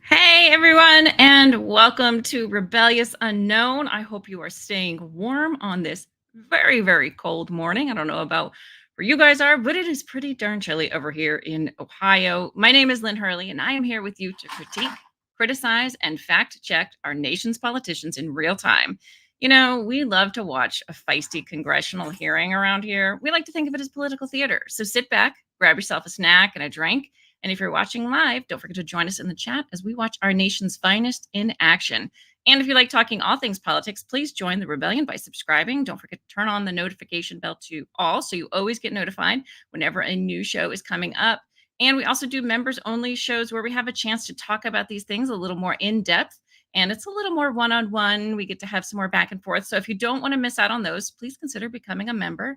Hey everyone, and welcome to Rebellious Unknown. I hope you are staying warm on this very, very cold morning. I don't know about where you guys are, but it is pretty darn chilly over here in Ohio. My name is Lynn Hurley, and I am here with you to critique, criticize, and fact check our nation's politicians in real time. You know, we love to watch a feisty congressional hearing around here. We like to think of it as political theater. So sit back, grab yourself a snack and a drink, and if you're watching live, don't forget to join us in the chat as we watch our nation's finest in action. And if you like talking all things politics, please join the rebellion by subscribing. Don't forget to turn on the notification bell to all so you always get notified whenever a new show is coming up. And we also do members only shows where we have a chance to talk about these things a little more in depth. And it's a little more one on one. We get to have some more back and forth. So if you don't want to miss out on those, please consider becoming a member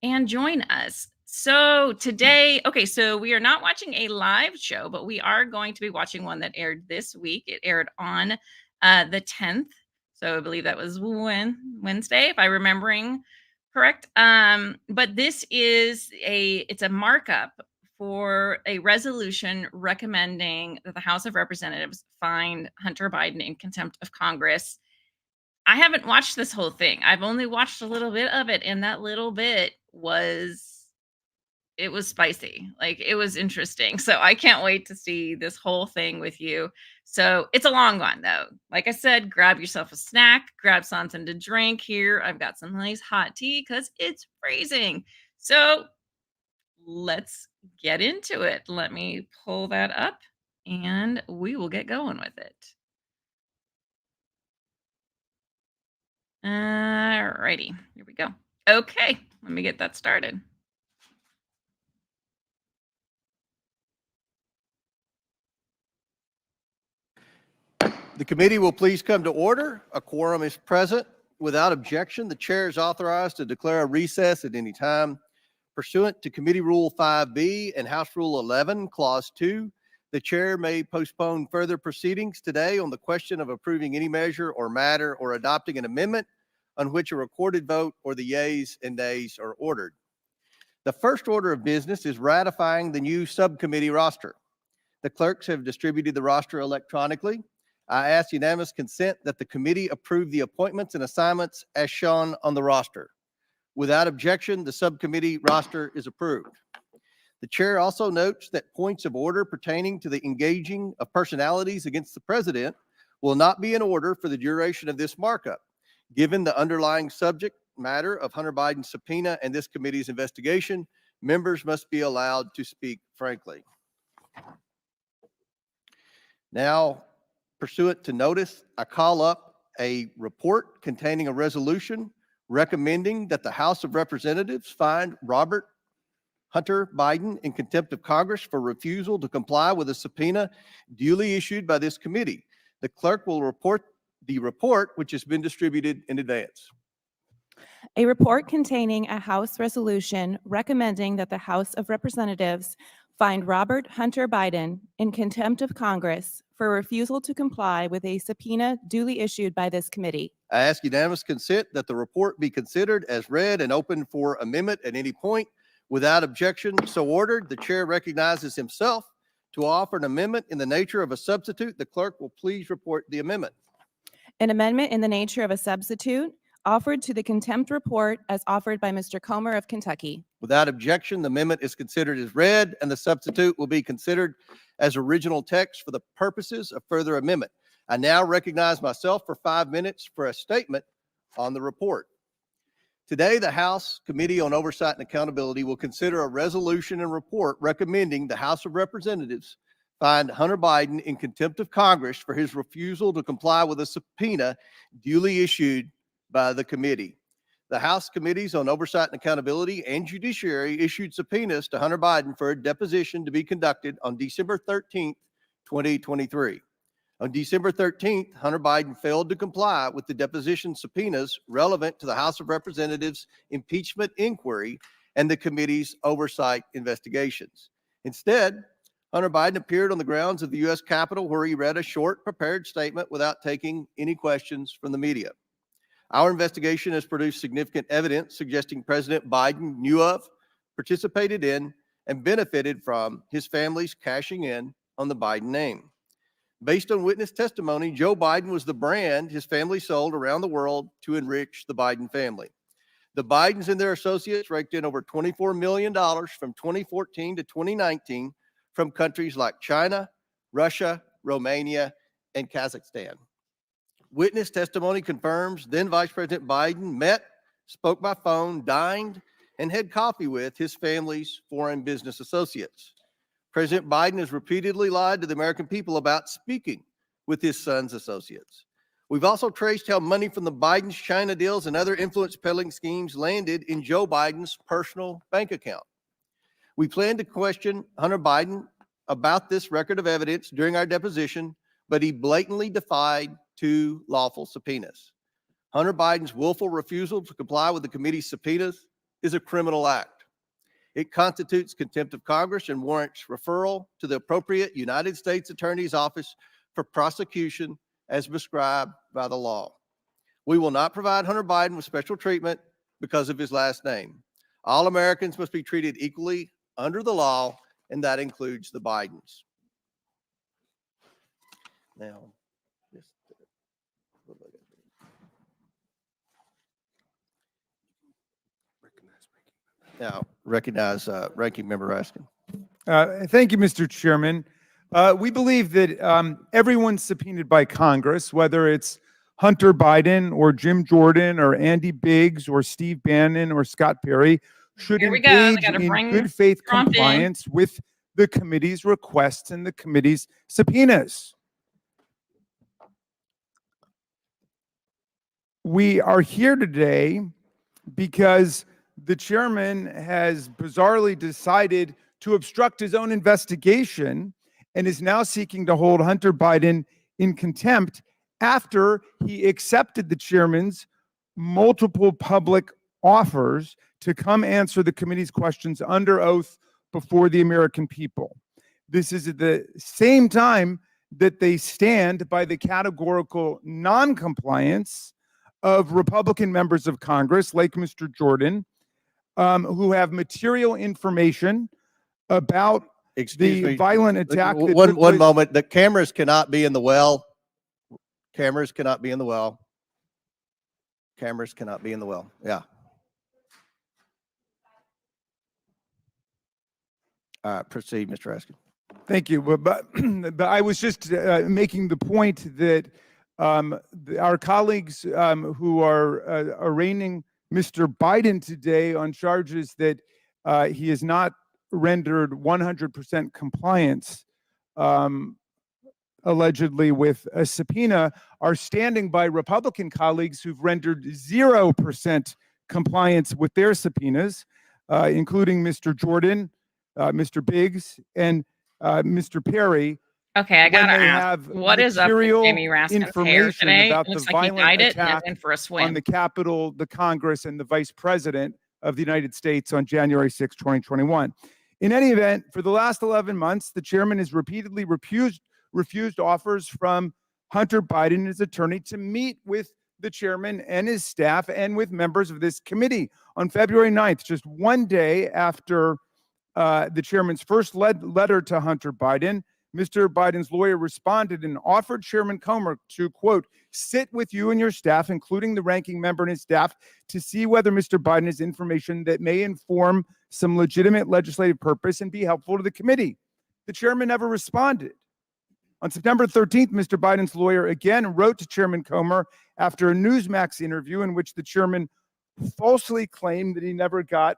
and join us. So today, okay, so we are not watching a live show, but we are going to be watching one that aired this week. It aired on the 10th. So I believe that was Wednesday, if I'm remembering correct. But this is it's a markup for a resolution recommending that the House of Representatives find Hunter Biden in contempt of Congress. I haven't watched this whole thing. I've only watched a little bit of it, and that little bit was spicy. Like, it was interesting. So I can't wait to see this whole thing with you. So it's a long one though. Like I said, grab yourself a snack, grab something to drink here. I've got some nice hot tea because it's freezing. So let's get into it. Let me pull that up and we will get going with it. Alrighty, here we go. Okay, let me get that started. The committee will please come to order. A quorum is present. Without objection, the chair is authorized to declare a recess at any time. Pursuant to Committee Rule 5B and House Rule 11, Clause 2, the chair may postpone further proceedings today on the question of approving any measure or matter or adopting an amendment on which a recorded vote or the yeas and nays are ordered. The first order of business is ratifying the new subcommittee roster. The clerks have distributed the roster electronically. I ask unanimous consent that the committee approve the appointments and assignments as shown on the roster. Without objection, the subcommittee roster is approved. The chair also notes that points of order pertaining to the engaging of personalities against the president will not be in order for the duration of this markup. Given the underlying subject matter of Hunter Biden's subpoena and this committee's investigation, members must be allowed to speak frankly. Now, pursuant to notice, I call up a report containing a resolution recommending that the House of Representatives find Robert Hunter Biden in contempt of Congress for refusal to comply with a subpoena duly issued by this committee. The clerk will report the report, which has been distributed in advance. A report containing a House resolution recommending that the House of Representatives find Robert Hunter Biden in contempt of Congress for refusal to comply with a subpoena duly issued by this committee. I ask unanimous consent that the report be considered as read and open for amendment at any point. Without objection, so ordered. The chair recognizes himself to offer an amendment in the nature of a substitute. The clerk will please report the amendment. An amendment in the nature of a substitute offered to the contempt report as offered by Mr. Comer of Kentucky. Without objection, the amendment is considered as read, and the substitute will be considered as original text for the purposes of further amendment. I now recognize myself for 5 minutes for a statement on the report. Today, the House Committee on Oversight and Accountability will consider a resolution and report recommending the House of Representatives find Hunter Biden in contempt of Congress for his refusal to comply with a subpoena duly issued by the committee. The House Committees on Oversight and Accountability and Judiciary issued subpoenas to Hunter Biden for a deposition to be conducted on December 13th, 2023. On December 13th, Hunter Biden failed to comply with the deposition subpoenas relevant to the House of Representatives impeachment inquiry and the committee's oversight investigations. Instead, Hunter Biden appeared on the grounds of the U.S. Capitol where he read a short prepared statement without taking any questions from the media. Our investigation has produced significant evidence suggesting President Biden knew of, participated in, and benefited from his family's cashing in on the Biden name. Based on witness testimony, Joe Biden was the brand his family sold around the world to enrich the Biden family. The Bidens and their associates raked in over $24 million from 2014 to 2019 from countries like China, Russia, Romania, and Kazakhstan. Witness testimony confirms then Vice President Biden met, spoke by phone, dined, and had coffee with his family's foreign business associates. President Biden has repeatedly lied to the American people about speaking with his son's associates. We've also traced how money from the Biden's China deals and other influence peddling schemes landed in Joe Biden's personal bank account. We plan to question Hunter Biden about this record of evidence during our deposition, but he blatantly defied 2 lawful subpoenas. Hunter Biden's willful refusal to comply with the committee's subpoenas is a criminal act. It constitutes contempt of Congress and warrants referral to the appropriate United States Attorney's Office for prosecution as prescribed by the law. We will not provide Hunter Biden with special treatment because of his last name. All Americans must be treated equally under the law, and that includes the Bidens. Now, recognize Ranking Member Raskin. Thank you, Mr. Chairman. We believe that everyone subpoenaed by Congress, whether it's Hunter Biden or Jim Jordan or Andy Biggs or Steve Bannon or Scott Perry, should engage in good faith compliance with the committee's requests and the committee's subpoenas. We are here today because the chairman has bizarrely decided to obstruct his own investigation and is now seeking to hold Hunter Biden in contempt after he accepted the chairman's multiple public offers to come answer the committee's questions under oath before the American people. This is at the same time that they stand by the categorical non-compliance of Republican members of Congress, like Mr. Jordan, who have material information about the violent attack. One moment. The cameras cannot be in the well. Cameras cannot be in the well. Cameras cannot be in the well. Yeah. All right, proceed, Mr. Raskin. Thank you. But I was just making the point that our colleagues who are arraigning Mr. Biden today on charges that he has not rendered 100% compliance, allegedly with a subpoena, are standing by Republican colleagues who've rendered 0% compliance with their subpoenas, including Mr. Jordan, Mr. Biggs, and Mr. Perry. Okay, I gotta ask, what is up with Jamie Raskin's hair today? About it looks the like he dyed it attack and for a swim on the Capitol, the Congress, and the Vice President of the United States on January 6, 2021. In any event, for the last 11 months, the chairman has repeatedly refused offers from Hunter Biden and his attorney to meet with the chairman and his staff and with members of this committee. On February 9th, just one day after the chairman's first letter to Hunter Biden, Mr. Biden's lawyer responded and offered Chairman Comer to, quote, sit with you and your staff, including the ranking member and his staff, to see whether Mr. Biden has information that may inform some legitimate legislative purpose and be helpful to the committee. The chairman never responded. On September 13th, Mr. Biden's lawyer again wrote to Chairman Comer after a Newsmax interview in which the chairman falsely claimed that he never got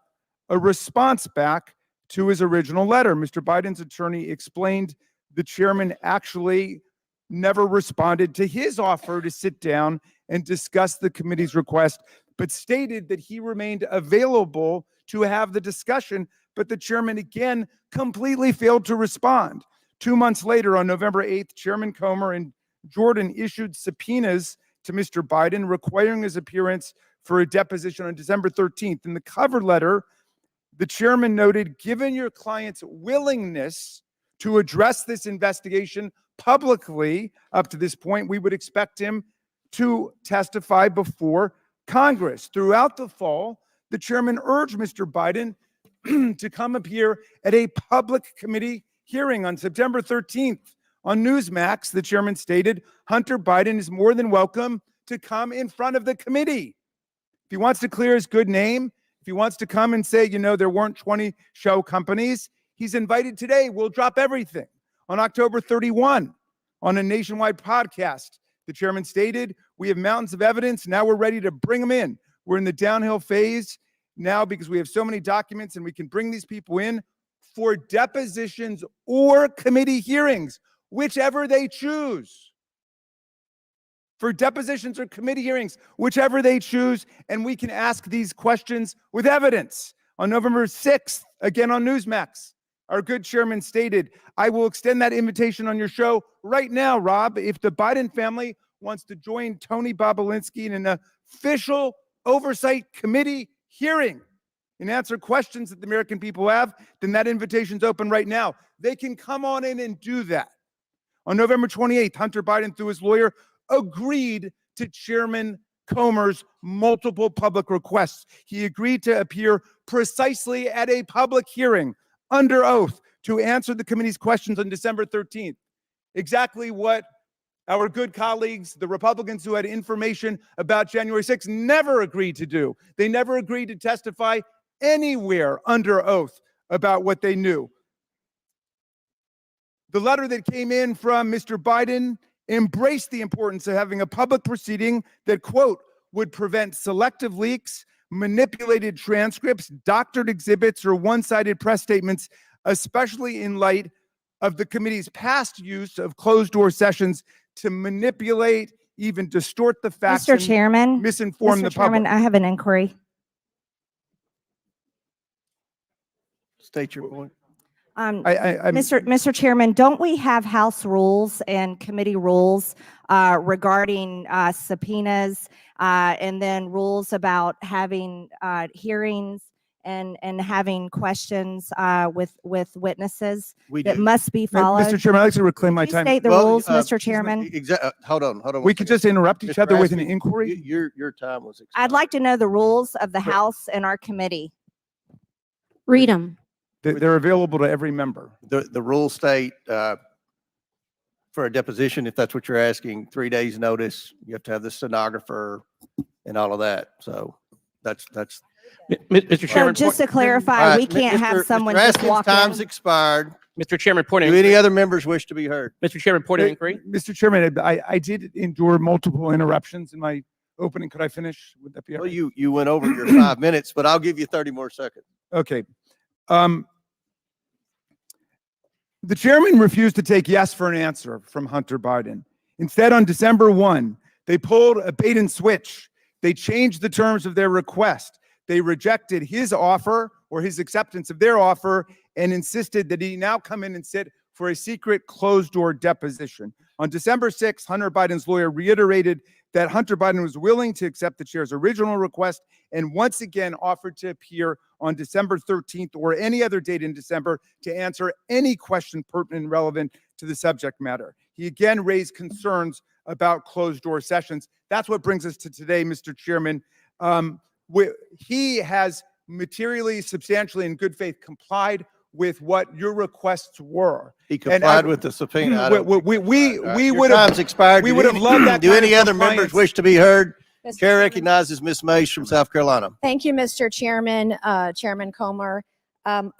a response back to his original letter. Mr. Biden's attorney explained the chairman actually never responded to his offer to sit down and discuss the committee's request, but stated that he remained available to have the discussion, but the chairman again completely failed to respond. 2 months later, on November 8th, Chairman Comer and Jordan issued subpoenas to Mr. Biden requiring his appearance for a deposition on December 13th. In the cover letter, the chairman noted, given your client's willingness to address this investigation publicly up to this point, we would expect him to testify before Congress. Throughout the fall, the chairman urged Mr. Biden to come appear at a public committee hearing on September 13th. On Newsmax, the chairman stated, Hunter Biden is more than welcome to come in front of the committee. If he wants to clear his good name, if he wants to come and say, there weren't 20 show companies, he's invited today. We'll drop everything. On October 31, on a nationwide podcast, the chairman stated, we have mountains of evidence. Now we're ready to bring them in. We're in the downhill phase now because we have so many documents and we can bring these people in for depositions or committee hearings, whichever they choose. For depositions or committee hearings, whichever they choose, and we can ask these questions with evidence. On November 6th, again on Newsmax, our good chairman stated, I will extend that invitation on your show right now, Rob. If the Biden family wants to join Tony Bobulinski in an official oversight committee hearing and answer questions that the American people have, then that invitation's open right now. They can come on in and do that. On November 28th, Hunter Biden, through his lawyer, agreed to Chairman Comer's multiple public requests. He agreed to appear precisely at a public hearing under oath to answer the committee's questions on December 13th. Exactly what our good colleagues, the Republicans who had information about January 6th, never agreed to do. They never agreed to testify anywhere under oath about what they knew. The letter that came in from Mr. Biden embraced the importance of having a public proceeding that, quote, would prevent selective leaks, manipulated transcripts, doctored exhibits, or one-sided press statements, especially in light of the committee's past use of closed-door sessions to manipulate, even distort the facts, Mr. Chairman, misinform the public. I have an inquiry. State your point. Mr. Chairman, don't we have House rules and committee rules regarding subpoenas and then rules about having hearings and having questions with witnesses We that do. must be followed? Mr. Chairman, I'd like to reclaim my Could you time. state the rules, Mr. Chairman? Hold on. We could just interrupt each Mr. other with an Ashley, inquiry. Your time was expired. I'd like to know the rules of the House and our committee. Read them. They're available to every member. The rules state for a deposition, if that's what you're asking, 3 days notice, you have to have the stenographer and all of that. So that's. Mr. So Chairman, just to All clarify, right, we can't have Mr. someone Mr. just Askin's walk time's in. expired. Mr. Chairman, point of Do any inquiry. other members wish to be heard? Mr. Chairman, point of inquiry. Mr. Chairman, I did endure multiple interruptions in my opening. Could I finish? Would that be all Well, right? you went over your 5 minutes, but I'll give you 30 more seconds. Okay. The chairman refused to take yes for an answer from Hunter Biden. Instead, on December 1, they pulled a bait and switch. They changed the terms of their request. They rejected his offer or his acceptance of their offer and insisted that he now come in and sit for a secret closed-door deposition. On December 6th, Hunter Biden's lawyer reiterated that Hunter Biden was willing to accept the chair's original request and once again offered to appear on December 13th or any other date in December to answer any question pertinent and relevant to the subject matter. He again raised concerns about closed-door sessions. That's what brings us to today, Mr. Chairman. He has materially, substantially, in good faith complied with what your requests were. He complied with the subpoena. We Your would have time's expired. we would have loved that Do kind any of other members compliance. wish to be heard? Mr. Chair Chairman. recognizes Ms. Mays from South Carolina. Thank you, Mr. Chairman, Chairman Comer.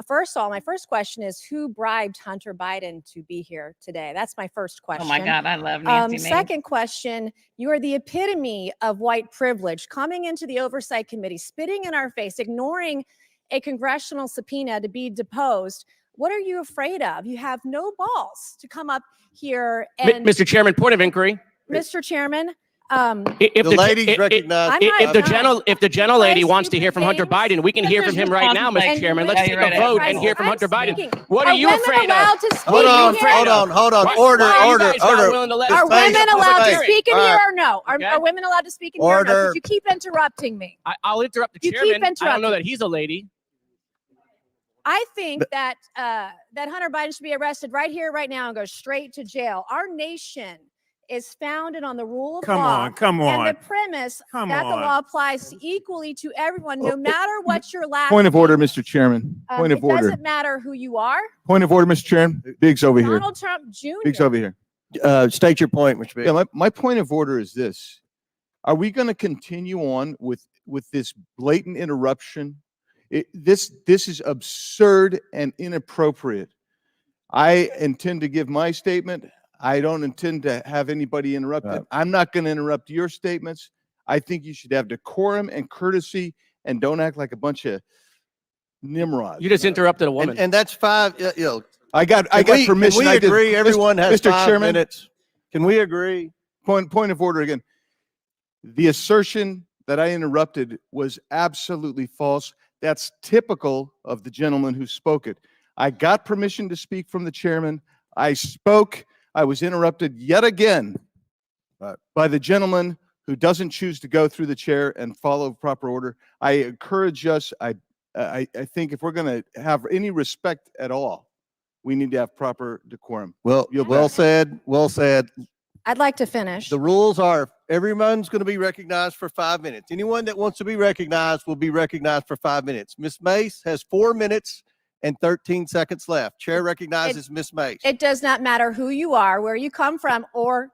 First of all, my first question is who bribed Hunter Biden to be here today? That's my first question. Oh my God, I love Nancy Mace. Second question, you are the epitome of white privilege, coming into the Oversight Committee, spitting in our face, ignoring a congressional subpoena to be deposed. What are you afraid of? You have no balls to come up here and, Mr. Chairman, point of inquiry. Mr. Chairman, If The ladies recognize. I'm not- if the gentle lady Play wants to hear from Hunter stupid Biden, we can hear from him right now, Mr. And Chairman. you Let's wait take for a the vote president. and hear from I'm Hunter Biden. speaking. What are you women afraid allowed of? to speak Hold on, in here? hold on. Why- Order, why are you order, guys not order. willing to let Ms. Are us Mays, women public allowed to hearing? speak in All here right. or no? Okay. Are women allowed to speak in here or no? Order. Because you keep interrupting me. I'll interrupt the You keep chairman. I don't know interrupting. that he's a lady. I think that that Hunter Biden should be arrested right here, right now, and go straight to jail. Our nation is founded on the rule of Come law on, come and the on. premise Come that the on. law applies equally to everyone, no matter what your last Point of order, name. Mr. Chairman. Point of It order. doesn't matter who you are. Point of order, Mr. Chairman. Biggs over here. Donald Trump Jr. Biggs over here. State your point, Mr. Biggs. Yeah, my point of order is this. Are we going to continue on with this blatant interruption? This is absurd and inappropriate. I intend to give my statement. I don't intend to have anybody interrupted. I'm not going to interrupt your statements. I think you should have decorum and courtesy and don't act like a bunch of nimrods. You just interrupted a woman. And that's 5, I got permission. Can we agree everyone has Mr. 5 Chairman, minutes? Can we agree? Point of order again. The assertion that I interrupted was absolutely false. That's typical of the gentleman who spoke it. I got permission to speak from the chairman. I spoke. I was interrupted yet again by the gentleman who doesn't choose to go through the chair and follow proper order. I encourage us. I think if we're going to have any respect at all, we need to have proper decorum. Well said. Well said. I'd like to finish. The rules are everyone's going to be recognized for 5 minutes. Anyone that wants to be recognized will be recognized for 5 minutes. Ms. Mace has 4 minutes and 13 seconds left. Chair recognizes Ms. Mace. It does not matter who you are, where you come from, or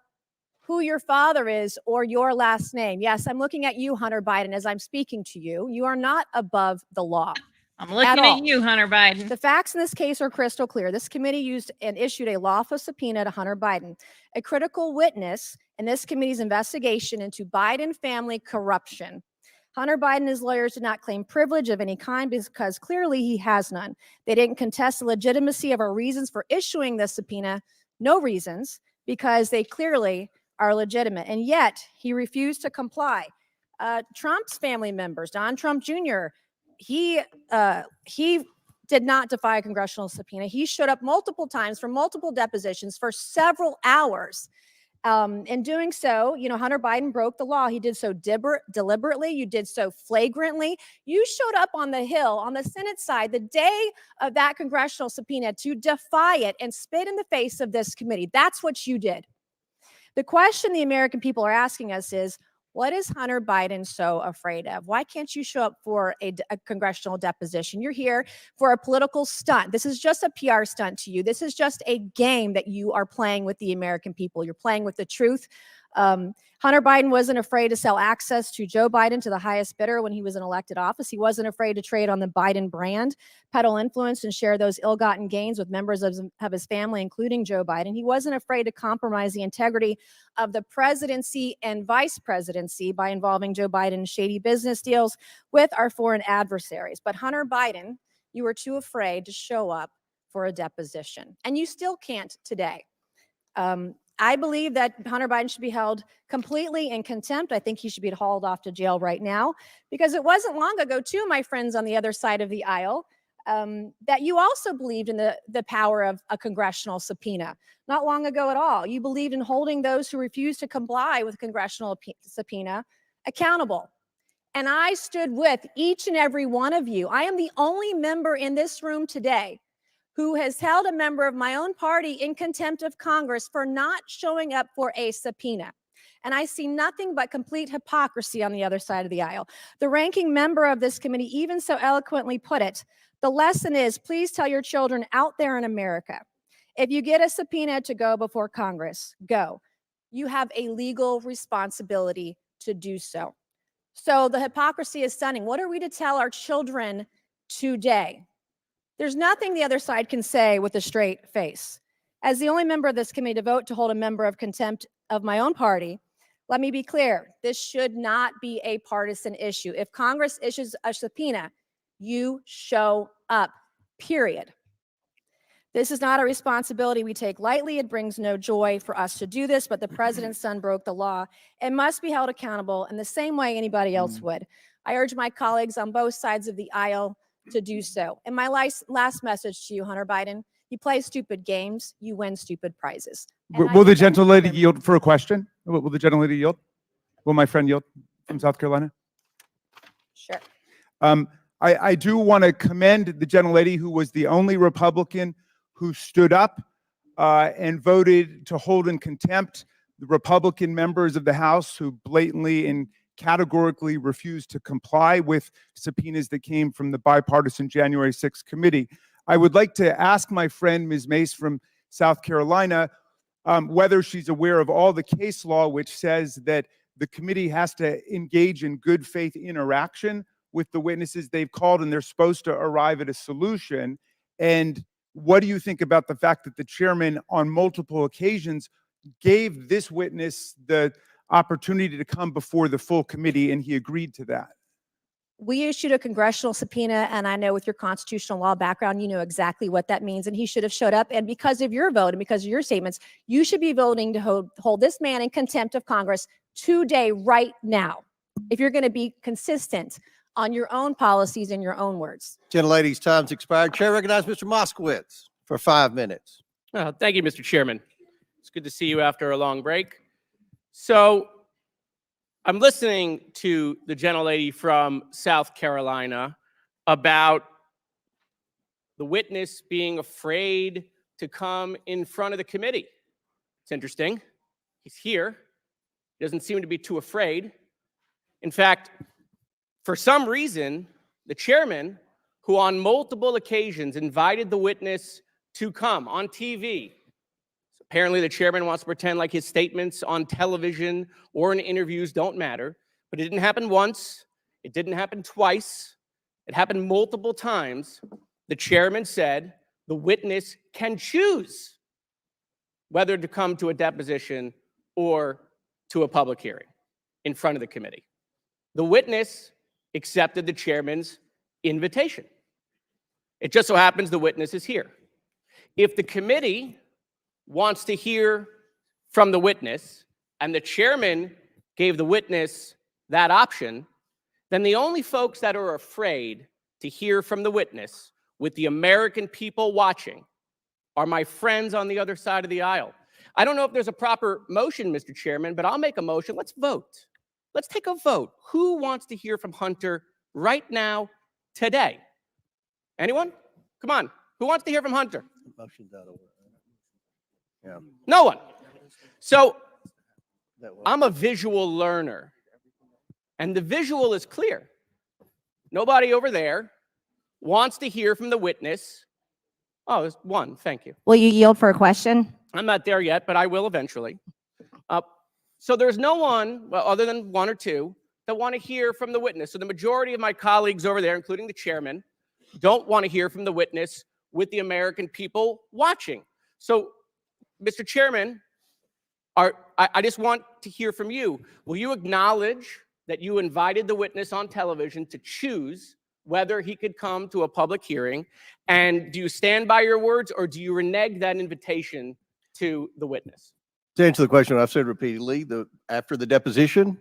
who your father is, or your last name. Yes, I'm looking at you, Hunter Biden, as I'm speaking to you. You are not above the law. I'm looking at you, Hunter Biden. The facts in this case are crystal clear. This committee used and issued a lawful subpoena to Hunter Biden, a critical witness in this committee's investigation into Biden family corruption. Hunter Biden and his lawyers did not claim privilege of any kind because clearly he has none. They didn't contest the legitimacy of our reasons for issuing this subpoena, no reasons, because they clearly are legitimate. And yet he refused to comply. Trump's family members, Don Trump Jr., he did not defy a congressional subpoena. He showed up multiple times for multiple depositions for several hours. In doing so, Hunter Biden broke the law. He did so deliberately. You did so flagrantly. You showed up on the Hill, on the Senate side, the day of that congressional subpoena to defy it and spit in the face of this committee. That's what you did. The question the American people are asking us is, what is Hunter Biden so afraid of? Why can't you show up for a congressional deposition? You're here for a political stunt. This is just a PR stunt to you. This is just a game that you are playing with the American people. You're playing with the truth. Hunter Biden wasn't afraid to sell access to Joe Biden to the highest bidder when he was in elected office. He wasn't afraid to trade on the Biden brand, peddle influence, and share those ill-gotten gains with members of his family, including Joe Biden. He wasn't afraid to compromise the integrity of the presidency and vice presidency by involving Joe Biden in shady business deals with our foreign adversaries. But Hunter Biden, you were too afraid to show up for a deposition, and you still can't today. I believe that Hunter Biden should be held completely in contempt. I think he should be hauled off to jail right now, because it wasn't long ago, too, my friends on the other side of the aisle, that you also believed in the power of a congressional subpoena. Not long ago at all. You believed in holding those who refused to comply with a congressional subpoena accountable. And I stood with each and every one of you. I am the only member in this room today who has held a member of my own party in contempt of Congress for not showing up for a subpoena. And I see nothing but complete hypocrisy on the other side of the aisle. The ranking member of this committee even so eloquently put it, the lesson is, please tell your children out there in America, if you get a subpoena to go before Congress, go. You have a legal responsibility to do so. So the hypocrisy is stunning. What are we to tell our children today? There's nothing the other side can say with a straight face. As the only member of this committee to vote to hold a member of contempt of my own party, let me be clear, this should not be a partisan issue. If Congress issues a subpoena, you show up, period. This is not a responsibility we take lightly. It brings no joy for us to do this, but the president's son broke the law and must be held accountable in the same way anybody else would. I urge my colleagues on both sides of the aisle to do so. And my last message to you, Hunter Biden, you play stupid games, you win stupid prizes. Will the gentlelady yield for a question? Will the gentlelady yield? Will my friend yield from South Carolina? Sure. I do want to commend the gentlelady who was the only Republican who stood up and voted to hold in contempt the Republican members of the House who blatantly and categorically refused to comply with subpoenas that came from the bipartisan January 6th committee. I would like to ask my friend, Ms. Mace from South Carolina, whether she's aware of all the case law which says that the committee has to engage in good faith interaction with the witnesses they've called, and they're supposed to arrive at a solution. And what do you think about the fact that the chairman on multiple occasions gave this witness the opportunity to come before the full committee and he agreed to that? We issued a congressional subpoena, and I know with your constitutional law background, you know exactly what that means, and he should have showed up. And because of your vote and because of your statements, you should be voting to hold this man in contempt of Congress today, right now, if you're going to be consistent on your own policies and your own words. Gentlelady's time's expired. Chair recognizes Mr. Moskowitz for 5 minutes. Thank you, Mr. Chairman. It's good to see you after a long break. So I'm listening to the gentlelady from South Carolina about the witness being afraid to come in front of the committee. It's interesting. He's here. He doesn't seem to be too afraid. In fact, for some reason, the chairman, who on multiple occasions invited the witness to come on TV, apparently the chairman wants to pretend like his statements on television or in interviews don't matter, but it didn't happen once. It didn't happen twice. It happened multiple times. The chairman said the witness can choose whether to come to a deposition or to a public hearing in front of the committee. The witness accepted the chairman's invitation. It just so happens the witness is here. If the committee wants to hear from the witness and the chairman gave the witness that option, then the only folks that are afraid to hear from the witness with the American people watching are my friends on the other side of the aisle. I don't know if there's a proper motion, Mr. Chairman, but I'll make a motion. Let's vote. Let's take a vote. Who wants to hear from Hunter right now, today? Anyone? Come on. Who wants to hear from Hunter? Motion's out of order. Yeah. No one. So I'm a visual learner, and the visual is clear. Nobody over there wants to hear from the witness. Oh, there's one. Thank you. Will you yield for a question? I'm not there yet, but I will eventually. So there's no one, well, other than one or two, that want to hear from the witness. So the majority of my colleagues over there, including the chairman, don't want to hear from the witness with the American people watching. So, Mr. Chairman, I just want to hear from you. Will you acknowledge that you invited the witness on television to choose whether he could come to a public hearing? And do you stand by your words, or do you renege that invitation to the witness? To answer the question, I've said repeatedly, after the deposition,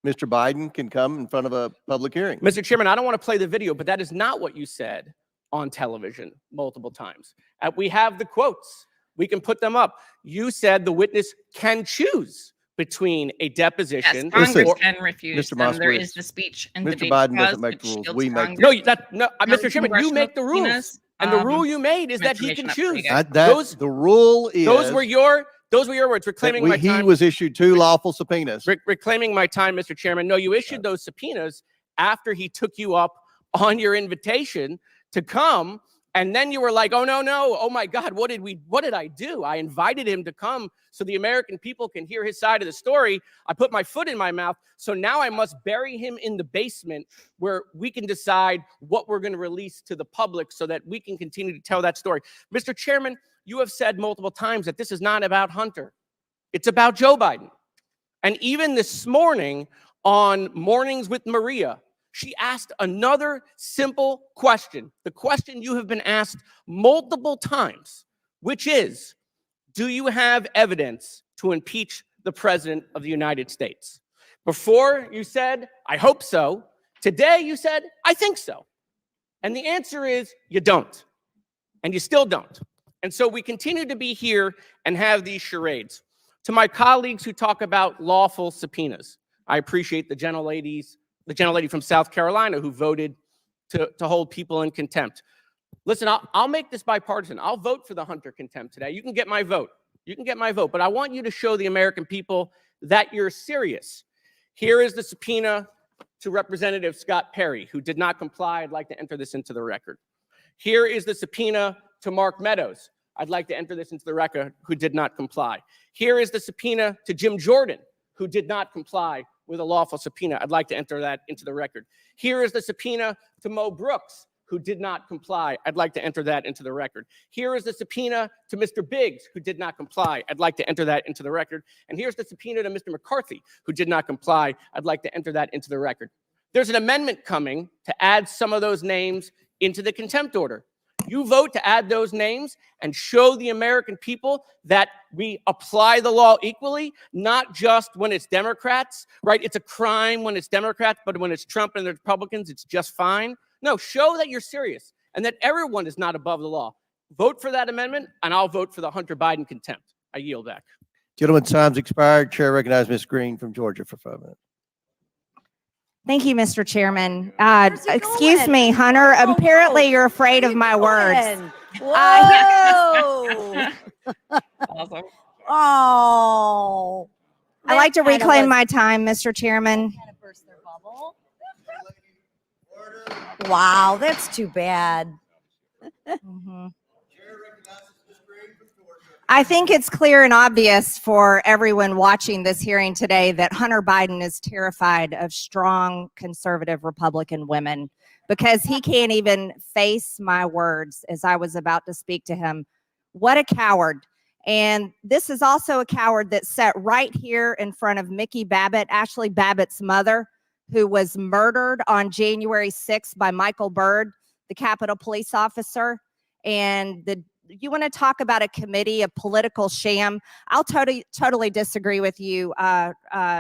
Mr. Biden can come in front of a public hearing. Mr. Chairman, I don't want to play the video, but that is not what you said on television multiple times. We have the quotes. We can put them up. You said the witness can choose between a deposition. Yes, Congress Listen, can refuse Mr. them. There Moskowitz, is the speech and Mr. debate Biden clause doesn't make which the rules. shields We make Congress. No, Mr. Chairman, you make the rules. Subpoenas, And the rule you made is that he information can up for you choose. guys. The rule is. Those were your words, reclaiming my he time. was issued 2 lawful subpoenas. Reclaiming my time, Mr. Chairman. No, you issued those subpoenas after he took you up on your invitation to come. And then you were like, oh, no. Oh, my God, what did I do? I invited him to come so the American people can hear his side of the story. I put my foot in my mouth. So now I must bury him in the basement where we can decide what we're going to release to the public so that we can continue to tell that story. Mr. Chairman, you have said multiple times that this is not about Hunter. It's about Joe Biden. And even this morning on Mornings with Maria, she asked another simple question, the question you have been asked multiple times, which is, do you have evidence to impeach the President of the United States? Before you said, I hope so. Today you said, I think so. And the answer is, you don't. And you still don't. And so we continue to be here and have these charades. To my colleagues who talk about lawful subpoenas, I appreciate the gentlelady from South Carolina who voted to hold people in contempt. Listen, I'll make this bipartisan. I'll vote for the Hunter contempt today. You can get my vote. You can get my vote, but I want you to show the American people that you're serious. Here is the subpoena to Representative Scott Perry, who did not comply. I'd like to enter this into the record. Here is the subpoena to Mark Meadows. I'd like to enter this into the record, who did not comply. Here is the subpoena to Jim Jordan, who did not comply with a lawful subpoena. I'd like to enter that into the record. Here is the subpoena to Mo Brooks, who did not comply. I'd like to enter that into the record. Here is the subpoena to Mr. Biggs, who did not comply. I'd like to enter that into the record. And here's the subpoena to Mr. McCarthy, who did not comply. I'd like to enter that into the record. There's an amendment coming to add some of those names into the contempt order. You vote to add those names and show the American people that we apply the law equally, not just when it's Democrats, right? It's a crime when it's Democrats, but when it's Trump and the Republicans, it's just fine. No, show that you're serious and that everyone is not above the law. Vote for that amendment, and I'll vote for the Hunter Biden contempt. I yield back. Gentlemen, time's expired. Chair recognizes Ms. Green from Georgia for 5 minutes. Thank you, Mr. Chairman. Where's he Excuse going? me, Hunter. Oh, Apparently, no. you're afraid of my words. Whoa! Awesome. Oh. I like to That kinda reclaim was- my time, Mr. Chairman. kind of burst their bubble. Wow, that's too bad. Mhm. I think it's clear and obvious for everyone watching this hearing today that Hunter Biden is terrified of strong conservative Republican women because he can't even face my words as I was about to speak to him. What a coward. And this is also a coward that sat right here in front of Mickey Babbitt, Ashley Babbitt's mother, who was murdered on January 6th by Michael Byrd, the Capitol police officer. And you want to talk about a committee, a political sham? I'll totally disagree with you,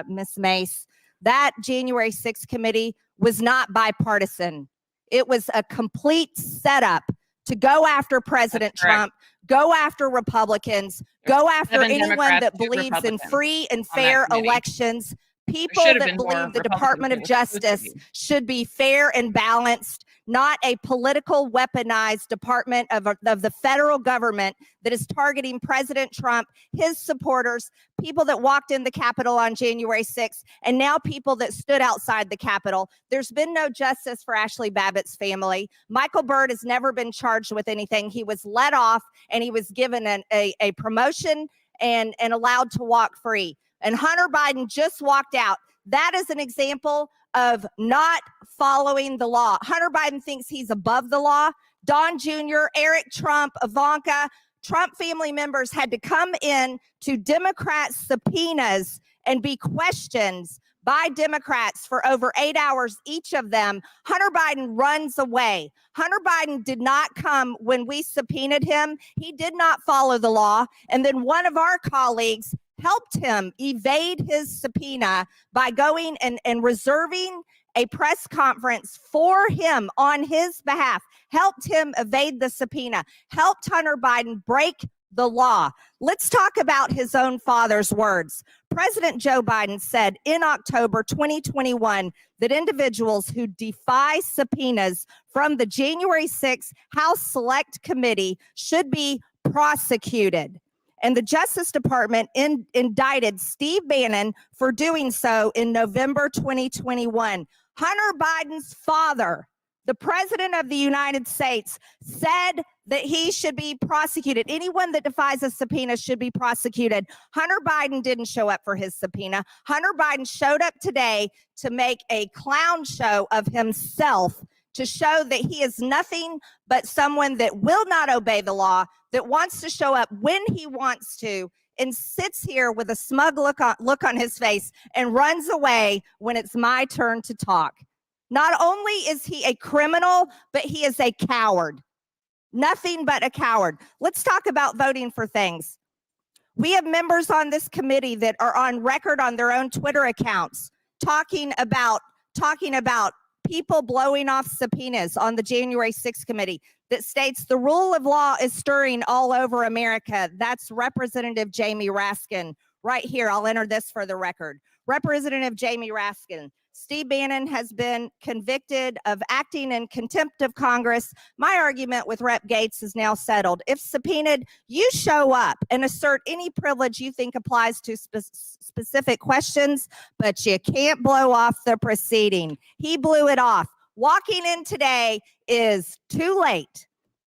Ms. Mace. That January 6th committee was not bipartisan. It was a complete setup to go after President Trump, go after Republicans, go after 7 anyone Democrats, that 2 believes in Republicans free and on that fair committee. elections. People should have that been more believe the Republicans Department of than it's supposed to Justice be. should be fair and balanced, not a political weaponized department of the federal government that is targeting President Trump, his supporters, people that walked in the Capitol on January 6th, and now people that stood outside the Capitol. There's been no justice for Ashley Babbitt's family. Michael Byrd has never been charged with anything. He was let off and he was given a promotion and allowed to walk free. And Hunter Biden just walked out. That is an example of not following the law. Hunter Biden thinks he's above the law. Don Jr., Eric Trump, Ivanka, Trump family members had to come in to Democrat subpoenas and be questioned by Democrats for over 8 hours, each of them. Hunter Biden runs away. Hunter Biden did not come when we subpoenaed him. He did not follow the law. And then one of our colleagues helped him evade his subpoena by going and reserving a press conference for him on his behalf, helped him evade the subpoena, helped Hunter Biden break the law. Let's talk about his own father's words. President Joe Biden said in October 2021 that individuals who defy subpoenas from the January 6th House Select Committee should be prosecuted. And the Justice Department indicted Steve Bannon for doing so in November 2021. Hunter Biden's father, the President of the United States, said that he should be prosecuted. Anyone that defies a subpoena should be prosecuted. Hunter Biden didn't show up for his subpoena. Hunter Biden showed up today to make a clown show of himself, to show that he is nothing but someone that will not obey the law, that wants to show up when he wants to, and sits here with a smug look on his face and runs away when it's my turn to talk. Not only is he a criminal, but he is a coward. Nothing but a coward. Let's talk about voting for things. We have members on this committee that are on record on their own Twitter accounts talking about people blowing off subpoenas on the January 6th committee that states the rule of law is stirring all over America. That's Representative Jamie Raskin right here. I'll enter this for the record. Representative Jamie Raskin Steve Bannon has been convicted of acting in contempt of Congress. My argument with Rep. Gates is now settled. If subpoenaed, you show up and assert any privilege you think applies to specific questions, but you can't blow off the proceeding. He blew it off. Walking in today is too late.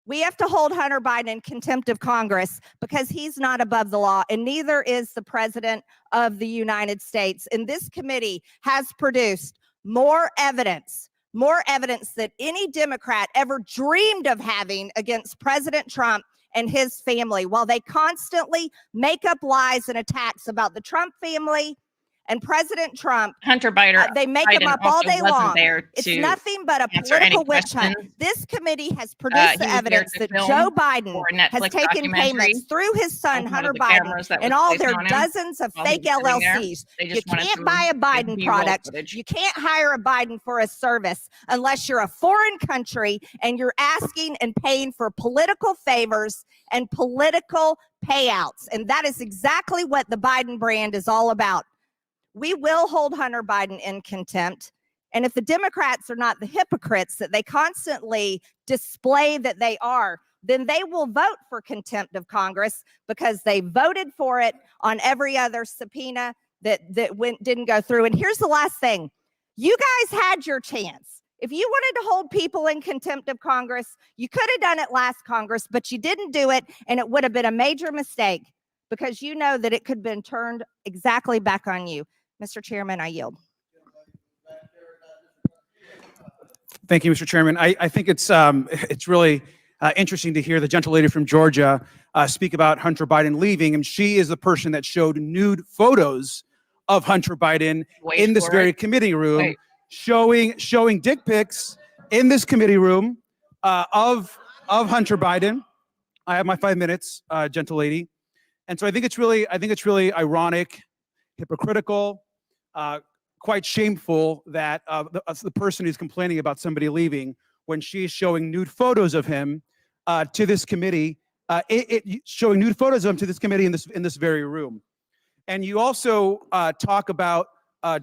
We have to hold Hunter Biden in contempt of Congress because he's not above the law, and neither is the President of the United States. And this committee has produced more evidence that any Democrat ever dreamed of having against President Trump and his family, while they constantly make up lies and attacks about the Trump family and President Trump. Hunter Biden. They make them up all day long. It's to nothing but a answer any political witch hunt. questions. This committee has produced the He was there evidence to that film Joe Biden for a has Netflix taken documentary payments through his son, on one Hunter of the Biden, cameras that and was all placed their on him dozens of while he fake was sitting there. LLCs. They You just wanted can't some buy a good Biden B-roll product. footage. You can't hire a Biden for a service unless you're a foreign country and you're asking and paying for political favors and political payouts. And that is exactly what the Biden brand is all about. We will hold Hunter Biden in contempt. And if the Democrats are not the hypocrites that they constantly display that they are, then they will vote for contempt of Congress because they voted for it on every other subpoena that didn't go through. And here's the last thing. You guys had your chance. If you wanted to hold people in contempt of Congress, you could have done it last Congress, but you didn't do it, and it would have been a major mistake because you know that it could have been turned exactly back on you. Mr. Chairman, I yield. Thank you, Mr. Chairman. I think it's really interesting to hear the gentle lady from Georgia speak about Hunter Biden leaving, and she is the person that showed nude photos of Hunter Biden in this very committee room, showing dick pics in this committee room of Hunter Biden. I have my 5 minutes, gentle lady, and so I think it's really ironic, hypocritical, quite shameful that the person who's complaining about somebody leaving when she's showing nude photos of him to this committee, showing nude photos of him to this committee in this very room. And you also talk about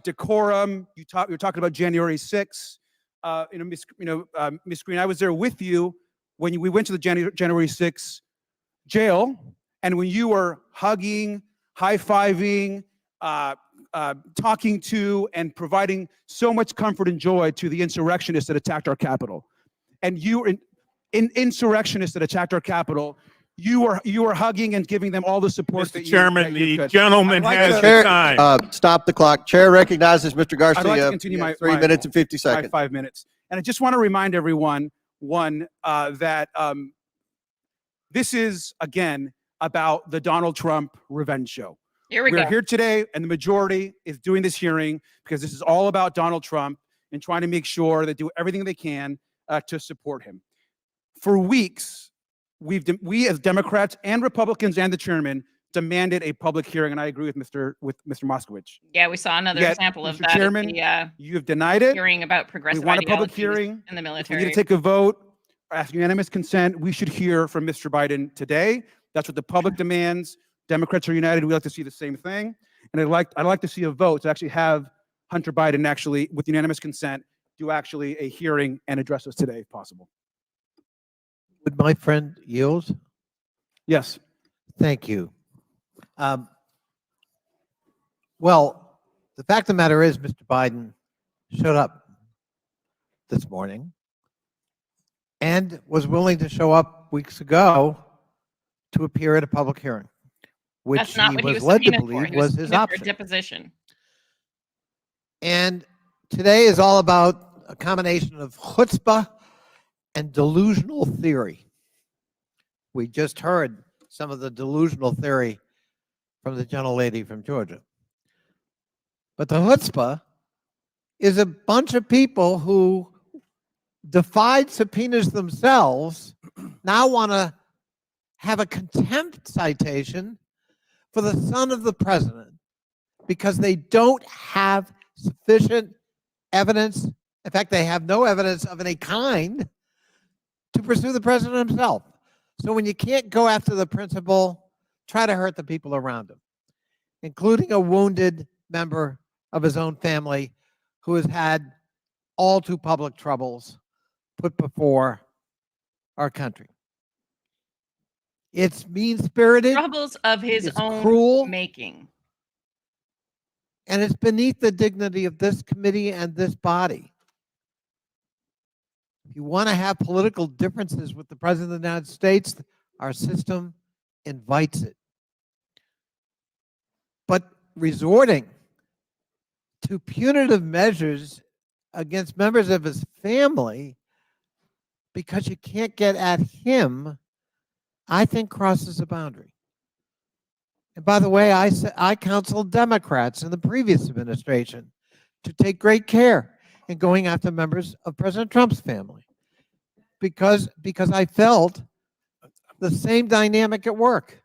decorum. You're talking about January 6th. Ms. Green, I was there with you when we went to the January 6th jail, and when you were hugging, high-fiving, talking to and providing so much comfort and joy to the insurrectionists that attacked our Capitol. And you were insurrectionists that attacked our Capitol. You were hugging and giving them all the support. Mr. Chairman, the gentleman has the time. Stop the clock. Chair recognizes Mr. Garcia. I'd like to continue my 3 minutes and 50 my seconds. 5 minutes. And I just want to remind everyone, that this is, again, about the Donald Trump revenge show. We're here today, and the majority is doing this hearing because this is all about Donald Trump and trying to make sure they do everything they can to support him. For weeks, we as Democrats and Republicans and the chairman demanded a public hearing, and I agree with Mr. Moskowitz. Yeah, we saw another example of Mr. that. Chairman, you have denied it. Hearing about progressive We want a public ideologies hearing in the We military. need to take a vote, ask unanimous consent. We should hear from Mr. Biden today. That's what the public demands. Democrats are united. We like to see the same thing. And I'd like to see a vote to actually have Hunter Biden actually, with unanimous consent, do actually a hearing and address us today, if possible. Would my friend yield? Yes. Thank you. Well, the fact of the matter is, Mr. Biden showed up this morning and was willing to show up weeks ago to appear at a public hearing, which That's not he what was he was led to subpoenaed for. believe He was his subpoenaed for a option. deposition. And today is all about a combination of chutzpah and delusional theory. We just heard some of the delusional theory from the gentlelady from Georgia. But the chutzpah is a bunch of people who defied subpoenas themselves, now want to have a contempt citation for the son of the president because they don't have sufficient evidence. In fact, they have no evidence of any kind to pursue the president himself. So when you can't go after the principal, try to hurt the people around him, including a wounded member of his own family who has had all too public troubles put before our country. It's mean-spirited, Troubles of his it's own cruel, making. and it's beneath the dignity of this committee and this body. If you want to have political differences with the President of the United States, our system invites it. But resorting to punitive measures against members of his family because you can't get at him, I think crosses a boundary. And by the way, I counseled Democrats in the previous administration to take great care in going after members of President Trump's family because I felt the same dynamic at work.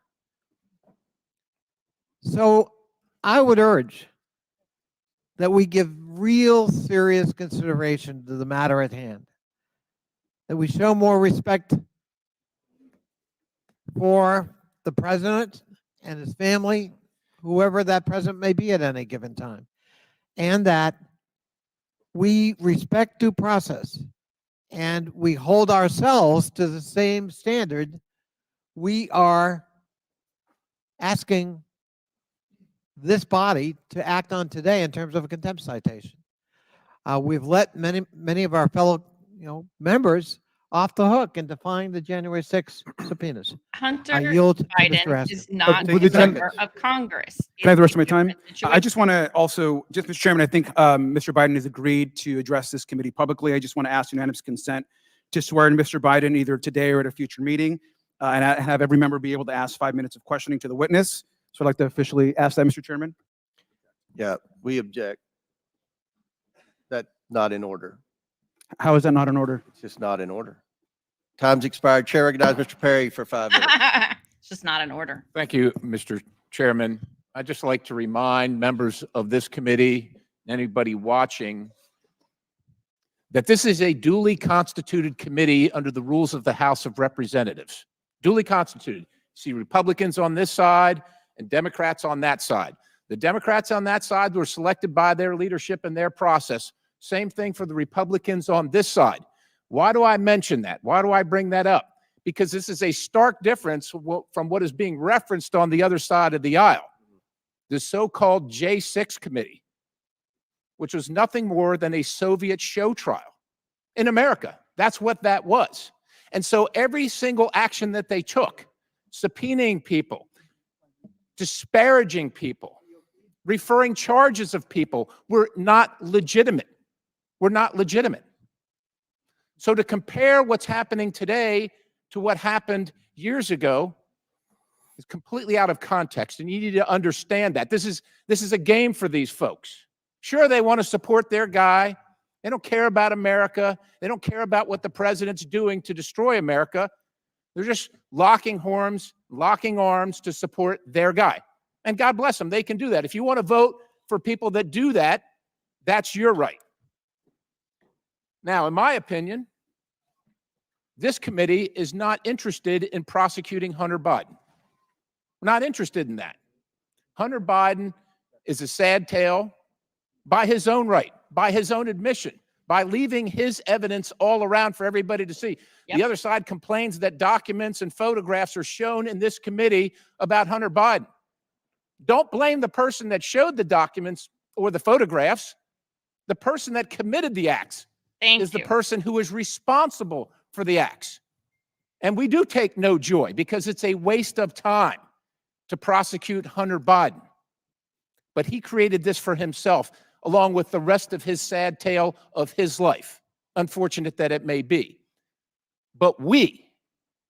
So I would urge that we give real serious consideration to the matter at hand, that we show more respect for the president and his family, whoever that president may be at any given time, and that we respect due process and we hold ourselves to the same standard we are asking this body to act on today in terms of a contempt citation. We've let many of our fellow members off the hook in defying the January 6th subpoenas. Hunter I yield to Mr. Biden Astor. is not with a the member of Congress. Can I have the rest It's of my a time? different I situation. just want to also, Mr. Chairman, I think Mr. Biden has agreed to address this committee publicly. I just want to ask unanimous consent to swear in Mr. Biden either today or at a future meeting, and have every member be able to ask 5 minutes of questioning to the witness. So I'd like to officially ask that, Mr. Chairman. Yeah, we object. That's not in order. How is that not in order? It's just not in order. Time's expired. Chair recognizes Mr. Perry for 5 minutes. It's just not in order. Thank you, Mr. Chairman. I'd just like to remind members of this committee, anybody watching, that this is a duly constituted committee under the rules of the House of Representatives. Duly constituted. See Republicans on this side and Democrats on that side. The Democrats on that side were selected by their leadership and their process. Same thing for the Republicans on this side. Why do I mention that? Why do I bring that up? Because this is a stark difference from what is being referenced on the other side of the aisle. The so-called J6 committee, which was nothing more than a Soviet show trial in America. That's what that was. And so every single action that they took, subpoenaing people, disparaging people, referring charges of people, were not legitimate. Were not legitimate. So to compare what's happening today to what happened years ago is completely out of context, and you need to understand that. This is a game for these folks. Sure, they want to support their guy. They don't care about America. They don't care about what the president's doing to destroy America. They're just locking horns, locking arms to support their guy. And God bless them, they can do that. If you want to vote for people that do that, that's your right. Now, in my opinion, this committee is not interested in prosecuting Hunter Biden. We're not interested in that. Hunter Biden is a sad tale by his own right, by his own admission, by leaving his evidence all around for everybody to see. Yep. The other side complains that documents and photographs are shown in this committee about Hunter Biden. Don't blame the person that showed the documents or the photographs. The person that committed the acts is the person who is responsible for the acts. And we do take no joy because it's a waste of time to prosecute Hunter Biden. But he created this for himself, along with the rest of his sad tale of his life. Unfortunate that it may be. But we,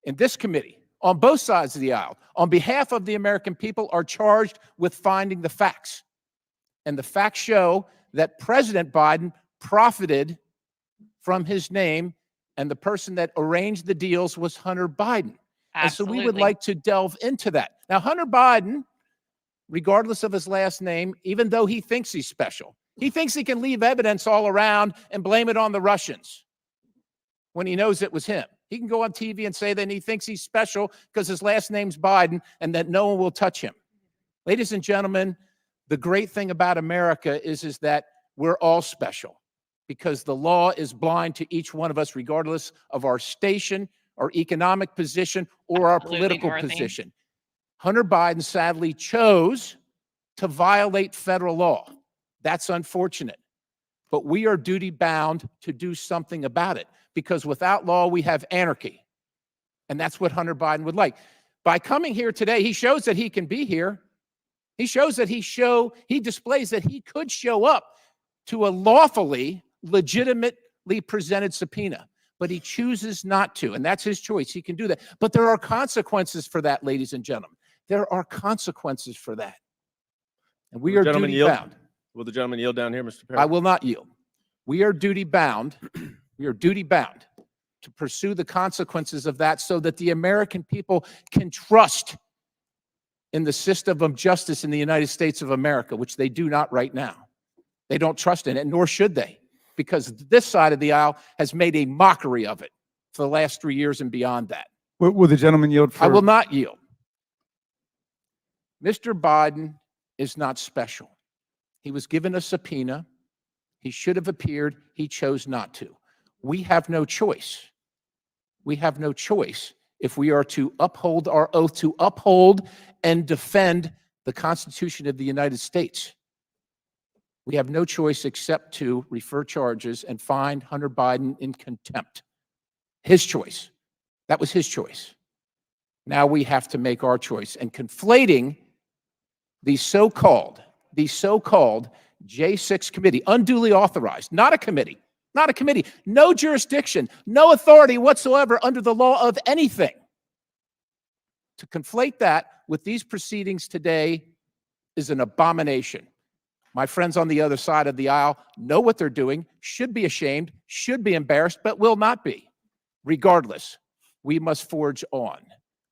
in this committee, on both sides of the aisle, on behalf of the American people, are charged with finding the facts. And the facts show that President Biden profited from his name, and the person that arranged the deals was Hunter Biden. Absolutely. And so we would like to delve into that. Now, Hunter Biden, regardless of his last name, even though he thinks he's special, he thinks he can leave evidence all around and blame it on the Russians when he knows it was him. He can go on TV and say that he thinks he's special because his last name's Biden and that no one will touch him. Ladies and gentlemen, the great thing about America is that we're all special because the law is blind to each one of us, regardless of our station, our economic position, or our Absolutely, political Dorothy. position. Hunter Biden sadly chose to violate federal law. That's unfortunate. But we are duty bound to do something about it because without law, we have anarchy. And that's what Hunter Biden would like. By coming here today, he shows that he can be here. He shows that he displays that he could show up to a lawfully, legitimately presented subpoena, but he chooses not to, and that's his choice. He can do that. But there are consequences for that, ladies and gentlemen. There are consequences for that. And we are duty bound. Will the gentleman yield down here, Mr. Perry? I will not yield. We are duty bound. We are duty bound to pursue the consequences of that so that the American people can trust in the system of justice in the United States of America, which they do not right now. They don't trust in it, nor should they, because this side of the aisle has made a mockery of it for the last 3 years and beyond that. Will the gentleman yield for? I will not yield. Mr. Biden is not special. He was given a subpoena. He should have appeared. He chose not to. We have no choice. We have no choice if we are to uphold our oath to uphold and defend the Constitution of the United States. We have no choice except to refer charges and find Hunter Biden in contempt. His choice. That was his choice. Now we have to make our choice. And conflating the so-called J6 committee, unduly authorized, not a committee, no jurisdiction, no authority whatsoever under the law of anything. To conflate that with these proceedings today is an abomination. My friends on the other side of the aisle know what they're doing, should be ashamed, should be embarrassed, but will not be. Regardless, we must forge on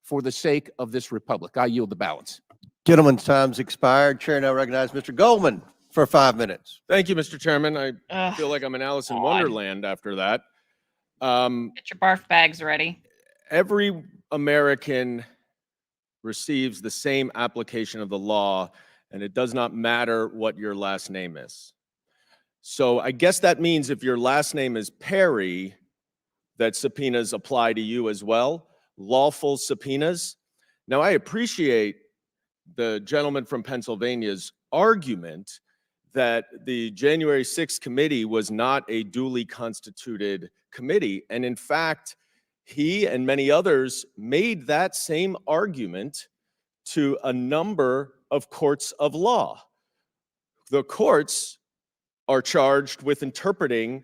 for the sake of this republic. I yield the balance. Gentleman's time's expired. Chair now recognizes Mr. Goldman for 5 minutes. Thank you, Mr. Chairman. I Ugh, feel like I'm in Alice in God. Wonderland after that. Get your barf bags ready. Every American receives the same application of the law, and it does not matter what your last name is. So I guess that means if your last name is Perry, that subpoenas apply to you as well, lawful subpoenas. Now, I appreciate the gentleman from Pennsylvania's argument that the January 6th committee was not a duly constituted committee. And in fact, he and many others made that same argument to a number of courts of law. The courts are charged with interpreting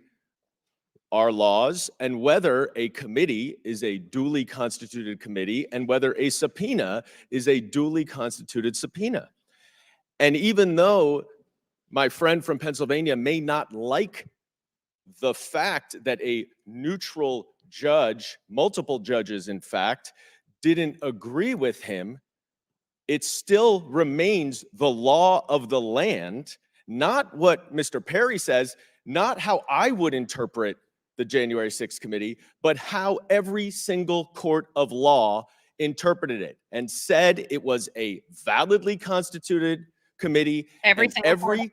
our laws and whether a committee is a duly constituted committee and whether a subpoena is a duly constituted subpoena. And even though my friend from Pennsylvania may not like the fact that a neutral judge, multiple judges in fact, didn't agree with him, it still remains the law of the land, not what Mr. Perry says, not how I would interpret the January 6th committee, but how every single court of law interpreted it and said it was a validly constituted committee. Every single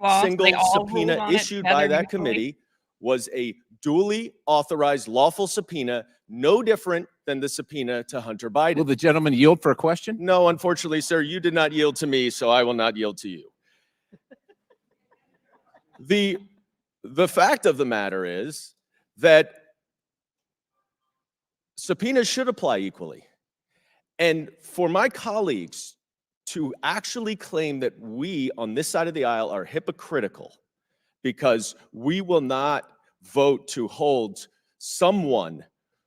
subpoena issued by that committee was a duly authorized lawful subpoena, no different than the subpoena to Hunter Biden. Will the gentleman yield for a question? No, unfortunately, sir, you did not yield to me, so I will not yield to you. The fact of the matter is that subpoenas should apply equally. And for my colleagues to actually claim that we on this side of the aisle are hypocritical because we will not vote to hold someone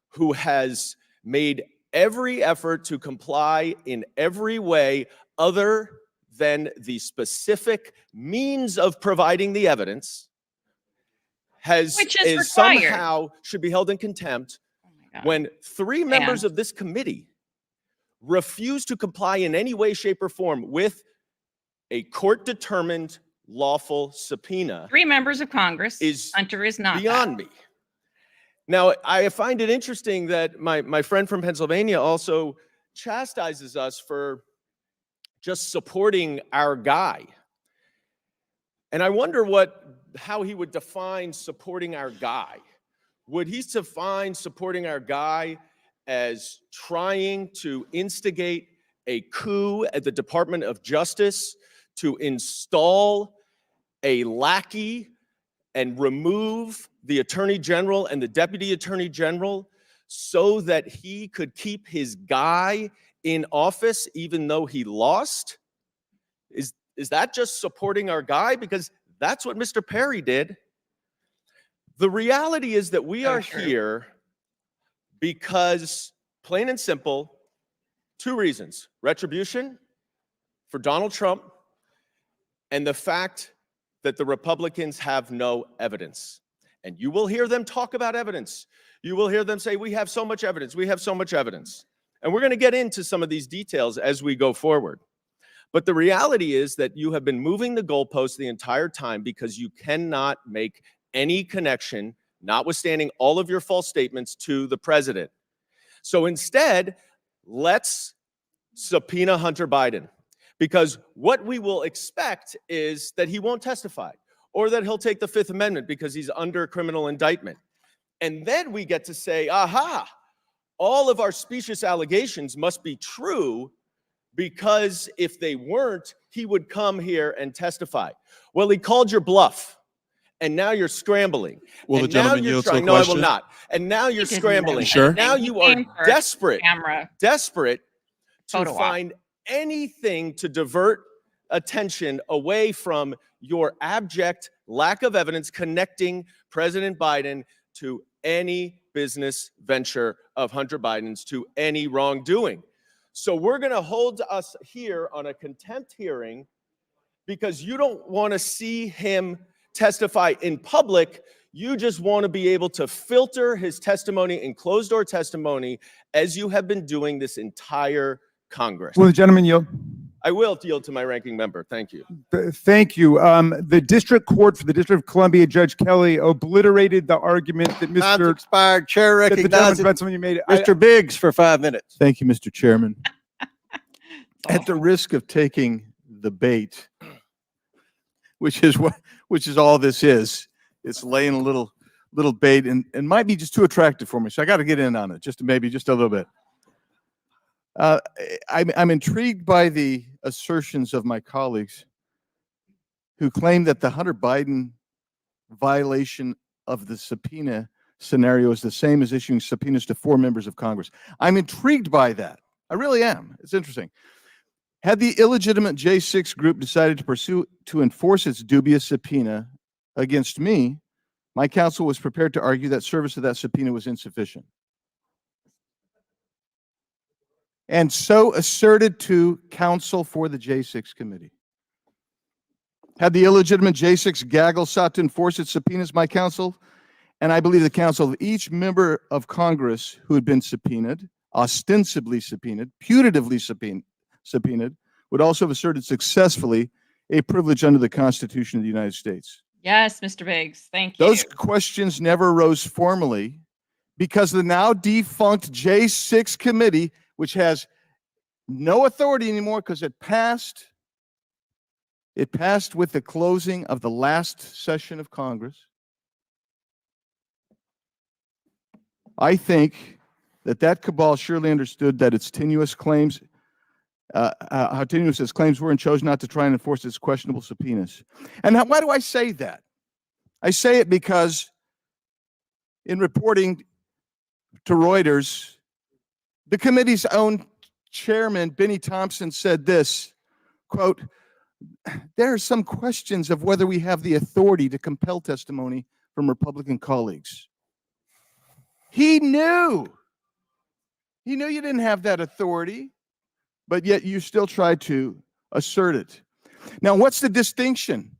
who has made every effort to comply in every way other than the specific means of providing the evidence Which is required. somehow should be held in contempt when 3 members of this committee refuse to comply in any way, shape, or form with a court-determined lawful subpoena. 3 members of Congress. Hunter is not beyond me. Now, I find it interesting that my friend from Pennsylvania also chastises us for just supporting our guy. And I wonder how he would define supporting our guy. Would he define supporting our guy as trying to instigate a coup at the Department of Justice to install a lackey and remove the Attorney General and the Deputy Attorney General so that he could keep his guy in office even though he lost? Is that just supporting our guy? Because that's what Mr. Perry did. The reality is that we are here because, plain and simple, two reasons: retribution for Donald Trump and the fact that the Republicans have no evidence. And you will hear them talk about evidence. You will hear them say, we have so much evidence, we have so much evidence. And we're going to get into some of these details as we go forward. But the reality is that you have been moving the goalposts the entire time because you cannot make any connection, notwithstanding all of your false statements, to the president. So instead, let's subpoena Hunter Biden, because what we will expect is that he won't testify or that he'll take the Fifth Amendment because he's under criminal indictment. And then we get to say, aha, all of our specious allegations must be true, because if they weren't, he would come here and testify. Well, he called your bluff, and now you're scrambling. Will the And now gentleman you're yield to a trying- No, I will question? not. And now you're He didn't scrambling. mention Sure. And now anything. you He are came for desperate camera to photo op. find anything to divert attention away from your abject lack of evidence connecting President Biden to any business venture of Hunter Biden's, to any wrongdoing. So we're going to hold us here on a contempt hearing because you don't want to see him testify in public. You just want to be able to filter his testimony in closed-door testimony, as you have been doing this entire Congress. Will the gentleman yield? I will yield to my ranking member. Thank you. Thank you. The District Court for the District of Columbia, Judge Kelly, obliterated the argument that Time's Mr. expired. Chair that the gentleman recognizes from Pennsylvania made. Mr. Biggs for 5 minutes. Thank you, Mr. Chairman. At the awful. risk of taking the bait, which is all this is, it's laying a little bait and might be just too attractive for me. So I got to get in on it, maybe just a little bit. I'm intrigued by the assertions of my colleagues who claim that the Hunter Biden violation of the subpoena scenario is the same as issuing subpoenas to 4 members of Congress. I'm intrigued by that. I really am. It's interesting. Had the illegitimate J6 group decided to enforce its dubious subpoena against me, my counsel was prepared to argue that service of that subpoena was insufficient, and so asserted to counsel for the J6 committee. Had the illegitimate J6 gaggle sought to enforce its subpoenas, my counsel, and I believe the counsel of each member of Congress who had been subpoenaed, ostensibly subpoenaed, putatively subpoenaed, would also have asserted successfully a privilege under the Constitution of the United States. Yes, Mr. Biggs. Thank you. Those questions never arose formally because the now defunct J6 committee, which has no authority anymore because it passed with the closing of the last session of Congress. I think that cabal surely understood that its tenuous claims, how tenuous its claims were, and chose not to try and enforce its questionable subpoenas. And why do I say that? I say it because in reporting to Reuters, the committee's own chairman, Benny Thompson, said this, quote, "There are some questions of whether we have the authority to compel testimony from Republican colleagues." He knew you didn't have that authority, but yet you still tried to assert it. Now, what's the distinction?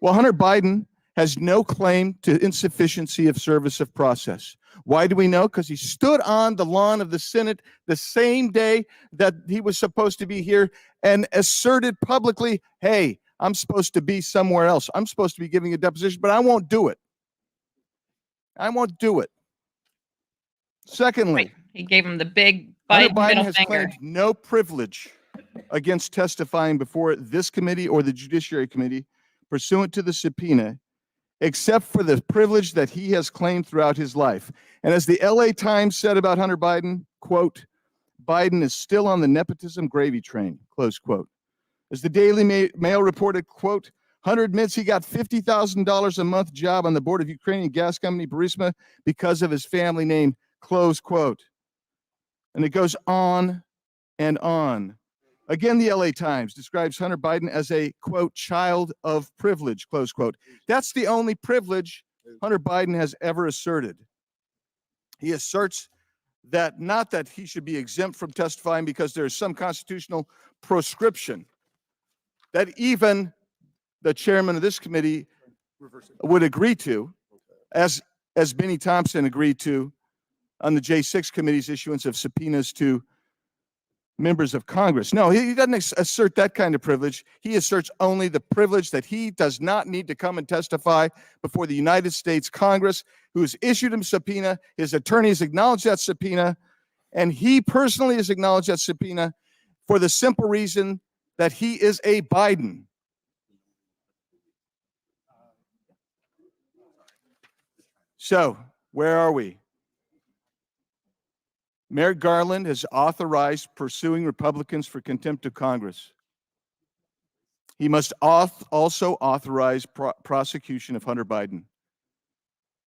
Well, Hunter Biden has no claim to insufficiency of service of process. Why do we know? Because he stood on the lawn of the Senate the same day that he was supposed to be here and asserted publicly, hey, I'm supposed to be somewhere else. I'm supposed to be giving a deposition, but I won't do it. I won't do it. Secondly, Right. He gave him the big Hunter Biden Biden middle has finger. claimed no privilege against testifying before this committee or the Judiciary Committee pursuant to the subpoena, except for the privilege that he has claimed throughout his life. And as the LA Times said about Hunter Biden, quote, Biden is still on the nepotism gravy train, close quote. As the Daily Mail reported, quote, Hunter admits he got $50,000 a month job on the board of Ukrainian gas company Burisma because of his family name, close quote. And it goes on and on. Again, the LA Times describes Hunter Biden as a, quote, child of privilege, close quote. That's the only privilege Hunter Biden has ever asserted. He asserts that not that he should be exempt from testifying because there is some constitutional proscription, that even the chairman of this committee would agree to, as Benny Thompson agreed to on the J6 committee's issuance of subpoenas to members of Congress. No, he doesn't assert that kind of privilege. He asserts only the privilege that he does not need to come and testify before the United States Congress, who has issued him subpoena. His attorney has acknowledged that subpoena, and he personally has acknowledged that subpoena for the simple reason that he is a Biden. So, where are we? Merrick Garland has authorized pursuing Republicans for contempt of Congress. He must also authorize prosecution of Hunter Biden.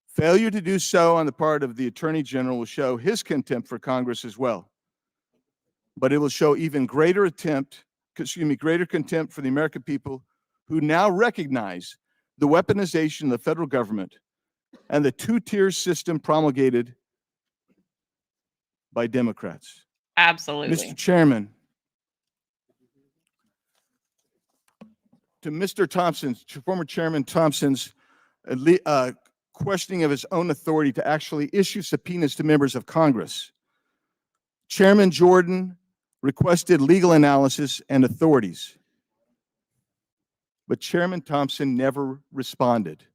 Failure to do so on the part of the Attorney General will show his contempt for Congress as well. But it will show even greater contempt for the American people who now recognize the weaponization of the federal government and the two-tier system promulgated by Democrats. Absolutely. Mr. Chairman, to Mr. Thompson's, to former Chairman Thompson's questioning of his own authority to actually issue subpoenas to members of Congress, Chairman Jordan requested legal analysis and authorities, but Chairman Thompson never responded.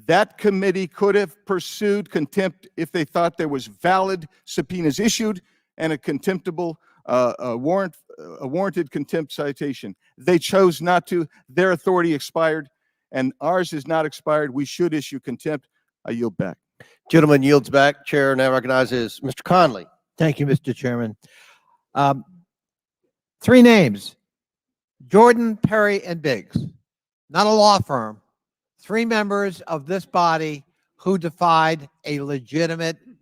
That committee could have pursued contempt if they thought there was valid subpoenas issued and a contemptible warranted contempt citation. They chose not to. Their authority expired, and ours is not expired. We should issue contempt. I yield back. Gentleman yields back. Chair now recognizes Mr. Conley. Thank you, Mr. Chairman. Three names: Jordan, Perry, and Biggs. Not a law firm. Three members of this body who defied a legitimately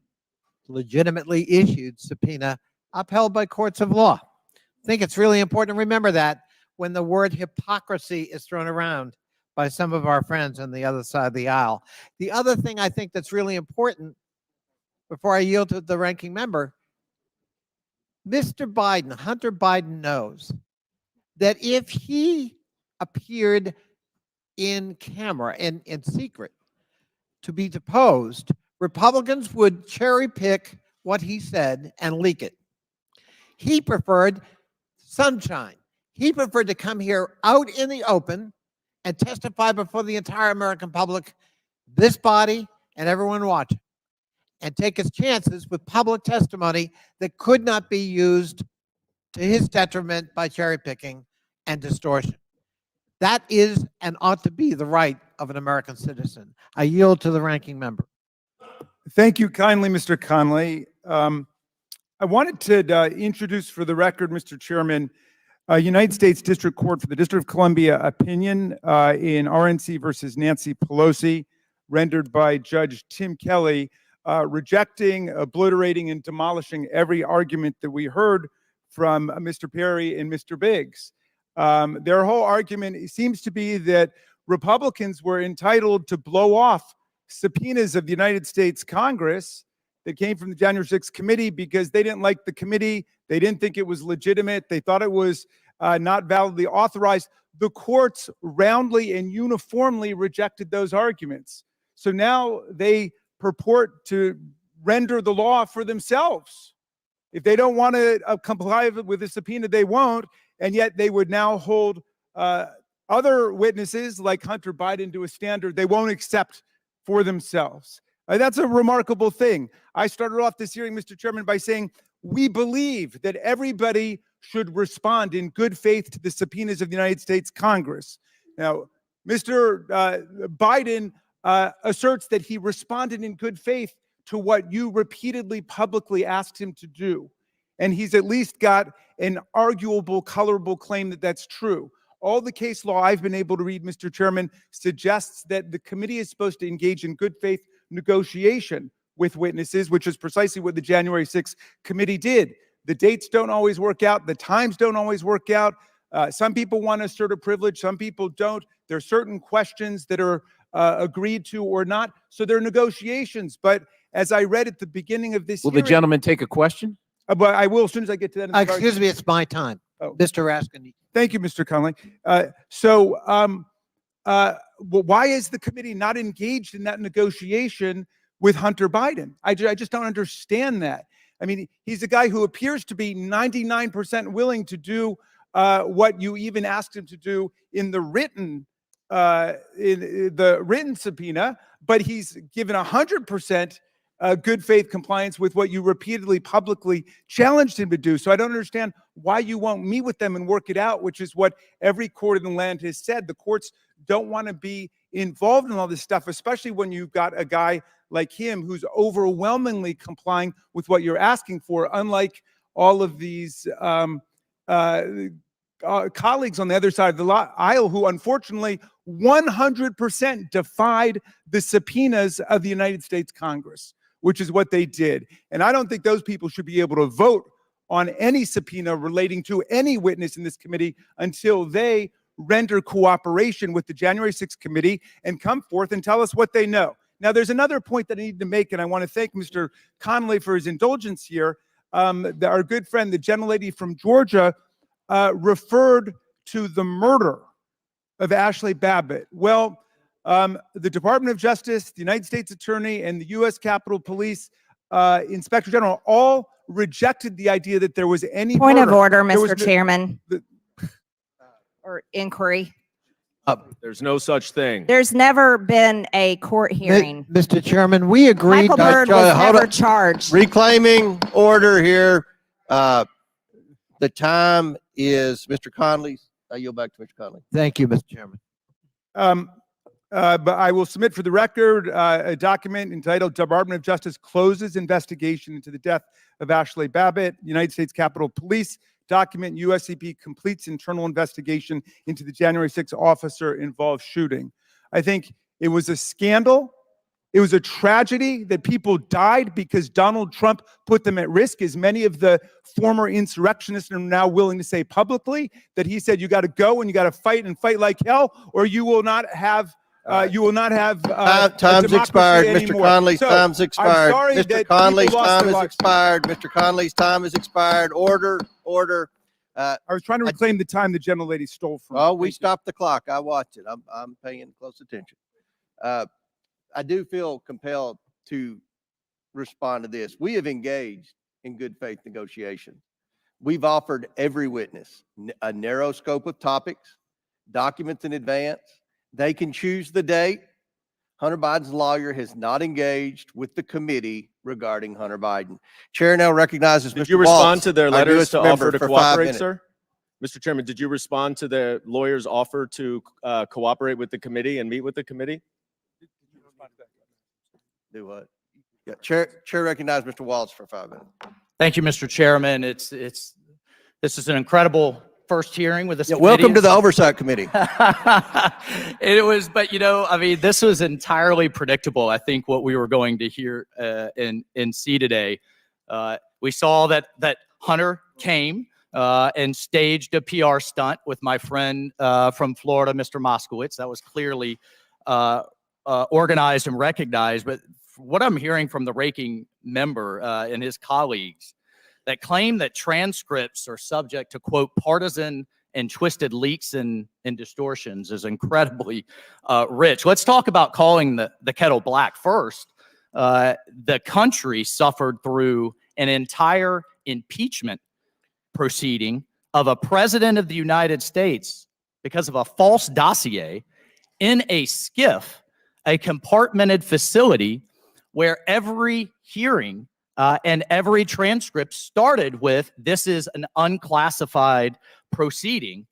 issued subpoena upheld by courts of law. I think it's really important to remember that when the word hypocrisy is thrown around by some of our friends on the other side of the aisle. The other thing I think that's really important, before I yield to the ranking member, Mr. Biden, Hunter Biden, knows that if he appeared in camera and in secret to be deposed, Republicans would cherry pick what he said and leak it. He preferred sunshine. He preferred to come here out in the open and testify before the entire American public, this body, and everyone watching, and take his chances with public testimony that could not be used to his detriment by cherry picking and distortion. That is and ought to be the right of an American citizen. I yield to the ranking member. Thank you kindly, Mr. Conley. I wanted to introduce for the record, Mr. Chairman, United States District Court for the District of Columbia opinion in RNC versus Nancy Pelosi, rendered by Judge Tim Kelly, rejecting, obliterating, and demolishing every argument that we heard from Mr. Perry and Mr. Biggs. Their whole argument seems to be that Republicans were entitled to blow off subpoenas of the United States Congress that came from the January 6th committee because they didn't like the committee. They didn't think it was legitimate. They thought it was not validly authorized. The courts roundly and uniformly rejected those arguments. So now they purport to render the law for themselves. If they don't want to comply with the subpoena, they won't. And yet they would now hold other witnesses like Hunter Biden to a standard they won't accept for themselves. That's a remarkable thing. I started off this hearing, Mr. Chairman, by saying we believe that everybody should respond in good faith to the subpoenas of the United States Congress. Now, Mr. Biden asserts that he responded in good faith to what you repeatedly publicly asked him to do. And he's at least got an arguable, colorable claim that that's true. All the case law I've been able to read, Mr. Chairman, suggests that the committee is supposed to engage in good faith negotiation with witnesses, which is precisely what the January 6th committee did. The dates don't always work out. The times don't always work out. Some people want to assert a privilege. Some people don't. There are certain questions that are agreed to or not. So there are negotiations. But as I read at the beginning of this Will the hearing, gentleman take a question? but I will as soon as I get to that. in regard Excuse me, it's my time. Oh. Mr. Raskin. Thank you, Mr. Conley. Why is the committee not engaged in that negotiation with Hunter Biden? I just don't understand that. I mean, he's a guy who appears to be 99% willing to do what you even asked him to do in the written subpoena, but he's given 100% good faith compliance with what you repeatedly publicly challenged him to do. So I don't understand why you won't meet with them and work it out, which is what every court in the land has said. The courts don't want to be involved in all this stuff, especially when you've got a guy like him who's overwhelmingly complying with what you're asking for, unlike all of these colleagues on the other side of the aisle who unfortunately 100% defied the subpoenas of the United States Congress, which is what they did. And I don't think those people should be able to vote on any subpoena relating to any witness in this committee until they render cooperation with the January 6th committee and come forth and tell us what they know. Now, there's another point that I need to make, and I want to thank Mr. Conley for his indulgence here. Our good friend, the gentlelady from Georgia, referred to the murder of Ashley Babbitt. Well, the Department of Justice, the United States Attorney, and the U.S. Capitol Police Inspector General all rejected the idea that there was any Point murder. of order, There was Mr. Chairman. Or inquiry. There's no such thing. There's never been a court hearing. Mr. Chairman, we agreed. Michael Byrd was hold never on. charged. Reclaiming order here. The time is Mr. Conley's. I yield back to Mr. Conley. Thank you, Mr. Chairman. But I will submit for the record a document entitled Department of Justice Closes Investigation into the Death of Ashley Babbitt. United States Capitol Police document USCP completes internal investigation into the January 6th officer involved shooting. I think it was a scandal. It was a tragedy that people died because Donald Trump put them at risk, as many of the former insurrectionists are now willing to say publicly that he said, you got to go and you got to fight and fight like hell, or you will not have time's expired, Mr. anymore. Conley's So, time's expired. I'm sorry Mr. that Conley's people lost time their is lives. expired. Mr. Conley's time is expired. Order. I was trying to reclaim the time the gentlelady stole from me. Oh, we stopped the clock. I watched it. I'm paying close attention. I do feel compelled to respond to this. We have engaged in good faith negotiations. We've offered every witness a narrow scope of topics, documents in advance. They can choose the date. Hunter Biden's lawyer has not engaged with the committee regarding Hunter Biden. Chair now recognizes Mr. Did you respond Waltz, to their our letters newest to member, offer to for 5 cooperate, minutes. sir? Mr. Chairman, did you respond to the lawyer's offer to cooperate with the committee and meet with the committee? Do what? Yeah, Chair recognizes Mr. Waltz for 5 minutes. Thank you, Mr. Chairman. This is an incredible first hearing with this committee. Welcome to the Oversight Committee. It was, but I mean, this was entirely predictable. I think what we were going to hear and see today. We saw that Hunter came and staged a PR stunt with my friend from Florida, Mr. Moskowitz. That was clearly organized and recognized. But what I'm hearing from the ranking member and his colleagues that claim that transcripts are subject to, quote, partisan and twisted leaks and distortions is incredibly rich. Let's talk about calling the kettle black first. The country suffered through an entire impeachment proceeding of a president of the United States because of a false dossier in a SCIF, a compartmented facility where every hearing and every transcript started with, this is an unclassified proceeding,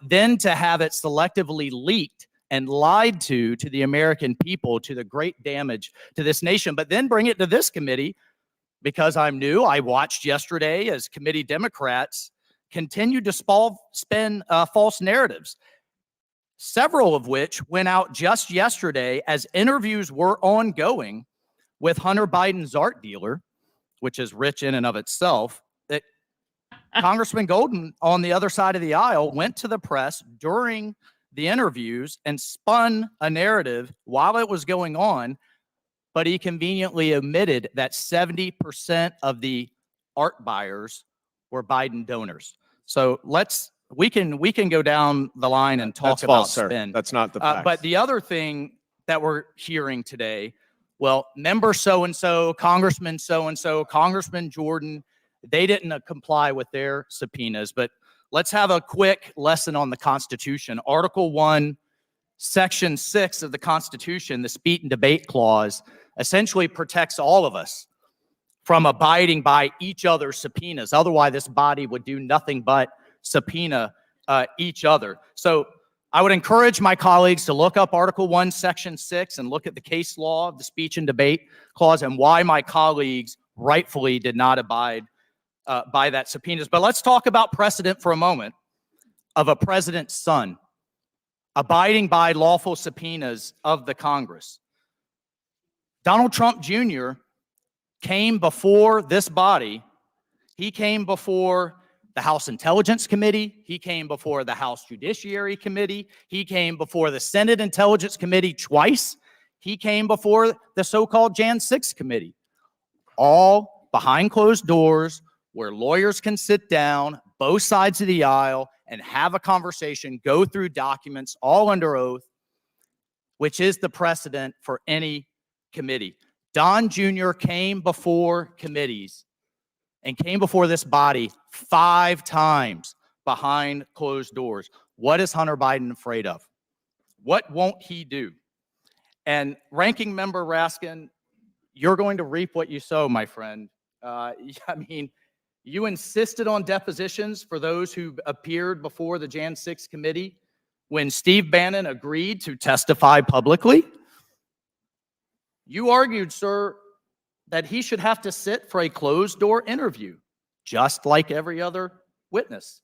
then to have it selectively leaked and lied to the American people, to the great damage to this nation, but then bring it to this committee because I'm new. I watched yesterday as committee Democrats continued to spin false narratives, several of which went out just yesterday as interviews were ongoing with Hunter Biden's art dealer, which is rich in and of itself. That Congressman Golden on the other side of the aisle went to the press during the interviews and spun a narrative while it was going on, but he conveniently omitted that 70% of the art buyers were Biden donors. So we can go down the line and talk That's about false, sir. spin. That's not the facts. But the other thing that we're hearing today, well, member so-and-so, Congressman so-and-so, Congressman Jordan, they didn't comply with their subpoenas. But let's have a quick lesson on the Constitution. Article 1, Section 6 of the Constitution, the Speech and Debate Clause, essentially protects all of us from abiding by each other's subpoenas. Otherwise, this body would do nothing but subpoena each other. So I would encourage my colleagues to look up Article 1, Section 6 and look at the case law of the Speech and Debate Clause and why my colleagues rightfully did not abide by that subpoenas. But let's talk about precedent for a moment of a president's son abiding by lawful subpoenas of the Congress. Donald Trump Jr. came before this body. He came before the House Intelligence Committee. He came before the House Judiciary Committee. He came before the Senate Intelligence Committee twice. He came before the so-called Jan 6 Committee, all behind closed doors where lawyers can sit down, both sides of the aisle, and have a conversation, go through documents, all under oath, which is the precedent for any committee. Don Jr. came before committees and came before this body 5 times behind closed doors. What is Hunter Biden afraid of? What won't he do? And Ranking Member Raskin, you're going to reap what you sow, my friend. I mean, you insisted on depositions for those who appeared before the Jan 6 committee when Steve Bannon agreed to testify publicly. You argued, sir, that he should have to sit for a closed door interview, just like every other witness.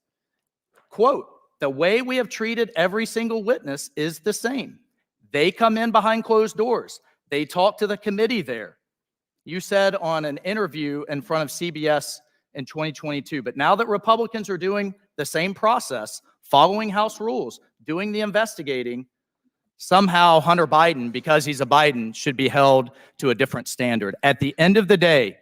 Quote, the way we have treated every single witness is the same. They come in behind closed doors. They talk to the committee there. You said on an interview in front of CBS in 2022, but now that Republicans are doing the same process, following House rules, doing the investigating, somehow Hunter Biden, because he's a Biden, should be held to a different standard. At the end of the day,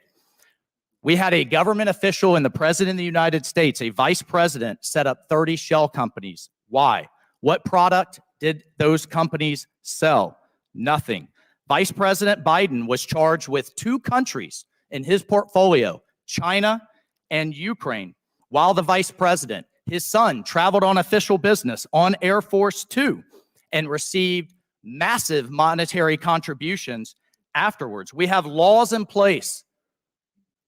we had a government official and the president of the United States, a vice president, set up 30 shell companies. Why? What product did those companies sell? Nothing. Vice President Biden was charged with 2 countries in his portfolio, China and Ukraine. While the vice president, his son, traveled on official business on Air Force 2 and received massive monetary contributions afterwards. We have laws in place,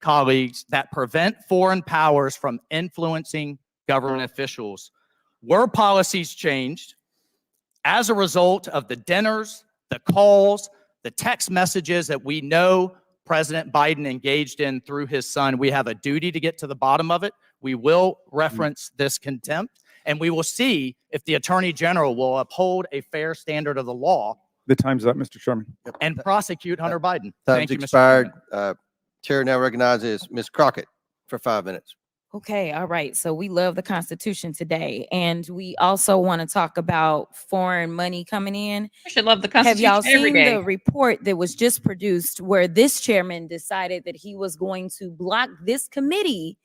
colleagues, that prevent foreign powers from influencing government officials. Were policies changed as a result of the dinners, the calls, the text messages that we know President Biden engaged in through his son? We have a duty to get to the bottom of it. We will reference this contempt, and we will see if the Attorney General will uphold a fair standard of the law. The time's up, Mr. Chairman. And prosecute Hunter Biden. Time's Thank you, Mr. expired. Chairman. Chair now recognizes Ms. Crockett for 5 minutes. Okay, all right. So we love the Constitution today, and we also want to talk about foreign money coming in. I should love the Have Constitution y'all every seen day. the report that was just produced where this chairman decided that he was going to block this committee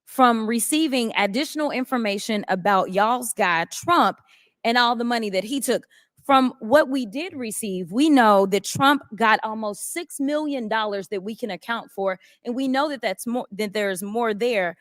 from receiving additional information about y'all's guy, Trump, and all the money that he took? From what we did receive, we know that Trump got almost $6 million that we can account for, and we know that that's more, that there's more there.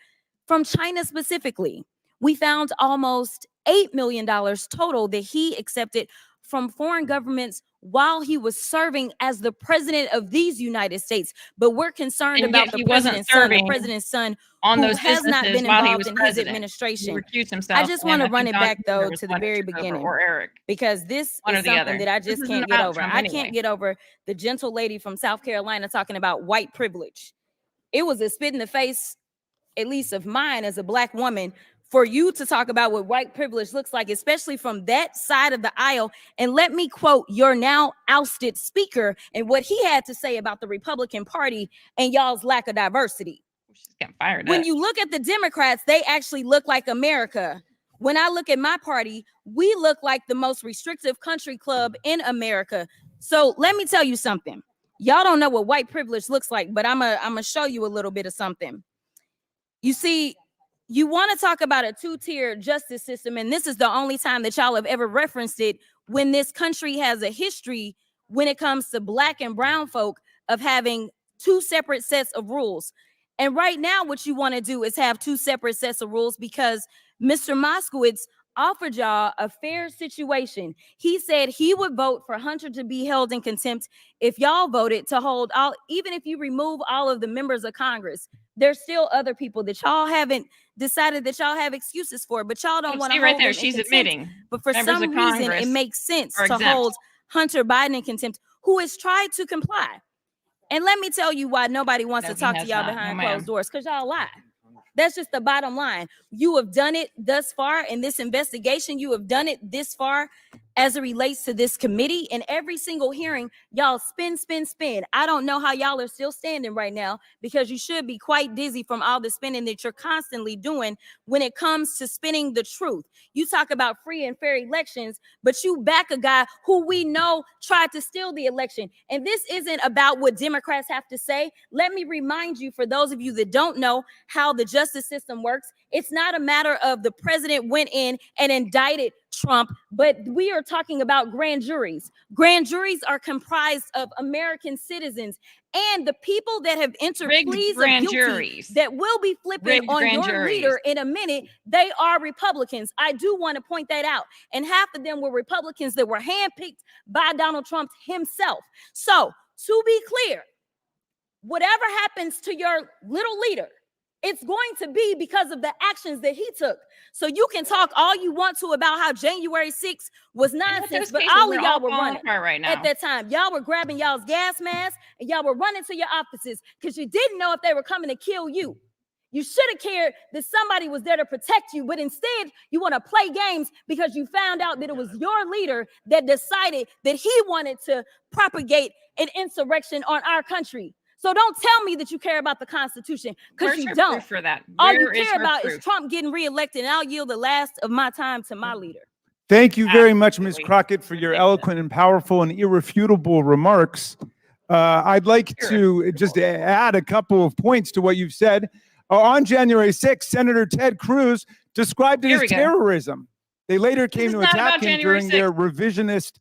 From China specifically, we found almost $8 million total that he accepted from foreign governments while he was serving as the president of these United States. But we're concerned And about yet the he wasn't president's son on who those has not businesses been while he involved was in his president. He administration. recused himself. I just and want to I run think it Don back Jr. though was to the the one that very took over, beginning, or Eric. because this One or is the something other. that I This just isn't can't get about over. Trump I anyway. can't get over the gentle lady from South Carolina talking about white privilege. It was a spit in the face, at least of mine as a Black woman, for you to talk about what white privilege looks like, especially from that side of the aisle. And let me quote your now ousted speaker and what he had to say about the Republican Party and y'all's lack of diversity. She's getting fired When up. you look at the Democrats, they actually look like America. When I look at my party, we look like the most restrictive country club in America. So let me tell you something. Y'all don't know what white privilege looks like, but I'm gonna show you a little bit of something. You see, you want to talk about a two-tier justice system, and this is the only time that y'all have ever referenced it, when this country has a history when it comes to Black and brown folk of having two separate sets of rules. And right now, what you want to do is have two separate sets of rules because Mr. Moskowitz offered y'all a fair situation. He said he would vote for Hunter to be held in contempt if y'all voted to hold all, even if you remove all of the members of Congress. There's still other people that y'all haven't decided that y'all have excuses for, but y'all don't want to See hold right there, them in she's contempt. admitting. But for members some of reason, it Congress makes sense are to exempt. hold Hunter Biden in contempt, who has tried to comply. And let me tell you why nobody wants No, to he talk to has y'all not. behind No, ma'am. closed doors, because y'all lie. That's just the bottom line. You have done it thus far in this investigation. You have done it this far as it relates to this committee. In every single hearing, y'all spin. I don't know how y'all are still standing right now, because you should be quite dizzy from all the spinning that you're constantly doing when it comes to spinning the truth. You talk about free and fair elections, but you back a guy who we know tried to steal the election. And this isn't about what Democrats have to say. Let me remind you, for those of you that don't know how the justice system works, it's not a matter of the president went in and indicted Trump, but we are talking about grand juries. Grand juries are comprised of American citizens, and the people that have entered Rigged pleas of grand guilty juries. that will be flipping Rigged on grand your juries. leader in a minute, they are Republicans. I do want to point that out. And half of them were Republicans that were handpicked by Donald Trump himself. So, to be clear, whatever happens to your little leader, it's going to be because of the actions that he took. So you can talk all you want to about how January 6th was nonsense, but all of y'all were running right now. at that time. Y'all were grabbing y'all's gas masks and y'all were running to your offices because you didn't know if they were coming to kill you. You should have cared that somebody was there to protect you, but instead you want to play games because you found out that it was your leader that decided that he wanted to propagate an insurrection on our country. So don't tell me that you care about the Constitution, because Where's you your don't. proof for that? All you Where is care her about proof? is Trump getting reelected, and I'll yield the last of my time to my leader. Thank you very much, Ms. Absolutely. Crockett, for your eloquent and powerful and irrefutable remarks. I'd like to just add a couple of points to what you've said. On January 6th, Senator Ted Cruz described it Here as we go. terrorism. They later came is to not attack about him January during their revisionist,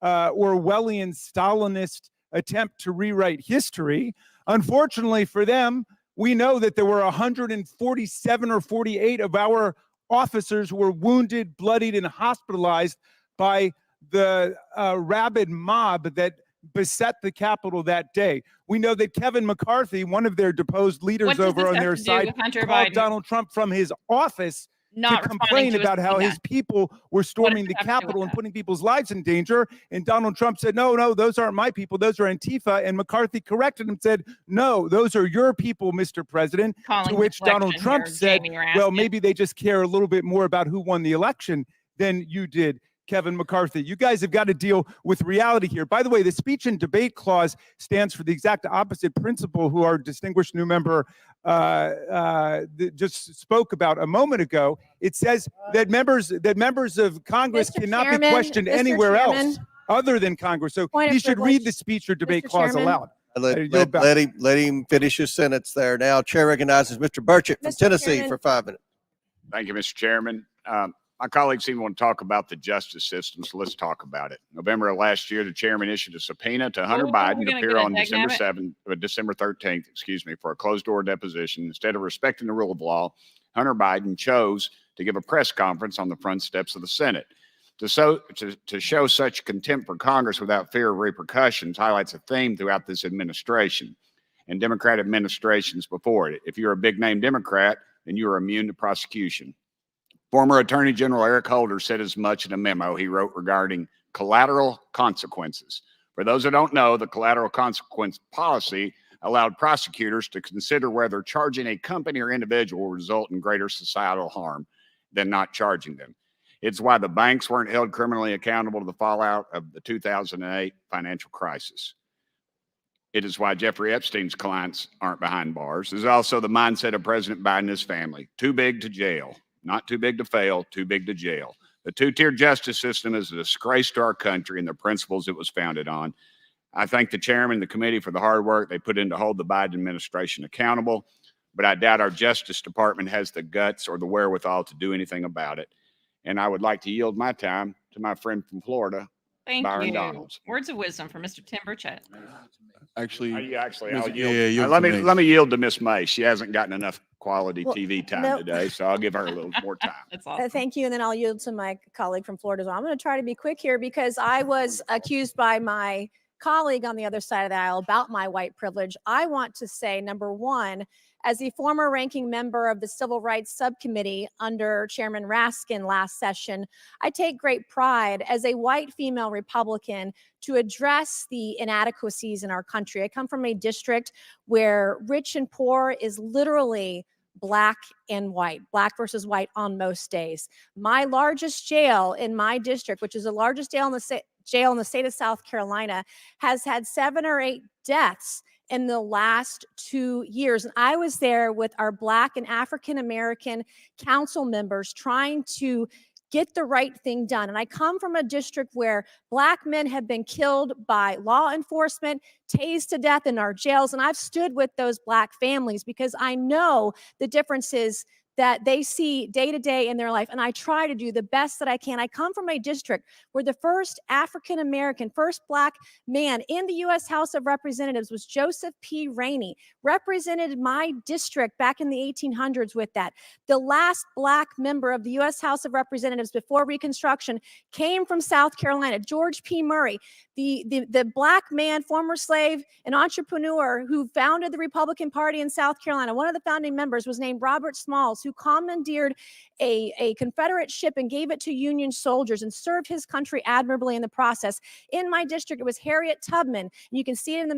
Orwellian, Stalinist attempt to rewrite history. Unfortunately for them, we know that there were 147 or 48 of our officers who were wounded, bloodied, and hospitalized by the rabid mob that beset the Capitol that day. We know that Kevin McCarthy, one of their deposed leaders What does over this on have their to do side, with Hunter called Biden Donald Trump from his office not to responding complain to a about how subpoena? his people were storming the it have to do with Capitol and that? putting people's lives in danger. And Donald Trump said, no, those aren't my people. Those are Antifa. And McCarthy corrected him and said, no, those are your people, Mr. President. Calling To which Donald deflection Trump here, said, Jamie well, Raskin. maybe they just care a little bit more about who won the election than you did, Kevin McCarthy. You guys have got to deal with reality here. By the way, the speech and debate clause stands for the exact opposite principle who our distinguished new member just spoke about a moment ago. It says that members of Congress Mr. cannot Chairman, be questioned Mr. anywhere Chairman. else other than Congress. So Point of he should read privilege. the speech or debate Mr. clause Chairman. aloud. Let him finish his sentence there. Now, Chair recognizes Mr. Burchett from Mr. Tennessee Chairman. for 5 minutes. Thank you, Mr. Chairman. My colleagues seem to want to talk about the justice system, so let's talk about it. November of last year, the chairman issued a subpoena to Hunter Oh, Biden we're to gonna appear get a on dagnabbit. December 13th, for a closed-door deposition. Instead of respecting the rule of law, Hunter Biden chose to give a press conference on the front steps of the Senate. To show such contempt for Congress without fear of repercussions highlights a theme throughout this administration and Democrat administrations before it. If you're a big name Democrat, then you are immune to prosecution. Former Attorney General Eric Holder said as much in a memo he wrote regarding collateral consequences. For those that don't know, the collateral consequence policy allowed prosecutors to consider whether charging a company or individual will result in greater societal harm than not charging them. It's why the banks weren't held criminally accountable to the fallout of the 2008 financial crisis. It is why Jeffrey Epstein's clients aren't behind bars. There's also the mindset of President Biden and his family. Too big to jail, not too big to fail, too big to jail. The two-tier justice system is a disgrace to our country and the principles it was founded on. I thank the chairman and the committee for the hard work they put in to hold the Biden administration accountable, but I doubt our Justice Department has the guts or the wherewithal to do anything about it. And I would like to yield my time to my friend from Florida, Thank Byron you. Donalds. Words of wisdom from Mr. Tim Burchett. Actually, I'll yield. yield Let to me Mace. let me yield to Miss May. She hasn't gotten enough quality Well, TV time no. today, so I'll give her a little more time. That's awesome. Thank you. And then I'll yield to my colleague from Florida as well. I'm going to try to be quick here because I was accused by my colleague on the other side of the aisle about my white privilege. I want to say, number one, as the former ranking member of the Civil Rights Subcommittee under Chairman Raskin last session, I take great pride as a white female Republican to address the inadequacies in our country. I come from a district where rich and poor is literally black and white, black versus white on most days. My largest jail in my district, which is the largest jail in the state of South Carolina, has had 7 or 8 deaths in the last 2 years. And I was there with our Black and African American council members trying to get the right thing done. And I come from a district where Black men have been killed by law enforcement, tased to death in our jails. And I've stood with those Black families because I know the differences that they see day to day in their life. And I try to do the best that I can. I come from a district where the first African American, first Black man in the U.S. House of Representatives was Joseph P. Rainey, represented my district back in the 1800s with that. The last Black member of the U.S. House of Representatives before Reconstruction came from South Carolina, George P. Murray, the Black man, former slave and entrepreneur who founded the Republican Party in South Carolina. One of the founding members was named Robert Smalls, who commandeered a Confederate ship and gave it to Union soldiers and served his country admirably in the process. In my district, it was Harriet Tubman, and you can see it in the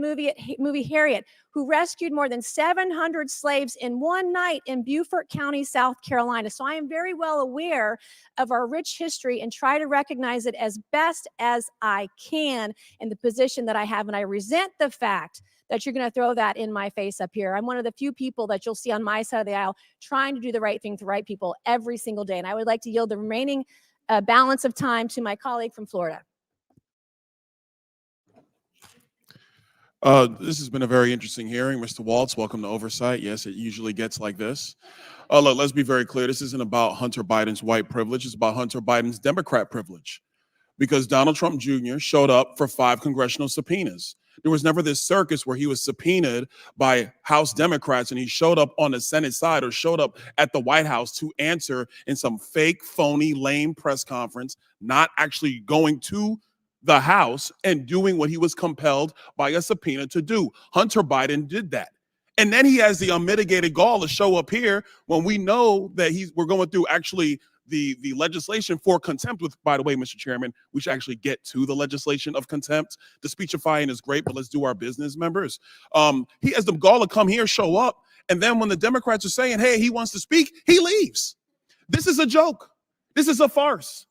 movie Harriet, who rescued more than 700 slaves in one night in Beaufort County, South Carolina. So I am very well aware of our rich history and try to recognize it as best as I can in the position that I have. And I resent the fact that you're going to throw that in my face up here. I'm one of the few people that you'll see on my side of the aisle trying to do the right thing to right people every single day. And I would like to yield the remaining balance of time to my colleague from Florida. This has been a very interesting hearing. Mr. Waltz, welcome to Oversight. Yes, it usually gets like this. Look, let's be very clear. This isn't about Hunter Biden's white privilege. It's about Hunter Biden's Democrat privilege. Because Donald Trump Jr. showed up for 5 congressional subpoenas. There was never this circus where he was subpoenaed by House Democrats and he showed up on the Senate side or showed up at the White House to answer in some fake, phony, lame press conference, not actually going to the House and doing what he was compelled by a subpoena to do. Hunter Biden did that. And then he has the unmitigated gall to show up here when we know that we're going through actually the legislation for contempt, with, by the way, Mr. Chairman, we should actually get to the legislation of contempt. The speechifying is great, but let's do our business, members. He has the gall to come here, show up, and then when the Democrats are saying, hey, he wants to speak, he leaves. This is a joke. This is a farce.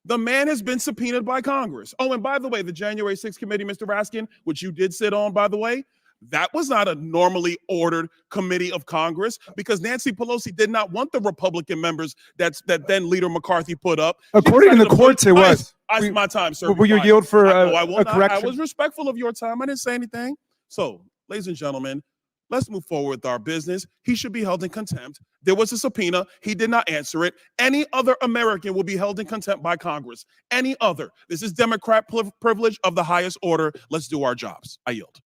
The man has been subpoenaed by Congress. Oh, and by the way, the January 6th committee, Mr. Raskin, which you did sit on, by the way, that was not a normally ordered committee of Congress because Nancy Pelosi did not want the Republican members that then Leader McCarthy put up. According to the courts, it was. My time, sir. Will you yield for I a correction? I was respectful of your time. I didn't say anything. So, ladies and gentlemen, let's move forward with our business. He should be held in contempt. There was a subpoena. He did not answer it. Any other American will be held in contempt by Congress. Any other. This is Democrat privilege of the highest order. Let's do our jobs. I yield.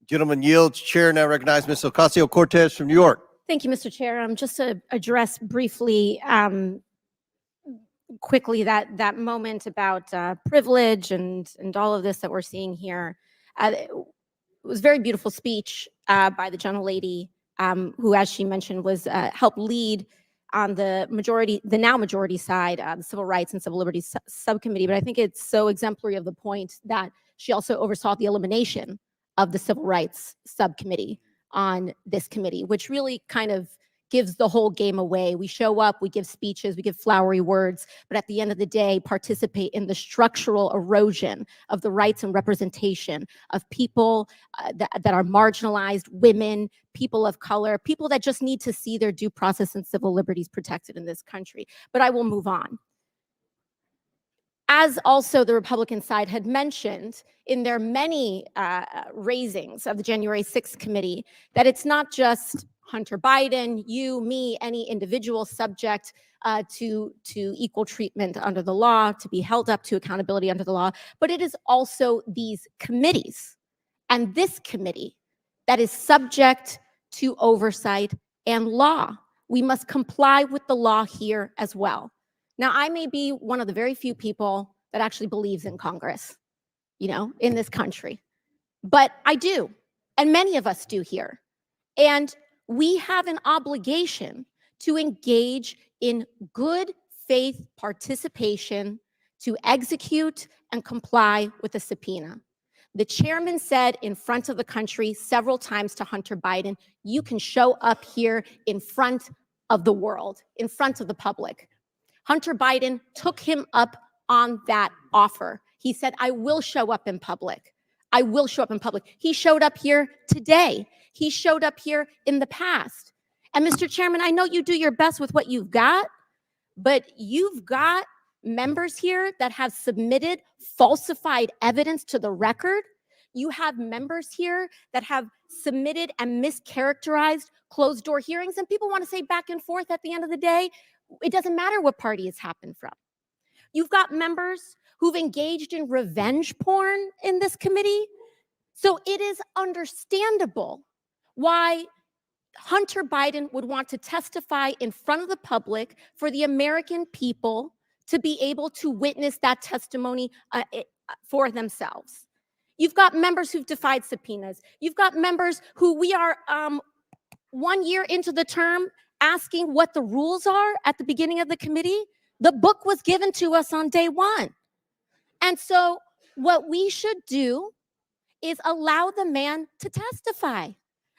Gentleman yields. Chair now recognizes Ms. Ocasio-Cortez from New York. Thank you, Mr. Chair. Just to address briefly quickly that moment about privilege and all of this that we're seeing here. It was a very beautiful speech by the gentlelady, who, as she mentioned, was helped lead on the now majority side, the Civil Rights and Civil Liberties Subcommittee. But I think it's so exemplary of the point that she also oversaw the elimination of the Civil Rights Subcommittee on this committee, which really kind of gives the whole game away. We show up, we give speeches, we give flowery words, but at the end of the day, participate in the structural erosion of the rights and representation of people that are marginalized, women, people of color, people that just need to see their due process and civil liberties protected in this country. But I will move on. As also the Republican side had mentioned in their many raisings of the January 6th committee, that it's not just Hunter Biden, you, me, any individual subject to equal treatment under the law, to be held up to accountability under the law, but it is also these committees and this committee that is subject to oversight and law. We must comply with the law here as well. Now, I may be one of the very few people that actually believes in Congress, in this country, but I do, and many of us do here. And we have an obligation to engage in good faith participation to execute and comply with the subpoena. The chairman said in front of the country several times to Hunter Biden, you can show up here in front of the world, in front of the public. Hunter Biden took him up on that offer. He said, I will show up in public. I will show up in public. He showed up here today. He showed up here in the past. And Mr. Chairman, I know you do your best with what you've got, but you've got members here that have submitted falsified evidence to the record. You have members here that have submitted and mischaracterized closed-door hearings, and people want to say back and forth at the end of the day. It doesn't matter what party it's happened from. You've got members who've engaged in revenge porn in this committee. So it is understandable why Hunter Biden would want to testify in front of the public for the American people to be able to witness that testimony for themselves. You've got members who've defied subpoenas. You've got members who we are 1 year into the term asking what the rules are at the beginning of the committee. The book was given to us on day one. And so what we should do is allow the man to testify.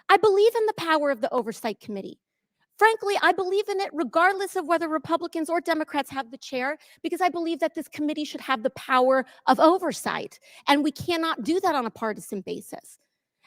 I believe in the power of the Oversight Committee. Frankly, I believe in it regardless of whether Republicans or Democrats have the chair, because I believe that this committee should have the power of oversight. And we cannot do that on a partisan basis.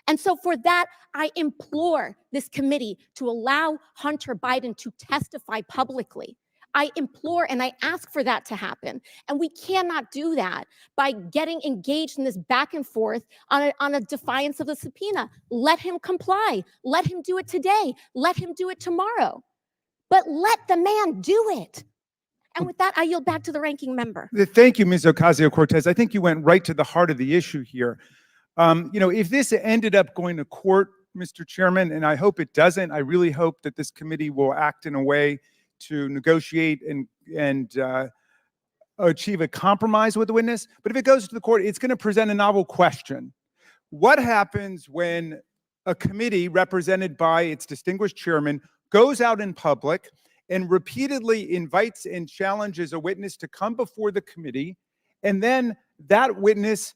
And so for that, I implore this committee to allow Hunter Biden to testify publicly. I implore and I ask for that to happen. And we cannot do that by getting engaged in this back and forth on a defiance of the subpoena. Let him comply. Let him do it today. Let him do it tomorrow. But let the man do it. And with that, I yield back to the ranking member. Thank you, Ms. Ocasio-Cortez. I think you went right to the heart of the issue here. If this ended up going to court, Mr. Chairman, and I hope it doesn't, I really hope that this committee will act in a way to negotiate and achieve a compromise with the witness. But if it goes to the court, it's going to present a novel question. What happens when a committee represented by its distinguished chairman goes out in public and repeatedly invites and challenges a witness to come before the committee, and then that witness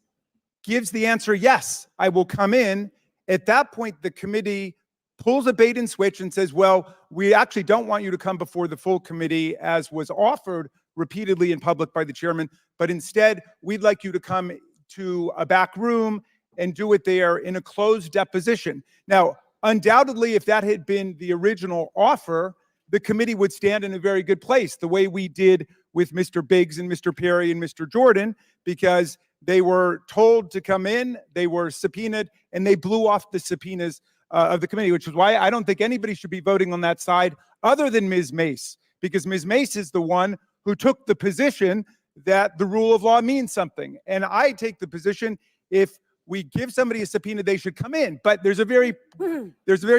gives the answer, yes, I will come in? At that point, the committee pulls a bait and switch and says, well, we actually don't want you to come before the full committee as was offered repeatedly in public by the chairman, but instead we'd like you to come to a back room and do it there in a closed deposition. Now, undoubtedly, if that had been the original offer, the committee would stand in a very good place, the way we did with Mr. Biggs and Mr. Perry and Mr. Jordan, because they were told to come in, they were subpoenaed, and they blew off the subpoenas of the committee, which is why I don't think anybody should be voting on that side other than Ms. Mace, because Ms. Mace is the one who took the position that the rule of law means something. And I take the position, if we give somebody a subpoena, they should come in. But there's a very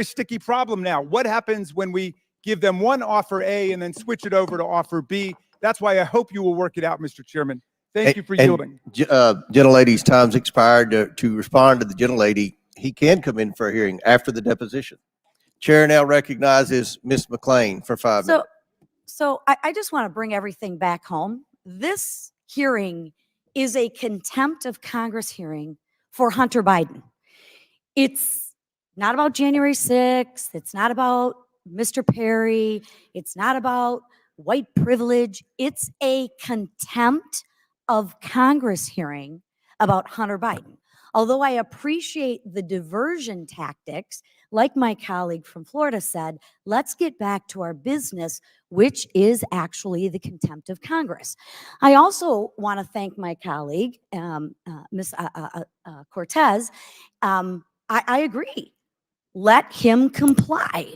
sticky problem now. What happens when we give them one offer A and then switch it over to offer B That's why I hope you will work it out, Mr. Chairman. Thank you for And, yielding. Gentlelady's time's expired. To respond to the gentlelady, he can come in for a hearing after the deposition. Chair now recognizes Ms. McLean for 5 minutes. So I just want to bring everything back home. This hearing is a contempt of Congress hearing for Hunter Biden. It's not about January 6th. It's not about Mr. Perry. It's not about white privilege. It's a contempt of Congress hearing about Hunter Biden. Although I appreciate the diversion tactics, like my colleague from Florida said, let's get back to our business, which is actually the contempt of Congress. I also want to thank my colleague, Ms. Cortez. I agree. Let him comply,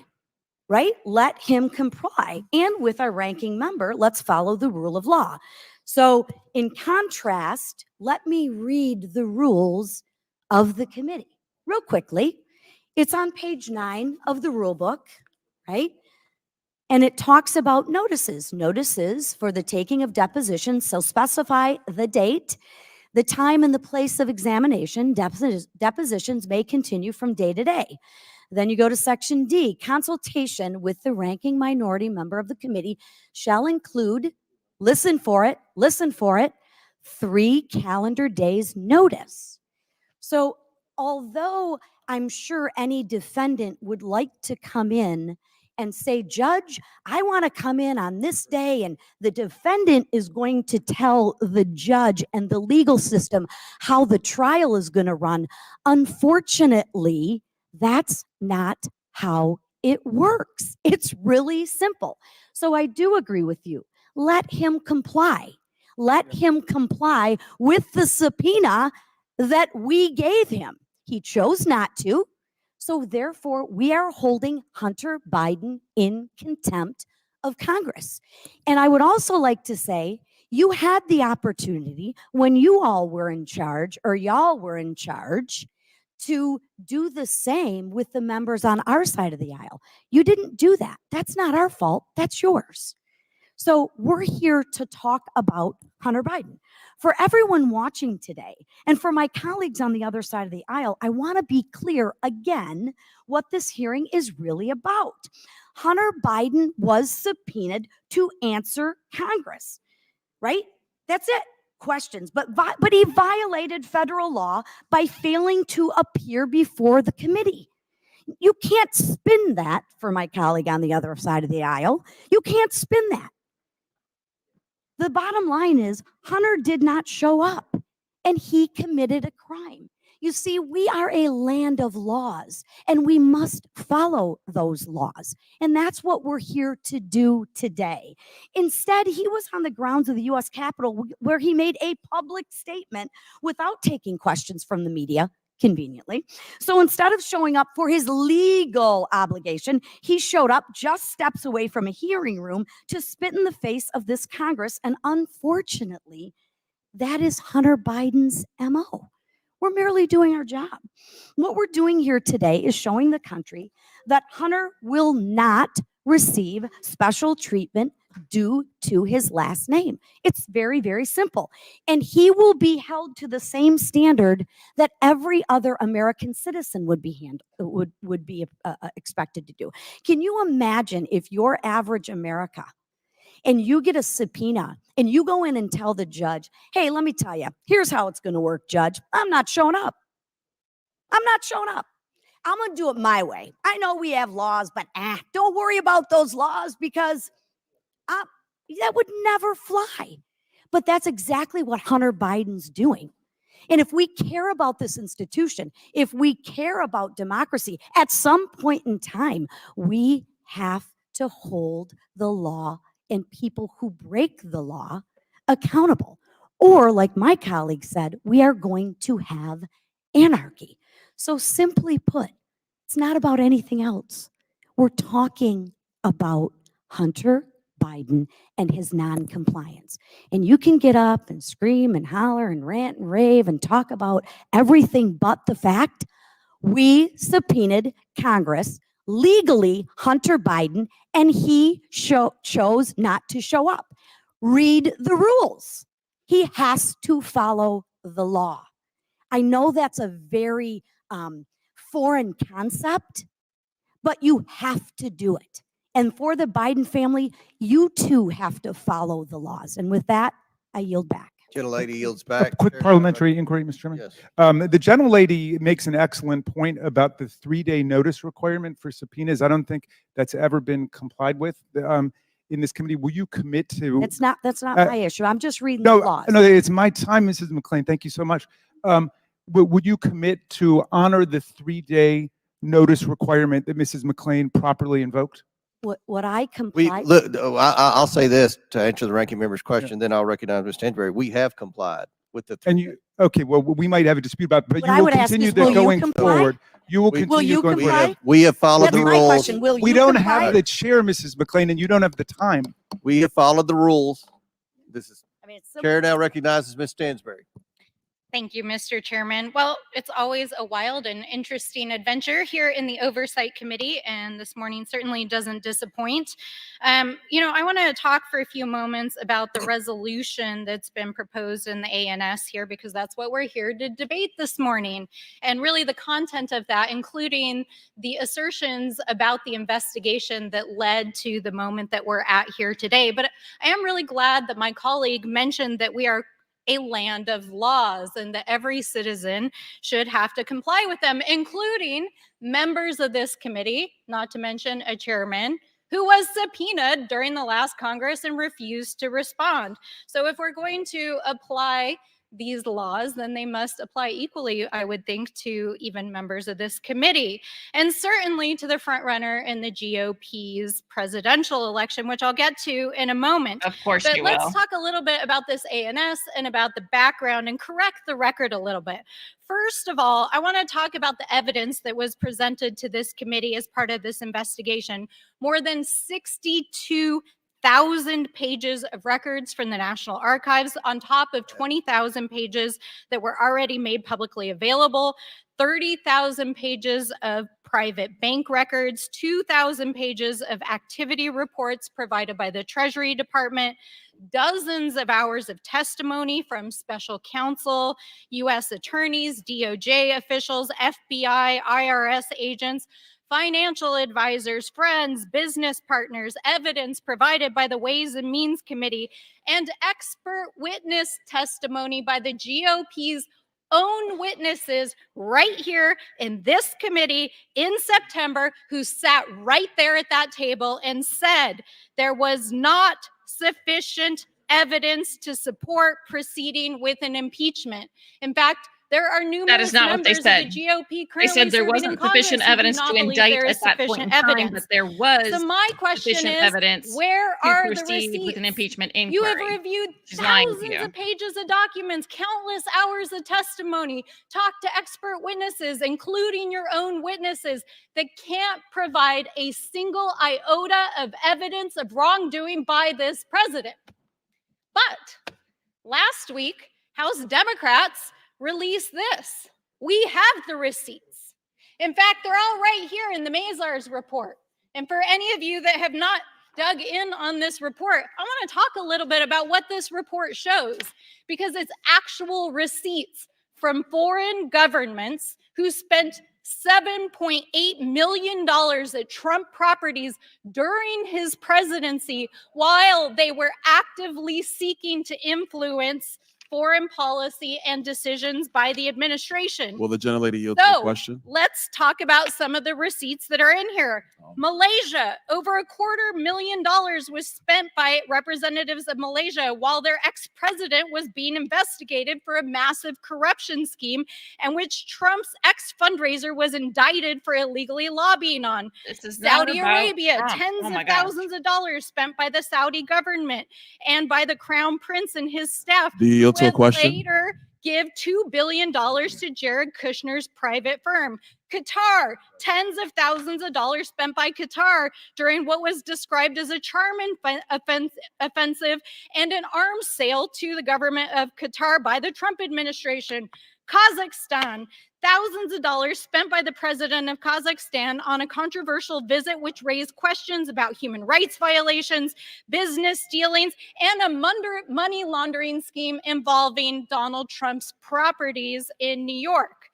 right? Let him comply. And with our ranking member, let's follow the rule of law. So in contrast, let me read the rules of the committee real quickly. It's on page 9 of the rule book, right? And it talks about notices. Notices for the taking of depositions shall specify the date, the time and the place of examination. Depositions may continue from day to day. Then you go to section D, consultation with the ranking minority member of the committee shall include, listen for it, 3 calendar days notice. So although I'm sure any defendant would like to come in and say, Judge, I want to come in on this day, and the defendant is going to tell the judge and the legal system how the trial is going to run. Unfortunately, that's not how it works. It's really simple. So I do agree with you. Let him comply. Let him comply with the subpoena that we gave him. He chose not to. So therefore, we are holding Hunter Biden in contempt of Congress. And I would also like to say, you had the opportunity when you all were in charge, or y'all were in charge, to do the same with the members on our side of the aisle. You didn't do that. That's not our fault. That's yours. So we're here to talk about Hunter Biden. For everyone watching today, and for my colleagues on the other side of the aisle, I want to be clear again what this hearing is really about. Hunter Biden was subpoenaed to answer Congress, right? That's it. Questions. But he violated federal law by failing to appear before the committee. You can't spin that, for my colleague on the other side of the aisle. You can't spin that. The bottom line is Hunter did not show up, and he committed a crime. You see, we are a land of laws, and we must follow those laws. And that's what we're here to do today. Instead, he was on the grounds of the U.S. Capitol, where he made a public statement without taking questions from the media, conveniently. So instead of showing up for his legal obligation, he showed up just steps away from a hearing room to spit in the face of this Congress. And unfortunately, that is Hunter Biden's MO. We're merely doing our job. What we're doing here today is showing the country that Hunter will not receive special treatment due to his last name. It's very, very simple. And he will be held to the same standard that every other American citizen would be expected to do. Can you imagine if you're average America and you get a subpoena and you go in and tell the judge, hey, let me tell you, here's how it's going to work, Judge. I'm not showing up. I'm not showing up. I'm going to do it my way. I know we have laws, but don't worry about those laws because that would never fly. But that's exactly what Hunter Biden's doing. And if we care about this institution, if we care about democracy, at some point in time, we have to hold the law and people who break the law accountable. Or, like my colleague said, we are going to have anarchy. So simply put, it's not about anything else. We're talking about Hunter Biden and his non-compliance. And you can get up and scream and holler and rant and rave and talk about everything but the fact we subpoenaed Congress legally Hunter Biden, and he chose not to show up. read the rules. He has to follow the law. I know that's a very foreign concept, but you have to do it. And for the Biden family, you too have to follow the laws. And with that, I yield back. Gentlelady yields back. A quick Chair, parliamentary inquiry, Mr. Chairman. Yes. The gentlelady makes an excellent point about the 3-day notice requirement for subpoenas. I don't think that's ever been complied with in this committee. Will you commit to? That's not my issue. I'm just reading No, the laws. no, it's my time, Mrs. McLean. Thank you so much. Would you commit to honor the 3-day notice requirement that Mrs. McLean properly invoked? Would I We comply? look. I'll say this to answer the ranking member's question. Then I'll recognize Mr. Stansbury. We have complied with the. And you, okay, well, we might have a dispute about, but What you I will would ask continue is, that will you going comply? forward. You will We- continue Will you going We forward. comply? we have followed That's the my rules. question. Will We you don't comply? have the chair, Mrs. McLean, and you don't have the time. We have followed the rules. This is I mean, it's Chair now recognizes Ms. Stansbury. Thank you, Mr. Chairman. Well, it's always a wild and interesting adventure here in the Oversight Committee, and this morning certainly doesn't disappoint. I want to talk for a few moments about the resolution that's been proposed in the ANS here, because that's what we're here to debate this morning. And really the content of that, including the assertions about the investigation that led to the moment that we're at here today. But I am really glad that my colleague mentioned that we are a land of laws and that every citizen should have to comply with them, including members of this committee, not to mention a chairman who was subpoenaed during the last Congress and refused to respond. So if we're going to apply these laws, then they must apply equally, I would think, to even members of this committee, and certainly to the front runner in the GOP's presidential election, which I'll get to in a moment. Of course But you let's will. talk a little bit about this ANS and about the background and correct the record a little bit. First of all, I want to talk about the evidence that was presented to this committee as part of this investigation. More than 62,000 pages of records from the National Archives, on top of 20,000 pages that were already made publicly available, 30,000 pages of private bank records, 2,000 pages of activity reports provided by the Treasury Department, dozens of hours of testimony from special counsel, U.S. attorneys, DOJ officials, FBI, IRS agents, financial advisors, friends, business partners, evidence provided by the Ways and Means Committee, and expert witness testimony by the GOP's own witnesses right here in this committee in September, who sat right there at that table and said there was not sufficient evidence to support proceeding with an impeachment. In fact, there are numerous That is not what they members said. of the GOP They currently said there serving in wasn't Congress sufficient who do evidence not to believe indict there is at that point sufficient in time, evidence. but there was So my question sufficient is, evidence where to are the proceed receipts? with an impeachment inquiry. You have reviewed She's lying to thousands you. of pages of documents, countless hours of testimony, talked to expert witnesses, including your own witnesses, that can't provide a single iota of evidence of wrongdoing by this president. But last week, House Democrats released this. We have the receipts. In fact, they're all right here in the Mazars report. And for any of you that have not dug in on this report, I want to talk a little bit about what this report shows, because it's actual receipts from foreign governments who spent $7.8 million at Trump properties during his presidency while they were actively seeking to influence foreign policy and decisions by the administration. Will the gentlelady yield to the So question? let's talk about some of the receipts that are in here. Malaysia, over $250,000 was spent by representatives of Malaysia while their ex-president was being investigated for a massive corruption scheme, and which Trump's ex-fundraiser was indicted for illegally lobbying on. This is not Saudi about Arabia, Trump. tens Oh of my gosh. thousands of dollars spent by the Saudi government and by the Crown Prince and his staff, Do you yield to a would question? later give $2 billion to Jared Kushner's private firm. Qatar, tens of thousands of dollars spent by Qatar during what was described as a charm offensive and an arms sale to the government of Qatar by the Trump administration. Kazakhstan, thousands of dollars spent by the president of Kazakhstan on a controversial visit, which raised questions about human rights violations, business dealings, and a money laundering scheme involving Donald Trump's properties in New York.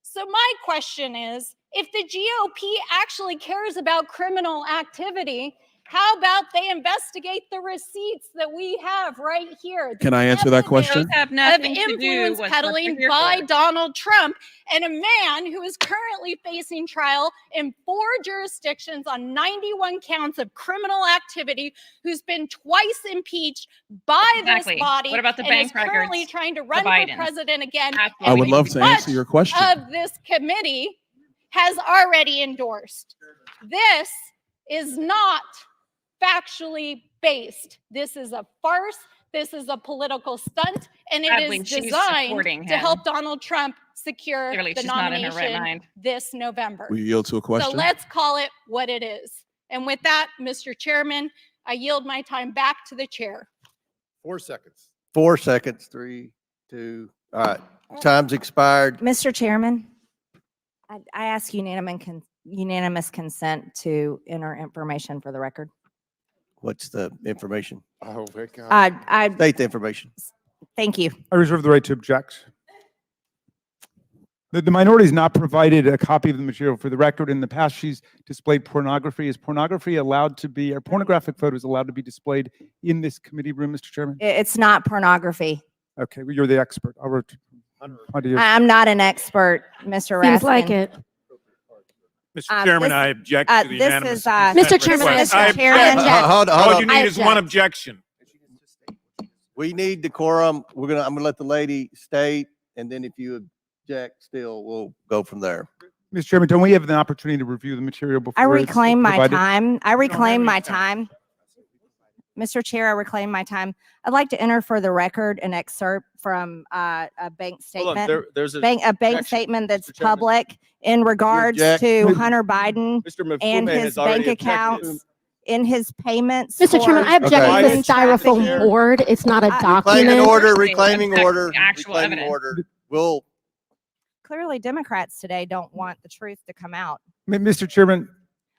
So my question is, if the GOP actually cares about criminal activity, how about they investigate the receipts that we have right here? Can I answer that question? Those have Of nothing to do influence with what peddling they're here by for. Donald Trump, and a man who is currently facing trial in 4 jurisdictions on 91 counts of criminal activity, who's been twice impeached by Exactly. this body, What about the and bank is currently records? trying to The run for Bidens. president again. I would love to answer Much your question. of this committee has already endorsed. This is not factually based. This is a farce. This is a political stunt, and it Sadly, is she's designed supporting to him. help Donald Trump secure Clearly, the she's not in her right nomination mind. this November. Will you yield to a So question? let's call it what it is. And with that, Mr. Chairman, I yield my time back to the chair. 4 seconds. 4 seconds. 3, 2. All right. Time's expired. Mr. Chairman, I ask unanimous consent to enter information for the record. What's the information? Oh, my God. I State the information. thank you. I reserve the right to object. The minority has not provided a copy of the material for the record. In the past, she's displayed pornography. Is pornography allowed to be, or pornographic photos allowed to be displayed in this committee room, Mr. Chairman? It's not pornography. Okay, well, you're the expert. I'll how do you? I'm not an expert, Mr. Seems Raskin. like it. Mr. Chairman, this- I object to the this unanimous is, consent Mr. Chairman, request. Mr. I Chairman. object. Hold All on. you need is one objection. We need decorum. I'm gonna let the lady state, and then if you object still, we'll go from there. Mr. Chairman, don't we have the opportunity to review the material before I it's reclaim my provided? time. I don't have reclaim any my time. time. Mr. Chair, I reclaim my time. I'd like to enter for the record an excerpt from a bank Hold on, statement. there's a Bank objection, statement that's Mr. Chairman. public in regards object? to Hunter Biden Mr. Mifune and has his already bank objected. accounts, in his payments. Mr. Chairman, I for object to Okay. the styrofoam trafficking. board. It's not a I- Reclaiming document. order, Actually, reclaiming that's order, the actual reclaiming evidence. order. We'll, Clearly, Democrats today don't want the truth to come out. Mr. Chairman,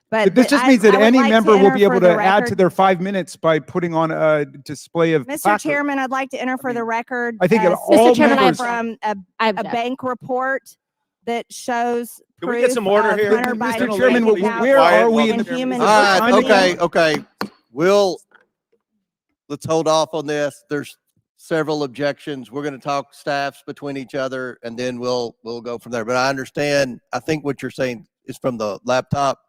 But this just means that I would any like to member will enter be able for to the add to record- their 5 minutes by putting on a display of Mr. placards. Chairman, I'd like to enter for the record. I think a all Mr. Chairman, I members- from I a object. bank report that shows Can we get some order proof here? of Hunter Mr. Biden's Chairman, bank where accounts are we in and the human all right, trafficking. okay. Let's hold off on this. There's several objections. We're gonna talk staffs between each other, and then we'll go from there. But I understand, I think what you're saying is from the laptop.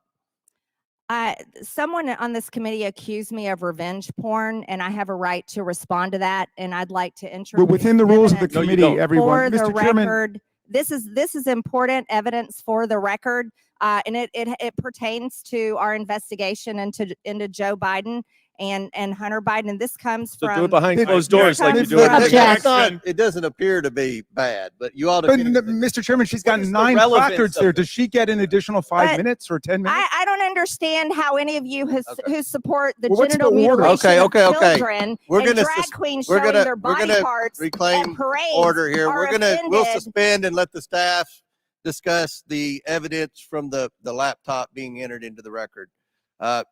Someone on this committee accused me of revenge porn, and I have a right to respond to that. And I'd like to But introduce within the rules of the evidence No, you committee, don't. everyone, for the Mr. Chairman, record. This is important evidence for the record, and it pertains to our investigation into Joe Biden and Hunter Biden. And this comes So from do it behind It- closed doors like you comes do it. from- in the Object. election. It doesn't appear to be bad, but you ought to. but Mr. Chairman, she's got What is the 9 relevance placards of there. it? Does she get an additional 5 But minutes or 10 minutes? I don't understand how any of you who support the Well, what's genital the order? mutilation Okay. of children We're and gonna drag sus- queens we're showing gonna- their we're body gonna parts reclaim at parades order here. are We'll offended. suspend and let the staff discuss the evidence from the laptop being entered into the record.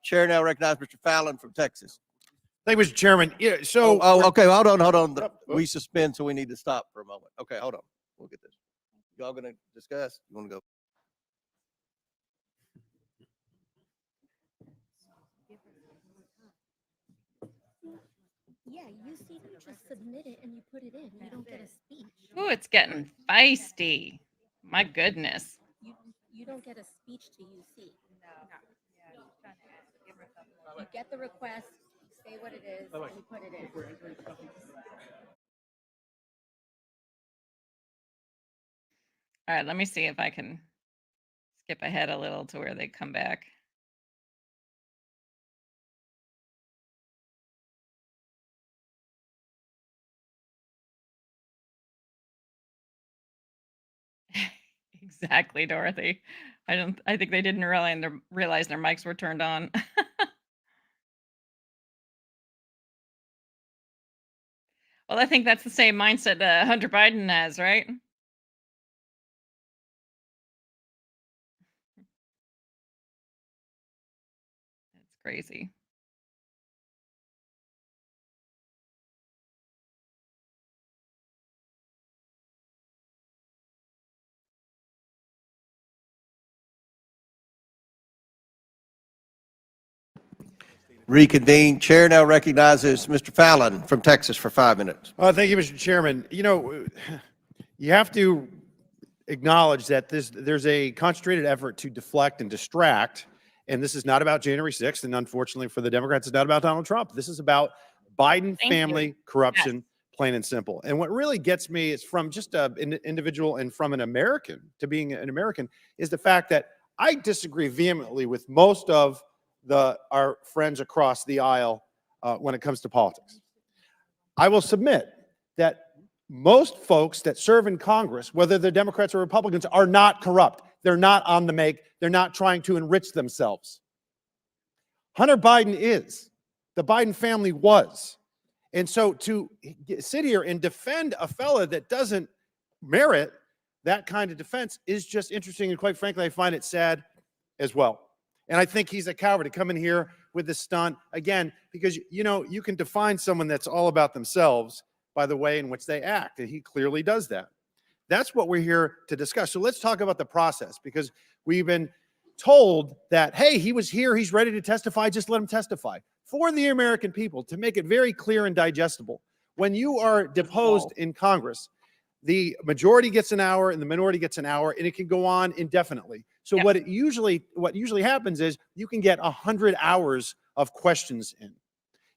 Chair now recognize Mr. Fallon from Texas. Thank you, Mr. Chairman. Yeah, so Okay, hold on. We suspend, so we need to stop for a moment. Okay, hold on. We'll get this. Y'all gonna discuss? You wanna go? Yeah, you see, you just submit it and you put it in. You don't get a speech. Ooh, it's getting feisty. My goodness. You don't get a speech to UC. You get the request, say what it is, and you put it in. All right, let me see if I can skip ahead a little to where they come back. Exactly, Dorothy. I think they didn't realize their mics were turned on. Well, I think that's the same mindset that Hunter Biden has, right? crazy. Reconvene. Chair now recognizes Mr. Fallon from Texas for 5 minutes. Thank you, Mr. Chairman. You know, you have to acknowledge that there's a concentrated effort to deflect and distract, and this is not about January 6th, and unfortunately for the Democrats, it's not about Donald Trump. This is about Biden family corruption, plain and simple. And what really gets me is from just an individual and from an American to being an American is the fact that I disagree vehemently with most of our friends across the aisle when it comes to politics. I will submit that most folks that serve in Congress, whether they're Democrats or Republicans, are not corrupt. They're not on the make. They're not trying to enrich themselves. Hunter Biden is. The Biden family was. And so to sit here and defend a fella that doesn't merit that kind of defense is just interesting. And quite frankly, I find it sad as well. And I think he's a coward to come in here with this stunt again, because, you know, you can define someone that's all about themselves by the way in which they act. And he clearly does that. That's what we're here to discuss. So let's talk about the process, because we've been told that, hey, he was here, he's ready to testify, just let him testify. For the American people, to make it very clear and digestible, when you are deposed in Congress, the majority gets an hour and the minority gets an hour, and it can go on indefinitely. So what usually happens is you can get 100 hours of questions in.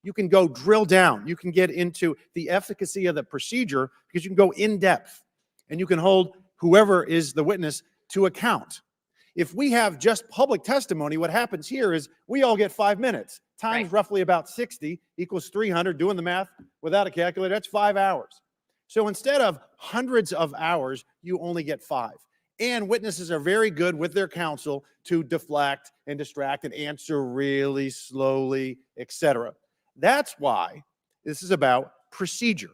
You can go drill down. You can get into the efficacy of the procedure because you can go in depth, and you can hold whoever is the witness to account. If we have just public testimony, what happens here is we all get 5 minutes. Times roughly about 60 equals 300. Doing the math without a calculator, that's 5 hours. So instead of hundreds of hours, you only get 5. And witnesses are very good with their counsel to deflect and distract and answer really slowly, etc. That's why this is about procedure.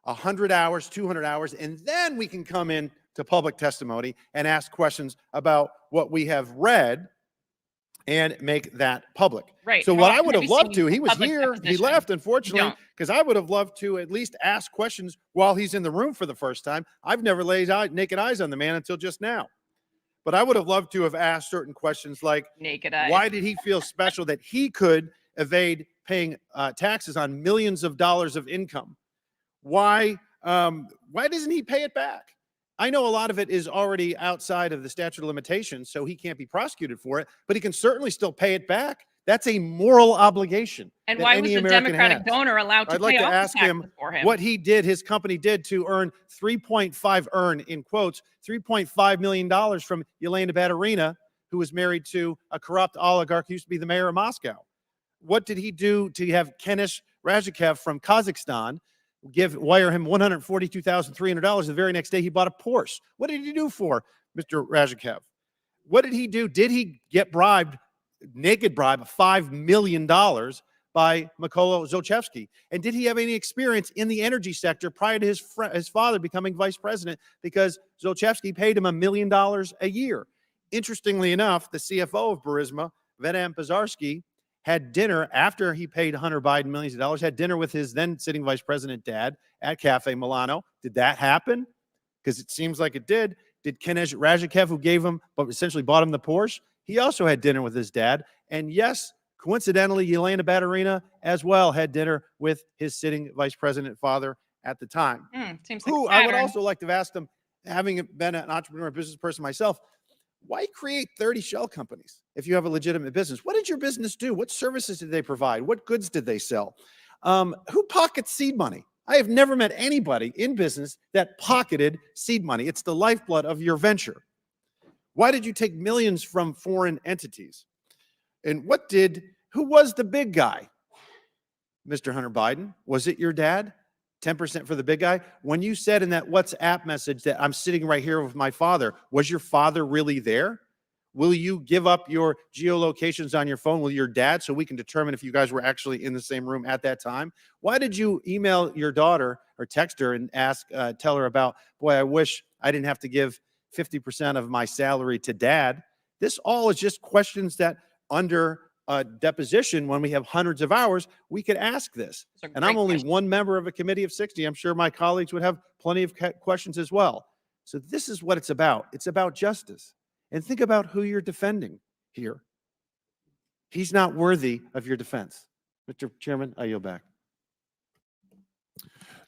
100 hours, 200 hours, and then we can come in to public testimony and ask questions about what we have read and make that public. Right. So How what I often would have have you loved seen to, he was public here, he deposition? left, You unfortunately, don't. because I would have loved to at least ask questions while he's in the room for the first time. I've never laid naked eyes on the man until just now. But I would have loved to have asked certain questions like, Naked eyes. why did he feel special that he could evade paying taxes on millions of dollars of income? Why doesn't he pay it back? I know a lot of it is already outside of the statute of limitations, so he can't be prosecuted for it, but he can certainly still pay it back. That's a moral obligation. And that why was any the American Democratic has. donor allowed to I'd like pay to off the ask him taxes for him? what he did, his company did to earn $3.5 million from Yelena Baturina, who was married to a corrupt oligarch who used to be the mayor of Moscow. What did he do to have Kenish Razhikev from Kazakhstan wire him $142,300? The very next day, he bought a Porsche. What did he do for Mr. Razhikev? What did he do? Did he get bribed, naked bribe of $5 million by Mykola Zlochevsky? And did he have any experience in the energy sector prior to his father becoming vice president, because Zlochevsky paid him $1 million a year? Interestingly enough, the CFO of Burisma, Vedant Pazarski, had dinner after he paid Hunter Biden millions of dollars, had dinner with his then sitting vice president dad at Cafe Milano. Did that happen? Because it seems like it did. Did Kenish Razhikev, who gave him, but essentially bought him the Porsche, he also had dinner with his dad. And yes, coincidentally, Yelena Baturina as well had dinner with his sitting vice president father at the time. Seems like Who a I would pattern. also like to have asked him, having been an entrepreneur, business person myself, why create 30 shell companies if you have a legitimate business? What did your business do? What services did they provide? What goods did they sell? Who pockets seed money? I have never met anybody in business that pocketed seed money. It's the lifeblood of your venture. Why did you take millions from foreign entities? And who was the big guy? Mr. Hunter Biden, was it your dad? 10% for the big guy? When you said in that WhatsApp message that I'm sitting right here with my father, was your father really there? Will you give up your geolocations on your phone with your dad so we can determine if you guys were actually in the same room at that time? Why did you email your daughter or text her and tell her about, boy, I wish I didn't have to give 50% of my salary to dad? This all is just questions that under a deposition when we have hundreds of hours, we could ask this. And I'm only one member of a committee of 60. I'm sure my colleagues would have plenty of questions as well. So this is what it's about. It's about justice. And think about who you're defending here. He's not worthy of your defense. Mr. Chairman, I yield back.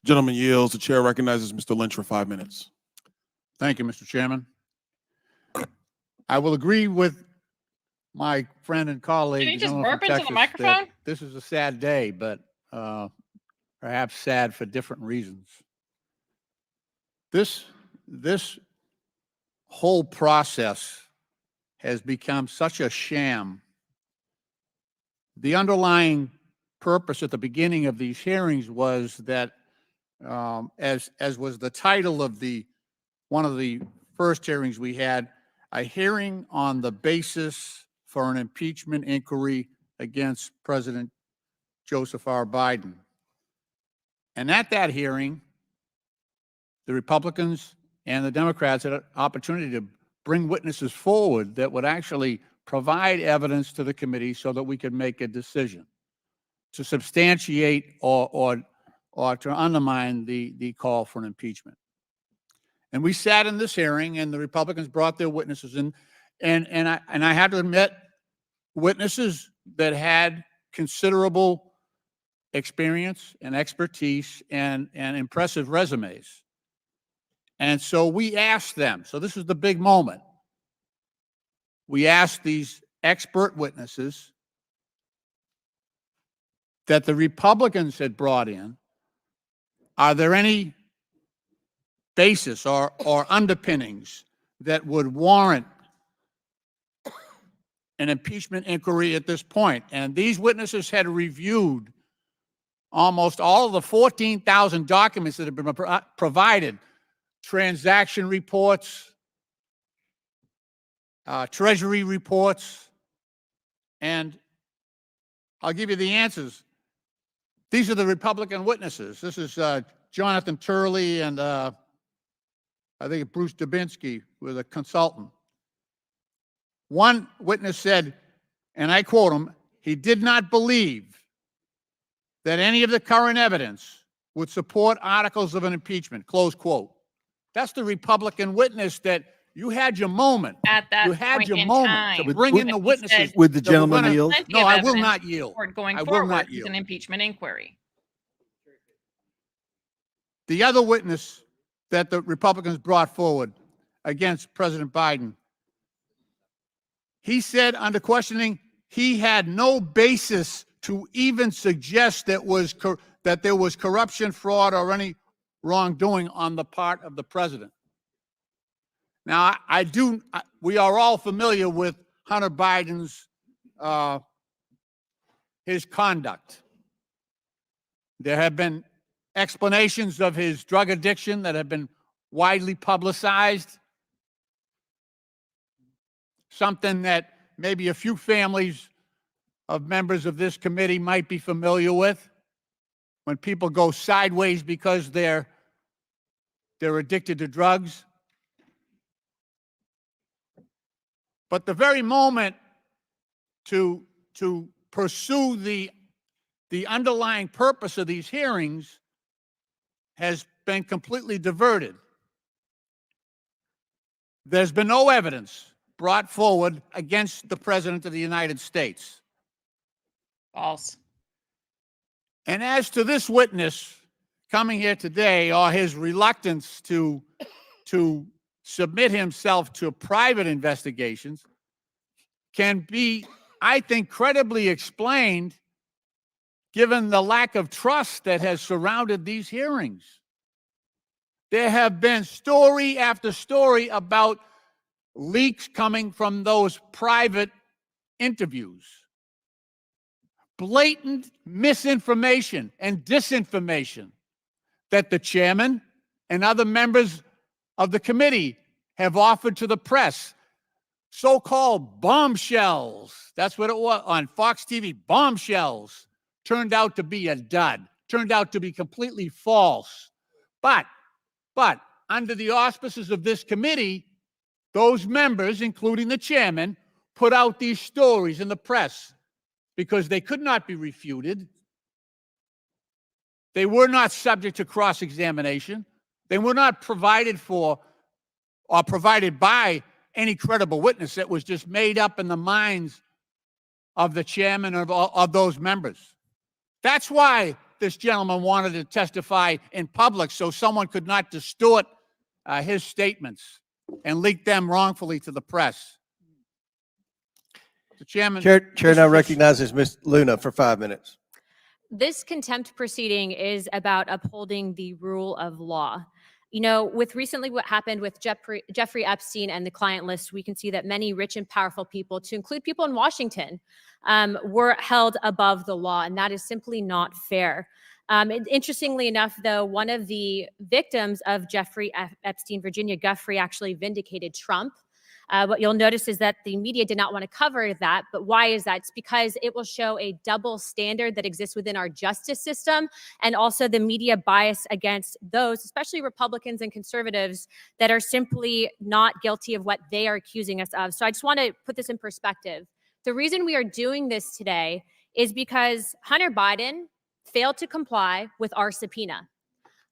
Gentleman yields. The chair recognizes Mr. Lynch for 5 minutes. Thank you, Mr. Chairman. I will agree with my friend and colleague. Can you just gentleman burp from into the Texas, that microphone? This is a sad day, but perhaps sad for different reasons. This whole process has become such a sham. The underlying purpose at the beginning of these hearings was that, as was the title of one of the first hearings we had, a hearing on the basis for an impeachment inquiry against President Joseph R. Biden. And at that hearing, the Republicans and the Democrats had an opportunity to bring witnesses forward that would actually provide evidence to the committee so that we could make a decision to substantiate or to undermine the call for an impeachment. And we sat in this hearing, and the Republicans brought their witnesses in, and I had to admit, witnesses that had considerable experience and expertise and impressive resumes. And so we asked them, so this is the big moment. We asked these expert witnesses that the Republicans had brought in, are there any basis or underpinnings that would warrant an impeachment inquiry at this point? And these witnesses had reviewed almost all of the 14,000 documents that have been provided, transaction reports, Treasury reports, and I'll give you the answers. These are the Republican witnesses. This is Jonathan Hurley and I think Bruce Dubinsky, who was a consultant. One witness said, and I quote him, he did not believe that any of the current evidence would support articles of an impeachment, close quote. That's the Republican witness that you had your moment. At that you had point your in moment time, to bring in the witnesses. Would the that were gentleman gonna- yield? Plenty No, of I will evidence not yield. for going I will forward not with yield. an impeachment inquiry. The other witness that the Republicans brought forward against President Biden, he said under questioning, he had no basis to even suggest that there was corruption, fraud, or any wrongdoing on the part of the president. Now, we are all familiar with Hunter Biden's, his conduct. There have been explanations of his drug addiction that have been widely publicized, something that maybe a few families of members of this committee might be familiar with. When people go sideways because they're addicted to drugs. But the very moment to pursue the underlying purpose of these hearings has been completely diverted. There's been no evidence brought forward against the President of the United States. False. And as to this witness coming here today, or his reluctance to submit himself to private investigations, can be, I think, credibly explained given the lack of trust that has surrounded these hearings. There have been story after story about leaks coming from those private interviews. Blatant misinformation and disinformation that the chairman and other members of the committee have offered to the press. So-called bombshells. That's what it was on Fox TV. Bombshells turned out to be a dud, turned out to be completely false. But under the auspices of this committee, those members, including the chairman, put out these stories in the press because they could not be refuted. They were not subject to cross-examination. They were not provided for or provided by any credible witness. That was just made up in the minds of the chairman of those members. That's why this gentleman wanted to testify in public, so someone could not distort his statements and leak them wrongfully to the press. The chairman. Chair now recognizes Ms. Luna for 5 minutes. This contempt proceeding is about upholding the rule of law. You know, with recently what happened with Jeffrey Epstein and the client list, we can see that many rich and powerful people, to include people in Washington, were held above the law, and that is simply not fair. Interestingly enough, though, one of the victims of Jeffrey Epstein, Virginia Giuffre, actually vindicated Trump. What you'll notice is that the media did not want to cover that. But why is that? It's because it will show a double standard that exists within our justice system, and also the media bias against those, especially Republicans and conservatives, that are simply not guilty of what they are accusing us of. So I just want to put this in perspective. The reason we are doing this today is because Hunter Biden failed to comply with our subpoena.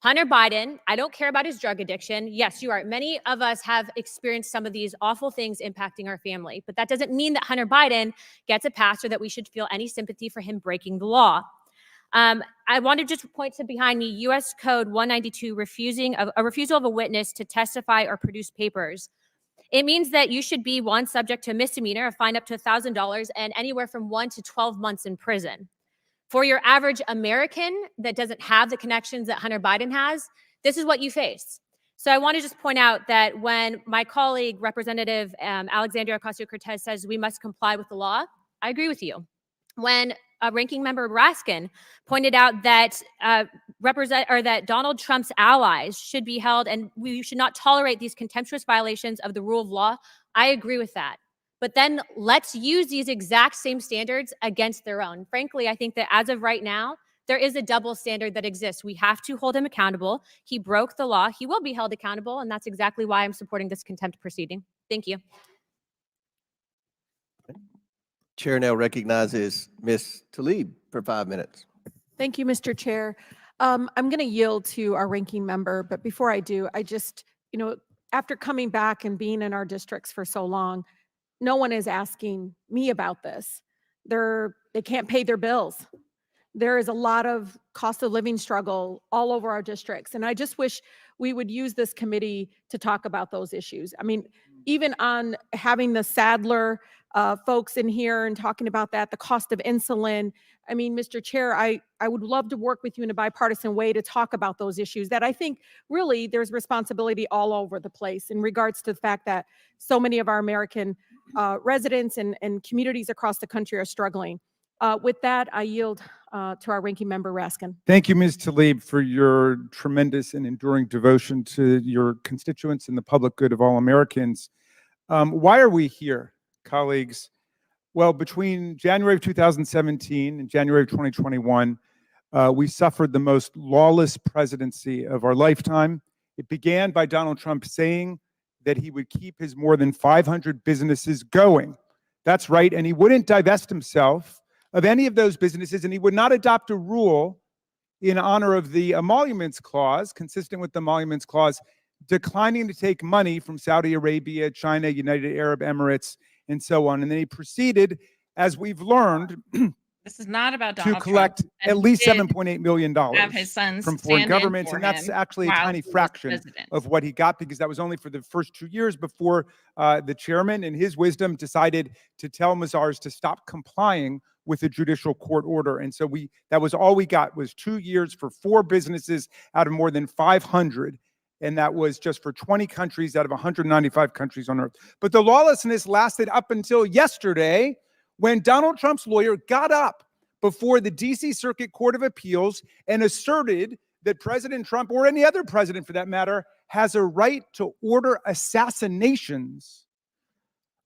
Hunter Biden, I don't care about his drug addiction. Yes, you are. Many of us have experienced some of these awful things impacting our family, but that doesn't mean that Hunter Biden gets a pass or that we should feel any sympathy for him breaking the law. I want to just point to behind me, U.S. Code 192, a refusal of a witness to testify or produce papers. It means that you should be, one, subject to a misdemeanor, a fine up to $1,000, and anywhere from 1 to 12 months in prison. For your average American that doesn't have the connections that Hunter Biden has, this is what you face. So I want to just point out that when my colleague, Representative Alexandria Ocasio-Cortez, says we must comply with the law, I agree with you. When Ranking Member Raskin pointed out that that Donald Trump's allies should be held and we should not tolerate these contemptuous violations of the rule of law, I agree with that. But then let's use these exact same standards against their own. Frankly, I think that as of right now, there is a double standard that exists. We have to hold him accountable. He broke the law. He will be held accountable. And that's exactly why I'm supporting this contempt proceeding. Thank you. Chair now recognizes Ms. Tlaib for 5 minutes. Thank you, Mr. Chair. I'm going to yield to our ranking member, but before I do, I just, after coming back and being in our districts for so long, no one is asking me about this. They can't pay their bills. There is a lot of cost of living struggle all over our districts. And I just wish we would use this committee to talk about those issues. I mean, even on having the Sadler folks in here and talking about that, the cost of insulin. I mean, Mr. Chair, I would love to work with you in a bipartisan way to talk about those issues that I think really there's responsibility all over the place in regards to the fact that so many of our American residents and communities across the country are struggling. With that, I yield to our ranking member, Raskin. Thank you, Ms. Tlaib, for your tremendous and enduring devotion to your constituents and the public good of all Americans. Why are we here, colleagues? Well, between January of 2017 and January of 2021, we suffered the most lawless presidency of our lifetime. It began by Donald Trump saying that he would keep his more than 500 businesses going. That's right, and he wouldn't divest himself of any of those businesses, and he would not adopt a rule in honor of the emoluments clause, consistent with the emoluments clause, declining to take money from Saudi Arabia, China, United Arab Emirates, and so on. And then he proceeded, as we've learned, This is not about to Donald collect Trump, and at least did $7.8 million have his sons from foreign stand in governments. for And that's him actually a while tiny he was fraction president. of what he got, because that was only for the first 2 years before the chairman, in his wisdom, decided to tell Mazars to stop complying with the judicial court order. And so that was all we got, was 2 years for 4 businesses out of more than 500. And that was just for 20 countries out of 195 countries on earth. But the lawlessness lasted up until yesterday, when Donald Trump's lawyer got up before the DC Circuit Court of Appeals and asserted that President Trump, or any other president for that matter, has a right to order assassinations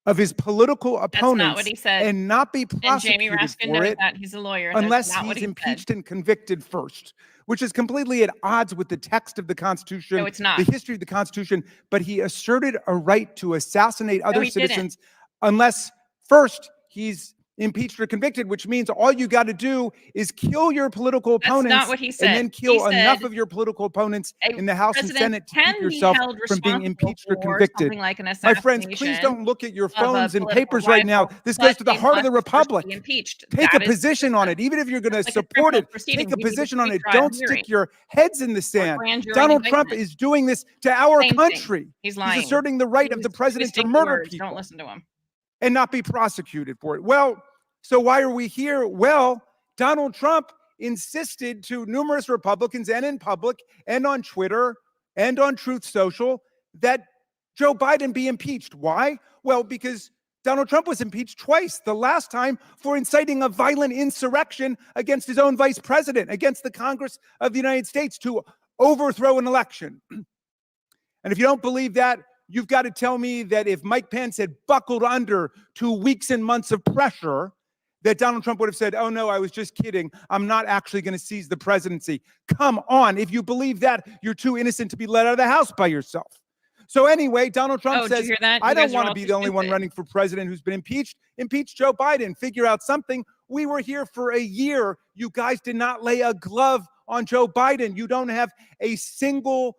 of his political That's opponents not what he said. and not be And Jamie prosecuted Raskin for knows it that. He's a lawyer. That's unless not what he's he impeached said. and convicted first, which is completely at odds with the text of the Constitution, No, it's not. the history of the Constitution. But he asserted a right to assassinate other he didn't. citizens unless first he's impeached or convicted, which means all you got to do is kill your political That's opponents not what he and said. then He kill enough said of your political opponents a in the House and president Senate to keep can be yourself held from being responsible impeached or for convicted. something like an My friends, please assassination don't look at your of a phones and political papers right now. rival, This but goes to the they heart of the must first be republic. impeached. Take That a is the position on system. it. Even if you're going to Just like a support criminal it, proceeding, take a we need a position on it. pre-trial Don't hearing stick your heads in the or sand. grand jury Donald Trump indictment. is doing this to our Same thing. country. He's He's lying. asserting the right of He's the president to twisting murder words. people Don't listen to him. and not be prosecuted for it. Well, so why are we here? Well, Donald Trump insisted to numerous Republicans and in public and on Twitter and on Truth Social that Joe Biden be impeached. Why? Well, because Donald Trump was impeached twice. The last time for inciting a violent insurrection against his own vice president, against the Congress of the United States to overthrow an election. And if you don't believe that, you've got to tell me that if Mike Pence had buckled under to weeks and months of pressure, that Donald Trump would have said, oh no, I was just kidding. I'm not actually going to seize the presidency. Come on. If you believe that, you're too innocent to be let out of the house by yourself. So anyway, Donald Trump Oh, did you says, hear that? I You don't guys are want to all be too the only one stupid. running for president who's been impeached. Impeach Joe Biden. Figure out something. We were here for a year. You guys did not lay a glove on Joe Biden. You don't have a single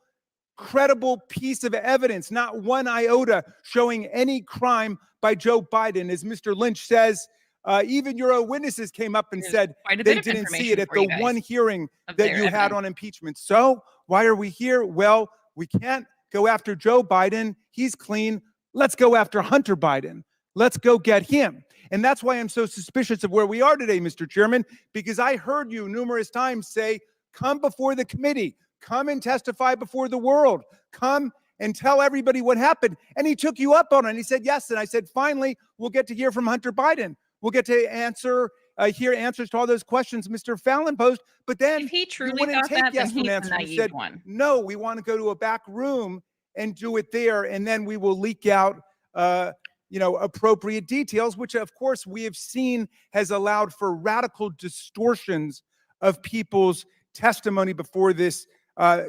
credible piece of evidence, not one iota showing any crime by Joe Biden. As Mr. Lynch says, even your own witnesses came up and There's said quite a they bit of didn't see information it at for the you guys one hearing of that their you had evidence. on impeachment. So why are we here? Well, we can't go after Joe Biden. He's clean. Let's go after Hunter Biden. Let's go get him. And that's why I'm so suspicious of where we are today, Mr. Chairman, because I heard you numerous times say, come before the committee, come and testify before the world, come and tell everybody what happened. And he took you up on it. And he said, yes. And I said, finally, we'll get to hear from Hunter Biden. We'll get to hear answers to all those questions Mr. Fallon posed. But then If he you truly wouldn't thought take that, then yes from he's an the answer. You naive said, one. no, we want to go to a back room and do it there. And then we will leak out appropriate details, which of course we have seen has allowed for radical distortions of people's testimony before this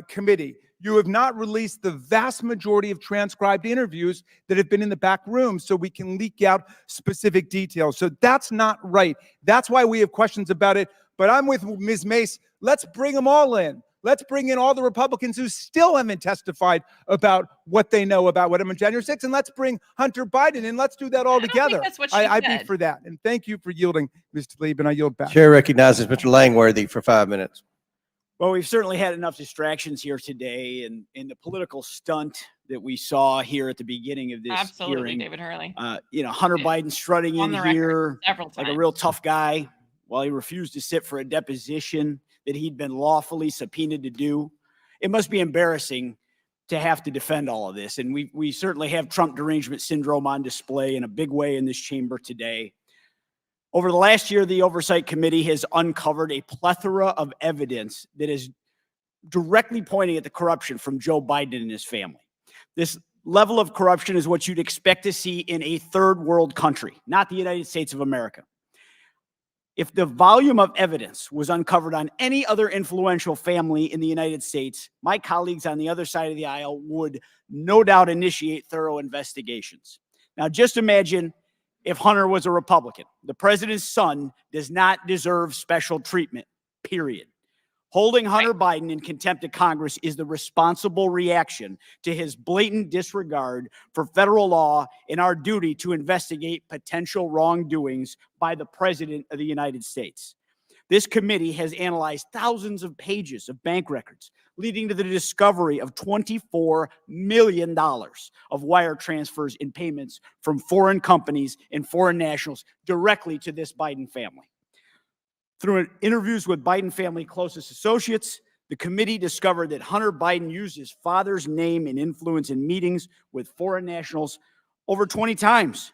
committee. You have not released the vast majority of transcribed interviews that have been in the back room so we can leak out specific details. So that's not right. That's why we have questions about it. But I'm with Ms. Mace. Let's bring them all in. Let's bring in all the Republicans who still haven't testified about what they know about what happened on January 6th. And let's bring Hunter Biden in. Let's do that all together. That's what she I'd be said. for that. And thank you for yielding, Mr. Lieben. I yield back. Chair recognizes Mr. Langworthy for 5 minutes. Well, we've certainly had enough distractions here today, and in the political stunt that we saw here at the beginning of this Absolutely, hearing. David Hurley. Hunter Biden strutting On in the record here several like a times. real tough guy while he refused to sit for a deposition that he'd been lawfully subpoenaed to do. It must be embarrassing to have to defend all of this. And we certainly have Trump derangement syndrome on display in a big way in this chamber today. Over the last year, the Oversight Committee has uncovered a plethora of evidence that is directly pointing at the corruption from Joe Biden and his family. This level of corruption is what you'd expect to see in a third world country, not the United States of America. If the volume of evidence was uncovered on any other influential family in the United States, my colleagues on the other side of the aisle would no doubt initiate thorough investigations. Now, just imagine if Hunter was a Republican. The president's son does not deserve special treatment, period. Holding Hunter Biden in contempt of Congress is the responsible reaction to his blatant disregard for federal law and our duty to investigate potential wrongdoings by the President of the United States. This committee has analyzed thousands of pages of bank records, leading to the discovery of $24 million of wire transfers and payments from foreign companies and foreign nationals directly to this Biden family. Through interviews with Biden family closest associates, the committee discovered that Hunter Biden used his father's name and influence in meetings with foreign nationals over 20 times.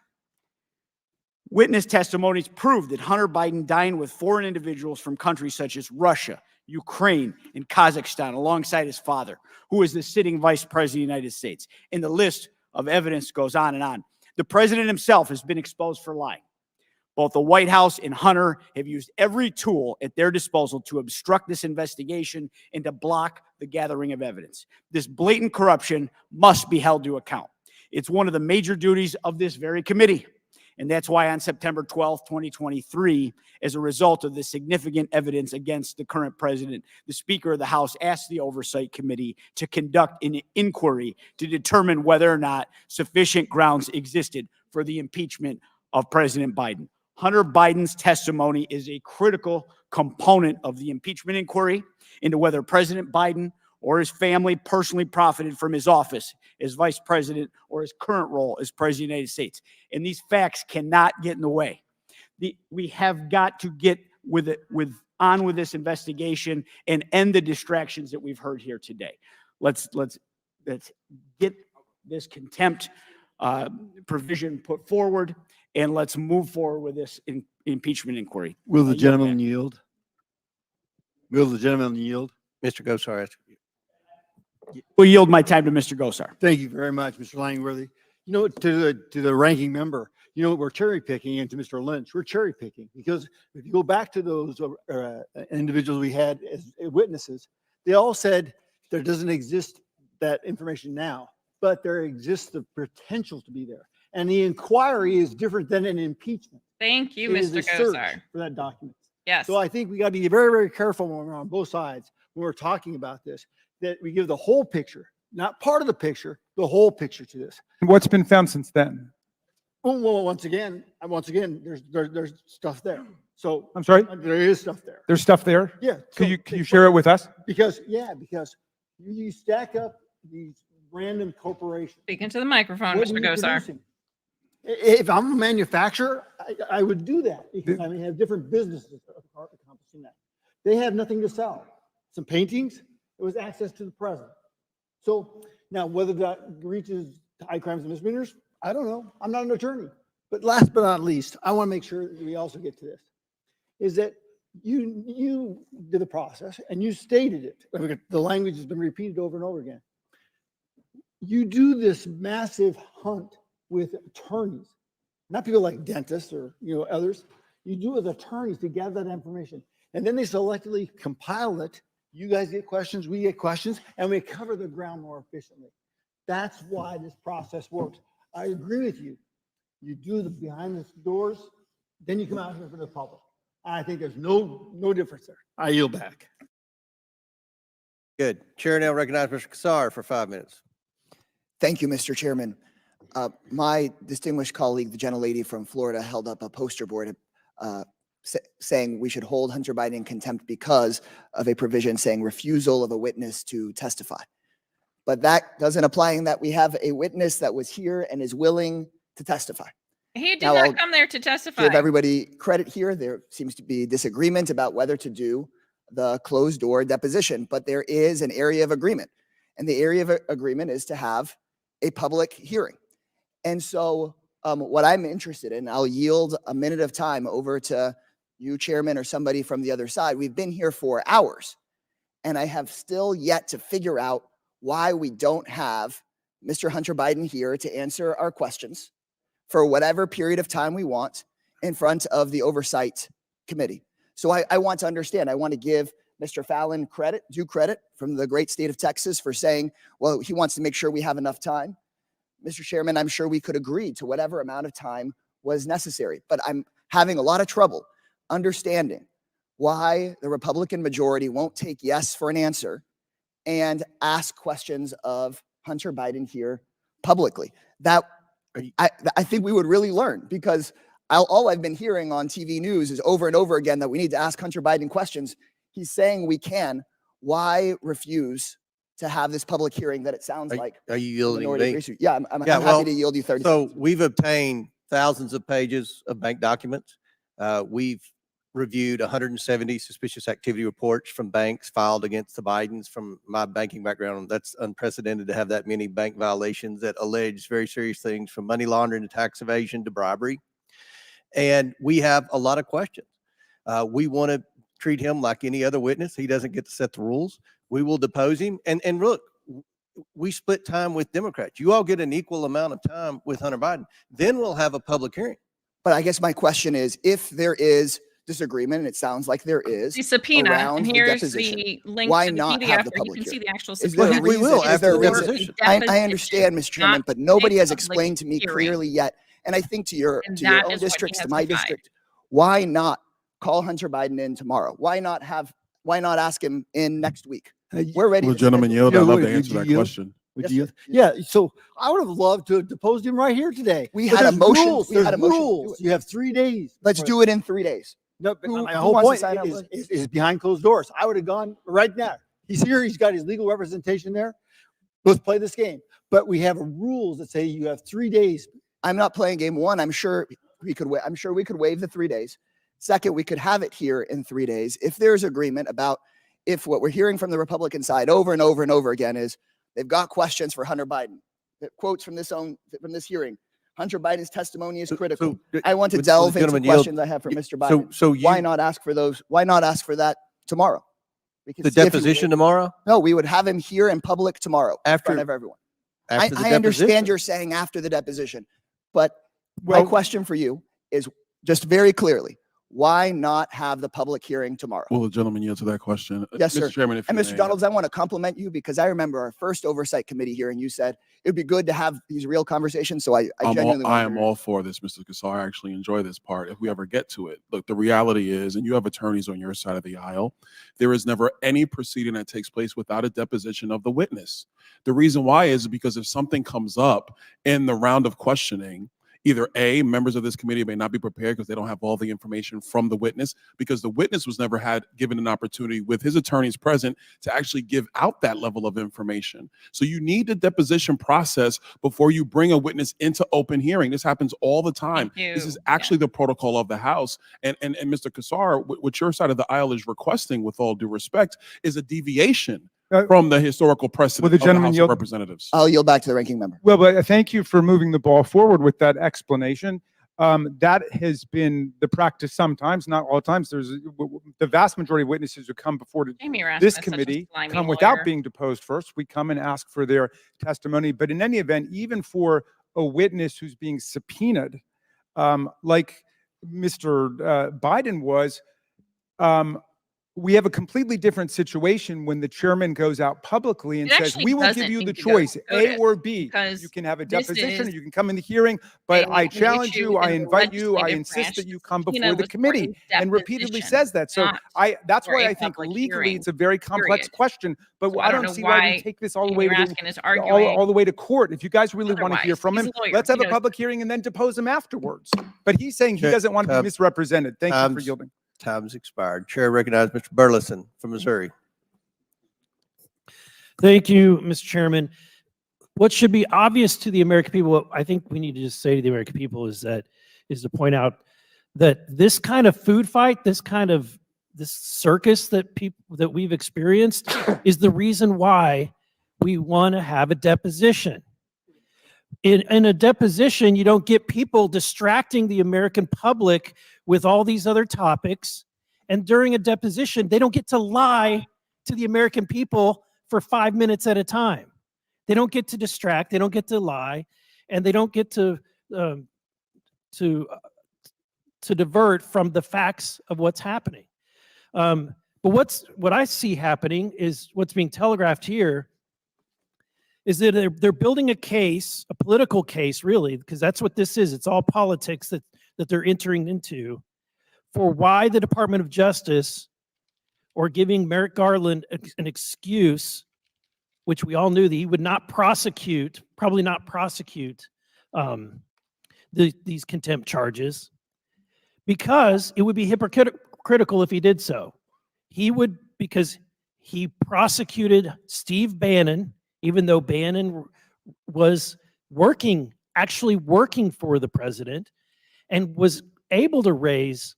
Witness testimonies proved that Hunter Biden dined with foreign individuals from countries such as Russia, Ukraine, and Kazakhstan alongside his father, who is the sitting vice president of the United States. And the list of evidence goes on and on. The president himself has been exposed for lying. Both the White House and Hunter have used every tool at their disposal to obstruct this investigation and to block the gathering of evidence. This blatant corruption must be held to account. It's one of the major duties of this very committee. And that's why on September 12th, 2023, as a result of the significant evidence against the current president, the Speaker of the House asked the Oversight Committee to conduct an inquiry to determine whether or not sufficient grounds existed for the impeachment of President Biden. Hunter Biden's testimony is a critical component of the impeachment inquiry into whether President Biden or his family personally profited from his office as vice president or his current role as president of the United States. And these facts cannot get in the way. We have got to get on with this investigation and end the distractions that we've heard here today. Let's get this contempt provision put forward, and let's move forward with this impeachment inquiry. Will the gentleman yield? Will the gentleman yield? Mr. Gosar. Will yield my time to Mr. Gosar. Thank you very much, Mr. Langworthy. You know, to the ranking member, you know, we're cherry picking, and to Mr. Lynch, we're cherry picking, because if you go back to those individuals we had as witnesses, they all said there doesn't exist that information now, but there exists the potential to be there. And the inquiry is different than an impeachment. Thank you, It is Mr. a search Gosar. for that document. Yes. So I think we got to be very, very careful when we're on both sides, when we're talking about this, that we give the whole picture, not part of the picture, the whole picture to this. What's been found since then? Well, once again, there's stuff there. So I'm sorry? there is stuff there. There's stuff there? Yeah. Can you share it with us? Because you stack up these random corporations. Speaking to the microphone, What Mr. are you Gosar. producing? If I'm a manufacturer, I would do that, because I mean, have different businesses accomplishing that. They have nothing to sell. Some paintings, it was access to the president. So now whether that reaches high crimes and misdemeanors, I don't know. I'm not an attorney. But last but not least, I want to make sure that we also get to this, is that you did the process and you stated it. The language has been repeated over and over again. You do this massive hunt with attorneys, not people like dentists or others. You do it with attorneys to gather that information, and then they selectively compile it. You guys get questions, we get questions, and we cover the ground more efficiently. That's why this process works. I agree with you. You do the behind the doors, then you come out here for the public. I think there's no difference there. I yield back. Good. Chair now recognizes Mr. Gosar for 5 minutes. Thank you, Mr. Chairman. My distinguished colleague, the gentlelady from Florida, held up a poster board saying we should hold Hunter Biden in contempt because of a provision saying refusal of a witness to testify. But that doesn't apply in that we have a witness that was here and is willing to testify. He did Now, not I'll come there to testify. Give everybody credit here. There seems to be disagreement about whether to do the closed door deposition, but there is an area of agreement. And the area of agreement is to have a public hearing. And so what I'm interested in, I'll yield a minute of time over to you, Chairman, or somebody from the other side. We've been here for hours, and I have still yet to figure out why we don't have Mr. Hunter Biden here to answer our questions for whatever period of time we want in front of the Oversight Committee. So I want to understand. I want to give Mr. Fallon due credit from the great state of Texas for saying, well, he wants to make sure we have enough time. Mr. Chairman, I'm sure we could agree to whatever amount of time was necessary, but I'm having a lot of trouble understanding why the Republican majority won't take yes for an answer and ask questions of Hunter Biden here publicly. That I think we would really learn, because all I've been hearing on TV news is over and over again that we need to ask Hunter Biden questions. He's saying we can. Why refuse to have this public hearing that it sounds like? Are you yielding me? Yeah, I'm happy to yield you 30 seconds. So we've obtained thousands of pages of bank documents. We've reviewed 170 suspicious activity reports from banks filed against the Bidens. From my banking background, that's unprecedented to have that many bank violations that allege very serious things, from money laundering to tax evasion to bribery. And we have a lot of questions. We want to treat him like any other witness. He doesn't get to set the rules. We will depose him. And look, we split time with Democrats. You all get an equal amount of time with Hunter Biden. Then we'll have a public hearing. But I guess my question is, if there is disagreement, and it sounds like there is, The subpoena, around and the here's deposition, the link why to the not PDF have the where you public can see hearing? the actual Is there subpoena. a reason? We will Is after there a the reason? deposition. I understand, Mr. Chairman, not but nobody a has public explained to me hearing. clearly yet. And I think to your And to your that own is what he districts, to has my defied. district, why not call Hunter Biden in tomorrow? Why not ask him in next week? We're ready Will to gentlemen schedule. yield? Yeah, I'd love would to you answer that yield? question. Yes, sir. Yeah, so I would have loved to have deposed him right here today. We But had a there's motion. rules. We There's had a motion to do rules. it. You have 3 days. Let's do it in 3 days. No, but Who my whole wants to point sign up is, with- is behind closed doors. I would have gone right now. He's here. He's got his legal representation there. Let's play this game. But we have rules that say you have 3 days. I'm not playing game one. I'm sure we could waive the 3 days. Second, we could have it here in 3 days. If there's agreement about, if what we're hearing from the Republican side over and over and over again is they've got questions for Hunter Biden. The quotes from this hearing. Hunter Biden's testimony is critical. I want to would the delve into gentleman yield? questions I have for Mr. Biden. So Why not ask for those? Why not ask for that tomorrow? We can the see if he deposition will. tomorrow? No, we would have him here in public tomorrow in front of everyone. After the I understand deposition? you're saying after the deposition, but Well- my question for you is just very clearly, why not have the public hearing tomorrow? Will the gentleman yield to that question? Yes, Mr. sir. Chairman, if And you Mr. may. Donalds, I want to compliment you because I remember our first oversight committee hearing, you said it'd be good to have these real conversations. So I genuinely I want am to all for this, Mr. Kassar. I actually enjoy this part if we ever get to it. Look, the reality is, and you have attorneys on your side of the aisle, there is never any proceeding that takes place without a deposition of the witness. The reason why is because if something comes up in the round of questioning, either A, members of this committee may not be prepared because they don't have all the information from the witness, because the witness was never given an opportunity with his attorneys present to actually give out that level of information. So you need the deposition process before you bring a witness into open hearing. This happens all the time. This is actually the protocol of the House. And Mr. Kassar, what your side of the aisle is requesting, with all due respect, is a deviation from the historical precedent the of the gentleman House yield? of Representatives. I'll yield back to the ranking member. Well, but thank you for moving the ball forward with that explanation. That has been the practice sometimes, not all times. There's the vast majority of witnesses who come before Jamie Rasmus this is such a committee slimy come without lawyer. being deposed first. We come and ask for their testimony. But in any event, even for a witness who's being subpoenaed, like Mr. Biden was, we have a completely different situation when the chairman goes out publicly and It says, actually we will give doesn't you the need to go choice, A notice or B. because You can have a this deposition, or is you can come in the hearing, but an I challenge issue you, I within the invite you, I legislative insist branch. that you come Subpoena before the was for committee, a and repeatedly deposition, says that. So not that's for why a I think public legally hearing, it's a very complex period. question, but So I I don't don't know see why we why take this all the Jamie way to Raskin is arguing all the way to court. If you guys really want to hear otherwise. from He's him, a lawyer. let's have He a knows public hearing and then depose him afterwards. But he's saying he Chair- doesn't want to be misrepresented. Thank you for time's- yielding. Time's expired. Chair recognizes Mr. Burleson from Missouri. Thank you, Mr. Chairman. What should be obvious to the American people, what I think we need to just say to the American people is to point out that this kind of food fight, this circus that we've experienced is the reason why we want to have a deposition. In a deposition, you don't get people distracting the American public with all these other topics. And during a deposition, they don't get to lie to the American people for 5 minutes at a time. They don't get to distract, they don't get to lie, and they don't get to divert from the facts of what's happening. But what I see happening is what's being telegraphed here is that they're building a case, a political case, really, because that's what this is. It's all politics that they're entering into for why the Department of Justice, or giving Merrick Garland an excuse, which we all knew that he would not prosecute, probably not prosecute these contempt charges, because it would be hypocritical if he did so. He would, because he prosecuted Steve Bannon, even though Bannon was actually working for the president, and was able to raise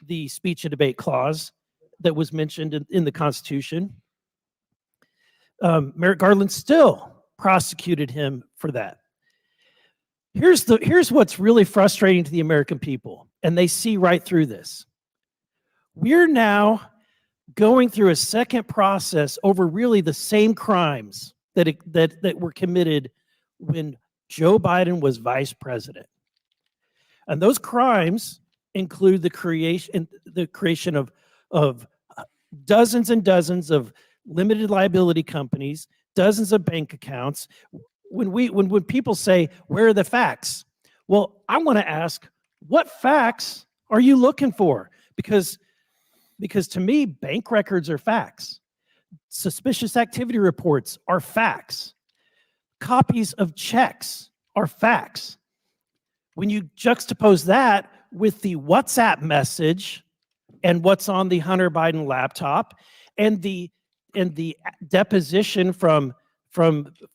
the speech and debate clause that was mentioned in the Constitution. Merrick Garland still prosecuted him for that. Here's what's really frustrating to the American people, and they see right through this. We're now going through a second process over really the same crimes that were committed when Joe Biden was vice president. And those crimes include the creation of dozens and dozens of limited liability companies, dozens of bank accounts. When people say, where are the facts? Well, I want to ask, what facts are you looking for? Because to me, bank records are facts. Suspicious activity reports are facts. Copies of checks are facts. When you juxtapose that with the WhatsApp message and what's on the Hunter Biden laptop and the deposition from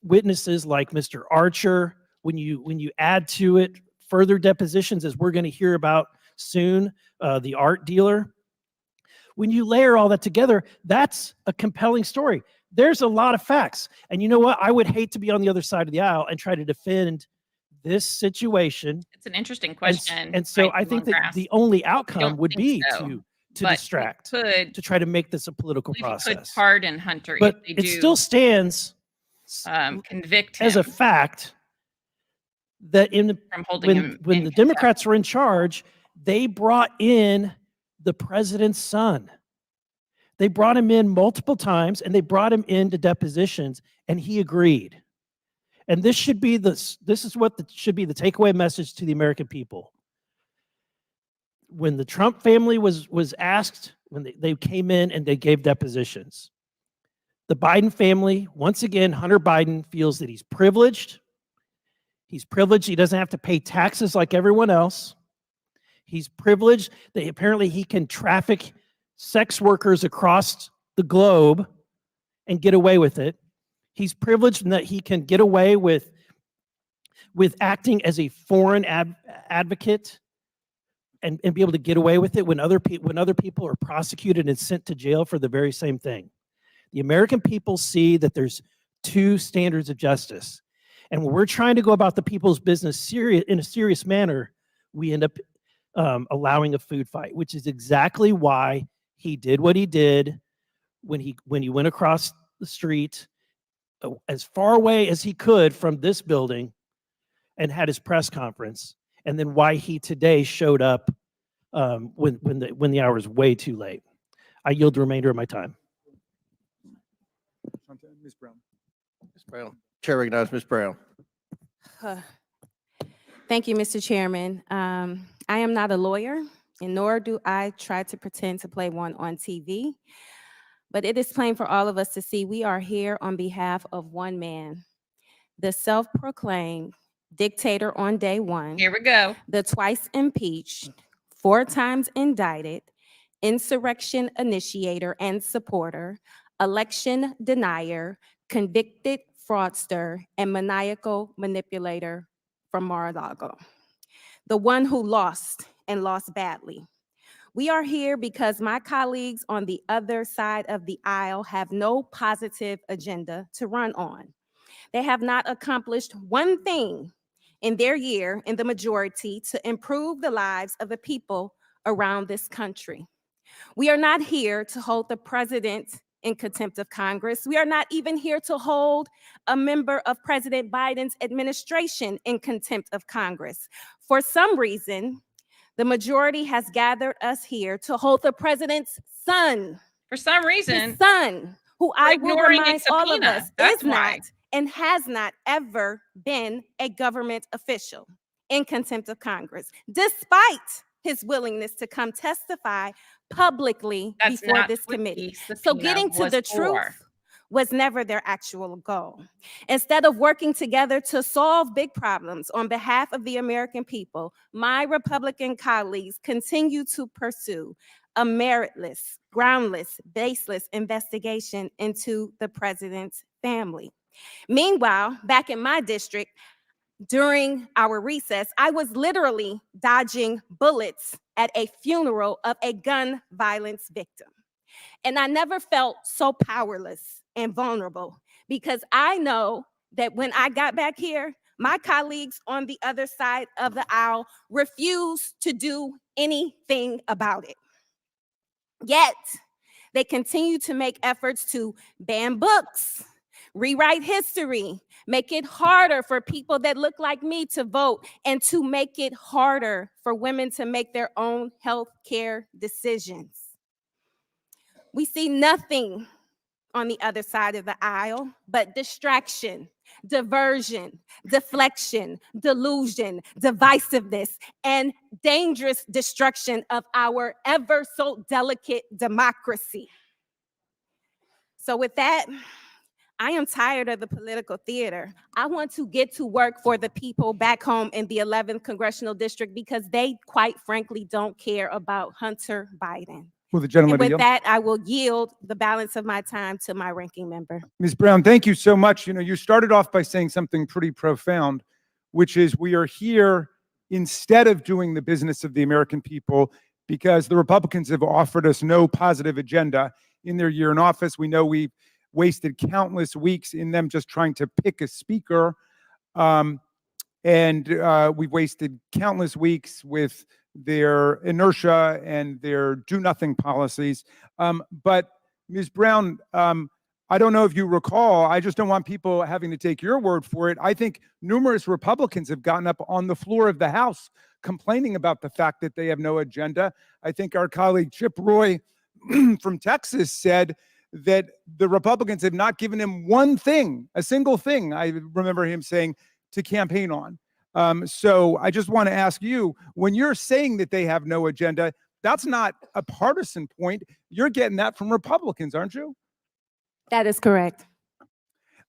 witnesses like Mr. Archer, when you add to it further depositions, as we're going to hear about soon, the art dealer, when you layer all that together, that's a compelling story. There's a lot of facts. And you know what? I would hate to be on the other side of the aisle and try to defend this situation. It's an interesting question. And so by I think Simone that Grass. the only I outcome don't would think be so, to but we distract, could to try to make this a political believe we could process. pardon Hunter But if they it do still stands convict as him a fact that from holding him when in the contempt. Democrats were in charge, they brought in the president's son. They brought him in multiple times, and they brought him into depositions, and he agreed. And this should be this is what should be the takeaway message to the American people. When the Trump family was asked, when they came in and they gave depositions, the Biden family, once again, Hunter Biden feels that he's privileged. He's privileged. He doesn't have to pay taxes like everyone else. He's privileged that apparently he can traffic sex workers across the globe and get away with it. He's privileged in that he can get away with acting as a foreign advocate and be able to get away with it when other people are prosecuted and sent to jail for the very same thing. The American people see that there's two standards of justice. And when we're trying to go about the people's business in a serious manner, we end up allowing a food fight, which is exactly why he did what he did when he went across the street as far away as he could from this building and had his press conference, and then why he today showed up when the hour is way too late. I yield the remainder of my time. Ms. Brown. Ms. Brown. Chair recognizes Ms. Brown. Thank you, Mr. Chairman. I am not a lawyer, and nor do I try to pretend to play one on TV. But it is plain for all of us to see we are here on behalf of one man, the self-proclaimed dictator on day one. Here we go. The twice impeached, 4 times indicted, insurrection initiator and supporter, election denier, convicted fraudster, and maniacal manipulator from Mar-a-Lago. The one who lost and lost badly. We are here because my colleagues on the other side of the aisle have no positive agenda to run on. They have not accomplished one thing in their year in the majority to improve the lives of the people around this country. We are not here to hold the president in contempt of Congress. We are not even here to hold a member of President Biden's administration in contempt of Congress. For some reason, the majority has gathered us here to hold the president's son. For some reason. His son, who I will remind all of us That's is why. not and has not ever been a government official in contempt of Congress, despite his willingness to come testify publicly before not this what committee. the So subpoena getting to was the for. truth was never their actual goal. Instead of working together to solve big problems on behalf of the American people, my Republican colleagues continue to pursue a meritless, groundless, baseless investigation into the president's family. Meanwhile, back in my district, during our recess, I was literally dodging bullets at a funeral of a gun violence victim. And I never felt so powerless and vulnerable because I know that when I got back here, my colleagues on the other side of the aisle refused to do anything about it. Yet, they continue to make efforts to ban books, rewrite history, make it harder for people that look like me to vote, and to make it harder for women to make their own health care decisions. We see nothing on the other side of the aisle, but distraction, diversion, deflection, delusion, divisiveness, and dangerous destruction of our ever so delicate democracy. So with that, I am tired of the political theater. I want to get to work for the people back home in the 11th Congressional District because they, quite frankly, don't care about Hunter Biden. Will the gentleman And with yield? that, I will yield the balance of my time to my ranking member. Ms. Brown, thank you so much. You know, you started off by saying something pretty profound, which is we are here instead of doing the business of the American people because the Republicans have offered us no positive agenda in their year in office. We know we've wasted countless weeks in them just trying to pick a speaker. And we've wasted countless weeks with their inertia and their do-nothing policies. But Ms. Brown, I don't know if you recall, I just don't want people having to take your word for it. I think numerous Republicans have gotten up on the floor of the House complaining about the fact that they have no agenda. I think our colleague Chip Roy from Texas said that the Republicans have not given him one thing, a single thing, I remember him saying, to campaign on. So I just want to ask you, when you're saying that they have no agenda, that's not a partisan point. You're getting that from Republicans, aren't you? That is correct.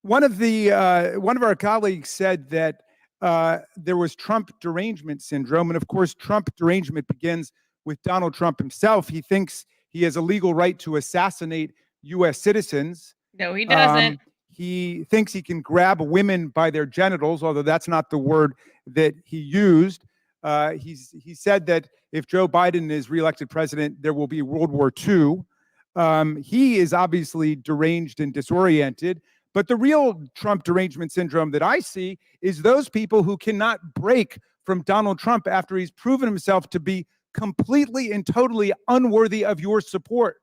One of our colleagues said that there was Trump derangement syndrome. And of course, Trump derangement begins with Donald Trump himself. He thinks he has a legal right to assassinate U.S. citizens. No, he doesn't. He thinks he can grab women by their genitals, although that's not the word that he used. He said that if Joe Biden is reelected president, there will be World War II. He is obviously deranged and disoriented. But the real Trump derangement syndrome that I see is those people who cannot break from Donald Trump after he's proven himself to be completely and totally unworthy of your support.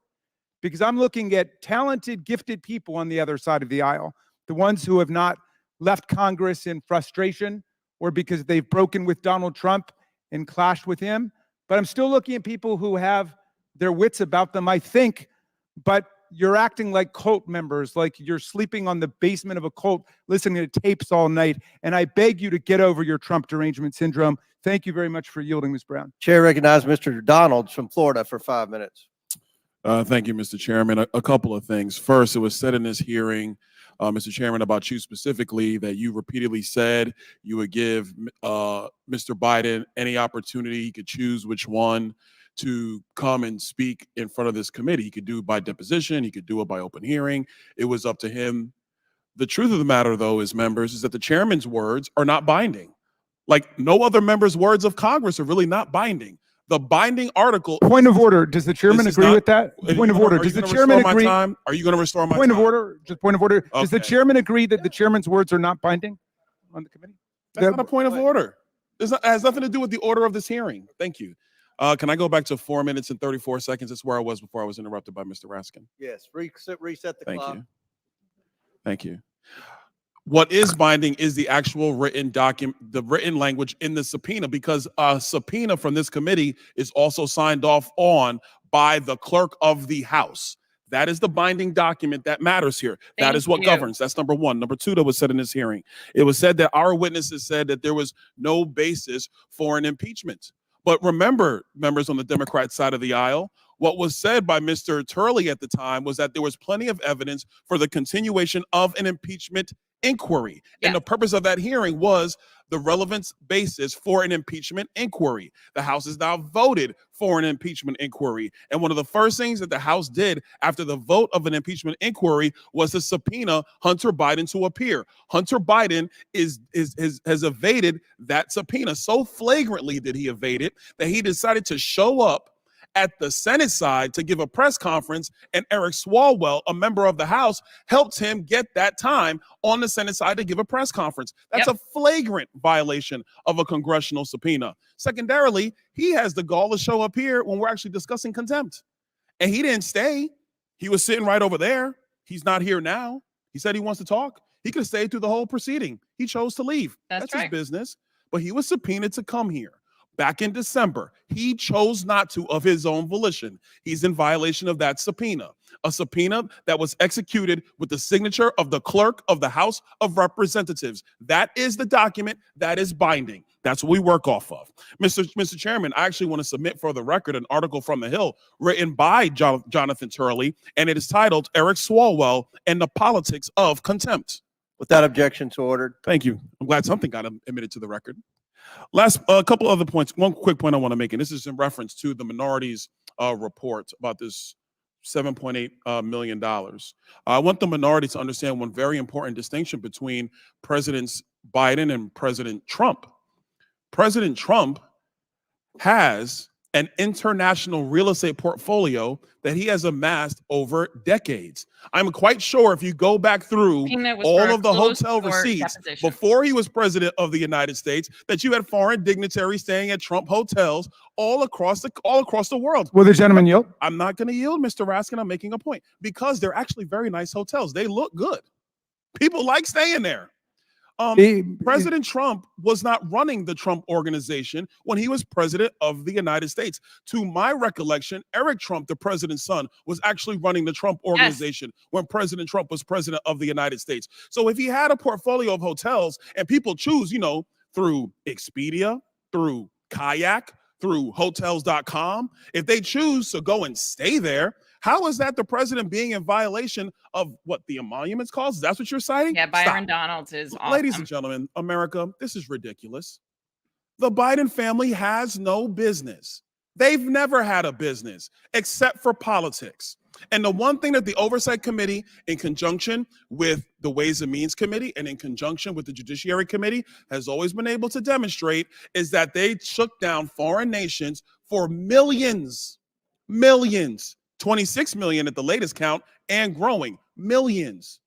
Because I'm looking at talented, gifted people on the other side of the aisle, the ones who have not left Congress in frustration or because they've broken with Donald Trump and clashed with him. But I'm still looking at people who have their wits about them, I think, but you're acting like cult members, like you're sleeping on the basement of a cult, listening to tapes all night. And I beg you to get over your Trump derangement syndrome. Thank you very much for yielding, Ms. Brown. Chair recognizes Mr. Donalds from Florida for 5 minutes. Thank you, Mr. Chairman. A couple of things. First, it was said in this hearing, Mr. Chairman, about you specifically, that you repeatedly said you would give Mr. Biden any opportunity. He could choose which one to come and speak in front of this committee. He could do it by deposition. He could do it by open hearing. It was up to him. The truth of the matter, though, is that the chairman's words are not binding. Like no other member's words of Congress are really not binding. The binding article. Point of order. Does the chairman agree with that? Point of order. Does the chairman agree? Are you going to restore my time? Point of order. Just point of order. Does the Okay. chairman agree that the chairman's words are not binding on the committee? That's not a point of order. It has nothing to do with the order of this hearing. Thank you. Can I go back to 4 minutes and 34 seconds? That's where I was before I was interrupted by Mr. Raskin. Yes, reset the Thank clock. you. Thank you. What is binding is the actual written document, the written language in the subpoena, because a subpoena from this committee is also signed off on by the clerk of the House. That is the binding document that matters here. That is what governs. That's number one. Number two, that was said in this hearing. It was said that our witnesses said that there was no basis for an impeachment. But remember, members on the Democrat side of the aisle, what was said by Mr. Hurley at the time was that there was plenty of evidence for the continuation of an impeachment inquiry. And the purpose of that hearing was the relevance basis for an impeachment inquiry. The House has now voted for an impeachment inquiry. And one of the first things that the House did after the vote of an impeachment inquiry was to subpoena Hunter Biden to appear. Hunter Biden has evaded that subpoena. So flagrantly did he evade it that he decided to show up at the Senate side to give a press conference, and Eric Swalwell, a member of the House, helped him get that time on the Senate side to give a press conference. That's a flagrant violation of a congressional subpoena. Secondarily, he has the gall to show up here when we're actually discussing contempt. And he didn't stay. He was sitting right over there. He's not here now. He said he wants to talk. He could have stayed through the whole proceeding. He chose to leave. That's his business. But he was subpoenaed to come here. back in December. He chose not to of his own volition. He's in violation of that subpoena, a subpoena that was executed with the signature of the clerk of the House of Representatives. That is the document that is binding. That's what we work off of. Mr. Chairman, I actually want to submit for the record an article from The Hill written by Jonathan Hurley, and it is titled Eric Swalwell and the Politics of Contempt. Without objection, so ordered. Thank you. I'm glad something got admitted to the record. Last, a couple other points. One quick point I want to make, and this is in reference to the minorities' report about this $7.8 million. I want the minority to understand one very important distinction between Presidents Biden and President Trump. President Trump has an international real estate portfolio that he has amassed over decades. I'm quite sure if you go back through all of the hotel receipts before he was president of the United States, that you had foreign dignitaries staying at Trump hotels all across the world. Will the gentleman yield? I'm not going to yield, Mr. Raskin. I'm making a point because they're actually very nice hotels. They look good. People like staying there. President Trump was not running the Trump organization when he was president of the United States. To my recollection, Eric Trump, the president's son, was actually running the Trump organization when President Trump was president of the United States. So if he had a portfolio of hotels and people choose, through Expedia, through Kayak, through hotels.com, if they choose to go and stay there, how is that the president being in violation of what the emoluments clause? That's what you're citing? Yeah, Byron Stop. Donalds is awesome. Ladies and gentlemen, America, this is ridiculous. The Biden family has no business. They've never had a business except for politics. And the one thing that the Oversight Committee, in conjunction with the Ways and Means Committee and in conjunction with the Judiciary Committee, has always been able to demonstrate is that they shook down foreign nations for millions, 26 million at the latest count and growing, millions.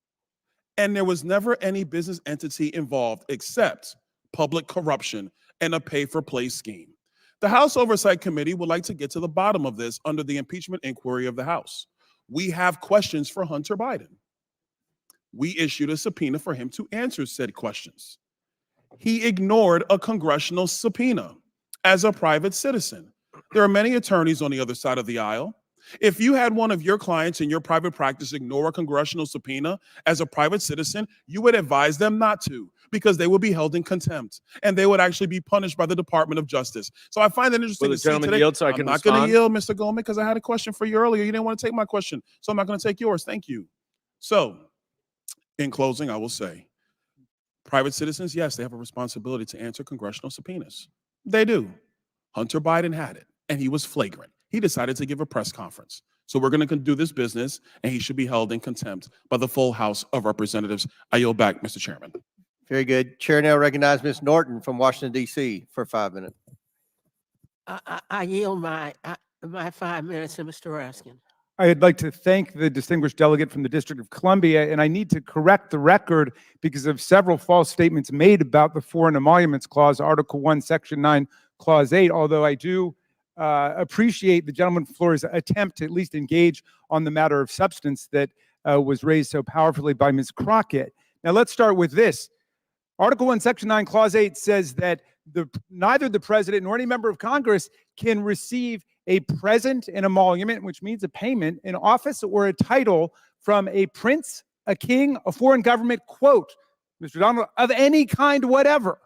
And there was never any business entity involved except public corruption and a pay-for-play scheme. The House Oversight Committee would like to get to the bottom of this under the impeachment inquiry of the House. We have questions for Hunter Biden. We issued a subpoena for him to answer said questions. He ignored a congressional subpoena as a private citizen. There are many attorneys on the other side of the aisle. If you had one of your clients in your private practice ignore a congressional subpoena as a private citizen, you would advise them not to, because they would be held in contempt and they would actually be punished by the Department of Justice. So I find that interesting. Will the gentleman yield so I can I'm not going to respond? yield, Mr. Goldman, because I had a question for you earlier. You didn't want to take my question, so I'm not going to take yours. Thank you. So in closing, I will say, private citizens, yes, they have a responsibility to answer congressional subpoenas. They do. Hunter Biden had it, and he was flagrant. He decided to give a press conference. So we're going to do this business, and he should be held in contempt by the full House of Representatives. I yield back, Mr. Chairman. Very good. Chair now recognizes Ms. Norton from Washington, D.C. for 5 minutes. I yield my 5 minutes to Mr. Raskin. I'd like to thank the distinguished delegate from the District of Columbia, and I need to correct the record because of several false statements made about the Foreign Emoluments Clause, Article 1, Section 9, Clause 8, although I do appreciate the gentleman from Florida's attempt to at least engage on the matter of substance that was raised so powerfully by Ms. Crockett. Now, let's start with this. Article 1, Section 9, Clause 8 says that neither the president nor any member of Congress can receive a present, an emolument, which means a payment, an office, or a title from a prince, a king, a foreign government, quote, Mr. Donald, of any kind whatever,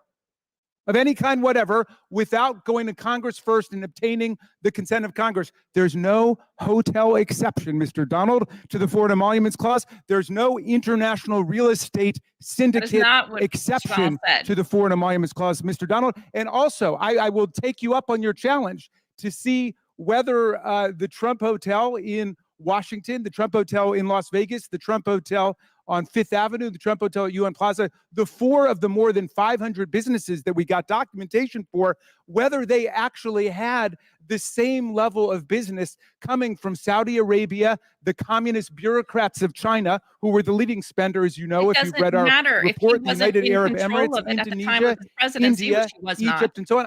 without going to Congress first and obtaining the consent of Congress. There's no hotel exception, Mr. Donald, to the Foreign Emoluments Clause. There's no international real estate syndicate exception to the Foreign Emoluments Clause, Mr. Donald. And also, I will take you up on your challenge to see whether the Trump Hotel in Washington, the Trump Hotel in Las Vegas, the Trump Hotel on Fifth Avenue, the Trump Hotel at UN Plaza, the 4 of the more than 500 businesses that we got documentation for, whether they actually had the same level of business coming from Saudi Arabia, the communist bureaucrats of China, who were the leading spender, as you know, if you've read our report, the United Arab Emirates, Indonesia, India, Egypt, and so on.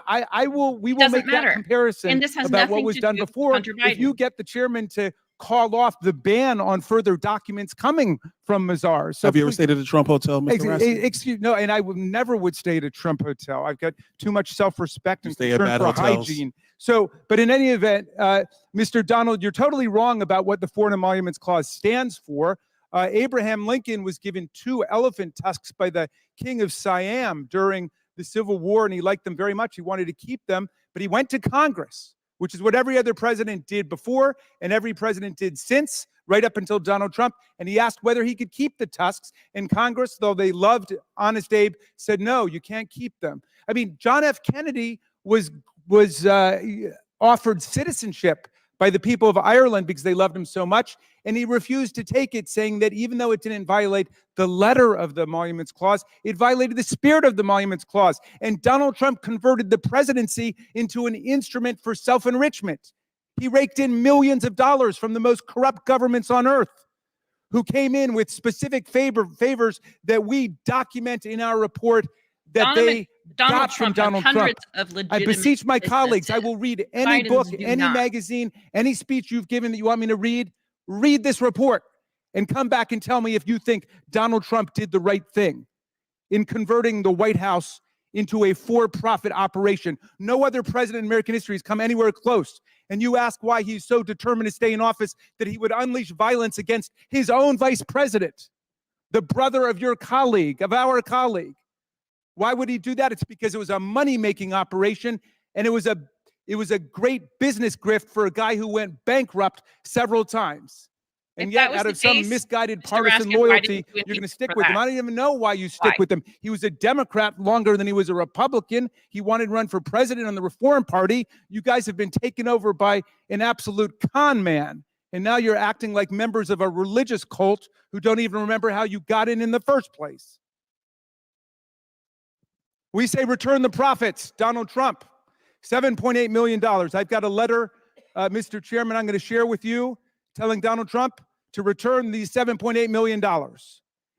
We will make that comparison about what was done before. If you get the chairman to call off the ban on further documents coming from Mazars. So Have you ever please- stayed at a Trump hotel, Mr. Raskin? Excuse no, and I would never would stay at a Trump hotel. I've got too much self-respect and stay at concern bad for hotels? hygiene. So, but in any event, Mr. Donald, you're totally wrong about what the Foreign Emoluments Clause stands for. Abraham Lincoln was given 2 elephant tusks by the King of Siam during the Civil War, and he liked them very much. He wanted to keep them, but he went to Congress, which is what every other president did before and every president did since, right up until Donald Trump. And he asked whether he could keep the tusks. And Congress, though they loved Honest Abe, said, no, you can't keep them. I mean, John F. Kennedy was offered citizenship by the people of Ireland because they loved him so much. And he refused to take it, saying that even though it didn't violate the letter of the Emoluments Clause, it violated the spirit of the Emoluments Clause. And Donald Trump converted the presidency into an instrument for self-enrichment. He raked in millions of dollars from the most corrupt governments on earth, who came in with specific favors that we document in our report that they got from Donald Trump. I beseech my colleagues, I will read any book, any magazine, any speech you've given that you want me to read. Read this report and come back and tell me if you think Donald Trump did the right thing in converting the White House into a for-profit operation. No other president in American history has come anywhere close. And you ask why he's so determined to stay in office that he would unleash violence against his own vice president, the brother of your colleague, of our colleague. Why would he do that? It's because it was a money-making operation, and it was a great business grift for a guy who went bankrupt several times. And yet, out of some misguided partisan loyalty, you're going to stick with him. I don't even know why you stick with him. He was a Democrat longer than he was a Republican. He wanted to run for president on the Reform Party. You guys have been taken over by an absolute con man. And now you're acting like members of a religious cult who don't even remember how you got in the first place. We say return the profits, Donald Trump. $7.8 million. I've got a letter, Mr. Chairman, I'm going to share with you telling Donald Trump to return these $7.8 million.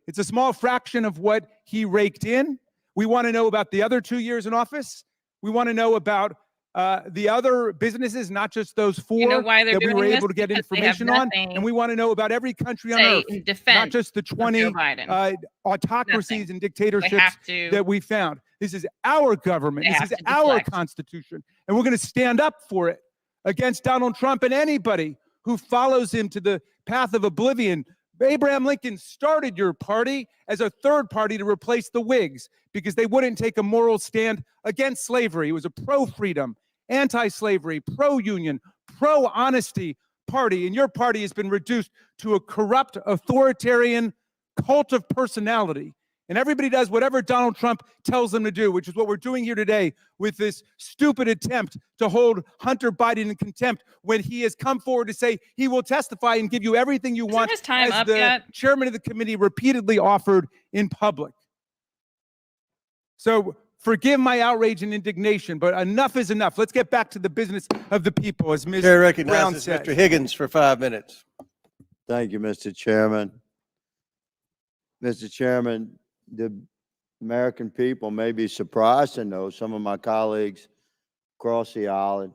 It's a small fraction of what he raked in. We want to know about the other 2 years in office. We want to know about the other businesses, not just those 4 that we were able to get information on. And we want to know about every country on earth, not just the 20 autocracies and dictatorships that we found. This is our government. This is our Constitution. And we're going to stand up for it against Donald Trump and anybody who follows him to the path of oblivion. Abraham Lincoln started your party as a third party to replace the Whigs because they wouldn't take a moral stand against slavery. It was a pro-freedom, anti-slavery, pro-union, pro-honesty party. And your party has been reduced to a corrupt, authoritarian cult of personality. And everybody does whatever Donald Trump tells them to do, which is what we're doing here today with this stupid attempt to hold Hunter Biden in contempt when he has come forward to say he will testify and give you everything you want, as the chairman of the committee repeatedly offered in public. So forgive my outrage and indignation, but enough is enough. Let's get back to the business of the people, as Ms. Chair Brown recognizes said. Mr. Higgins for 5 minutes. Thank you, Mr. Chairman. Mr. Chairman, the American people may be surprised to know some of my colleagues across the aisle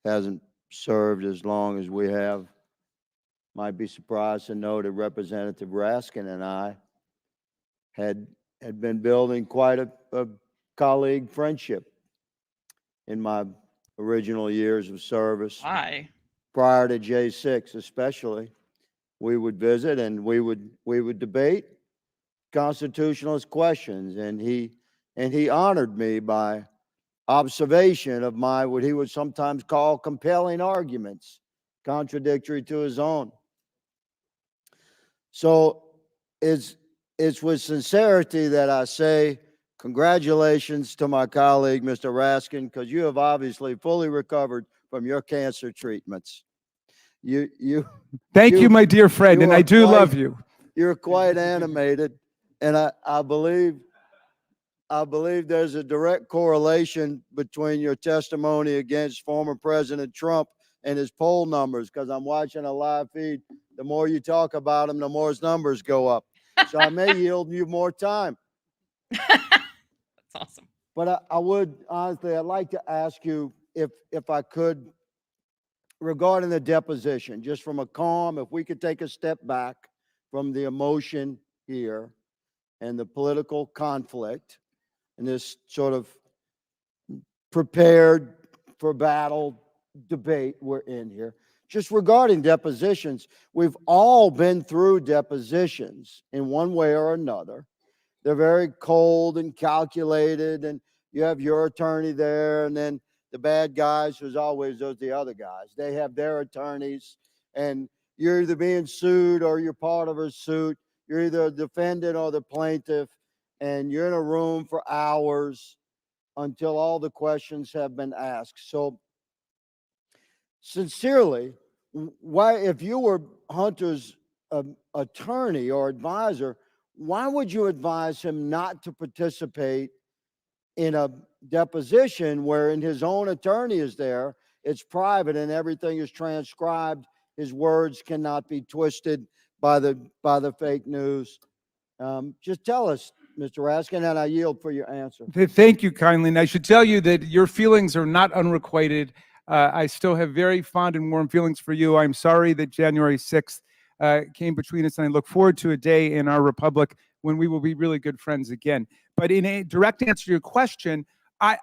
hasn't served as long as we have. Might be surprised to know that Representative Raskin and I had been building quite a colleague friendship in my original years of service. Why? Prior to J6 especially, we would visit and we would debate constitutionalist questions, and he honored me by observation of my what he would sometimes call compelling arguments, contradictory to his own. So it's with sincerity that I say congratulations to my colleague, Mr. Raskin, because you have obviously fully recovered from your cancer treatments. Thank you, my dear friend, and I do love you. You're quite animated, and I believe there's a direct correlation between your testimony against former President Trump and his poll numbers, because I'm watching a live feed. The more you talk about him, the more his numbers go up. So I may yield you more time. That's awesome. But I would, honestly, I'd like to ask you if I could regarding the deposition, just from a calm, if we could take a step back from the emotion here and the political conflict and this sort of prepared for battle debate we're in here. Just regarding depositions, we've all been through depositions in one way or another. They're very cold and calculated, and you have your attorney there, and then the bad guys, who's always those the other guys. They have their attorneys, and you're either being sued or you're part of a suit. You're either a defendant or the plaintiff, and you're in a room for hours until all the questions have been asked. So sincerely, why, if you were Hunter's attorney or advisor, why would you advise him not to participate in a deposition wherein his own attorney is there? It's private and everything is transcribed. His words cannot be twisted by the fake news. Just tell us, Mr. Raskin, and I yield for your answer. Thank you kindly. And I should tell you that your feelings are not unrequited. I still have very fond and warm feelings for you. I'm sorry that January 6th came between us, and I look forward to a day in our republic when we will be really good friends again. But in a direct answer to your question,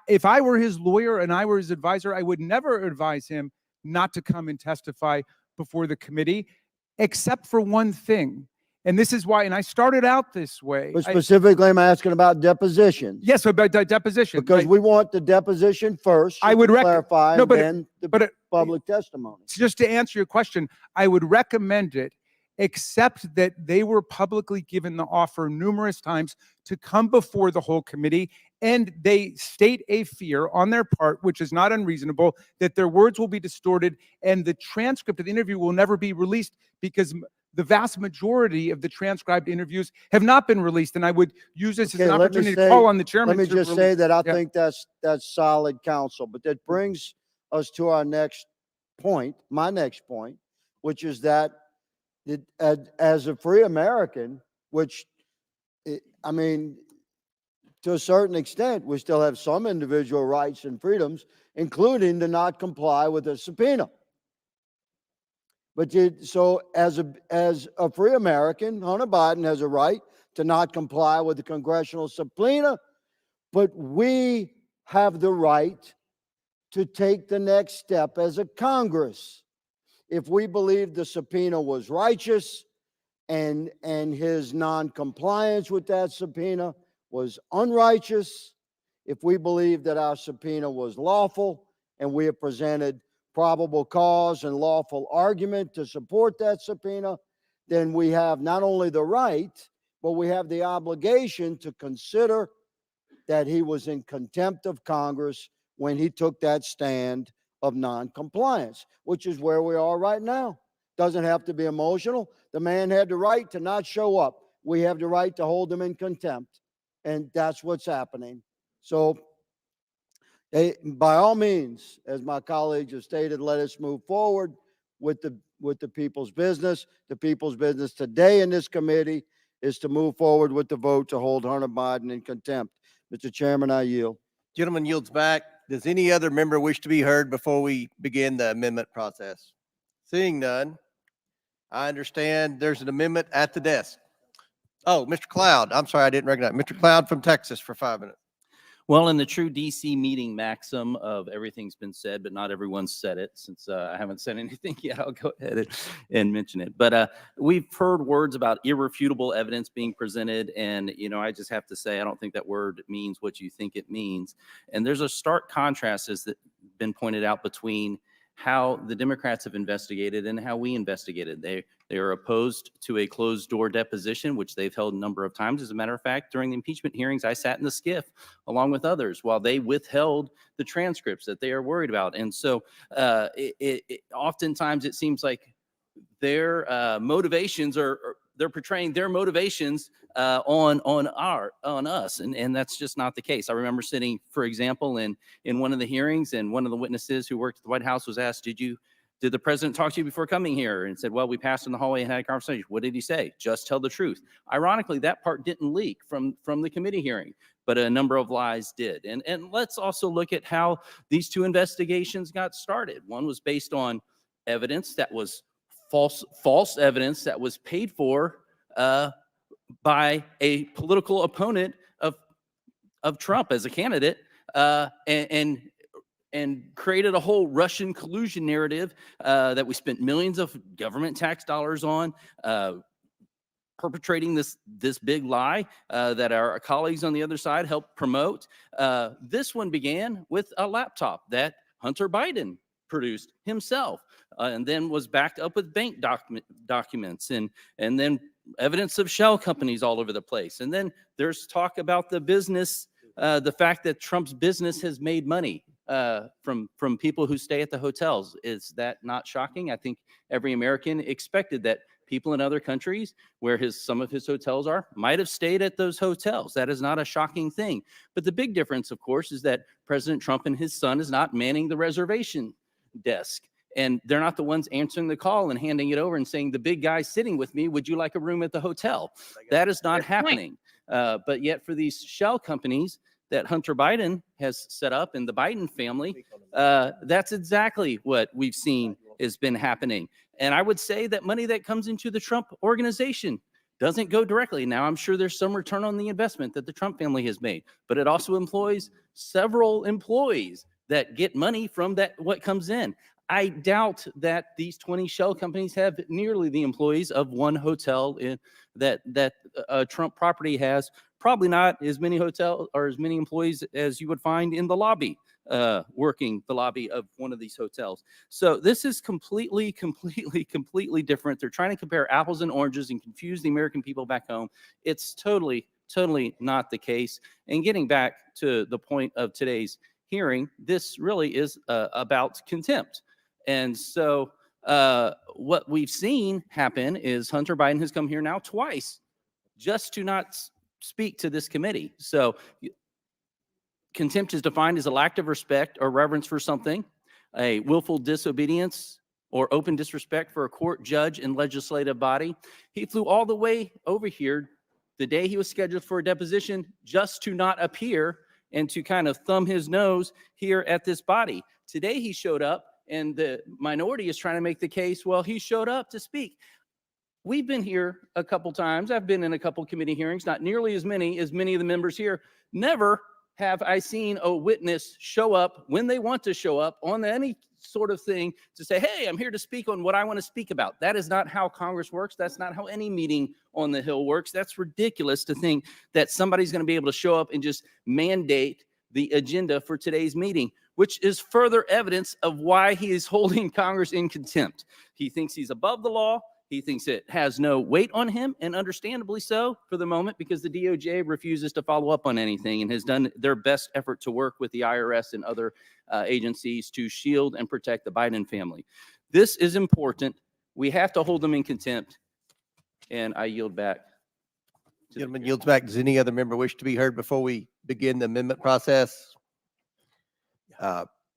if I were his lawyer and I were his advisor, I would never advise him not to come and testify before the committee, except for one thing. And this is why, and I started out this way. But specifically, I'm asking about depositions. Yes, about deposition. Because we want the deposition first. I would clarify, no, and but then the public testimony. Just to answer your question, I would recommend it, except that they were publicly given the offer numerous times to come before the whole committee, and they state a fear on their part, which is not unreasonable, that their words will be distorted and the transcript of the interview will never be released, because the vast majority of the transcribed interviews have not been released. And I would use this as an opportunity to call on the chairman. Let me just say that I think that's solid counsel, but that brings us to our next point, my next point, which is that as a free American, which, I mean, to a certain extent, we still have some individual rights and freedoms, including to not comply with a subpoena. But so as a free American, Hunter Biden has a right to not comply with the congressional subpoena, but we have the right to take the next step as a Congress. If we believe the subpoena was righteous and his non-compliance with that subpoena was unrighteous, if we believe that our subpoena was lawful and we have presented probable cause and lawful argument to support that subpoena, then we have not only the right, but we have the obligation to consider that he was in contempt of Congress when he took that stand of non-compliance, which is where we are right now. Doesn't have to be emotional. The man had the right to not show up. We have the right to hold him in contempt, and that's what's happening. So by all means, as my colleagues have stated, let us move forward with the people's business. The people's business today in this committee is to move forward with the vote to hold Hunter Biden in contempt. Mr. Chairman, I yield. Gentleman yields back. Does any other member wish to be heard before we begin the amendment process? Seeing none, I understand there's an amendment at the desk. Oh, Mr. Cloud. I'm sorry, I didn't recognize. Mr. Cloud from Texas for 5 minutes. Well, in the true DC meeting maxim of everything's been said, but not everyone's said it, since I haven't said anything yet, I'll go ahead and mention it. But we've heard words about irrefutable evidence being presented. And, you know, I just have to say, I don't think that word means what you think it means. And there's a stark contrast, as that been pointed out, between how the Democrats have investigated and how we investigated. They are opposed to a closed door deposition, which they've held a number of times. As a matter of fact, during the impeachment hearings, I sat in the skiff along with others while they withheld the transcripts that they are worried about. And so oftentimes it seems like their motivations they're portraying their motivations on us, and that's just not the case. I remember sitting, for example, in one of the hearings, and one of the witnesses who worked at the White House was asked, "Did the president talk to you before coming here?" And said, "Well, we passed in the hallway and had a conversation." What did he say? "Just tell the truth." Ironically, that part didn't leak from the committee hearing, but a number of lies did. And let's also look at how these two investigations got started. One was based on evidence that was false evidence that was paid for by a political opponent of Trump as a candidate, and created a whole Russian collusion narrative that we spent millions of government tax dollars on, perpetrating this big lie that our colleagues on the other side helped promote. This one began with a laptop that Hunter Biden produced himself, and then was backed up with bank documents, and then evidence of shell companies all over the place. And then there's talk about the business, the fact that Trump's business has made money from people who stay at the hotels. Is that not shocking? I think every American expected that people in other countries where some of his hotels are might have stayed at those hotels. That is not a shocking thing. But the big difference, of course, is that President Trump and his son is not manning the reservation desk. And they're not the ones answering the call and handing it over and saying, the big guy sitting with me, would you like a room at the hotel? That is not happening. But yet for these shell companies that Hunter Biden has set up and the Biden family, that's exactly what we've seen has been happening. And I would say that money that comes into the Trump organization doesn't go directly. Now, I'm sure there's some return on the investment that the Trump family has made, but it also employs several employees that get money from what comes in. I doubt that these 20 shell companies have nearly the employees of one hotel that Trump property has. Probably not as many hotel or as many employees as you would find in the lobby, working the lobby of one of these hotels. So this is completely different. They're trying to compare apples and oranges and confuse the American people back home. It's totally not the case. And getting back to the point of today's hearing, this really is about contempt. And so what we've seen happen is Hunter Biden has come here now twice just to not speak to this committee. So contempt is defined as a lack of respect or reverence for something, a willful disobedience or open disrespect for a court, judge, and legislative body. He flew all the way over here the day he was scheduled for a deposition just to not appear and to kind of thumb his nose here at this body. Today he showed up, and the minority is trying to make the case, well, he showed up to speak. We've been here a couple times. I've been in a couple committee hearings, not nearly as many of the members here. Never have I seen a witness show up when they want to show up on any sort of thing to say, hey, I'm here to speak on what I want to speak about. That is not how Congress works. That's not how any meeting on the Hill works. That's ridiculous to think that somebody's going to be able to show up and just mandate the agenda for today's meeting, which is further evidence of why he is holding Congress in contempt. He thinks he's above the law. He thinks it has no weight on him, and understandably so for the moment, because the DOJ refuses to follow up on anything and has done their best effort to work with the IRS and other agencies to shield and protect the Biden family. This is important. We have to hold them in contempt, and I yield back. Gentleman yields back. Does any other member wish to be heard before we begin the amendment process?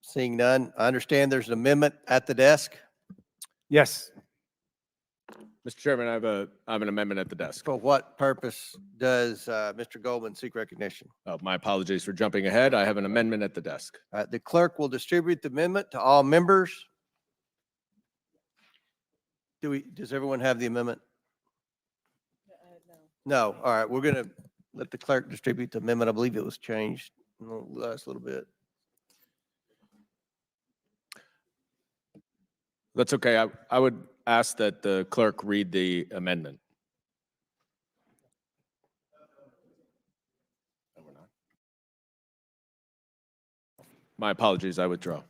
Seeing none, I understand there's an amendment at the desk. Yes. Mr. Chairman, I have an amendment at the desk. For what purpose does Mr. Goldman seek recognition? My apologies for jumping ahead. I have an amendment at the desk. The clerk will distribute the amendment to all members. Does everyone have the amendment? No. All right. We're going to let the clerk distribute the amendment. I believe it was changed in the last little bit. That's okay. I would ask that the clerk read the amendment. My apologies. I withdraw.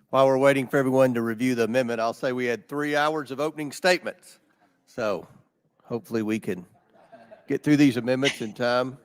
While we're waiting for everyone to review the amendment, I'll say we had 3 hours of opening statements. So hopefully we can get through these amendments in time.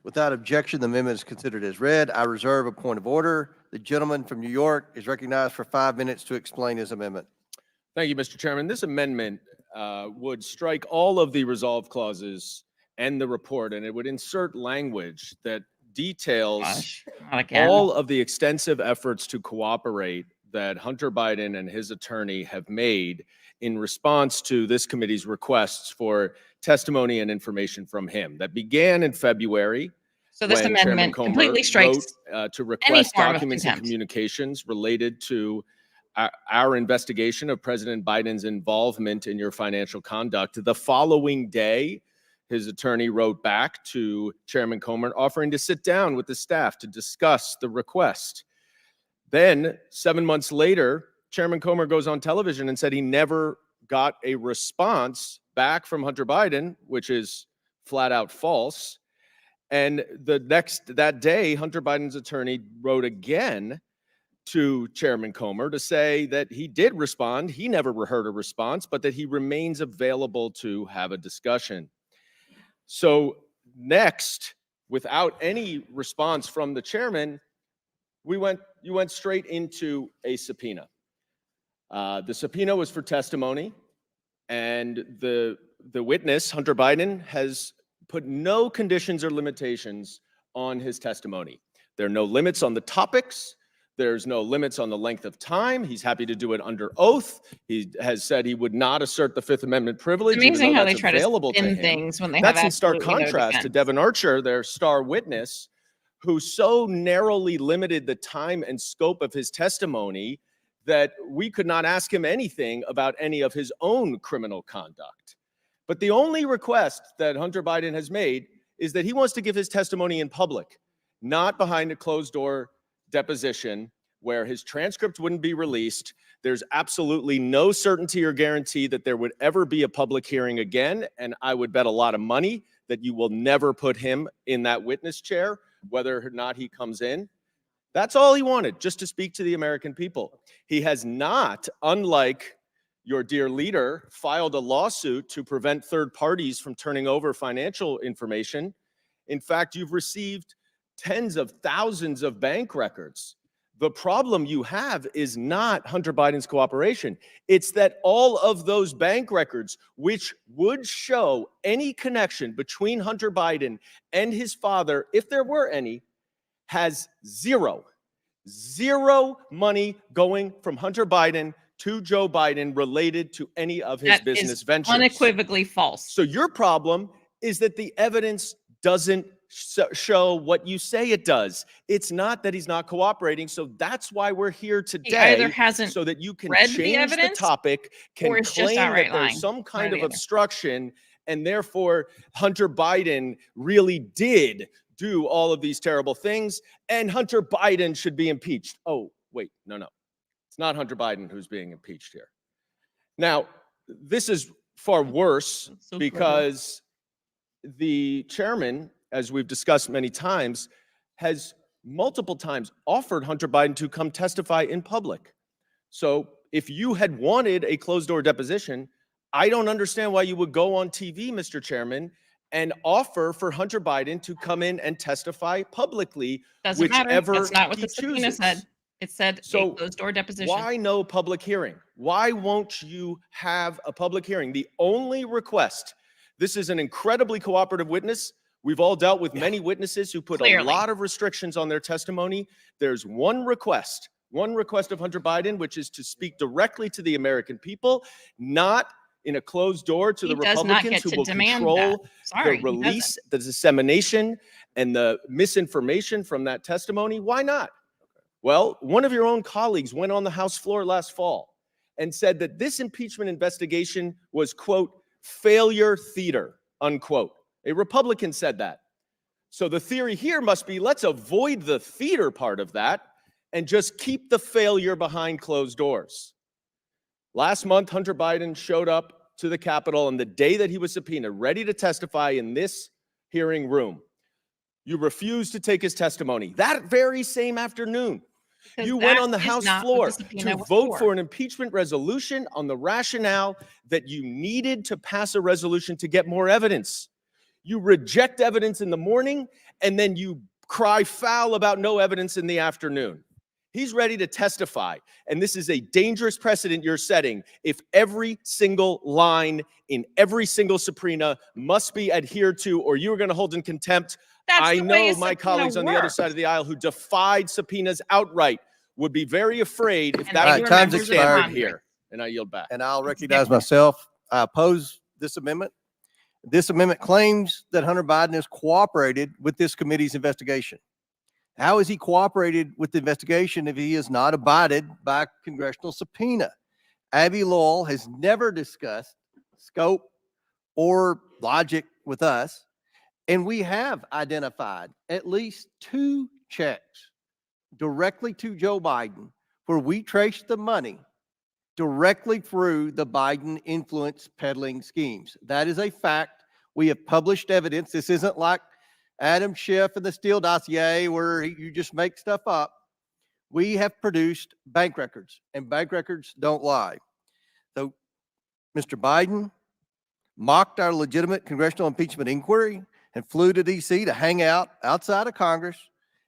Without objection, the amendment is considered as read. I reserve a point of order. The gentleman from New York is recognized for 5 minutes to explain his amendment. Thank you, Mr. Chairman. This amendment would strike all of the resolve clauses and the report, and it would insert language that details Gosh, not again. all of the extensive efforts to cooperate that Hunter Biden and his attorney have made in response to this committee's requests for testimony and information from him. That began in February. So this when Chairman amendment Comer completely strikes wrote, to any request form of documents and contempt. communications related to our investigation of President Biden's involvement in your financial conduct. The following day, his attorney wrote back to Chairman Comer offering to sit down with the staff to discuss the request. Then, 7 months later, Chairman Comer goes on television and said he never got a response back from Hunter Biden, which is flat out false. And that day, Hunter Biden's attorney wrote again to Chairman Comer to say that he did respond. He never heard a response, but that he remains available to have a discussion. So next, without any response from the chairman, you went straight into a subpoena. The subpoena was for testimony, and the witness, Hunter Biden, has put no conditions or limitations on his testimony. There are no limits on the topics. There's no limits on the length of time. He's happy to do it under oath. He has said he would not assert the Fifth Amendment privilege. It's amazing even though how they that's try to available spin him. things when they That's have in stark absolutely no contrast to defense. Devin Archer, their star witness, who so narrowly limited the time and scope of his testimony that we could not ask him anything about any of his own criminal conduct. But the only request that Hunter Biden has made is that he wants to give his testimony in public, not behind a closed-door deposition where his transcript wouldn't be released. There's absolutely no certainty or guarantee that there would ever be a public hearing again, and I would bet a lot of money that you will never put him in that witness chair, whether or not he comes in. That's all he wanted, just to speak to the American people. He has not, unlike your dear leader, filed a lawsuit to prevent third parties from turning over financial information. In fact, you've received tens of thousands of bank records. The problem you have is not Hunter Biden's cooperation. It's that all of those bank records, which would show any connection between Hunter Biden and his father, if there were any, has zero money going from Hunter Biden to Joe Biden related to any of his That business is ventures. unequivocally false. So your problem is that the evidence doesn't show what you say it does. It's not that he's not cooperating. So that's why we're here today. either hasn't so that you can read the change the evidence, topic, can or is just claim that outright lying. there's some kind One or of the other. obstruction, and therefore Hunter Biden really did do all of these terrible things, and Hunter Biden should be impeached. Oh, wait, no. It's not Hunter Biden who's being impeached here. Now, this is far worse So because the chairman, as we've discussed many times, has multiple times offered Hunter Biden to come testify in public. So if you had wanted a closed-door deposition, I don't understand why you would go on TV, Mr. Chairman, and offer for Hunter Biden to come in and testify publicly, Doesn't matter. whichever That's not what he the subpoena chooses. said. It said So a closed-door deposition. why no public hearing? Why won't you have a public hearing? The only request, this is an incredibly cooperative witness. We've all dealt with many witnesses who put Clearly. a lot of restrictions on their testimony. There's one request of Hunter Biden, which is to speak directly to the American people, not in a closed door to He the does not Republicans get who to will demand control that. Sorry, he the release, the dissemination, and the misinformation from that testimony. Why not? Well, one of your own colleagues went on the House floor last fall and said that this impeachment investigation was, quote, failure theater, unquote. A Republican said that. So the theory here must be, let's avoid the theater part of that and just keep the failure behind closed doors. Last month, Hunter Biden showed up to the Capitol on the day that he was subpoenaed, ready to testify in this hearing room. You refused to take his testimony. That very same afternoon, Because you went that on the is House not what floor the subpoena to was vote for an impeachment resolution on the rationale that you needed to pass a resolution to get more evidence. You reject evidence in the morning, and then you cry foul about no evidence in the afternoon. He's ready to testify, and this is a dangerous precedent you're setting if every single line in every single subpoena must be adhered to, or you're going to hold in contempt. I know my colleagues on the other side of the aisle who defied subpoenas outright would be very afraid if that were time's the standard expired here. And I yield back. And I'll recognize myself. I oppose this amendment. This amendment claims that Hunter Biden has cooperated with this committee's investigation. How has he cooperated with the investigation if he has not abided by a congressional subpoena? Abby Lowell has never discussed scope or logic with us, and we have identified at least 2 checks directly to Joe Biden where we traced the money directly through the Biden influence peddling schemes. That is a fact. We have published evidence. This isn't like Adam Schiff and the Steele dossier where you just make stuff up. We have produced bank records, and bank records don't lie. So Mr. Biden mocked our legitimate congressional impeachment inquiry and flew to D.C. to hang out outside of Congress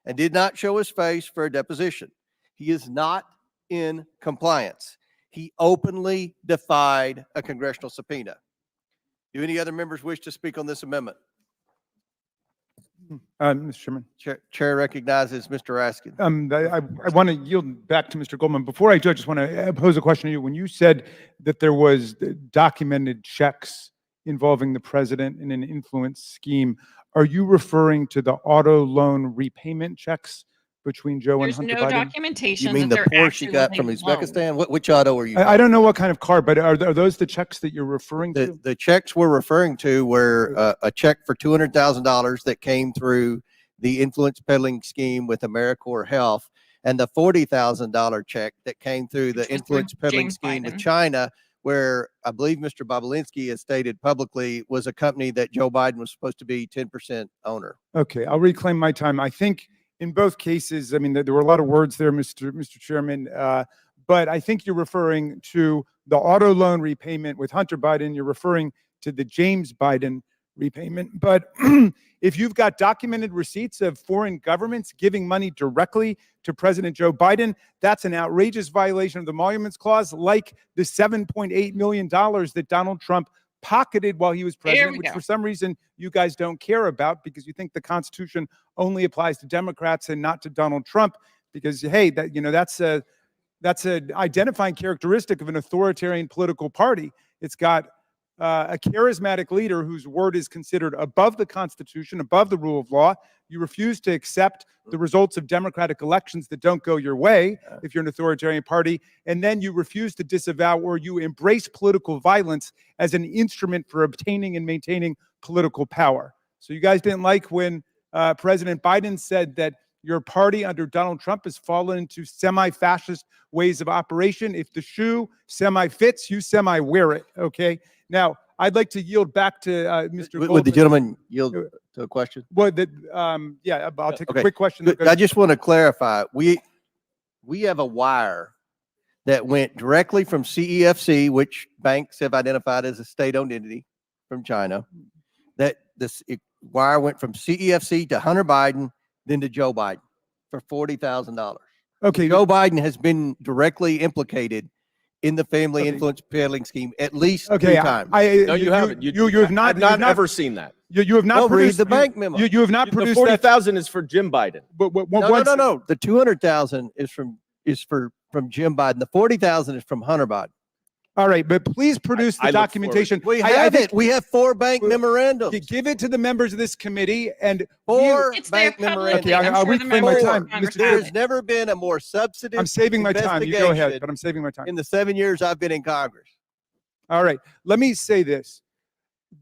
and did not show his face for a deposition. He is not in compliance. He openly defied a congressional subpoena. Do any other members wish to speak on this amendment? Mr. Chairman. Chair recognizes Mr. Raskin. I want to yield back to Mr. Goldman. Before I do, I just want to pose a question to you. When you said that there was documented checks involving the president in an influence scheme, are you referring to the auto loan repayment checks between Joe There's and Hunter no Biden? documentation. You mean that the they're Porsche you got from actually loaned. Uzbekistan? Which auto are you? I don't know what kind of car, but are those the checks that you're referring to? The checks we're referring to were a check for $200,000 that came through the influence peddling scheme with AmeriCorps Health, and the $40,000 check that came through the influence peddling James scheme Biden. with China, where I believe Mr. Bobulinski has stated publicly was a company that Joe Biden was supposed to be 10% owner. Okay, I'll reclaim my time. I think in both cases, I mean, there were a lot of words there, Mr. Chairman, but I think you're referring to the auto loan repayment with Hunter Biden. You're referring to the James Biden repayment. But if you've got documented receipts of foreign governments giving money directly to President Joe Biden, that's an outrageous violation of the Emoluments Clause, like the $7.8 million that Donald Trump pocketed while he was president, which for some reason you guys don't care about because you think the Constitution only applies to Democrats and not to Donald Trump. Because hey, that's an identifying characteristic of an authoritarian political party. It's got a charismatic leader whose word is considered above the Constitution, above the rule of law. You refuse to accept the results of democratic elections that don't go your way if you're an authoritarian party. And then you refuse to disavow or you embrace political violence as an instrument for obtaining and maintaining political power. So you guys didn't like when President Biden said that your party under Donald Trump has fallen into semi-fascist ways of operation. If the shoe semi-fits, you semi-wear it, okay? Now, I'd like to yield back to Mr. Goldman. Would the gentleman yield to a question? Well, yeah, I'll take a quick question. Good. I just want to clarify. We have a wire that went directly from CEFC, which banks have identified as a state-owned entity from China. That this wire went from CEFC to Hunter Biden, then to Joe Biden for $40,000. Okay. Joe Biden has been directly implicated in the family influence peddling scheme at least 3 times. No, you haven't. You have not. I've not ever seen that. You have not Well, read produced the bank memo. You have not The produced 40,000 is for Jim Biden. But No. The 200,000 is from Jim Biden. The 40,000 is from Hunter Biden. All right, but please produce the documentation. We have it. We have 4 bank memorandums. Give it to the members of this committee and 4 bank memorandums. Okay, I'll reclaim my time. There's never been a more substantive. I'm saving my time. You go ahead, but I'm saving my time. In the 7 years I've been in Congress. All right, let me say this.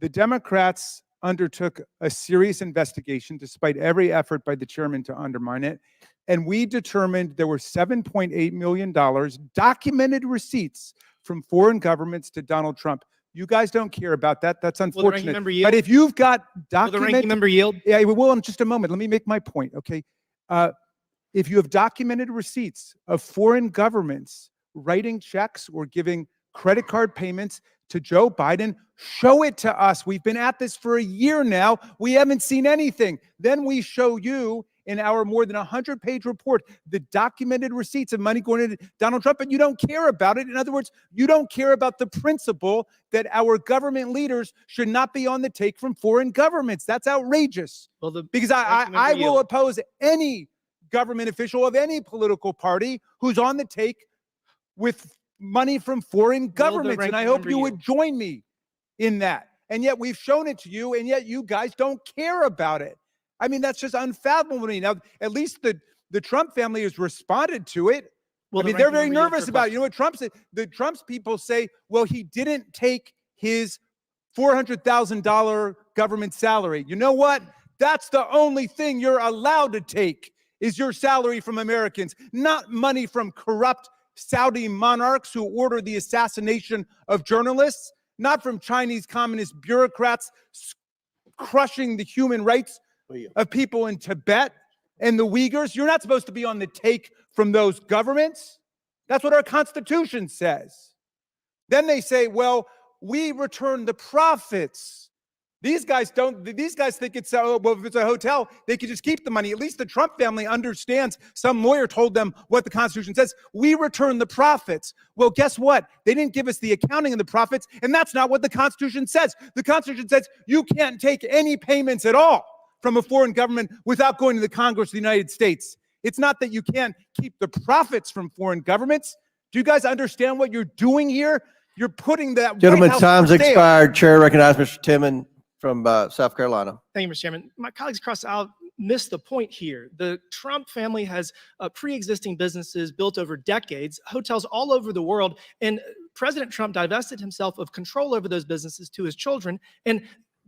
The Democrats undertook a serious investigation despite every effort by the chairman to undermine it. And we determined there were $7.8 million documented receipts from foreign governments to Donald Trump. You guys don't care about that. That's unfortunate. But if you've got documented, Will the ranking member yield? Yeah, we will in just a moment. Let me make my point, okay? If you have documented receipts of foreign governments writing checks or giving credit card payments to Joe Biden. Show it to us. We've been at this for a year now. We haven't seen anything. Then we show you in our more than 100-page report the documented receipts of money going to Donald Trump, but you don't care about it. In other words, you don't care about the principle that our government leaders should not be on the take from foreign governments. That's outrageous. Because I will oppose any government official of any political party who's on the take with money from foreign governments. And I hope you would join me in that. And yet we've shown it to you, and yet you guys don't care about it. I mean, that's just unfathomable to me. Now, at least the Trump family has responded to it. I mean, they're very nervous about it. You know what Trump said? The Trump's people say, well, he didn't take his $400,000 government salary. You know what? That's the only thing you're allowed to take is your salary from Americans, not money from corrupt Saudi monarchs who order the assassination of journalists, not from Chinese communist bureaucrats crushing the human rights of people in Tibet and the Uyghurs. You're not supposed to be on the take from those governments. That's what our Constitution says. Then they say, well, we return the profits. These guys don't, these guys think it's, well, if it's a hotel, they could just keep the money. At least the Trump family understands. Some lawyer told them what the Constitution says. We return the profits. Well, guess what? They didn't give us the accounting of the profits, and that's not what the Constitution says. The Constitution says you can't take any payments at all from a foreign government without going to the Congress of the United States. It's not that you can't keep the profits from foreign governments. Do you guys understand what you're doing here? You're putting that Gentlemen, White House time's for sale. expired. Chair recognizes Mr. Timmon from South Carolina. Thank you, Mr. Chairman. My colleagues across the aisle missed the point here. The Trump family has pre-existing businesses built over decades, hotels all over the world, and President Trump divested himself of control over those businesses to his children, and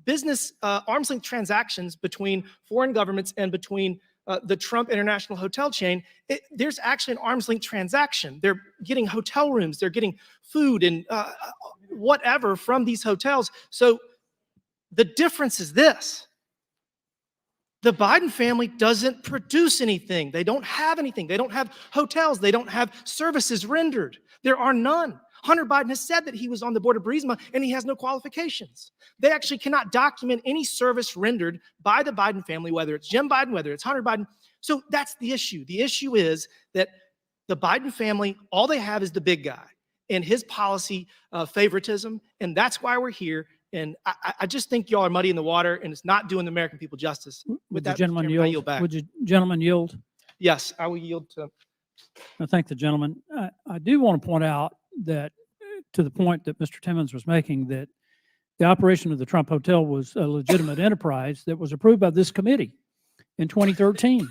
business arm's length transactions between foreign governments and between the Trump International Hotel chain, there's actually an arm's length transaction. They're getting hotel rooms, they're getting food and whatever from these hotels. So the difference is this. The Biden family doesn't produce anything. They don't have anything. They don't have hotels. They don't have services rendered. There are none. Hunter Biden has said that he was on the board of Burisma and he has no qualifications. They actually cannot document any service rendered by the Biden family, whether it's Jim Biden, whether it's Hunter Biden. So that's the issue. The issue is that the Biden family, all they have is the big guy and his policy favoritism. And that's why we're here. And I just think y'all are muddying the water and it's not doing the American people justice. With that, gentleman Chairman, I yield? yield back. Would you gentlemen yield? Yes, I will yield to. I thank the gentleman. I do want to point out that to the point that Mr. Timmons was making, that the operation of the Trump Hotel was a legitimate enterprise that was approved by this committee in 2013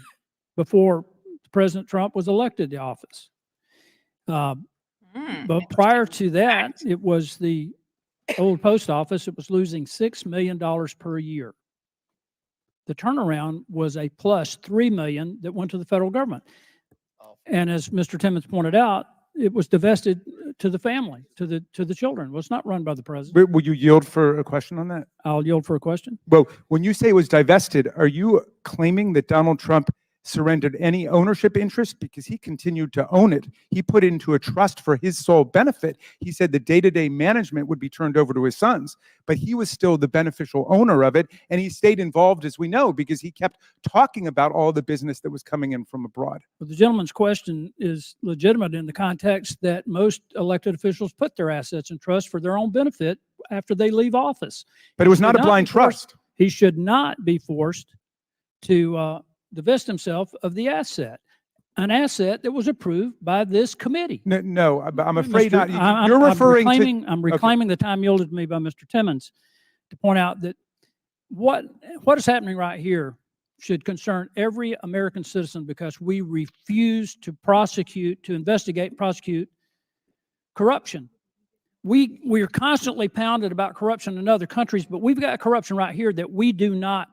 before President Trump was elected to office. But prior to that, it was the old post office. It was losing $6 million per year. The turnaround was a plus $3 million that went to the federal government. And as Mr. Timmons pointed out, it was divested to the family, to the children. It was not run by the president. Will you yield for a question on that? I'll yield for a question. Well, when you say it was divested, are you claiming that Donald Trump surrendered any ownership interest? Because he continued to own it. He put it into a trust for his sole benefit. He said the day-to-day management would be turned over to his sons, but he was still the beneficial owner of it. And he stayed involved, as we know, because he kept talking about all the business that was coming in from abroad. Well, the gentleman's question is legitimate in the context that most elected officials put their assets in trust for their own benefit after they leave office. But it was not a blind trust. He should not be forced to divest himself of the asset, an asset that was approved by this committee. No, I'm afraid Mr. not. You're referring to. I'm reclaiming the time yielded to me by Mr. Timmons to point out that what is happening right here should concern every American citizen, because we refuse to investigate and prosecute corruption. We are constantly pounded about corruption in other countries, but we've got corruption right here that we do not.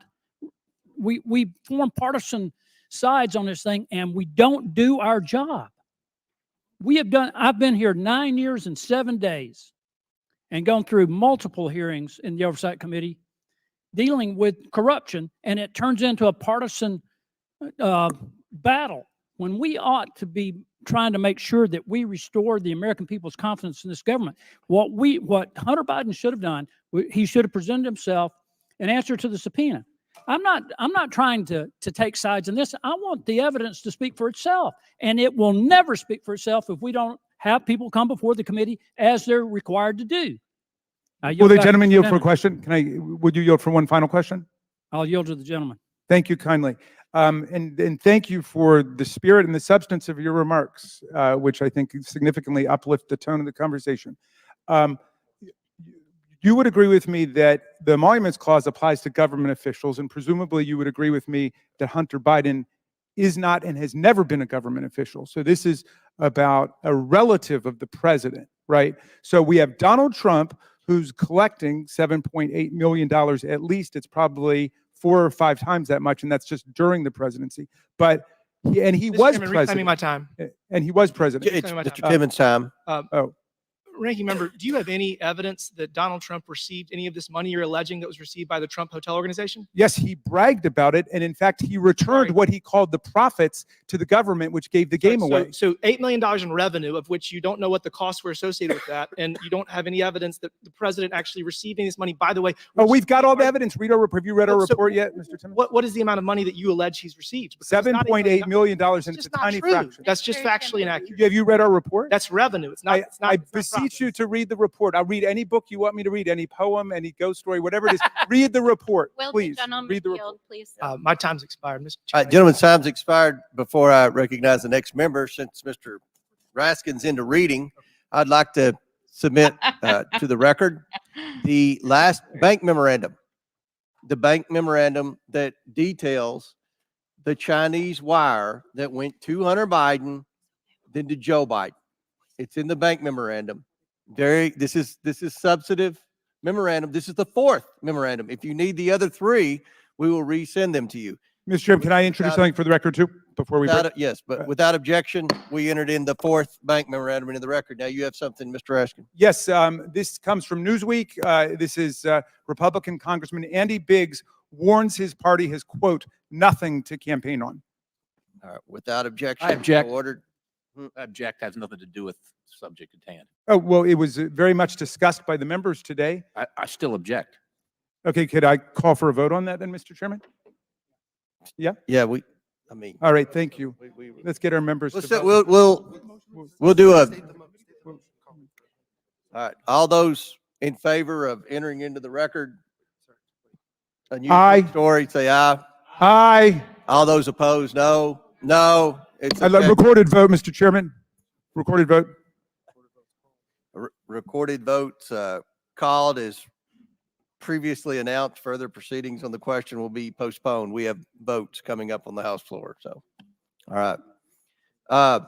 We form partisan sides on this thing, and we don't do our job. I've been here 9 years and 7 days and gone through multiple hearings in the Oversight Committee dealing with corruption, and it turns into a partisan battle when we ought to be trying to make sure that we restore the American people's confidence in this government. What Hunter Biden should have done, he should have presented himself and answered to the subpoena. I'm not trying to take sides in this. I want the evidence to speak for itself, and it will never speak for itself if we don't have people come before the committee as they're required to do. Will the gentleman yield for a question? Would you yield for one final question? I'll yield to the gentleman. Thank you kindly. And thank you for the spirit and the substance of your remarks, which I think significantly uplift the tone of the conversation. You would agree with me that the Emoluments Clause applies to government officials, and presumably you would agree with me that Hunter Biden is not and has never been a government official. So this is about a relative of the president, right? So we have Donald Trump, who's collecting $7.8 million at least. It's probably 4 or 5 times that much, and that's just during the presidency. But he Mr. was Chairman, president. reclaiming my time. And he was president. It's Mr. Timmons' time. Ranking member, do you have any evidence that Donald Trump received any of this money you're alleging that was received by the Trump Hotel organization? Yes, he bragged about it, and in fact, he returned what he called the profits to the government, which gave the game away. So $8 million in revenue, of which you don't know what the costs were associated with that, and you don't have any evidence that the president actually received any of this money. By the way, oh, we've got all the evidence. Have you read our report yet, Mr. Timmons? What is the amount of money that you allege he's received? $7.8 million, and it's a tiny fraction. That's just factually inaccurate. Have you read our report? That's revenue. It's not. I beseech you to read the report. I'll read any book you want me to read, any poem, any ghost story, whatever it is. Read the report, please. Read the report. Please. My time's expired, Mr. Chairman. Gentlemen's time's expired. Before I recognize the next member, since Mr. Raskin's into reading, I'd like to submit to the record the last bank memorandum, that details the Chinese wire that went to Hunter Biden, then to Joe Biden. It's in the bank memorandum. This is substantive memorandum. This is the 4th memorandum. If you need the other 3, we will resend them to you. Mr. Chairman, can I introduce something for the record too before we break? Yes, but without objection, we entered in the 4th bank memorandum into the record. Now you have something, Mr. Raskin. Yes, this comes from Newsweek. This is Republican Congressman Andy Biggs warns his party has, quote, nothing to campaign on. All right, without objection. I object. Ordered. Object has nothing to do with subject at hand. Oh, well, it was very much discussed by the members today. I still object. Okay, could I call for a vote on that then, Mr. Chairman? Yeah? Yeah, all right, thank you. Let's get our members to we'll vote. do a, all right, all those in favor of entering into the record a new story, say aye. Aye. All those opposed, no. No. It's I'd like recorded vote, Mr. Chairman. Recorded vote. Recorded votes called as previously announced. Further proceedings on the question will be postponed. We have votes coming up on the House floor. So, all right.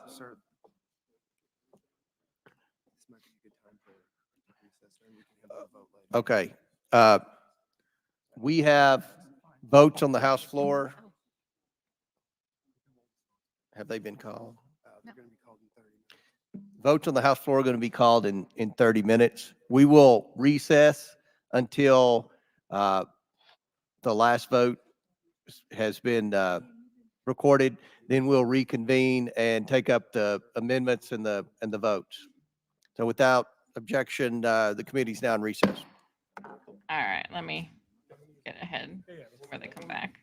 Okay. We have votes on the House floor. Have they been called? Votes on the House floor are going to be called in 30 minutes. We will recess until the last vote has been recorded. Then we'll reconvene and take up the amendments and the votes. So without objection, the committee's now in recess. All right, let me get ahead before they come back.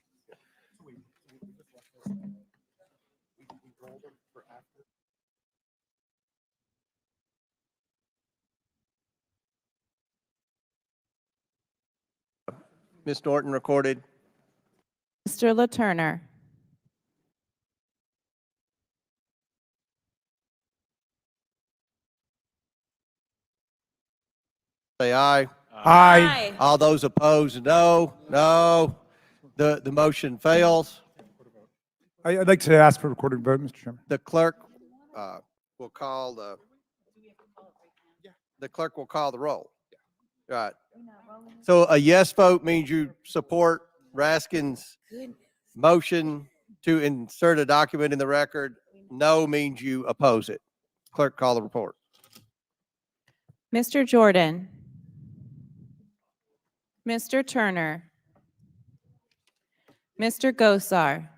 Ms. Norton recorded. Mr. LaTurner. Say aye. Aye. All those opposed, no. No. The motion fails. I'd like to ask for a recorded vote, Mr. Chairman. The clerk will call the roll. Right. So a yes vote means you support Raskin's motion to insert a document in the record. No means you oppose it. Clerk, call the report. Mr. Jordan. Mr. Turner. Mr. Gosar.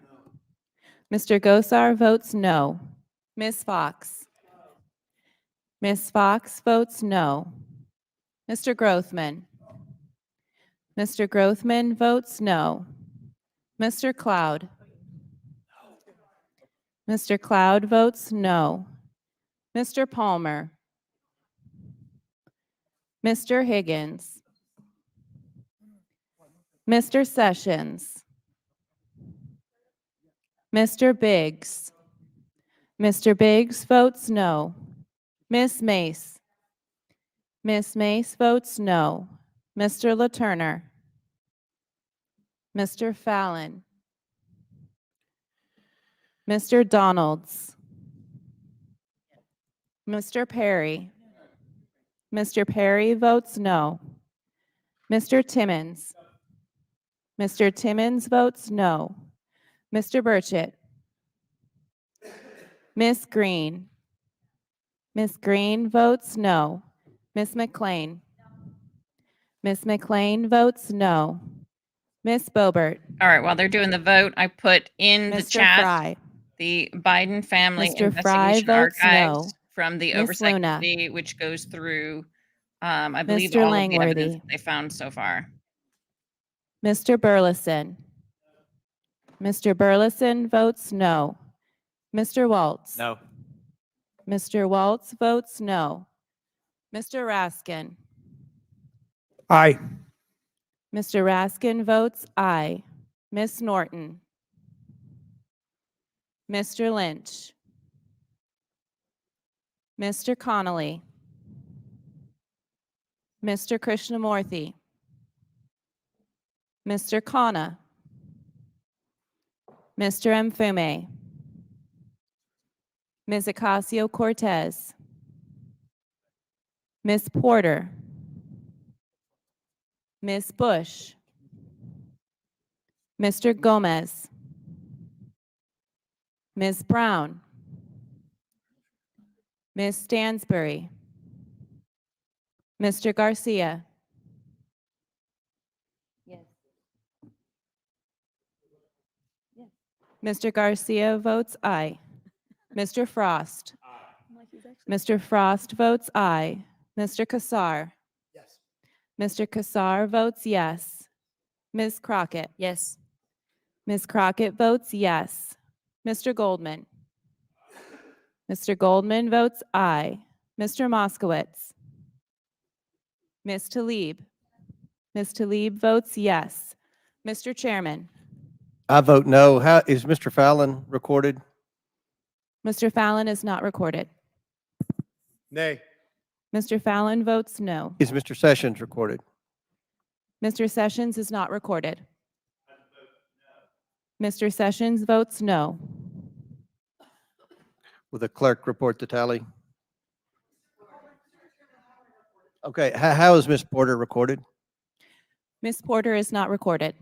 Mr. Gosar votes no. Ms. Fox. Ms. Fox votes no. Mr. Grothman. Mr. Grothman votes no. Mr. Cloud. Mr. Cloud votes no. Mr. Palmer. Mr. Higgins. Mr. Sessions. Mr. Biggs. Mr. Biggs votes no. Ms. Mace. Ms. Mace votes no. Mr. LaTurner. Mr. Fallon. Mr. Donalds. Mr. Perry. Mr. Perry votes no. Mr. Timmons. Mr. Timmons votes no. Mr. Burchett. Ms. Green. Ms. Green votes no. Ms. McLean. Ms. McLean votes no. Ms. Boebert. All right, while they're doing the vote, I put in the Mr. chat Fry. the Biden Family Mr. Fry Investigation votes Archives no. from the Ms. Oversight Luna. Committee, which goes through, I believe, Mr. all of the evidence Langworthy. that they found so far. Mr. Burleson. Mr. Burleson votes no. Mr. Waltz. No. Mr. Waltz votes no. Mr. Raskin. Aye. Mr. Raskin votes aye. Ms. Norton. Mr. Lynch. Mr. Connolly. Mr. Krishnamurthy. Mr. Khanna. Mr. Mfume. Ms. Ocasio-Cortez. Ms. Porter. Ms. Bush. Mr. Gomez. Ms. Brown. Ms. Stansbury. Mr. Garcia. Mr. Garcia votes aye. Mr. Frost. Mr. Frost votes aye. Mr. Kassar. Yes. Mr. Kassar votes yes. Ms. Crockett. Yes. Ms. Crockett votes yes. Mr. Goldman. Mr. Goldman votes aye. Mr. Moskowitz. Ms. Tlaib. Ms. Tlaib votes yes. Mr. Chairman. I vote no. How is Mr. Fallon recorded? Mr. Fallon is not recorded. Nay. Mr. Fallon votes no. Is Mr. Sessions recorded? Mr. Sessions is not recorded. Mr. Sessions votes no. Will the clerk report the tally? Okay, how is Ms. Porter recorded? Ms. Porter is not recorded.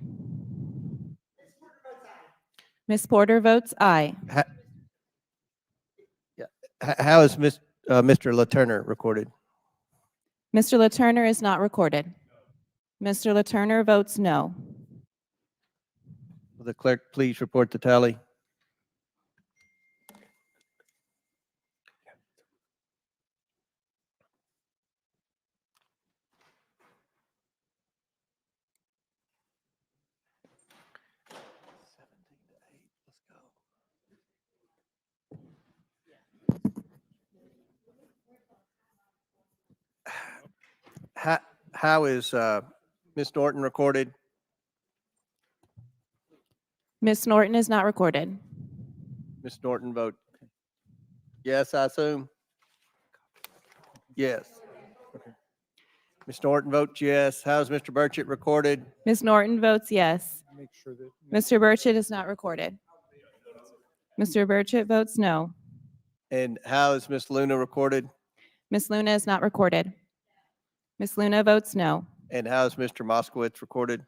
Ms. Porter votes aye. How is Mr. LaTurner recorded? Mr. LaTurner is not recorded. Mr. LaTurner votes no. Will the clerk please report the tally? How is Ms. Norton recorded? Ms. Norton is not recorded. Ms. Norton vote yes, I assume? Yes. Okay. Ms. Norton votes yes. How's Mr. Burchett recorded? Ms. Norton votes yes. Make sure that. Mr. Burchett is not recorded. Mr. Burchett votes no. And how is Ms. Luna recorded? Ms. Luna is not recorded. Ms. Luna votes no. And how is Mr. Moskowitz recorded?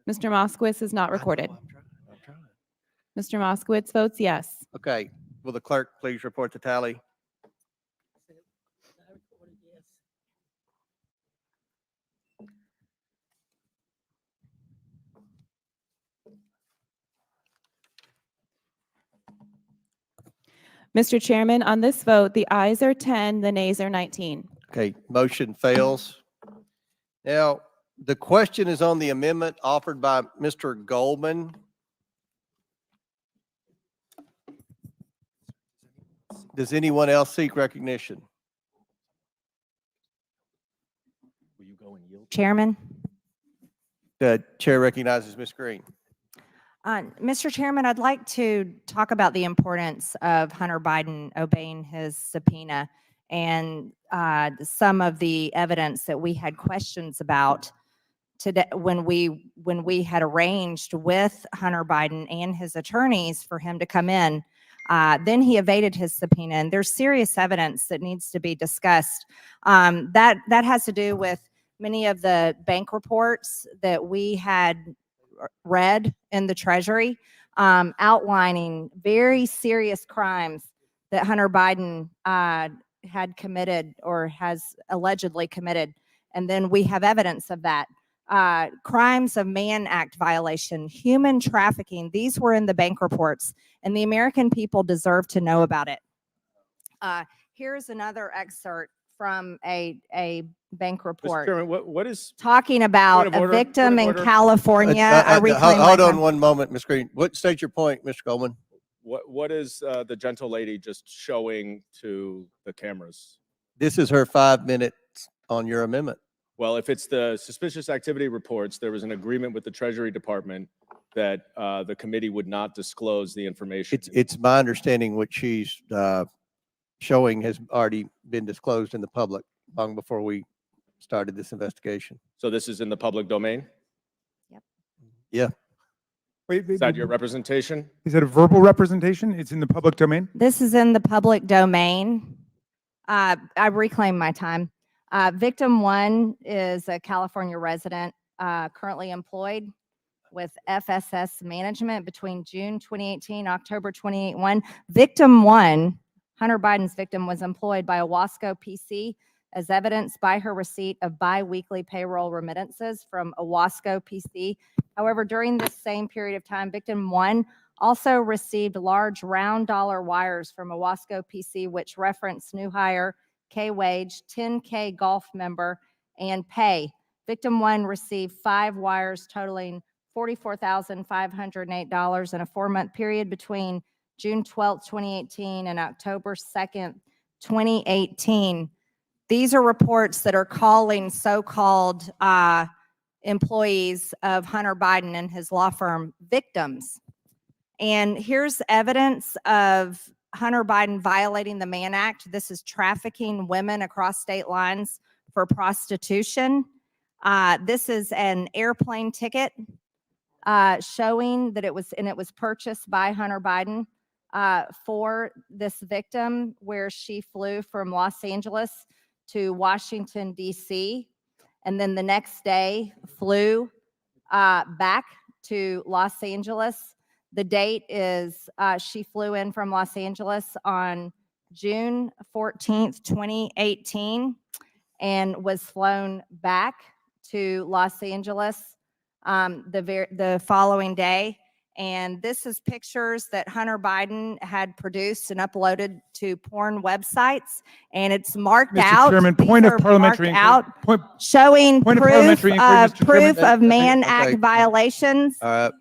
Mr. Moskowitz is not recorded. Mr. Moskowitz votes yes. Okay, will the clerk please report the tally? Mr. Chairman, on this vote, the ayes are 10, the nays are 19. Okay, motion fails. Now, the question is on the amendment offered by Mr. Goldman. Does anyone else seek recognition? Chairman. The chair recognizes Ms. Green. Mr. Chairman, I'd like to talk about the importance of Hunter Biden obeying his subpoena and some of the evidence that we had questions about today when we had arranged with Hunter Biden and his attorneys for him to come in. Then he evaded his subpoena, and there's serious evidence that needs to be discussed. That has to do with many of the bank reports that we had read in the Treasury, outlining very serious crimes that Hunter Biden had committed or has allegedly committed. And then we have evidence of that. Crimes of Mann Act violation, human trafficking, these were in the bank reports, and the American people deserve to know about it. Here's another excerpt from a bank report. Mr. Chairman, what is talking about a victim in California. Hold on one moment, Ms. Green. State your point, Mr. Goldman. what is the gentle lady just showing to the cameras? This is her 5 minutes on your amendment. Well, if it's the suspicious activity reports, there was an agreement with the Treasury Department that the committee would not disclose the information. It's my understanding what she's showing has already been disclosed in the public long before we started this investigation. So this is in the public domain? Yeah. Wait, Is that your representation? Is that a verbal representation? It's in the public domain? This is in the public domain. I reclaim my time. Victim one is a California resident currently employed with FSS Management between June 2018, October 2021. Victim one, Hunter Biden's victim, was employed by Owasco PC as evidenced by her receipt of bi-weekly payroll remittances from Owasco PC. However, during this same period of time, victim one also received large round dollar wires from Owasco PC, which reference new hire, K-wage, 10K golf member, and pay. Victim one received 5 wires totaling $44,508 in a 4-month period between June 12, 2018 and October 2nd, 2018. These are reports that are calling so-called employees of Hunter Biden and his law firm victims. And here's evidence of Hunter Biden violating the Mann Act. This is trafficking women across state lines for prostitution. This is an airplane ticket showing that it was purchased by Hunter Biden for this victim, where she flew from Los Angeles to Washington, D.C., and then the next day flew back to Los Angeles. The date is she flew in from Los Angeles on June 14th, 2018, and was flown back to Los Angeles the following day. And this is pictures that Hunter Biden had produced and uploaded to porn websites, and it's marked out. Mr. Chairman, point of parliamentary inquiry. Showing proof of Mann Okay. Act violations. All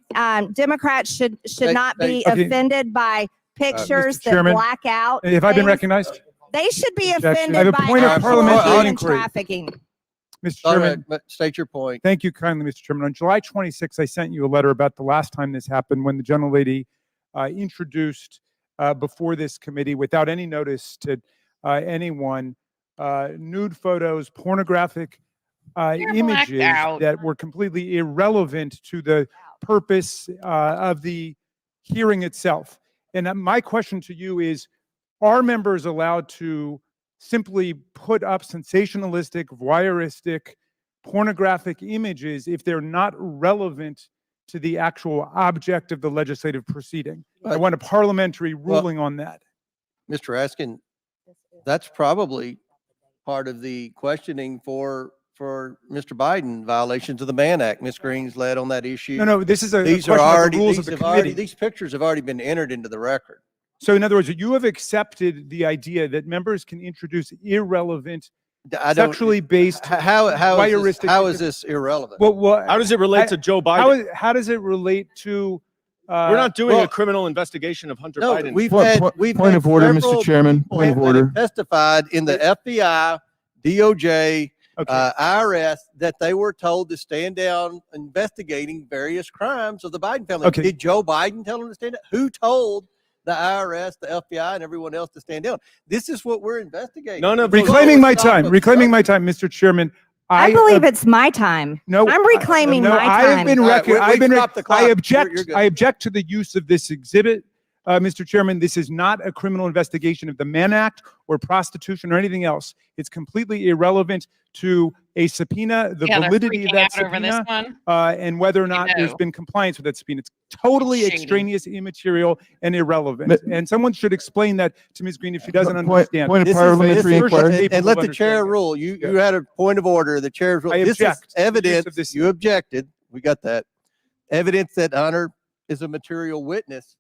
Democrats should not be Okay. offended by pictures Mr. that Chairman, black out. Have I been things. recognized? They should be Objection. I offended have a by point of actual parliamentary human inquiry. trafficking. Mr. All Chairman, right, state your point. thank you kindly, Mr. Chairman. On July 26th, I sent you a letter about the last time this happened, when the gentlelady introduced before this committee, without any notice to anyone, nude photos, pornographic images out. that were completely irrelevant to the purpose of the hearing itself. And my question to you is, are members allowed to simply put up sensationalistic, voyeuristic, pornographic images if they're not relevant to the actual object of the legislative proceeding? I want a parliamentary ruling on that. Mr. Askin, that's probably part of the questioning for Mr. Biden, violations of the Mann Act. Ms. Green's led on that issue. No, this is a These question are about already, the rules these of the have already, committee. these pictures have already been entered into the record. So in other words, you have accepted the idea that members can introduce irrelevant, sexually based, how voyeuristic. how is this irrelevant? Well, How does it relate to Joe Biden? How does it relate to? We're not doing well, a criminal investigation of Hunter No, Biden. we've Point- had point- we've point had of order, Mr. several Chairman, people point of that have order. testified in the FBI, DOJ, Okay. IRS that they were told to stand down investigating various crimes of the Biden family. Okay. Did Joe Biden tell them to stand down? Who told the IRS, the FBI, and everyone else to stand down? This is what we're investigating. None of Reclaiming my time, Mr. Chairman. I believe it's my time. No, I'm reclaiming no, my I have time. been All right, dropped the clock. I You're object. good. I object to the use of this exhibit, Mr. Chairman. This is not a criminal investigation of the Mann Act or prostitution or anything else. It's completely irrelevant to a subpoena, the Yeah, they're validity of freaking that out over this subpoena, one. and whether or not there's know. been compliance with that subpoena. It's totally Shady. extraneous, immaterial, and irrelevant. And someone should explain that to Ms. Green if she doesn't Point understand. of parliamentary inquiry. And let the chair rule. You had a point of order. The chair's rule. I This is object to the use of evidence. this- You objected. We got that. Evidence that Hunter is a material witness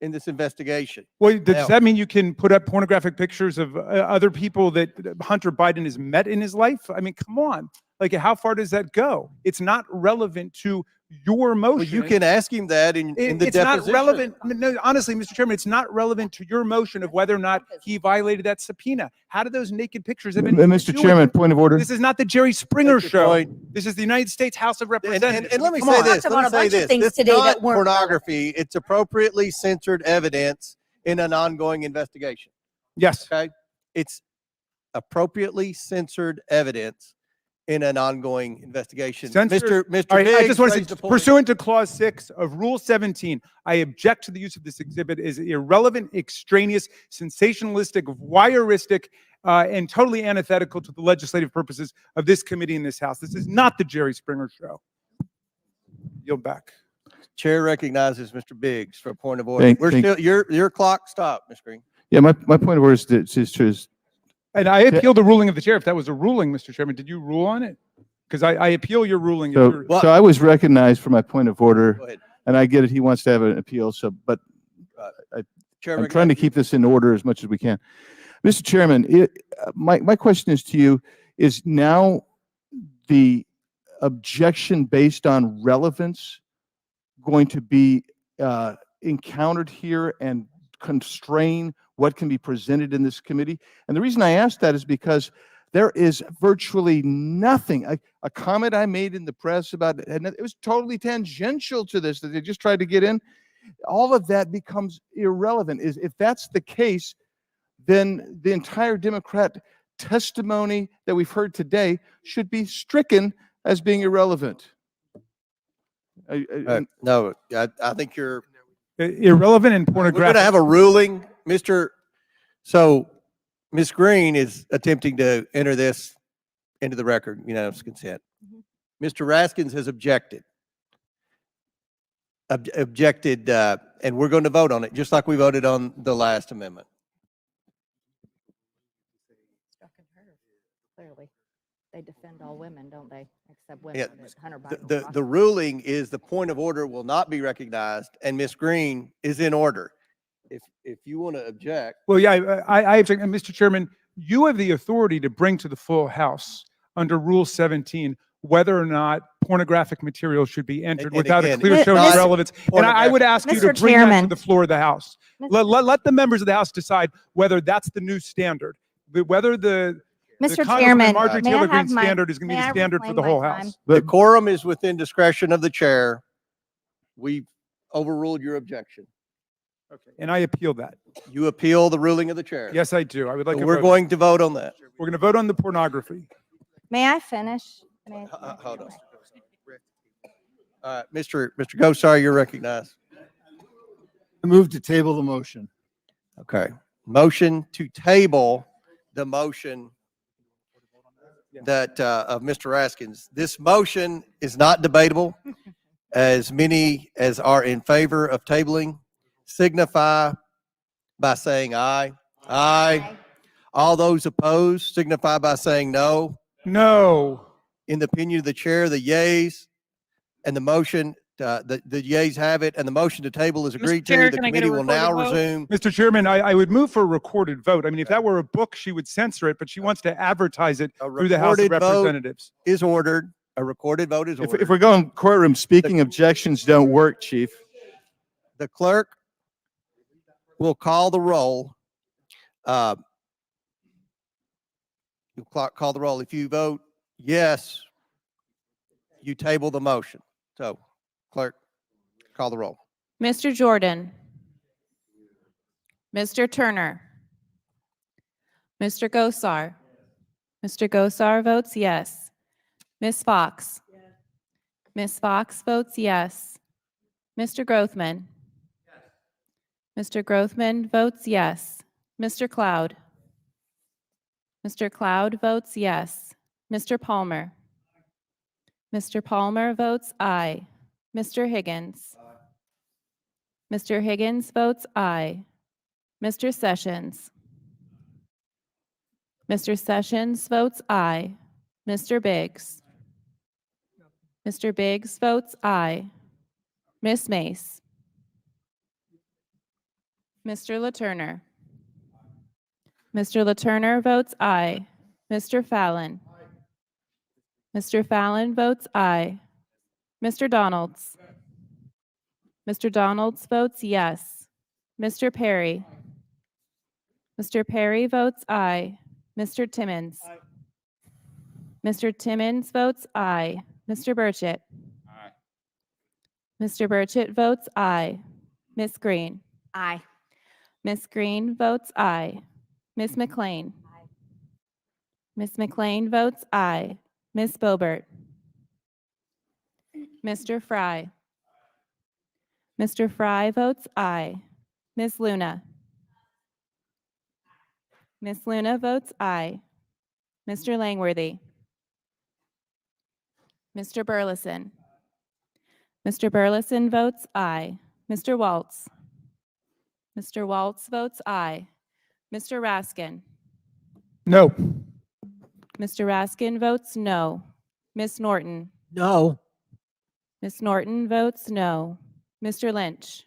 in this investigation. Well, Now- does that mean you can put up pornographic pictures of other people that Hunter Biden has met in his life? I mean, come on. Like, how far does that go? It's not relevant to your motion. Well, you can ask him that in the It's deposition. not relevant. No, honestly, Mr. Chairman, it's not relevant to your motion of whether or not he violated that subpoena. How do those naked pictures have anything to Mr. do with Chairman, it? point of order. This is not the Jerry Springer That's your show. point. This is the United States House of Representatives. And let me Come say on. this. Talked Let me about a say bunch of this. things This is today not that weren't pornography. It's appropriately censored evidence in an ongoing investigation. Yes. Okay. It's appropriately censored evidence in an ongoing investigation. Censored- Mr. All right, I Biggs just want to raised say, the point. pursuant to Clause 6 of Rule 17, I object to the use of this exhibit as irrelevant, extraneous, sensationalistic, voyeuristic, and totally antithetical to the legislative purposes of this committee in this House. This is not the Jerry Springer show. Yield back. Chair recognizes Mr. Biggs for a point of order. Thank- We're thank- still, your clock stopped, Ms. Green. Yeah, my point of order is And I appeal the ruling of the chair. If that was a ruling, Mr. Chairman, did you rule on it? Because I appeal your ruling. if so, you're- Well- so I was recognized for my point of order, Go ahead. and I get it. He wants to have an appeal. So, but Chair I'm trying to keep this in order as much as we can. Mr. Chairman, my question is to you, is now the objection based on relevance going to be encountered here and constrain what can be presented in this committee? And the reason I ask that is because there is virtually nothing, a comment I made in the press about it, and it was totally tangential to this, that they just tried to get in. All of that becomes irrelevant. If that's the case, then the entire Democrat testimony that we've heard today should be stricken as being irrelevant. No, I think you're irrelevant and We're going pornographic. to have a ruling, So Ms. Green is attempting to enter this into the record, unanimous consent. Mr. Raskins has objected. And we're going to vote on it, just like we voted on the last amendment. Clearly, they defend all women, don't they? Except Yeah, women. that Hunter Biden the ruling is the point of order will not be recognized, and Ms. Green is in order. If you want to object. Well, yeah, I object. And Mr. Chairman, you have the authority to bring to the full House under Rule 17 whether or not pornographic material should be entered And without a again, clear it's showing of not relevance. And I would ask you to Mr. bring that to Chairman. the floor of the House. Let the members of the House decide whether that's the new standard, whether the Mr. Congressman Chairman, Marjorie may I Taylor have Greene my- standard is going to be may the I standard for reclaim the my whole time? House. The quorum is within discretion of the chair. We've overruled your objection. Okay, and I appeal that. You appeal the ruling of the chair. Yes, I do. I would like. So a we're vote. going to vote on that. We're going to vote on the pornography. May I finish? May Hold on. Mr. Gosar, you're recognized. I move to table the motion. Okay. Motion to table the motion that of Mr. Raskins. This motion is not debatable. As many as are in favor of tabling signify by saying aye. Aye. All those opposed signify by saying no. No. In the opinion of the chair, the yeas, and the motion The yeas have it, and the motion to table is agreed to. Chair, The can I get a committee will now recorded vote? resume. Mr. Chairman, I would move for a recorded vote. I mean, if that were a book, she would censor it, but she wants to advertise it A through the House of recorded vote Representatives. is ordered. A recorded vote is ordered. If we're going courtroom, speaking objections don't work, Chief. The clerk will call the roll. You'll call the roll. If you vote yes, you table the motion. So, clerk, call the roll. Mr. Jordan, Mr. Turner, Mr. Gosar. Mr. Gosar votes yes. Ms. Fox. Ms. Fox votes yes. Mr. Grothman. Mr. Grothman votes yes. Mr. Cloud. Mr. Cloud votes yes. Mr. Palmer. Mr. Palmer votes aye. Mr. Higgins. Mr. Higgins votes aye. Mr. Sessions. Mr. Sessions votes aye. Mr. Biggs. Mr. Biggs votes aye. Ms. Mace. Mr. LaTurner. Mr. LaTurner votes aye. Mr. Fallon. Mr. Fallon votes aye. Mr. Donalds. Mr. Donalds votes yes. Mr. Perry. Mr. Perry votes aye. Mr. Timmons. Mr. Timmons votes aye. Mr. Burchett. Mr. Burchett votes aye. Ms. Green. Aye. Ms. Green votes aye. Ms. McLean. Ms. McLean votes aye. Ms. Boebert. Mr. Fry. Mr. Fry votes aye. Ms. Luna. Ms. Luna votes aye. Mr. Langworthy. Mr. Burleson. Mr. Burleson votes aye. Mr. Waltz. Mr. Waltz votes aye. Mr. Raskin. No. Mr. Raskin votes no. Ms. Norton. No. Ms. Norton votes no. Mr. Lynch.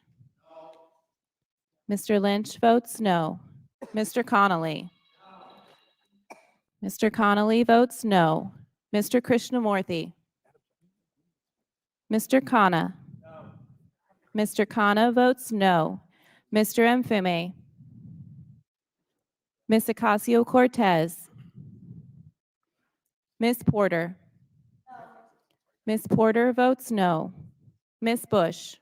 Mr. Lynch votes no. Mr. Connolly. Mr. Connolly votes no. Mr. Krishnamurthy. Mr. Khanna. Mr. Khanna votes no. Mr. Mfume. Ms. Ocasio-Cortez. Ms. Porter. Ms. Porter votes no. Ms. Bush.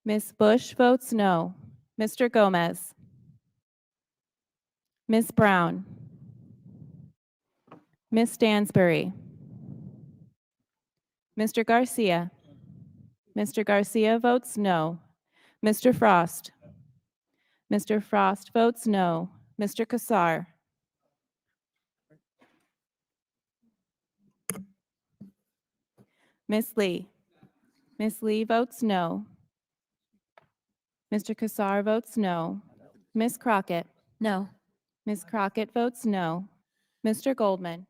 Ms. Bush votes no. Mr. Gomez. Ms. Brown. Ms. Stansbury. Mr. Garcia. Mr. Garcia votes no. Mr. Frost. Mr. Frost votes no. Mr. Kassar. Ms. Lee. Ms. Lee votes no. Mr. Kassar votes no. Ms. Crockett. No. Ms. Crockett votes no. Mr. Goldman.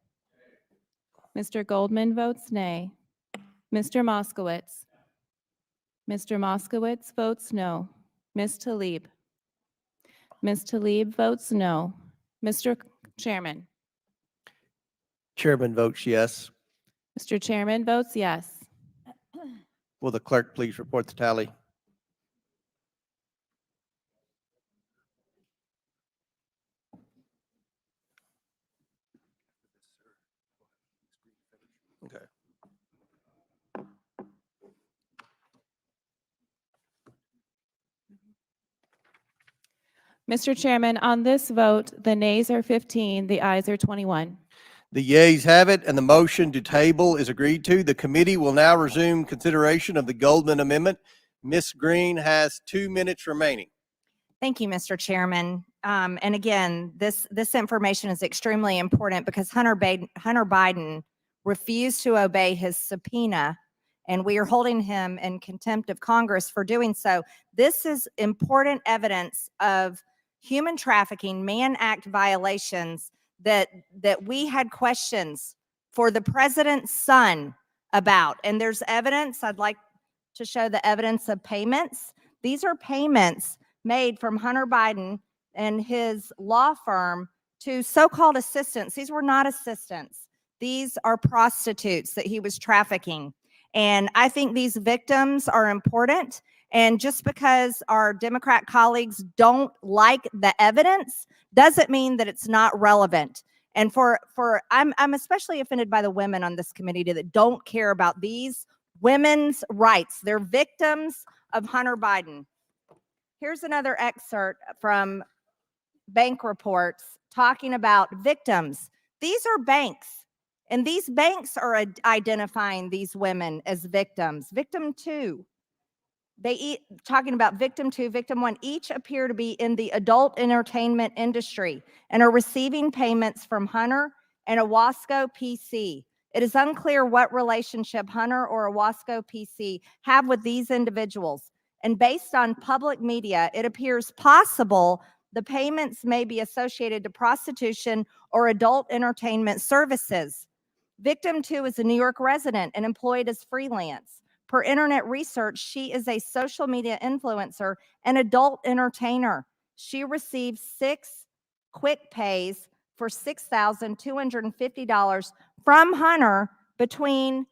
Mr. Goldman votes nay. Mr. Moskowitz. Mr. Moskowitz votes no. Ms. Tlaib. Ms. Tlaib votes no. Mr. Chairman. Chairman votes yes. Mr. Chairman votes yes. Will the clerk please report the tally? Okay. Mr. Chairman, on this vote, the nays are 15, the ayes are 21. The yeas have it, and the motion to table is agreed to. The committee will now resume consideration of the Goldman Amendment. Ms. Green has 2 minutes remaining. Thank you, Mr. Chairman. And again, this information is extremely important because Hunter Biden refused to obey his subpoena, and we are holding him in contempt of Congress for doing so. This is important evidence of human trafficking, Mann Act violations that we had questions for the president's son about. And there's evidence. I'd like to show the evidence of payments. These are payments made from Hunter Biden and his law firm to so-called assistants. These were not assistants. These are prostitutes that he was trafficking. And I think these victims are important. And just because our Democrat colleagues don't like the evidence doesn't mean that it's not relevant. And I'm especially offended by the women on this committee that don't care about these women's rights. They're victims of Hunter Biden. Here's another excerpt from bank reports talking about victims. These are banks, and these banks are identifying these women as victims. Victim 2. Talking about victim 2, victim 1, each appear to be in the adult entertainment industry and are receiving payments from Hunter and Owasco PC. It is unclear what relationship Hunter or Owasco PC have with these individuals. And based on public media, it appears possible the payments may be associated to prostitution or adult entertainment services. Victim 2 is a New York resident and employed as freelance. Per internet research, she is a social media influencer and adult entertainer. She received 6 quick pays for $6,250 from Hunter between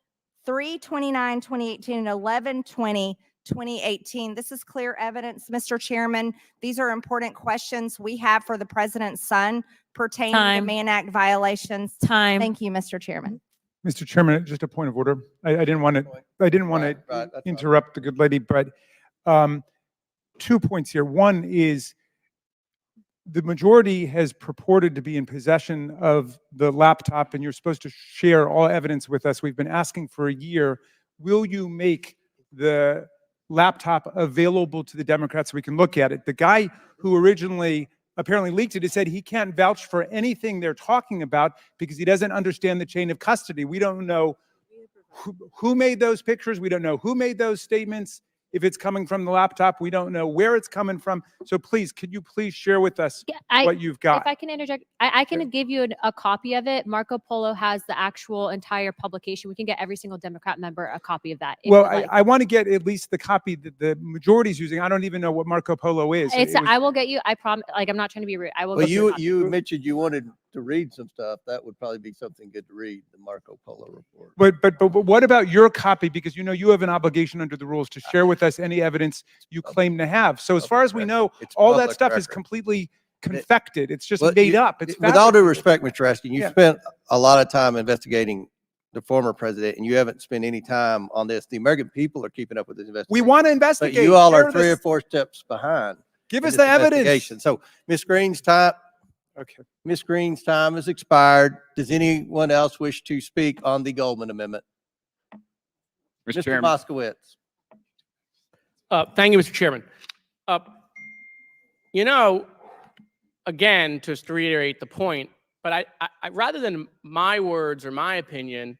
3/29/2018 and 11/20/2018. This is clear evidence, Mr. Chairman. These are important questions we have for the president's son pertaining to Mann Act violations. Thank you, Mr. Chairman. Mr. Chairman, just a point of order. I didn't want to interrupt the good lady, but 2 points here. One is the majority has purported to be in possession of the laptop, and you're supposed to share all evidence with us. We've been asking for a year. Will you make the laptop available to the Democrats so we can look at it? The guy who originally apparently leaked it, said he can't vouch for anything they're talking about because he doesn't understand the chain of custody. We don't know who made those pictures. We don't know who made those statements. If it's coming from the laptop, we don't know where it's coming from. So please, could you please share with us what you've got? If I can interject, I can give you a copy of it. Marco Polo has the actual entire publication. We can get every single Democrat member a copy of that. Well, I want to get at least the copy that the majority is using. I don't even know what Marco Polo is. I will get you. I promise. Like, I'm not trying to be rude. I will. Well, get you a copy. you mentioned you wanted to read some stuff. That would probably be something good to read, the Marco Polo report. But what about your copy? Because you know you have an obligation under the rules to share with us any evidence you claim to have. So as far as we know, all that stuff is completely confected. It's just made up. It's with all due respect, Mr. Raskin, you Yeah. spent a lot of time investigating the former president, and you haven't spent any time on this. The American people are keeping up with this investigation. We want to But investigate. you all Share are 3 or this. 4 steps behind. Give in us this the evidence. investigation. So Ms. Green's time. Okay. Ms. Green's time has expired. Does anyone else wish to speak on the Goldman Amendment? Mr. Mr. Chairman. Moskowitz. Thank you, Mr. Chairman. You know, again, just to reiterate the point, but I rather than my words or my opinion,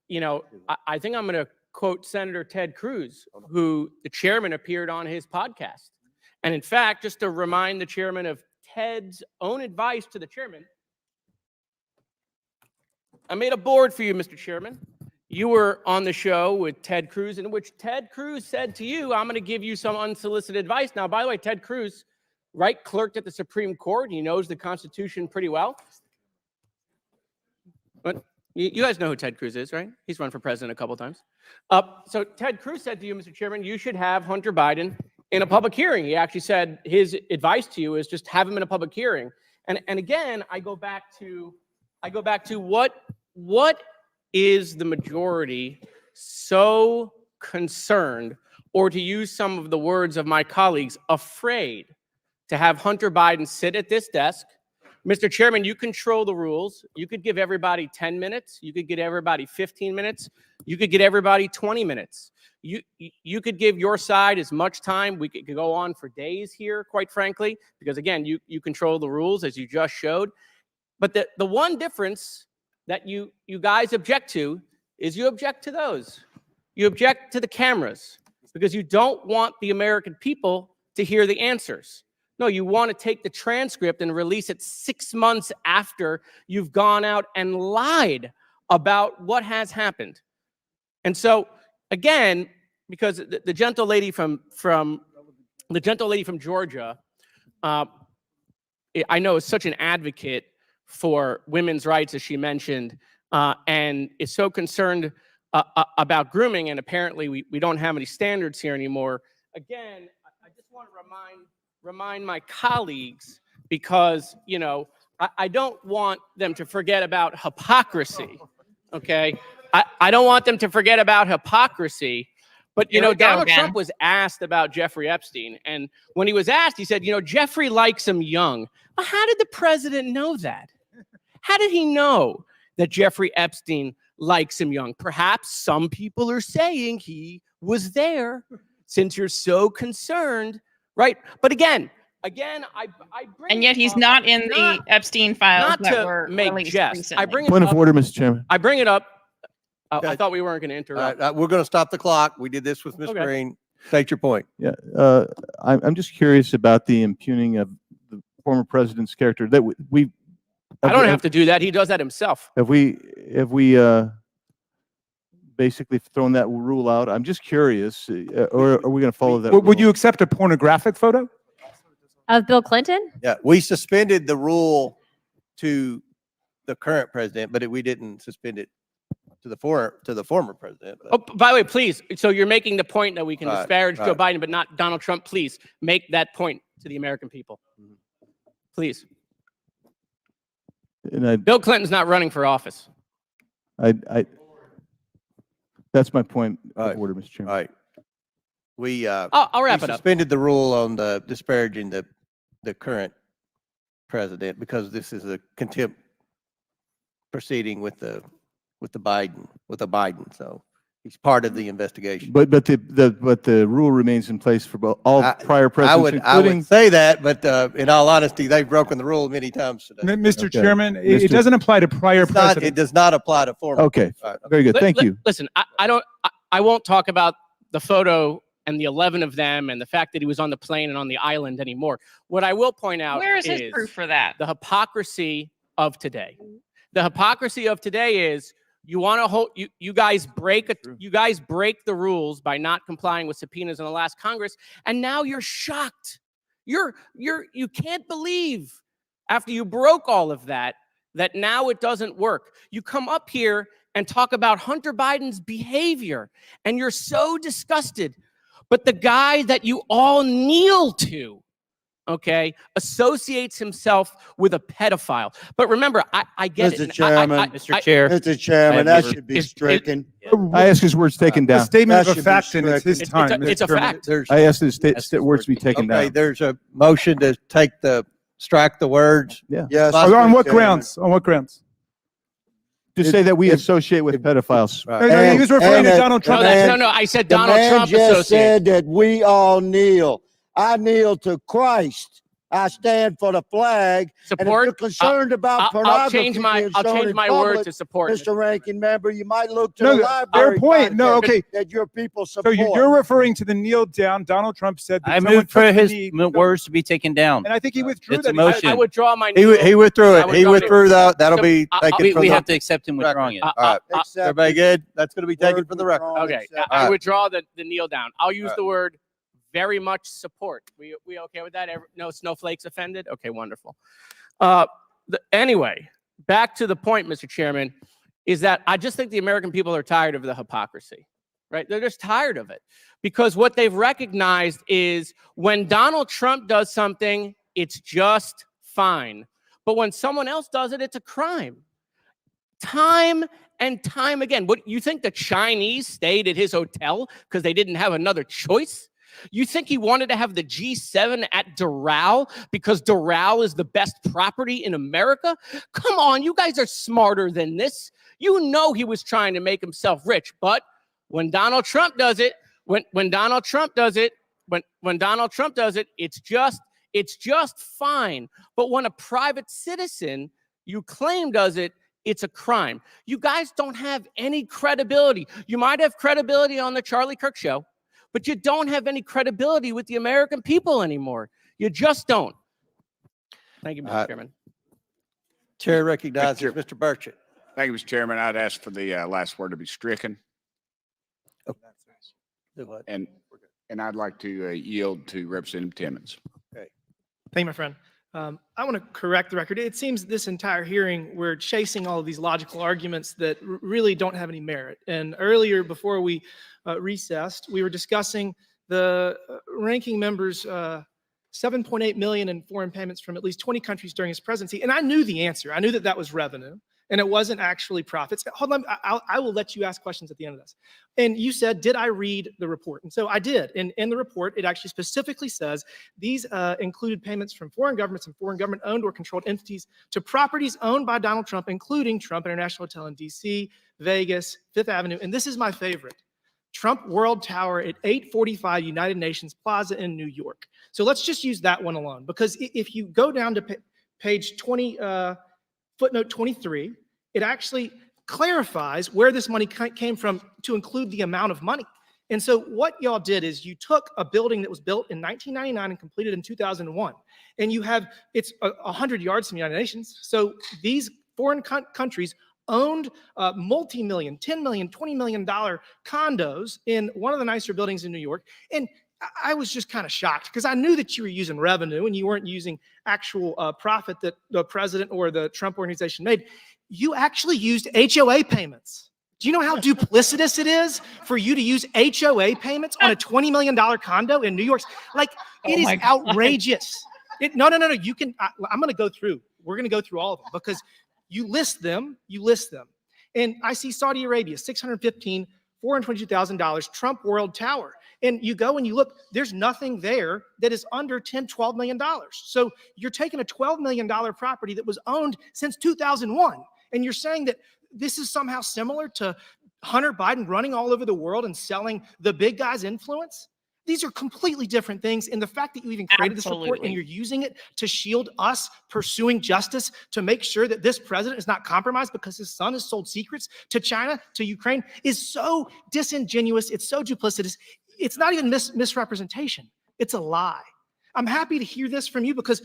I think I'm going to quote Senator Ted Cruz, who the chairman appeared on his podcast. And in fact, just to remind the chairman of Ted's own advice to the chairman, I made a board for you, Mr. Chairman. You were on the show with Ted Cruz, in which Ted Cruz said to you, I'm going to give you some unsolicited advice. Now, by the way, Ted Cruz, right, clerked at the Supreme Court. He knows the Constitution pretty well. But you guys know who Ted Cruz is, right? He's run for president a couple of times. So Ted Cruz said to you, Mr. Chairman, you should have Hunter Biden in a public hearing. He actually said his advice to you is just have him in a public hearing. And again, I go back to what is the majority so concerned, or to use some of the words of my colleagues, afraid to have Hunter Biden sit at this desk? Mr. Chairman, you control the rules. You could give everybody 10 minutes. You could give everybody 15 minutes. You could give everybody 20 minutes. You could give your side as much time. We could go on for days here, quite frankly, because again, you control the rules as you just showed. But the one difference that you guys object to is you object to those. You object to the cameras because you don't want the American people to hear the answers. No, you want to take the transcript and release it 6 months after you've gone out and lied about what has happened. And so again, because the gentle lady from Georgia, I know is such an advocate for women's rights, as she mentioned, and is so concerned about grooming, and apparently we don't have any standards here anymore. Again, I just want to remind my colleagues, because, you know, I don't want them to forget about hypocrisy, okay? I don't want them to forget about hypocrisy. But, you Here know, we go Donald again. Trump was asked about Jeffrey Epstein. And when he was asked, he said, you know, Jeffrey likes him young. Well, how did the president know that? How did he know that Jeffrey Epstein likes him young? Perhaps some people are saying he was there, since you're so concerned, right? But again, I bring And yet it he's up not in the Epstein files not that to were make released jest. recently. I bring it Point up. of order, Mr. Chairman. I bring it up. Okay. I thought we weren't going to interrupt. We're going to stop the clock. We did this with Ms. Okay. Green. State your point. Yeah, I'm just curious about the impugning of the former president's character. That we I don't have to do that. He does that himself. Have we basically thrown that rule out? I'm just curious, or are we going to follow that? Would you rule? accept a pornographic photo? Of Bill Clinton? Yeah, we suspended the rule to the current president, but we didn't suspend it to the former president. Oh, by the way, please. So you're making the point that we can Right, disparage Joe right. Biden, but not Donald Trump. Please make that point to the American people. Please. And Bill Clinton's not running for office. that's my point Right. of order, Mr. Chairman. All right. We I'll wrap we it up. suspended the rule on the disparaging the current president because this is a contempt proceeding with the Biden. So he's part of the investigation. But the rule remains in place for all prior presidents, I including. would say that, but in all honesty, they've broken the rule many times today. Mr. Okay. Chairman, it Mr. doesn't apply to prior It presidents. does not apply to former. Okay, All right. very good. Thank you. Listen, I won't talk about the photo and the 11 of them and the fact that he was on the plane and on the island anymore. What I will point out Where is his proof for that? the hypocrisy of today. The hypocrisy of today is you want to hold you guys break the rules by not complying with subpoenas in the last Congress, and now you're shocked. You can't believe after you broke all of that now it doesn't work. You come up here and talk about Hunter Biden's behavior, and you're so disgusted. But the guy that you all kneel to, okay, associates himself with a pedophile. But remember, I get Mr. it. Chairman, Mr. Chair, Mr. Chairman, that should be stricken. I ask his words taken A down. statement That of should a be fact, and it's his stricken. time. It's a Mr. Chairman. fact. I asked his words to be taken Okay, down. there's a motion to strike the words. Yeah. Yes. On what Mr. grounds? On what grounds? To say that we associate with pedophiles. Right. No, he was referring to and Donald Trump. No, I said Donald Trump The man just associates. said that we all kneel. I kneel to Christ. I stand for the flag. And if Support. you're concerned about I'll pornography change my being shown in word public, to support. Mr. Ranking Member, you might look to No, the fair library. point. No, content okay. That your people So support. you're referring to the kneel down. Donald Trump said that I someone moved for took the his knee. words to be taken down. And I think he withdrew It's a that. motion. I withdraw my. He withdrew I it. would He draw it. withdrew that. That'll be I- taken from We the have to accept him withdrawing it. All right. Accept Everybody it. good? That's going to be taken Word from the record. withdrawn, Okay, accept I it. withdraw the kneel down. I'll use All the word very much support. We okay with that? No snowflakes offended? Okay, wonderful. Anyway, back to the point, Mr. Chairman, is that I just think the American people are tired of the hypocrisy, right? They're just tired of it because what they've recognized is when Donald Trump does something, it's just fine. But when someone else does it, it's a crime. Time and time again. What you think the Chinese stayed at his hotel because they didn't have another choice? You think he wanted to have the G7 at Doral because Doral is the best property in America? Come on, you guys are smarter than this. You know he was trying to make himself rich, but when Donald Trump does it, when Donald Trump does it, when Donald Trump does it, it's just fine. But when a private citizen you claim does it, it's a crime. You guys don't have any credibility. You might have credibility on the Charlie Kirk show, but you don't have any credibility with the American people anymore. You just don't. Thank you, Mr. Chairman. Chair recognizes Mr. Burchett. Thank you, Mr. Chairman. I'd ask for the last word to be stricken. Do what? And I'd like to yield to Representative Timmons. Okay. Thank you, my friend. I want to correct the record. It seems this entire hearing, we're chasing all of these logical arguments that really don't have any merit. And earlier, before we recessed, we were discussing the ranking member's 7.8 million in foreign payments from at least 20 countries during his presidency. And I knew the answer. I knew that that was revenue. And it wasn't actually profits. Hold on, I will let you ask questions at the end of this. And you said, did I read the report? And so I did. And in the report, it actually specifically says these included payments from foreign governments and foreign government-owned or controlled entities to properties owned by Donald Trump, including Trump International Hotel in D.C., Vegas, Fifth Avenue, and this is my favorite, Trump World Tower at 845 United Nations Plaza in New York. So let's just use that one alone, because if you go down to page 20, footnote 23, it actually clarifies where this money came from to include the amount of money. And so what y'all did is you took a building that was built in 1999 and completed in 2001, and you have, it's 100 yards from the United Nations. So these foreign countries owned multi-million, $10 million, $20 million condos in one of the nicer buildings in New York. And I was just kind of shocked because I knew that you were using revenue and you weren't using actual profit that the president or the Trump organization made. You actually used HOA payments. Do you know how duplicitous it is for you to use HOA payments on a $20 million condo in New York? Like, it is outrageous. No. You can, I'm going to go through. We're going to go through all of them because you list them. And I see Saudi Arabia, $615, $422,000, Trump World Tower. And you go and you look, there's nothing there that is under $10, $12 million. So you're taking a $12 million property that was owned since 2001. And you're saying that this is somehow similar to Hunter Biden running all over the world and selling the big guy's influence? These are completely different things. And the fact that you even created this report and you're using it to shield us pursuing justice, to make sure that this president is not compromised because his son has sold secrets to China, to Ukraine, is so disingenuous. It's so duplicitous. It's not even misrepresentation. It's a lie. I'm happy to hear this from you because,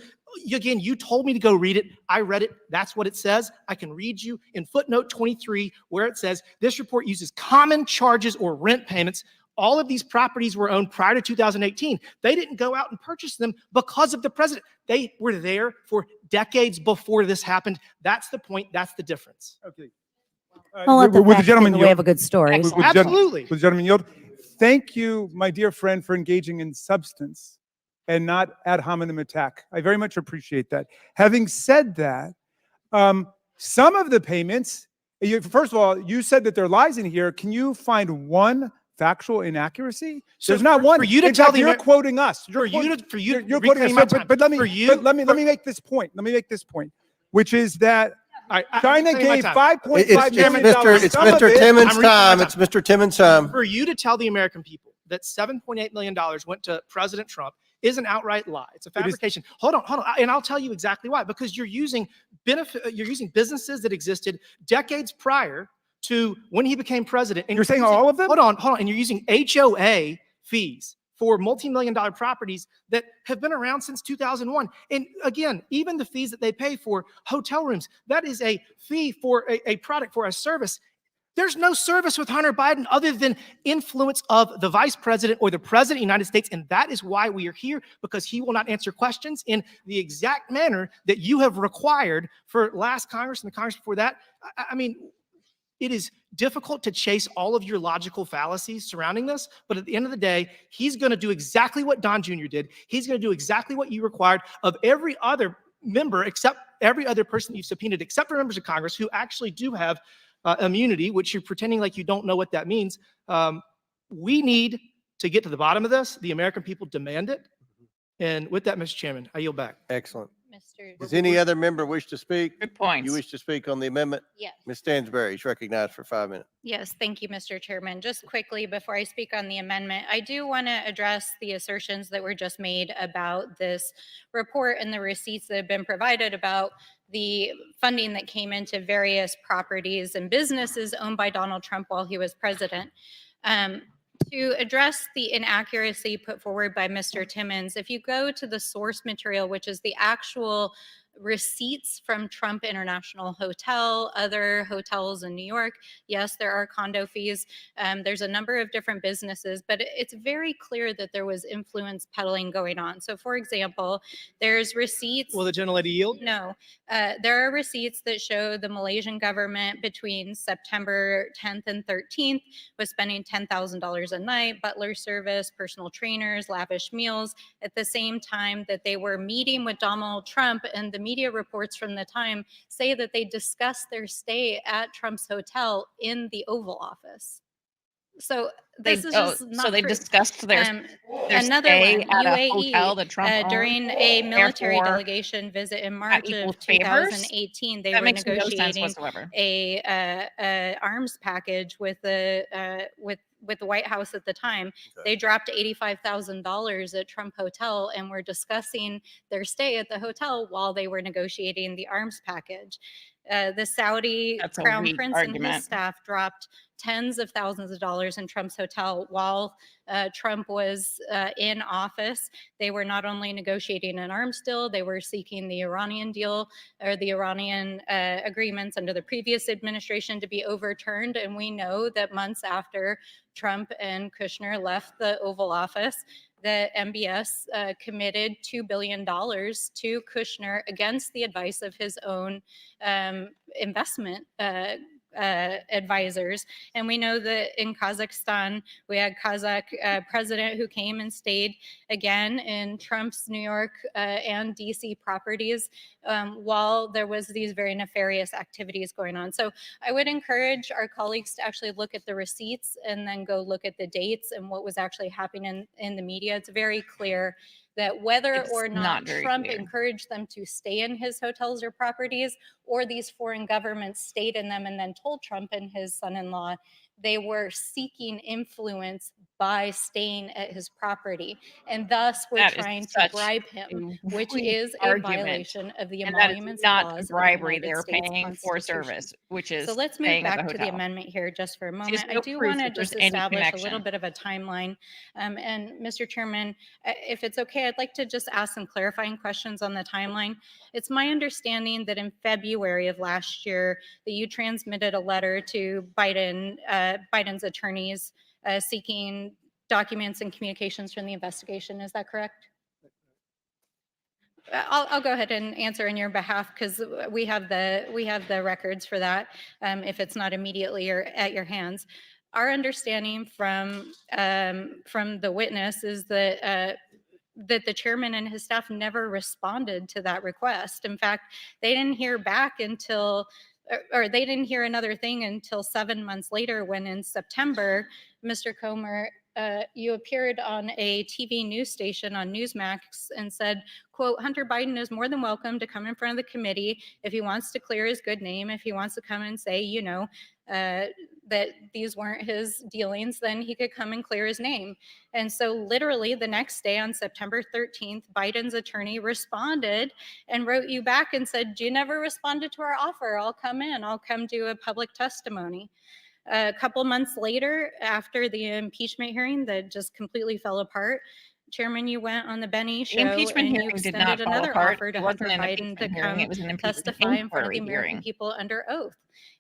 again, you told me to go read it. I read it. That's what it says. I can read you in footnote 23 where it says this report uses common charges or rent payments. All of these properties were owned prior to 2018. They didn't go out and purchase them because of the president. They were there for decades before this happened. That's the point. That's the difference. Okay. Well, let the Would the facts gentleman in the way yield? of a good story. Absolutely. Would the gentleman yield? Thank you, my dear friend, for engaging in substance and not ad hominem attack. I very much appreciate that. Having said that, some of the payments, first of all, you said that there are lies in here. Can you find one factual inaccuracy? So there's not one. For you to In tell fact, the you're quoting us. you're quoting us. my So, time. but let me make this point. Which is that China gave $5.5 million. It's Mr. Timmons' time. It's Mr. Timmons' time. For you to tell the American people that $7.8 million went to President Trump is an outright lie. It's a fabrication. Hold on. And I'll tell you exactly why. Because you're using businesses that existed decades prior to when he became president. And you're saying all of them? Hold on. And you're using HOA fees for multi-million-dollar properties that have been around since 2001. And again, even the fees that they pay for hotel rooms, that is a fee for a product, for a service. There's no service with Hunter Biden other than influence of the vice president or the president of the United States. And that is why we are here, because he will not answer questions in the exact manner that you have required for last Congress and the Congress before that. I mean, it is difficult to chase all of your logical fallacies surrounding this, but at the end of the day, he's going to do exactly what Don Jr. did. He's going to do exactly what you required of every other member, except every other person you've subpoenaed, except for members of Congress who actually do have immunity, which you're pretending like you don't know what that means. We need to get to the bottom of this. The American people demand it. And with that, Mr. Chairman, I yield back. Excellent. Does any other member wish to speak? Good points. You wish to speak on the amendment? Yes. Ms. Stansberry is recognized for 5 minutes. Yes, thank you, Mr. Chairman. Just quickly before I speak on the amendment, I do want to address the assertions that were just made about this report and the receipts that have been provided about the funding that came into various properties and businesses owned by Donald Trump while he was president. To address the inaccuracy put forward by Mr. Timmons, if you go to the source material, which is the actual receipts from Trump International Hotel, other hotels in New York. Yes, there are condo fees. There's a number of different businesses, but it's very clear that there was influence peddling going on. So for example, there's receipts. Will the gentlelady yield? No. There are receipts that show the Malaysian government between September 10th and 13th was spending $10,000 a night, butler service, personal trainers, lavish meals, at the same time that they were meeting with Donald Trump. And the media reports from the time say that they discussed their stay at Trump's hotel in the Oval Office. So this is just not so they true. discussed their Another stay one, at a UAE, hotel that Trump owned, during a military therefore delegation visit in March equals of favors? 2018, they That were makes no sense negotiating whatsoever. a arms package with the White House at the time. They dropped $85,000 at Trump Hotel and were discussing their stay at the hotel while they were negotiating the arms package. The Saudi That's a Crown weak Prince and argument. his staff dropped tens of thousands of dollars in Trump's hotel while Trump was in office. They were not only negotiating an arms deal, they were seeking the Iranian deal or the Iranian agreements under the previous administration to be overturned. And we know that months after Trump and Kushner left the Oval Office, that MBS committed $2 billion to Kushner against the advice of his own investment advisors. And we know that in Kazakhstan, we had Kazakh president who came and stayed again in Trump's New York and DC properties while there was these very nefarious activities going on. So I would encourage our colleagues to actually look at the receipts and then go look at the dates and what was actually happening in the media. It's very clear that whether It's or not not very Trump clear. encouraged them to stay in his hotels or properties, or these foreign governments stayed in them and then told Trump and his son-in-law they were seeking influence by staying at his property. And thus were That is trying to such bribe him, a which weak is a argument. violation of the And that is emoluments not clause of the bribery. United They're States paying for Constitution. service, which is So let's move staying at back the to the hotel. amendment here just for a There's moment. I no do proof want to that there's just any establish a little connection. bit of a timeline. And Mr. Chairman, if it's okay, I'd like to just ask some clarifying questions on the timeline. It's my understanding that in February of last year, that you transmitted a letter to Biden's attorneys seeking documents and communications from the investigation. Is that correct? I'll go ahead and answer in your behalf because we have the records for that. If it's not immediately or at your hands, our understanding from the witness is that the chairman and his staff never responded to that request. In fact, they didn't hear back until, or they didn't hear another thing until 7 months later when in September, Mr. Comer, you appeared on a TV news station on Newsmax and said, quote, Hunter Biden is more than welcome to come in front of the committee if he wants to clear his good name, if he wants to come and say, you know, that these weren't his dealings, then he could come and clear his name. And so literally the next day on September 13th, Biden's attorney responded and wrote you back and said, you never responded to our offer. I'll come in. I'll come do a public testimony. A couple months later, after the impeachment hearing that just completely fell apart, Chairman, you went on the Benny show impeachment and you hearing did extended not fall another apart. offer to It wasn't Hunter an Biden to impeachment hearing. come It was an impeachment testify in front of the inquiry American hearing. people under oath.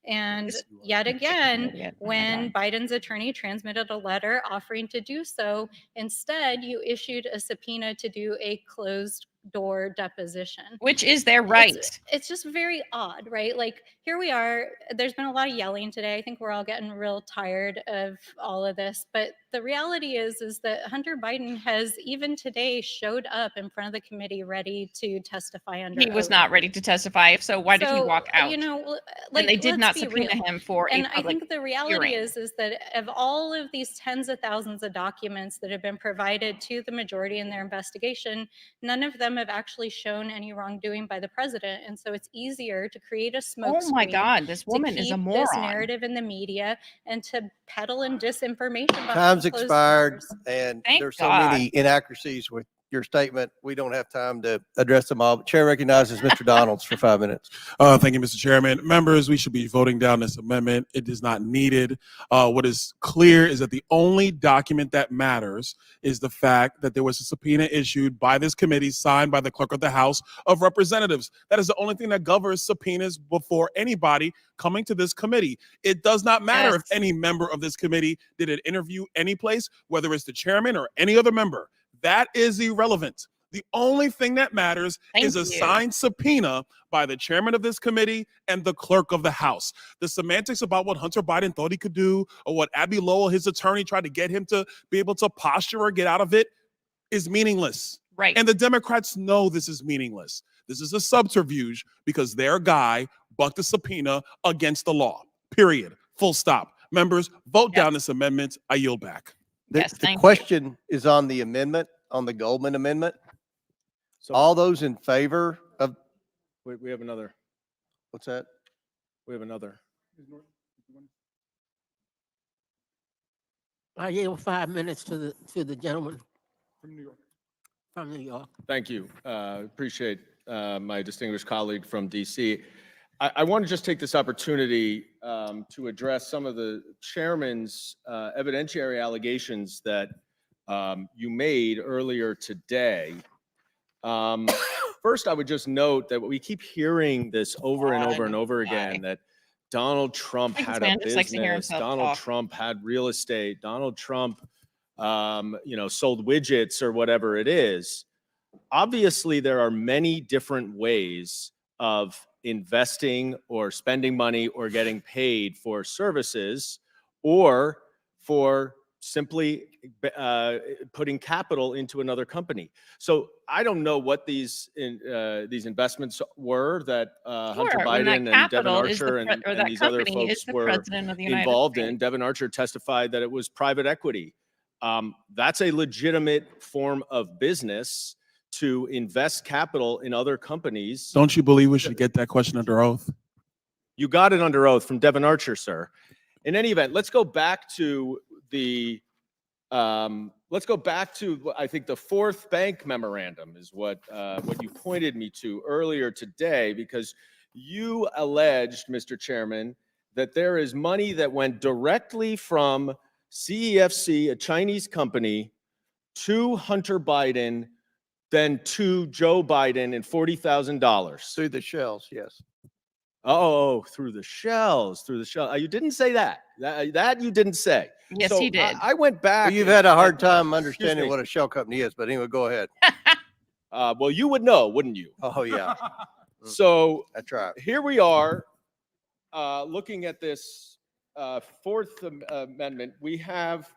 And Yes, you are. yet again, Idiot. Oh my when God. Biden's attorney transmitted a letter offering to do so, instead you issued a subpoena to do a closed door deposition. Which is their right. It's just very odd, right? Like here we are, there's been a lot of yelling today. I think we're all getting real tired of all of this, but the reality is that Hunter Biden has even today showed up in front of the committee ready to testify under He was oath. not ready to testify. If so, why did he So, walk out? you know, And they like, did let's not be subpoena real. him for And a I public think the reality hearing. is that of all of these tens of thousands of documents that have been provided to the majority in their investigation, none of them have actually shown any wrongdoing by the president. And so it's easier to create a smokescreen. Oh my God, this woman to is a keep this moron. narrative in the media and to peddle in disinformation. behind Time's closed expired, doors. and Thank there's so God. many inaccuracies with your statement. We don't have time to address them all. But Chair recognizes Mr. Donalds for 5 minutes. Thank you, Mr. Chairman. Members, we should be voting down this amendment. It is not needed. What is clear is that the only document that matters is the fact that there was a subpoena issued by this committee, signed by the clerk of the House of Representatives. That is the only thing that governs subpoenas before anybody coming to this committee. It does not matter if any member of this committee did an interview any place, whether it's the chairman or any other member. That is irrelevant. The only thing that matters is a signed subpoena by the chairman of this committee and the clerk of the House. The semantics about what Hunter Biden thought he could do or what Abby Lowell, his attorney, tried to get him to be able to posture or get out of it is meaningless. Right. And the Democrats know this is meaningless. This is a subterfuge because their guy bucked a subpoena against the law. Period. Full stop. Members, vote down this amendment. I yield back. The question is on the amendment, on the Goldman amendment. So all those in favor of. we have another. What's that? We have another. I yield 5 minutes to the gentleman from New York. From New York. Thank you. Appreciate my distinguished colleague from DC. I want to just take this opportunity to address some of the chairman's evidentiary allegations that you made earlier today. First, I would just note that we keep hearing this over and over and over again, that Donald Trump had a business, Donald Trump had real estate, Donald Trump, sold widgets or whatever it is. Obviously, there are many different ways of investing or spending money or getting paid for services or for simply putting capital into another company. So I don't know what these investments were that Hunter Biden and Devin Archer and these other folks were involved in. Devin Archer testified that it was private equity. That's a legitimate form of business to invest capital in other companies. Don't you believe we should get that question under oath? You got it under oath from Devin Archer, sir. In any event, let's go back to I think the fourth bank memorandum is what you pointed me to earlier today, because you alleged, Mr. Chairman, that there is money that went directly from CEFC, a Chinese company, to Hunter Biden, then to Joe Biden in $40,000. Through the shells, yes. Oh, through the shells. You didn't say that. That you didn't say. Yes, he did. I went back. Well, you've had a hard time understanding what a shell company is, but anyway, go ahead. Well, you would know, wouldn't you? Oh, yeah. So that's right. Here we are looking at this Fourth Amendment. We have,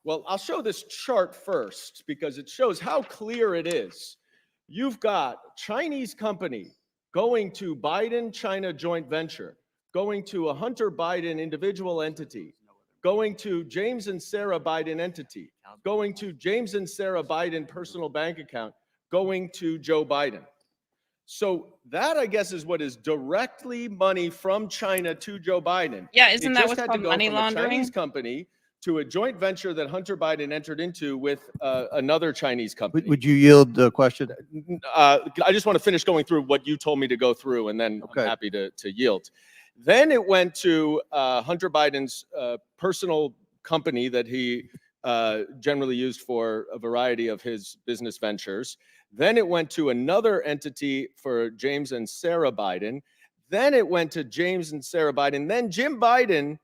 well, I'll show this chart first because it shows how clear it is. You've got Chinese company going to Biden-China joint venture, going to a Hunter Biden individual entity, going to James and Sarah Biden entity, going to James and Sarah Biden personal bank account, going to Joe Biden. So that, I guess, is what is directly money from China to Joe Biden. Yeah, isn't that what's had to called go money from a laundering? Chinese company to a joint venture that Hunter Biden entered into with another Chinese company. Would you yield the question? I just want to finish going through what you told me to go through, and then I'm happy to yield. Then it went to Hunter Biden's personal company that he generally used for a variety of his business ventures. Then it went to another entity for James and Sarah Biden. Then it went to James and Sarah Biden. Then Jim Biden,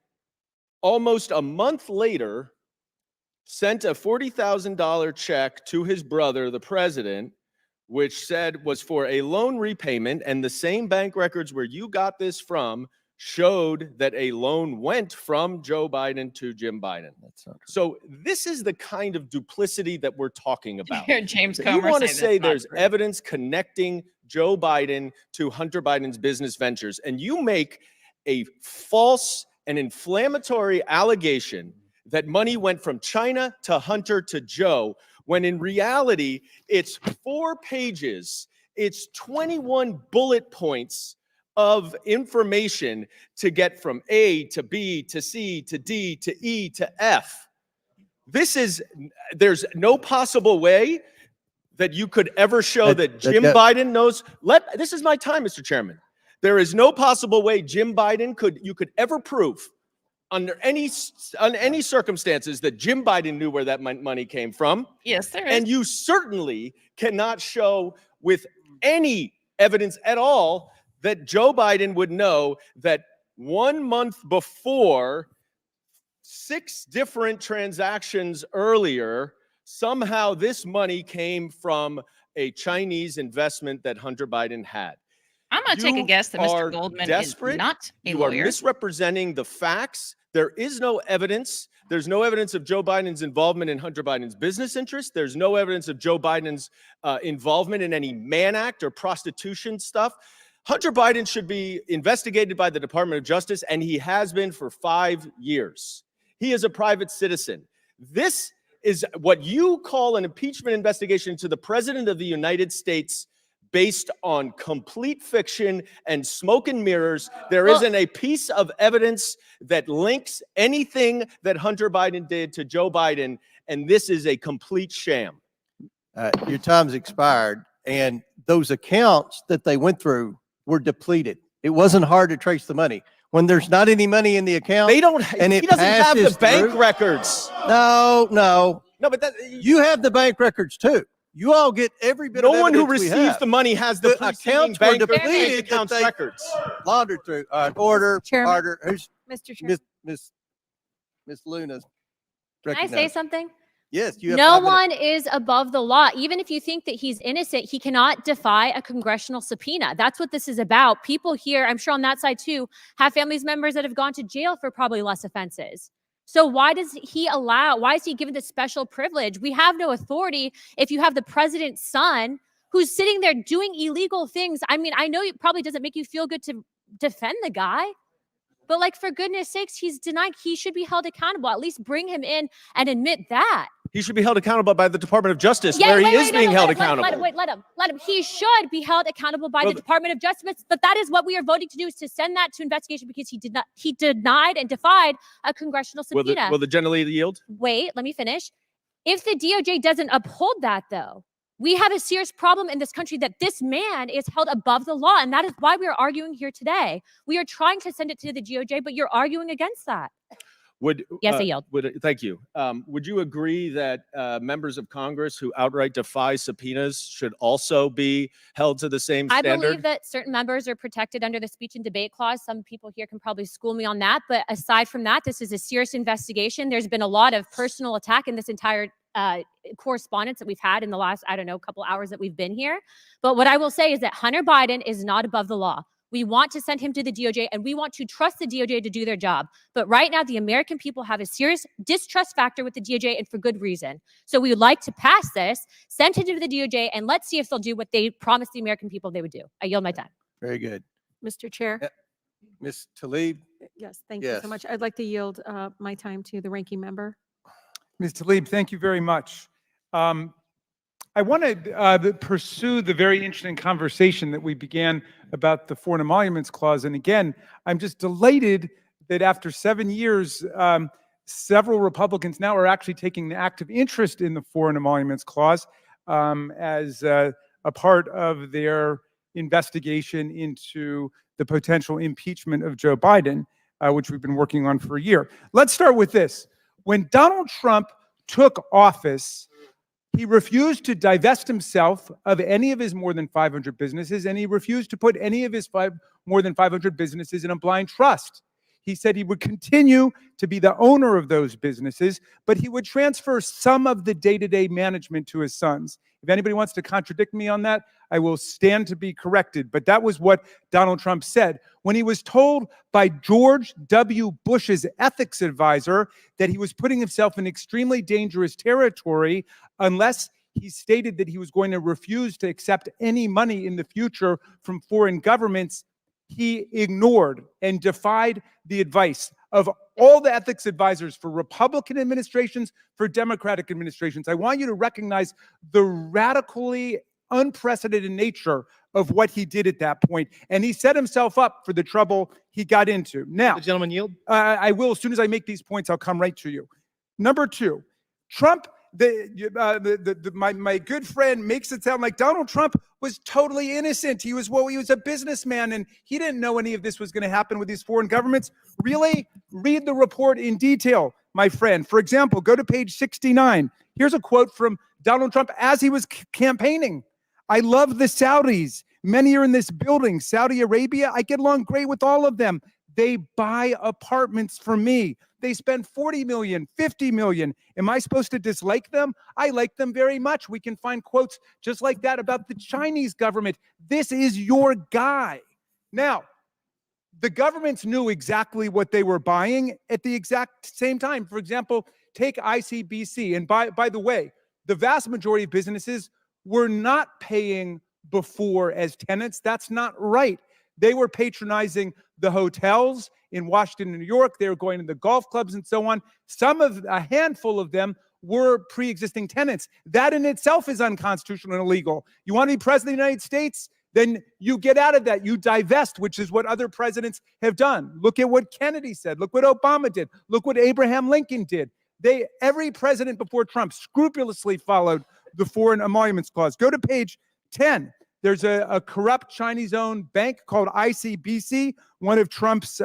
almost a month later, sent a $40,000 check to his brother, the president, which said was for a loan repayment. And the same bank records where you got this from showed that a loan went from Joe Biden to Jim Biden. So this is the kind of duplicity that we're talking about. James You Comer want to say say that's not there's true. evidence connecting Joe Biden to Hunter Biden's business ventures, and you make a false and inflammatory allegation that money went from China to Hunter to Joe, when in reality, it's 4 pages, it's 21 bullet points of information to get from A to B to C to D to E to F. There's no possible way that you could ever show that that- Jim that- Biden knows. This is my time, Mr. Chairman. There is no possible way Jim Biden you could ever prove under any circumstances that Jim Biden knew where that money came from. Yes, there is. And you certainly cannot show with any evidence at all that Joe Biden would know that 1 month before, 6 different transactions earlier, somehow this money came from a Chinese investment that Hunter Biden had. I'm going to take a You guess that are Mr. Goldman desperate. is not a You lawyer. are misrepresenting the facts. There is no evidence. There's no evidence of Joe Biden's involvement in Hunter Biden's business interests. There's no evidence of Joe Biden's involvement in any Mann Act or prostitution stuff. Hunter Biden should be investigated by the Department of Justice, and he has been for 5 years. He is a private citizen. This is what you call an impeachment investigation into the President of the United States based on complete fiction and smoke and mirrors. There isn't a piece of evidence that links anything that Hunter Biden did to Joe Biden, and this is a complete sham. Your time's expired, and those accounts that they went through were depleted. It wasn't hard to trace the money. When there's not any money in the account, They don't. and He it doesn't have the passes bank through- records. No, No, but that, you have the bank records too. You all get every bit. no of one who evidence we receives have. the money has the preceding accounts were bank depleted accounts that they records. laundered through. Order, Chairman. order. Who's Mr. Chairman. Miss Luna's? Can I say recognized. something? Yes, you have No 5 minutes. one is above the law. Even if you think that he's innocent, he cannot defy a congressional subpoena. That's what this is about. People here, I'm sure on that side too, have families members that have gone to jail for probably less offenses. So why is he given this special privilege? We have no authority if you have the president's son who's sitting there doing illegal things. I mean, I know it probably doesn't make you feel good to defend the guy, but like, for goodness sakes, he's denied. He should be held accountable. At least bring him in and admit that. He should be held accountable by the Department of Justice, Yeah, where wait, he is wait, no, being no, held let him, accountable. let him. He should be held accountable by Well, the Department of Justice. But that is what we are voting to do: is to send that to investigation because he denied and defied a congressional subpoena. Will the generally yield? Wait, let me finish. If the DOJ doesn't uphold that, though, we have a serious problem in this country that this man is held above the law. And that is why we are arguing here today. We are trying to send it to the DOJ, but you're arguing against that. Yes, I yield. Thank you. Would you agree that members of Congress who outright defy subpoenas should also be held to the same I standard? believe that certain members are protected under the speech and debate clause. Some people here can probably school me on that. But aside from that, this is a serious investigation. There's been a lot of personal attack in this entire correspondence that we've had in the last, couple hours that we've been here. But what I will say is that Hunter Biden is not above the law. We want to send him to the DOJ, and we want to trust the DOJ to do their job. But right now, the American people have a serious distrust factor with the DOJ, and for good reason. So we would like to pass this, send it to the DOJ, and let's see if they'll do what they promised the American people they would do. I yield my time. Very good. Mr. Chair. Miss Tlaib? Yes, thank you Yes. so much. I'd like to yield my time to the ranking member. Ms. Tlaib, thank you very much. I want to pursue the very interesting conversation that we began about the Foreign Emoluments Clause. And again, I'm just delighted that after 7 years, several Republicans now are actually taking an active interest in the Foreign Emoluments Clause as a part of their investigation into the potential impeachment of Joe Biden, which we've been working on for a year. Let's start with this. When Donald Trump took office, he refused to divest himself of any of his more than 500 businesses, and he refused to put any of his more than 500 businesses in a blind trust. He said he would continue to be the owner of those businesses, but he would transfer some of the day-to-day management to his sons. If anybody wants to contradict me on that, I will stand to be corrected. But that was what Donald Trump said when he was told by George W. Bush's ethics advisor that he was putting himself in extremely dangerous territory unless he stated that he was going to refuse to accept any money in the future from foreign governments. He ignored and defied the advice of all the ethics advisors for Republican administrations, for Democratic administrations. I want you to recognize the radically unprecedented nature of what he did at that point. And he set himself up for the trouble he got into. Now, the gentleman yield. I will, as soon as I make these points, I'll come right to you. Number two, Trump My good friend makes it sound like Donald Trump was totally innocent. He was a businessman and he didn't know any of this was going to happen with these foreign governments. Really? Read the report in detail, my friend. For example, go to page 69. Here's a quote from Donald Trump as he was campaigning. I love the Saudis. Many are in this building. Saudi Arabia, I get along great with all of them. They buy apartments for me. They spend 40 million, 50 million. Am I supposed to dislike them? I like them very much. We can find quotes just like that about the Chinese government. This is your guy. Now, the governments knew exactly what they were buying at the exact same time. For example, take ICBC. And by the way, the vast majority of businesses were not paying before as tenants. That's not right. They were patronizing the hotels in Washington and New York. They were going to the golf clubs and so on. A handful of them were pre-existing tenants. That in itself is unconstitutional and illegal. You want to be president of the United States? Then you get out of that. You divest, which is what other presidents have done. Look at what Kennedy said. Look what Obama did. Look what Abraham Lincoln did. Every president before Trump scrupulously followed the Foreign Emoluments Clause. Go to page 10. There's a corrupt Chinese-owned bank called ICBC, one of Trump's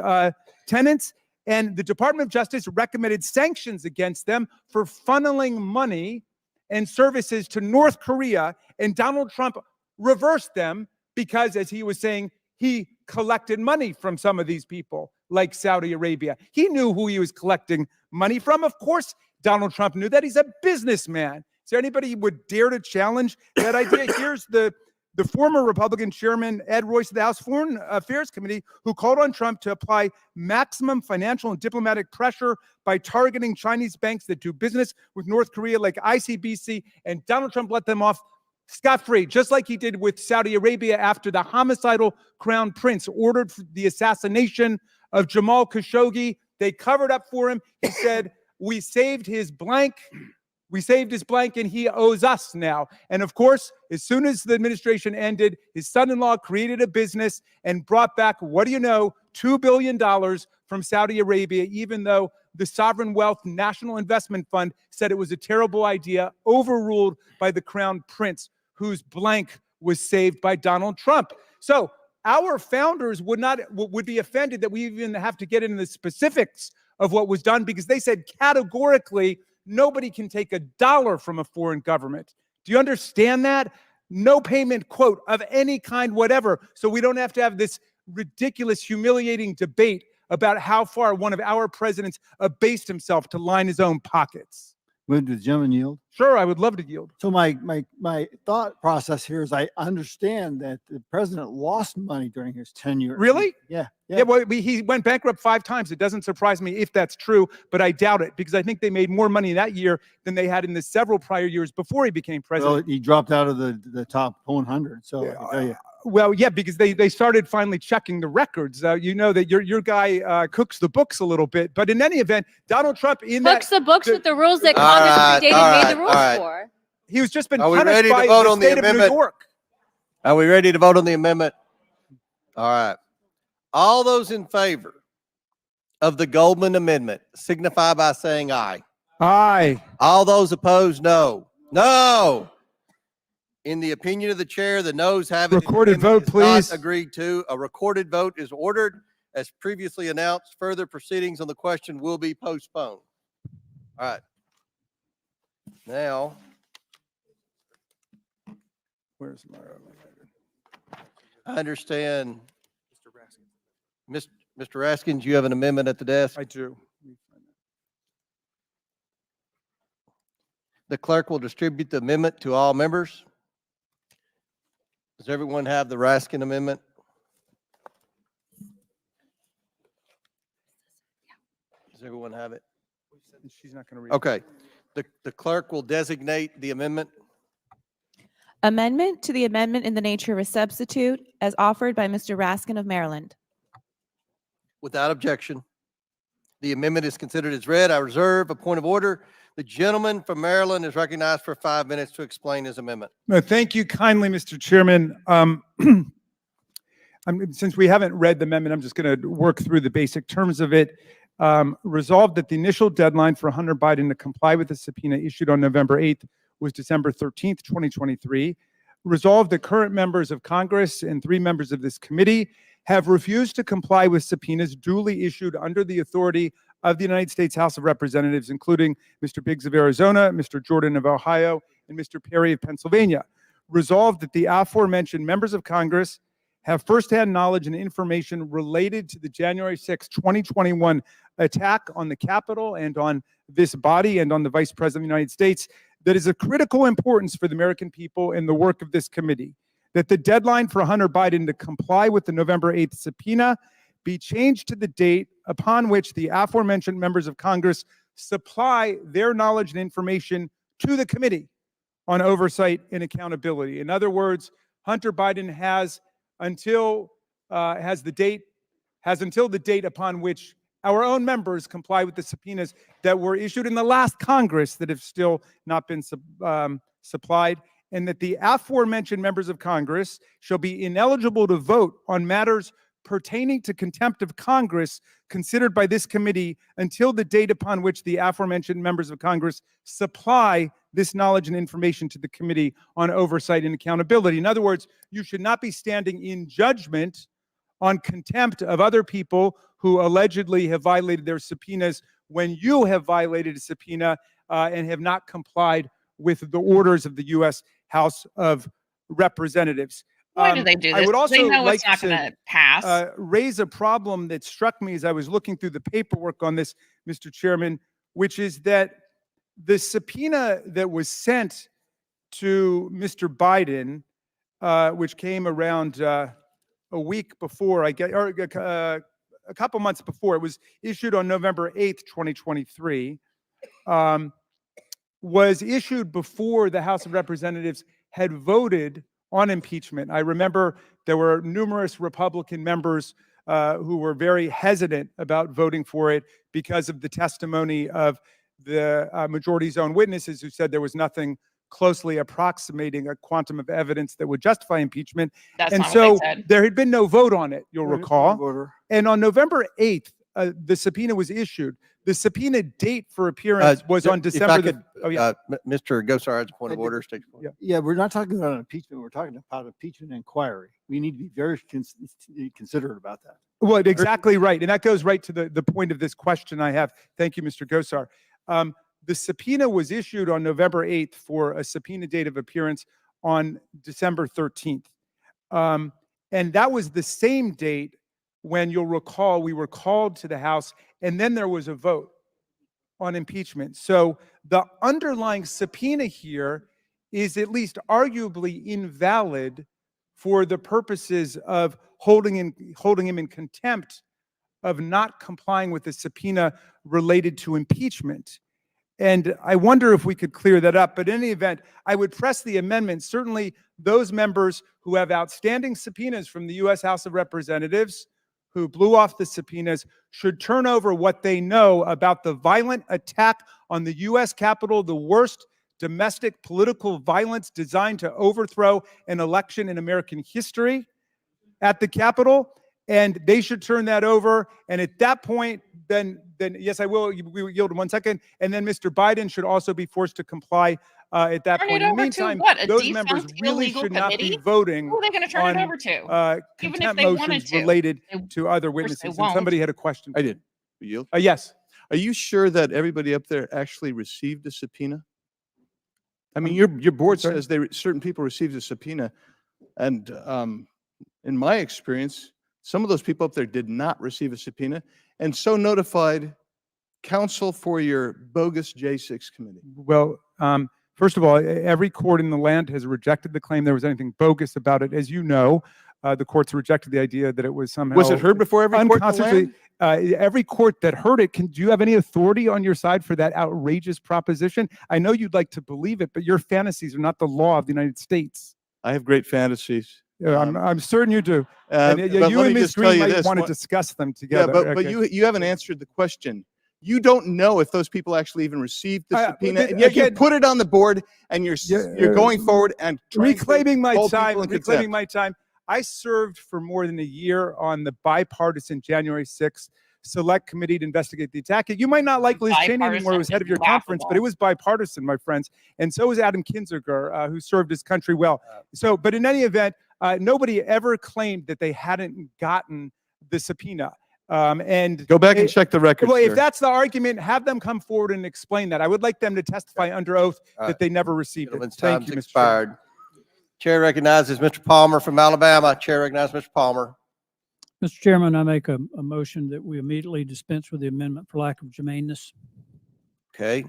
tenants, and the Department of Justice recommended sanctions against them for funneling money and services to North Korea, and Donald Trump reversed them because, as he was saying, he collected money from some of these people, like Saudi Arabia. He knew who he was collecting money from. Of course, Donald Trump knew that. He's a businessman. Is there anybody who would dare to challenge that idea? Here's the former Republican chairman, Ed Royce of the House Foreign Affairs Committee, who called on Trump to apply maximum financial and diplomatic pressure by targeting Chinese banks that do business with North Korea like ICBC, and Donald Trump let them off scot-free, just like he did with Saudi Arabia after the homicidal crown prince ordered the assassination of Jamal Khashoggi. They covered up for him. He said, we saved his blank. We saved his blank and he owes us now. And of course, as soon as the administration ended, his son-in-law created a business and brought back, what do you know, $2 billion from Saudi Arabia, even though the Sovereign Wealth National Investment Fund said it was a terrible idea, overruled by the Crown Prince, whose blank was saved by Donald Trump. So our founders would be offended that we even have to get into the specifics of what was done, because they said categorically, nobody can take a dollar from a foreign government. Do you understand that? No payment, quote, of any kind, whatever. So we don't have to have this ridiculous, humiliating debate about how far one of our presidents abased himself to line his own pockets. Would the gentleman yield? Sure, I would love to yield. So my thought process here is I understand that the president lost money during his tenure. Really? Yeah. Yeah, well, he went bankrupt 5 times. It doesn't surprise me if that's true, but I doubt it, because I think they made more money that year than they had in the several prior years before he became president. Well, he dropped out of the top 100. So I can tell you. Well, yeah, because they started finally checking the records. You know that your guy cooks the books a little bit, but in any event, Donald Trump Cooks the books with the rules that Congress predated made the rules for. He was just been Are we punished ready to by vote the on the state of New amendment? York. Are we ready to vote on the amendment? All right. All those in favor of the Goldman amendment signify by saying aye. Aye. All those opposed, no. No. In the opinion of the chair, the noes have it. Recorded vote, please. Not agreed to. A recorded vote is ordered. As previously announced, further proceedings on the question will be postponed. All right. Now, where's my? I understand. Mr. Raskins, you have an amendment at the desk? I do. The clerk will distribute the amendment to all members. Does everyone have the Raskin amendment? Does everyone have it? She's not going to read. Okay. The clerk will designate the amendment. Amendment to the amendment in the nature of a substitute as offered by Mr. Raskin of Maryland. Without objection. The amendment is considered as read. I reserve a point of order. The gentleman from Maryland is recognized for 5 minutes to explain his amendment. No, thank you kindly, Mr. Chairman. Since we haven't read the amendment, I'm just going to work through the basic terms of it. Resolved that the initial deadline for Hunter Biden to comply with the subpoena issued on November 8th was December 13th, 2023. Resolved that current members of Congress and 3 members of this committee have refused to comply with subpoenas duly issued under the authority of the United States House of Representatives, including Mr. Biggs of Arizona, Mr. Jordan of Ohio, and Mr. Perry of Pennsylvania. Resolved that the aforementioned members of Congress have firsthand knowledge and information related to the January 6, 2021 attack on the Capitol and on this body and on the Vice President of the United States that is of critical importance for the American people and the work of this committee. That the deadline for Hunter Biden to comply with the November 8th subpoena be changed to the date upon which the aforementioned members of Congress supply their knowledge and information to the Committee on Oversight and Accountability. In other words, Hunter Biden has until the date upon which our own members comply with the subpoenas that were issued in the last Congress that have still not been supplied, and that the aforementioned members of Congress shall be ineligible to vote on matters pertaining to contempt of Congress considered by this committee until the date upon which the aforementioned members of Congress supply this knowledge and information to the Committee on Oversight and Accountability. In other words, you should not be standing in judgment on contempt of other people who allegedly have violated their subpoenas when you have violated a subpoena and have not complied with the orders of the U.S. House of Representatives. Why do they do this? I would also They know like it's not going to to pass. raise a problem that struck me as I was looking through the paperwork on this, Mr. Chairman, which is that the subpoena that was sent to Mr. Biden, which came around a week before, a couple months before, it was issued on November 8th, 2023, was issued before the House of Representatives had voted on impeachment. I remember there were numerous Republican members who were very hesitant about voting for it because of the testimony of the majority's own witnesses who said there was nothing closely approximating a quantum of evidence that would justify impeachment. That's And not so what they said. there had been no vote on it, you'll recall. And on November 8th, the subpoena was issued. The subpoena date for appearance was on December. Mr. Gosar has a point of order. State your point. Yeah, we're not talking about an impeachment. We're talking about impeachment inquiry. We need to be very considerate about that. Well, exactly right. And that goes right to the point of this question I have. Thank you, Mr. Gosar. The subpoena was issued on November 8th for a subpoena date of appearance on December 13th. And that was the same date when, you'll recall, we were called to the House and then there was a vote on impeachment. So the underlying subpoena here is at least arguably invalid for the purposes of holding him in contempt of not complying with the subpoena related to impeachment. And I wonder if we could clear that up. But in any event, I would press the amendment. Certainly those members who have outstanding subpoenas from the U.S. House of Representatives who blew off the subpoenas should turn over what they know about the violent attack on the U.S. Capitol, the worst domestic political violence designed to overthrow an election in American history at the Capitol. And they should turn that over. And at that point, then yes, I will. We will yield in 1 second. And then Mr. Biden should also be forced to comply at that Turn point. it In the over meantime, to what? A those members defunct really illegal should not be committee? voting Who are they going to turn on it over to? Even if contempt they wanted motions to. related They- to other course they witnesses. And won't. somebody had a question. I did. Yield? Yes. Are you sure that everybody up there actually received a subpoena? I mean, your board sorry? says certain people received a subpoena, and in my experience, some of those people up there did not receive a subpoena, and so notified counsel for your bogus J6 committee. Well, first of all, every court in the land has rejected the claim there was anything bogus about it. As you know, the courts rejected the idea that it was somehow Was it heard before every court in the unconstitutionally. land? Every court that heard it, do you have any authority on your side for that outrageous proposition? I know you'd like to believe it, but your fantasies are not the law of the United States. I have great fantasies. I'm certain you do. And, but you let and me Ms. just tell Green you might this, want to one- discuss them Yeah, together. but Okay. you haven't answered the question. You don't know if those people actually even received the subpoena, and yet you again- put it on the board, and you're going forward and trying to reclaiming my hold time. people in Reclaiming contempt. my time. I served for more than a year on the bipartisan January 6th select committee to investigate the attack. You might not like Liz Cheney anymore, who was head of your conference, but it was bipartisan, my friends. And so was Adam Kinzinger, who served his country well. So, but in any event, nobody ever claimed that they hadn't gotten the subpoena. And Go back and check the records. well, if sir. that's the argument, have them come forward and explain that. I would like them to testify under oath that they never received it. Gentleman's Thank time's you, Mr. Chairman. expired. Chair recognizes Mr. Palmer from Alabama. Chair recognizes Mr. Palmer. Mr. Chairman, I make a motion that we immediately dispense with the amendment for lack of germaneness. Okay.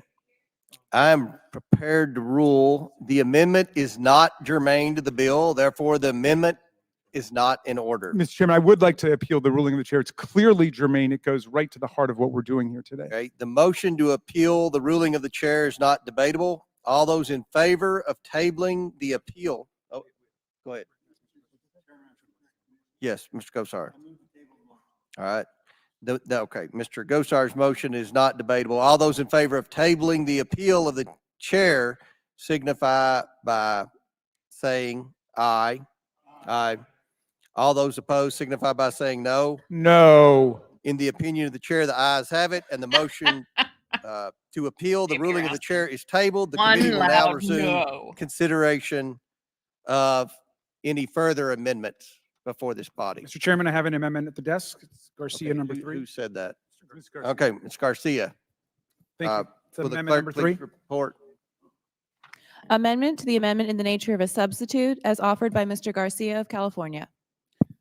I am prepared to rule the amendment is not germane to the bill. Therefore, the amendment is not in order. Mr. Chairman, I would like to appeal the ruling of the chair. It's clearly germane. It goes right to the heart of what we're doing here today. Okay. The motion to appeal the ruling of the chair is not debatable. All those in favor of tabling the appeal. Oh, go ahead. Yes, Mr. Gosar. All right. Okay, Mr. Gosar's motion is not debatable. All those in favor of tabling the appeal of the chair signify by saying aye. Aye. All those opposed signify by saying no. No. In the opinion of the chair, the ayes have it, and the motion to appeal the ruling of the chair is tabled. The committee will now resume consideration of any further amendments before this body. Mr. Chairman, I have an amendment at the desk. It's Garcia, Okay, number who- 3. Who said that? Ms. Garcia. Okay, Ms. Garcia. Thank you. It's Will the amendment clerk number please 3. report? Amendment to the amendment in the nature of a substitute as offered by Mr. Garcia of California.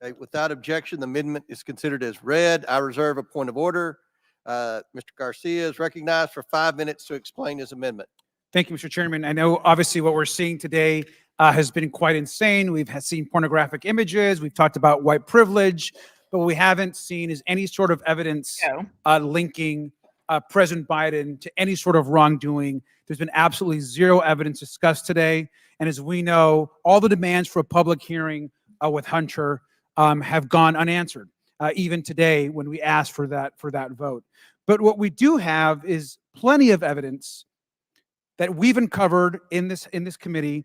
Okay, without objection, the amendment is considered as read. I reserve a point of order. Mr. Garcia is recognized for 5 minutes to explain his amendment. Thank you, Mr. Chairman. I know obviously what we're seeing today has been quite insane. We've seen pornographic images. We've talked about white privilege, but what we haven't seen is any sort of evidence linking President Biden to any sort of wrongdoing. There's been absolutely zero evidence discussed today. And as we know, all the demands for a public hearing with Hunter have gone unanswered, even today when we asked for that vote. But what we do have is plenty of evidence that we've uncovered in this committee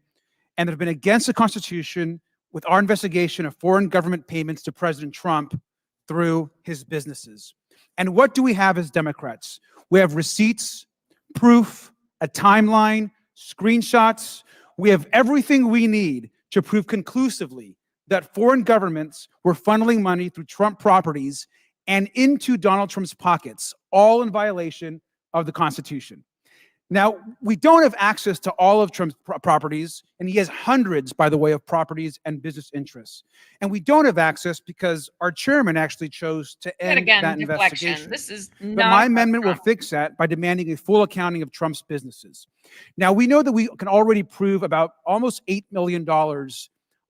and that have been against the Constitution with our investigation of foreign government payments to President Trump through his businesses. And what do we have as Democrats? We have receipts, proof, a timeline, screenshots. We have everything we need to prove conclusively that foreign governments were funneling money through Trump properties and into Donald Trump's pockets, all in violation of the Constitution. Now, we don't have access to all of Trump's properties, and he has hundreds, by the way, of properties and business interests. And we don't have access because our chairman actually chose to Yet end again, that deflection. investigation. This is But not my about amendment will Trump. fix that by demanding a full accounting of Trump's businesses. Now, we know that we can already prove about almost $8 million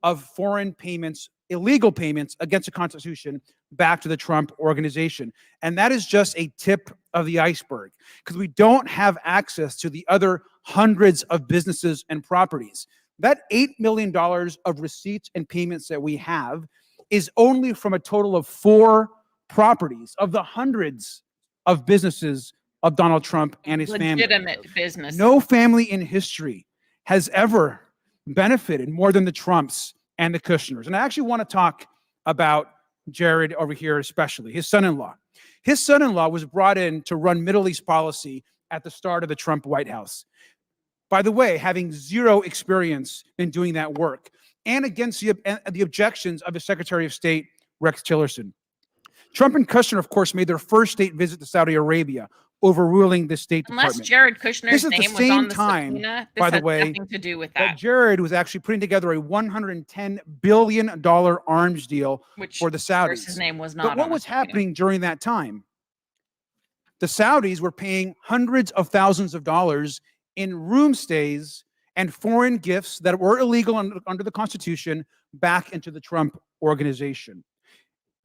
of foreign payments, illegal payments against the Constitution back to the Trump organization. And that is just a tip of the iceberg because we don't have access to the other hundreds of businesses and properties. That $8 million of receipts and payments that we have is only from a total of 4 properties of the hundreds of businesses of Donald Trump and his family. Legitimate business. No family in history has ever benefited more than the Trumps and the Kushners. And I actually want to talk about Jared over here, especially his son-in-law. His son-in-law was brought in to run Middle East policy at the start of the Trump White House. By the way, having zero experience in doing that work and against the objections of the Secretary of State, Rex Tillerson. Trump and Kushner, of course, made their first state visit to Saudi Arabia, overruling the State Unless Department. Jared Kushner's This is the name was same on the time, subpoena, this by the had way, nothing to do with that that. Jared was actually putting together a $110 billion arms deal Which, for the of course, Saudis. his name was But not what on was the subpoena. happening during that time? The Saudis were paying hundreds of thousands of dollars in room stays and foreign gifts that were illegal under the Constitution back into the Trump organization.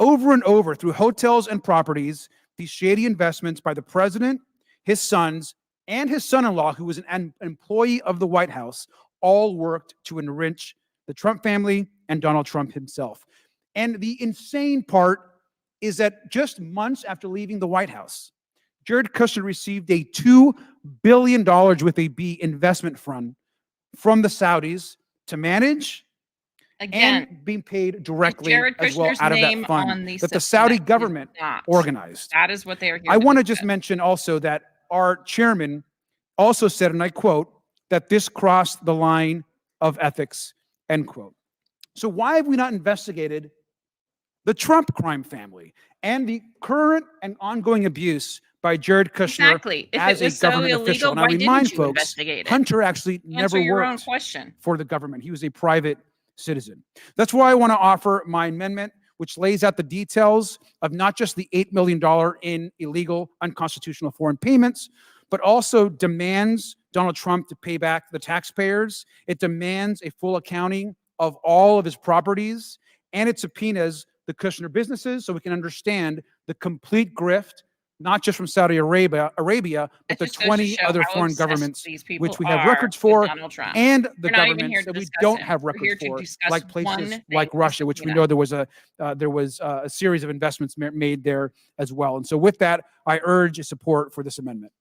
Over and over through hotels and properties, these shady investments by the president, his sons, and his son-in-law, who was an employee of the White House, all worked to enrich the Trump family and Donald Trump himself. And the insane part is that just months after leaving the White House, Jared Kushner received a $2 billion with a B investment fund from the Saudis to manage Again, and being paid directly Jared as well Kushner's out of that name fund on the that the subpoena Saudi is government not. organized. That is what they are here I to want to discuss. just mention also that our chairman also said, and I quote, that this crossed the line of ethics, end quote. So why have we not investigated the Trump crime family and the current and ongoing abuse by Jared Kushner Exactly. If as it a was so government official? illegal, And I why didn't remind you folks, investigate it? Hunter actually Answer never your own worked question. for the government. He was a private citizen. That's why I want to offer my amendment, which lays out the details of not just the $8 million in illegal, unconstitutional foreign payments, but also demands Donald Trump to pay back the taxpayers. It demands a full accounting of all of his properties, and it subpoenas the Kushner businesses so we can understand the complete grift, not just from Saudi Arabia, but the just goes to 20 show other how foreign obsessed governments these people which we have are records with for, Donald Trump. and the We're not even here governments to that we discuss don't him. have We're here records to for, discuss like one places thing, like the Russia, which we subpoena. know there was a series of investments made there as well. And so with that, I urge support for this amendment.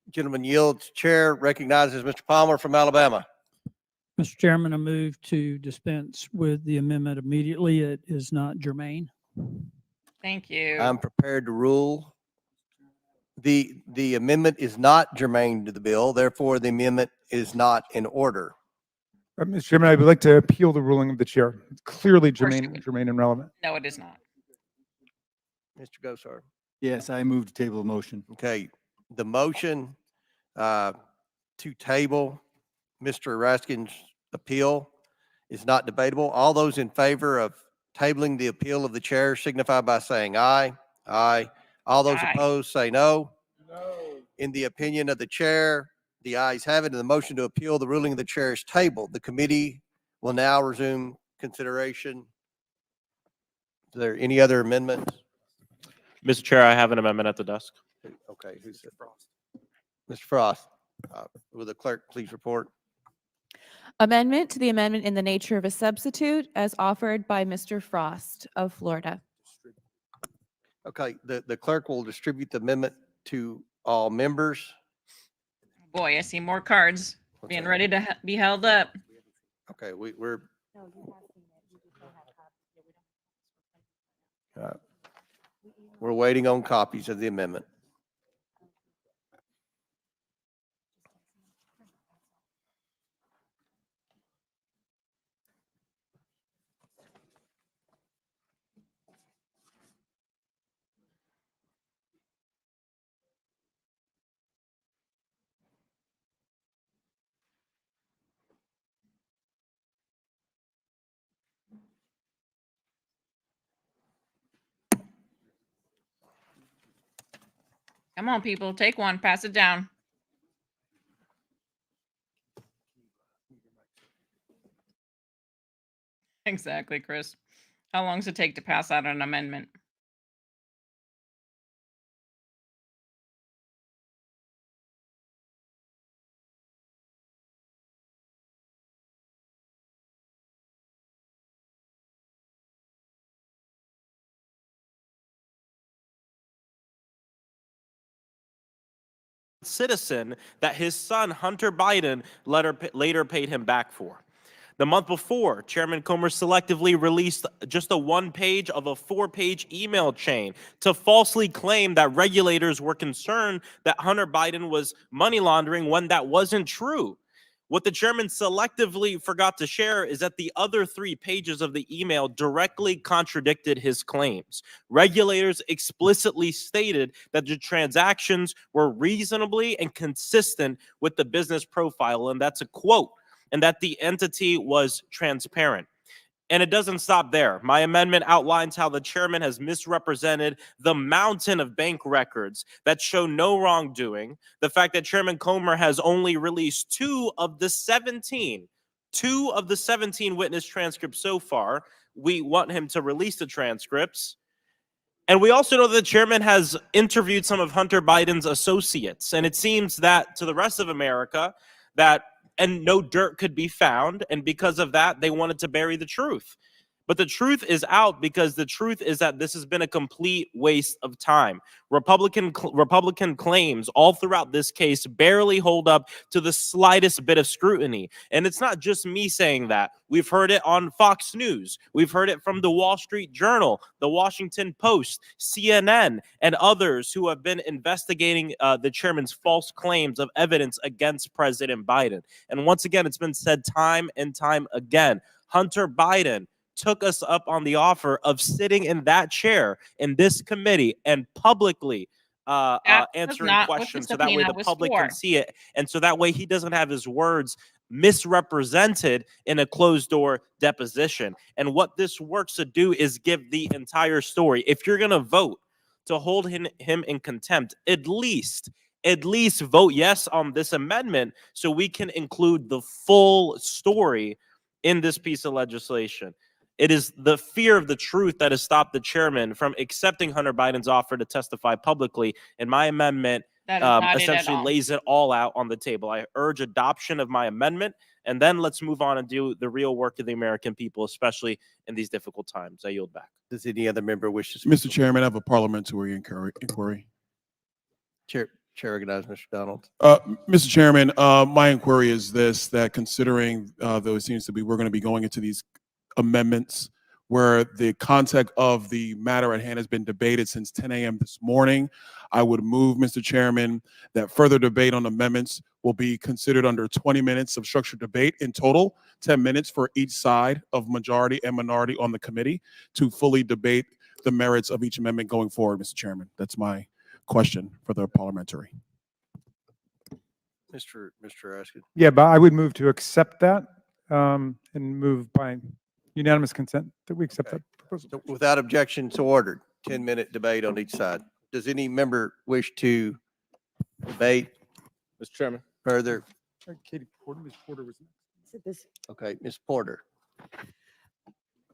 Gentleman yields. Chair recognizes Mr. Palmer from Alabama. Mr. Chairman, I move to dispense with the amendment immediately. It is not germane. Thank you. I'm prepared to rule. The amendment is not germane to the bill, therefore the amendment is not in order. Mr. Chairman, I would like to appeal the ruling of the chair. It's clearly course you germane and relevant. No, it is not. Mr. Gosar. Yes, I move to table the motion. Okay, the motion to table Mr. Raskin's appeal is not debatable. All those in favor of tabling the appeal of the chair signify by saying aye. Aye. All those Aye. opposed say no. In the opinion of the chair, the ayes have it, and the motion to appeal the ruling of the chair is tabled. The committee will now resume consideration. Is there any other amendments? Mr. Chair, I have an amendment at the desk. Okay, who's it? Mr. Frost, will the clerk please report? Amendment to the amendment in the nature of a substitute as offered by Mr. Frost of Florida. Okay, the clerk will distribute the amendment to all members. Boy, I see more cards being ready to be held up. Okay, we're waiting on copies of the amendment. Come on, people, take one, pass it down. Exactly, Chris. How long does it take to pass out an amendment? Citizen that his son, Hunter Biden, later paid him back for. The month before, Chairman Comer selectively released just a 1 page of a 4-page email chain to falsely claim that regulators were concerned that Hunter Biden was money laundering when that wasn't true. What the chairman selectively forgot to share is that the other 3 pages of the email directly contradicted his claims. Regulators explicitly stated that the transactions were reasonably and consistent with the business profile, and that's a quote, and that the entity was transparent. And it doesn't stop there. My amendment outlines how the chairman has misrepresented the mountain of bank records that show no wrongdoing. The fact that Chairman Comer has only released 2 of the 17 witness transcripts so far. We want him to release the transcripts. And we also know that the chairman has interviewed some of Hunter Biden's associates. And it seems that to the rest of America and no dirt could be found. And because of that, they wanted to bury the truth. But the truth is out because the truth is that this has been a complete waste of time. Republican claims all throughout this case barely hold up to the slightest bit of scrutiny. And it's not just me saying that. We've heard it on Fox News. We've heard it from the Wall Street Journal, the Washington Post, CNN, and others who have been investigating the chairman's false claims of evidence against President Biden. And once again, it's been said time and time again, Hunter Biden took us up on the offer of sitting in that chair in this committee and publicly answering questions so that way the public can see it. And so that way he doesn't have his words misrepresented in a closed door deposition. And what this works to do is give the entire story. If you're going to vote to hold him in contempt, at least vote yes on this amendment so we can include the full story in this piece of legislation. It is the fear of the truth that has stopped the chairman from accepting Hunter Biden's offer to testify publicly. And my amendment essentially lays it all out on the table. I urge adoption of my amendment, and then let's move on and do the real work of the American people, especially in these difficult times. I yield back. Does any other member wish to speak? Mr. Chairman, I have a parliamentary inquiry. Chair recognizes Mr. Donald. Mr. Chairman, my inquiry is this, that considering though it seems to be we're going to be going into these amendments where the context of the matter at hand has been debated since 10 a.m. this morning, I would move, Mr. Chairman, that further debate on amendments will be considered under 20 minutes of structured debate in total, 10 minutes for each side of majority and minority on the committee to fully debate the merits of each amendment going forward, Mr. Chairman. That's my question for the parliamentary. Mr. Askin. Yeah, but I would move to accept that and move by unanimous consent that we accept that proposal. So without objection, so ordered. 10-minute debate on each side. Does any member wish to debate? Mr. Chairman. Further? Katie Porter, Ms. Porter was next. Okay, Ms. Porter.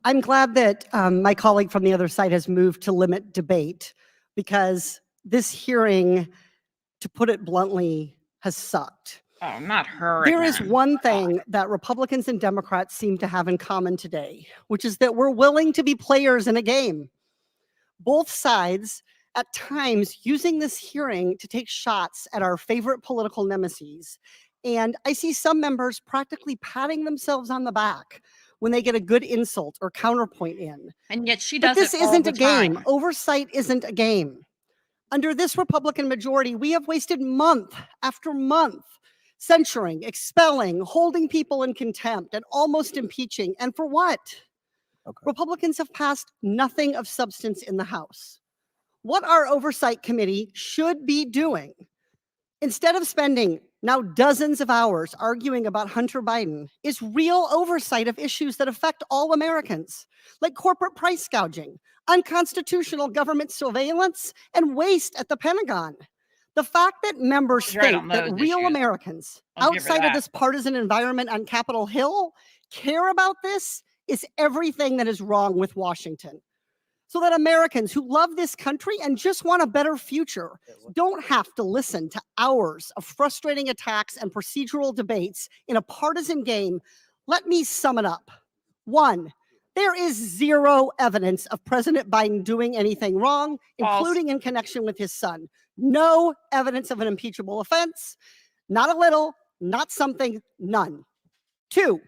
I'm glad that my colleague from the other side has moved to limit debate because this hearing, to put it bluntly, has sucked. Oh, not her. There is one thing that Republicans and Democrats seem to have in common today, which is that we're willing to be players in a game. Both sides, at times, using this hearing to take shots at our favorite political nemesis. And I see some members practically patting themselves on the back when they get a good insult or counterpoint in. And yet she But does this it all isn't the a game. time. Oversight isn't a game. Under this Republican majority, we have wasted month after month censuring, expelling, holding people in contempt, and almost impeaching. And for what? Okay. Republicans have passed nothing of substance in the House. What our oversight committee should be doing, instead of spending now dozens of hours arguing about Hunter Biden, is real oversight of issues that affect all Americans, like corporate price gouging, unconstitutional government surveillance, and waste at the Pentagon. The fact that members She's right think on that those real issues. Americans I'll give her outside of that. this partisan environment on Capitol Hill care about this is everything that is wrong with Washington. So that Americans who love this country and just want a better future don't have to listen to hours of frustrating attacks and procedural debates in a partisan game. Let me sum it up. 1, there is zero evidence of President Biden doing anything wrong, including in connection with his son. No evidence of an impeachable offense, not a little, not something, none. 2,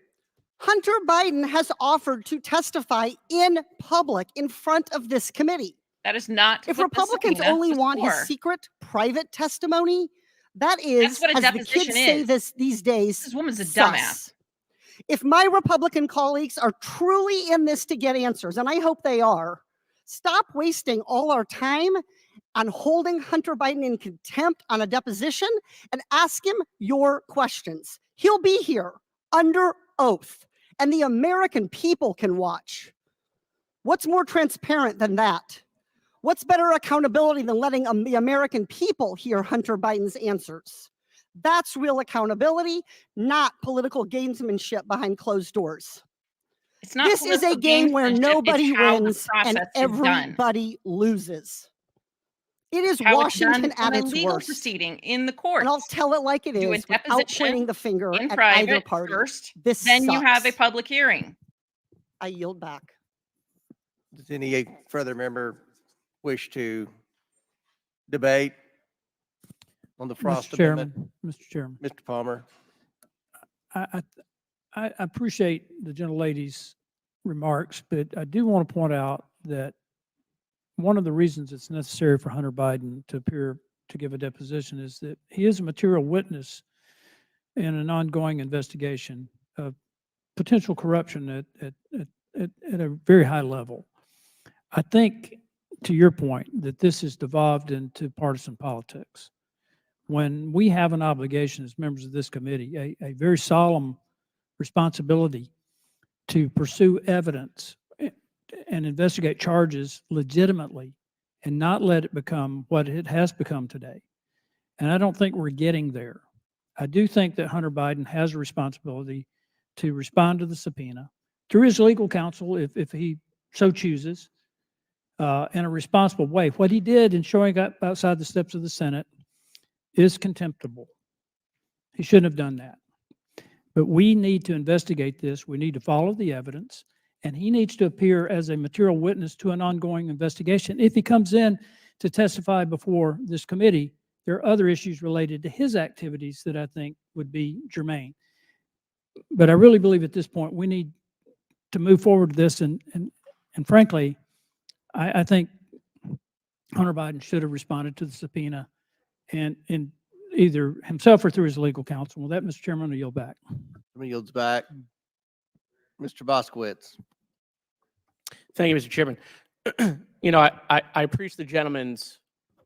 Hunter Biden has offered to testify in public in front of this committee. That is not If what the Republicans subpoena only was want his for. secret private testimony, that is, That's what a as the deposition kids say is. these days, This woman's a sus. dumbass. If my Republican colleagues are truly in this to get answers, and I hope they are, stop wasting all our time on holding Hunter Biden in contempt on a deposition and ask him your questions. He'll be here under oath, and the American people can watch. What's more transparent than that? What's better accountability than letting the American people hear Hunter Biden's answers? That's real accountability, not political gamesmanship behind closed doors. It's not This is a political game where gamesmanship, nobody it's how the wins and process is done. everybody loses. It is How it's done Washington at in a its legal worst. proceeding in the court. And I'll tell it like it Do a is without deposition pointing the finger in at either private party. first, This then you have a sucks. public hearing. I yield back. Does any further member wish to debate on the Frost Mr. Amendment? Chairman, Mr. Chairman, Mr. Palmer? I appreciate the gentlelady's remarks, but I do want to point out that one of the reasons it's necessary for Hunter Biden to appear to give a deposition is that he is a material witness in an ongoing investigation of potential corruption at a very high level. I think, to your point, that this has devolved into partisan politics. When we have an obligation as members of this committee, a very solemn responsibility to pursue evidence and investigate charges legitimately and not let it become what it has become today. And I don't think we're getting there. I do think that Hunter Biden has a responsibility to respond to the subpoena through his legal counsel if he so chooses, in a responsible way. What he did in showing up outside the steps of the Senate is contemptible. He shouldn't have done that. But we need to investigate this. We need to follow the evidence, and he needs to appear as a material witness to an ongoing investigation. If he comes in to testify before this committee, there are other issues related to his activities that I think would be germane. But I really believe at this point we need to move forward with this, and frankly, I think Hunter Biden should have responded to the subpoena and either himself or through his legal counsel. With that, Mr. Chairman, I yield back. Yields back. Mr. Boskowitz. Thank you, Mr. Chairman. You know, I appreciate the gentleman's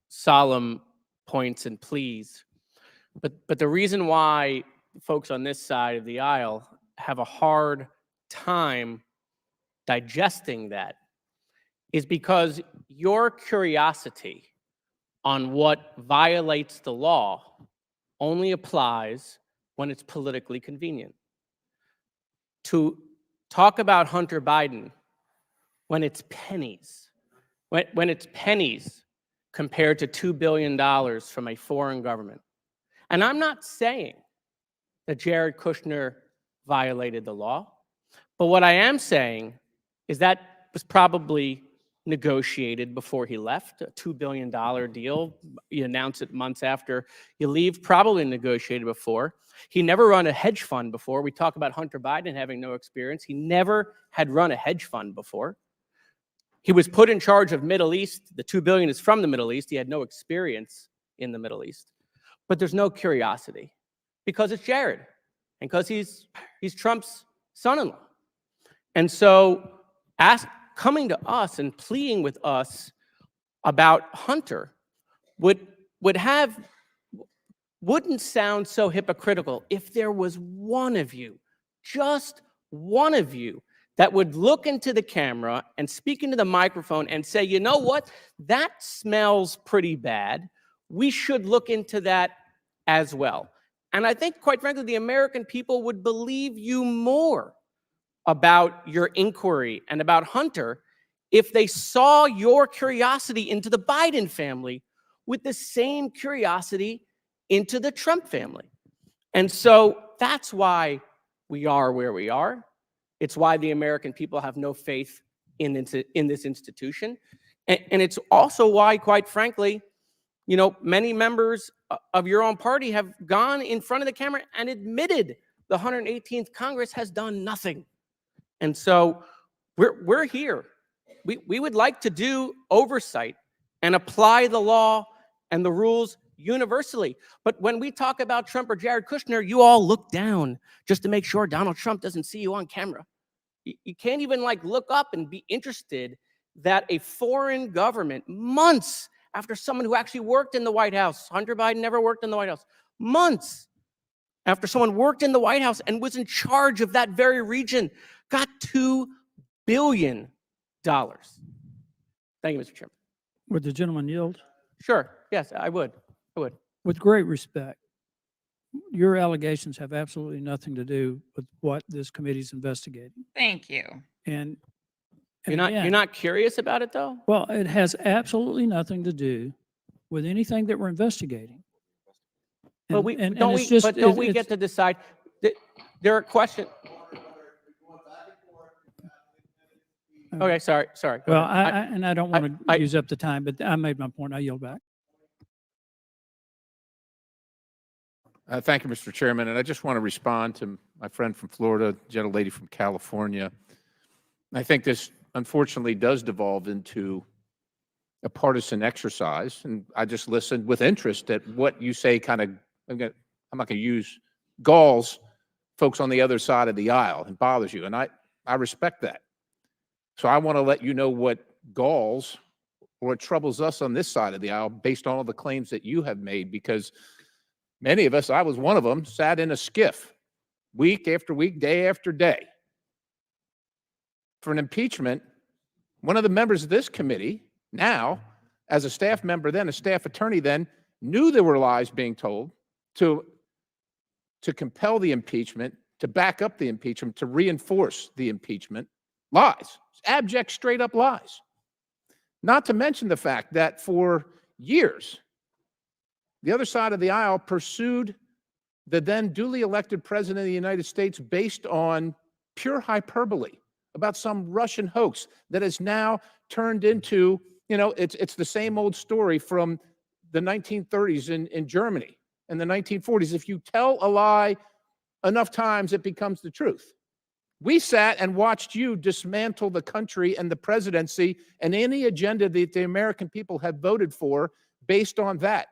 solemn points and pleas, but the reason why folks on this side of the aisle have a hard time digesting that is because your curiosity on what violates the law only applies when it's politically convenient. To talk about Hunter Biden when it's pennies, when it's pennies compared to $2 billion from a foreign government. And I'm not saying that Jared Kushner violated the law, but what I am saying is that was probably negotiated before he left, a $2 billion deal. You announce it months after you leave, probably negotiated before. He never run a hedge fund before. We talk about Hunter Biden having no experience. He never had run a hedge fund before. He was put in charge of Middle East. The $2 billion is from the Middle East. He had no experience in the Middle East. But there's no curiosity because it's Jared and because he's Trump's son-in-law. And so coming to us and pleading with us about Hunter wouldn't sound so hypocritical if there was one of you, just one of you, that would look into the camera and speak into the microphone and say, you know what, that smells pretty bad. We should look into that as well. And I think, quite frankly, the American people would believe you more about your inquiry and about Hunter if they saw your curiosity into the Biden family with the same curiosity into the Trump family. And so that's why we are where we are. It's why the American people have no faith in this institution. And it's also why, quite frankly, you know, many members of your own party have gone in front of the camera and admitted the 118th Congress has done nothing. And so we're here. We would like to do oversight and apply the law and the rules universally. But when we talk about Trump or Jared Kushner, you all look down just to make sure Donald Trump doesn't see you on camera. You can't even look up and be interested that a foreign government, months after someone who actually worked in the White House, Hunter Biden never worked in the White House, months after someone worked in the White House and was in charge of that very region, got $2 billion. Thank you, Mr. Chairman. Would the gentleman yield? Sure. Yes, I would. With great respect, your allegations have absolutely nothing to do with what this committee's investigating. Thank you. And you're not curious about it, though? Well, it has absolutely nothing to do with anything that we're investigating. But don't we get to decide? There are questions. Okay, sorry. Go Well, ahead. and I don't want to use up the time, but I made my point. I yield back. Thank you, Mr. Chairman. And I just want to respond to my friend from Florida, gentlelady from California. I think this unfortunately does devolve into a partisan exercise. And I just listened with interest at what you say kind of, I'm not going to use galls folks on the other side of the aisle and bothers you. And I respect that. So I want to let you know what galls or what troubles us on this side of the aisle based on all the claims that you have made, because many of us, I was one of them, sat in a skiff week after week, day after day. For an impeachment, one of the members of this committee, now, as a staff member then, a staff attorney then, knew there were lies being told to compel the impeachment, to back up the impeachment, to reinforce the impeachment. Lies. Abject, straight up lies. Not to mention the fact that for years, the other side of the aisle pursued the then duly elected president of the United States based on pure hyperbole about some Russian hoax that has now turned into, it's the same old story from the 1930s in Germany and the 1940s. If you tell a lie enough times, it becomes the truth. We sat and watched you dismantle the country and the presidency and any agenda that the American people have voted for based on that.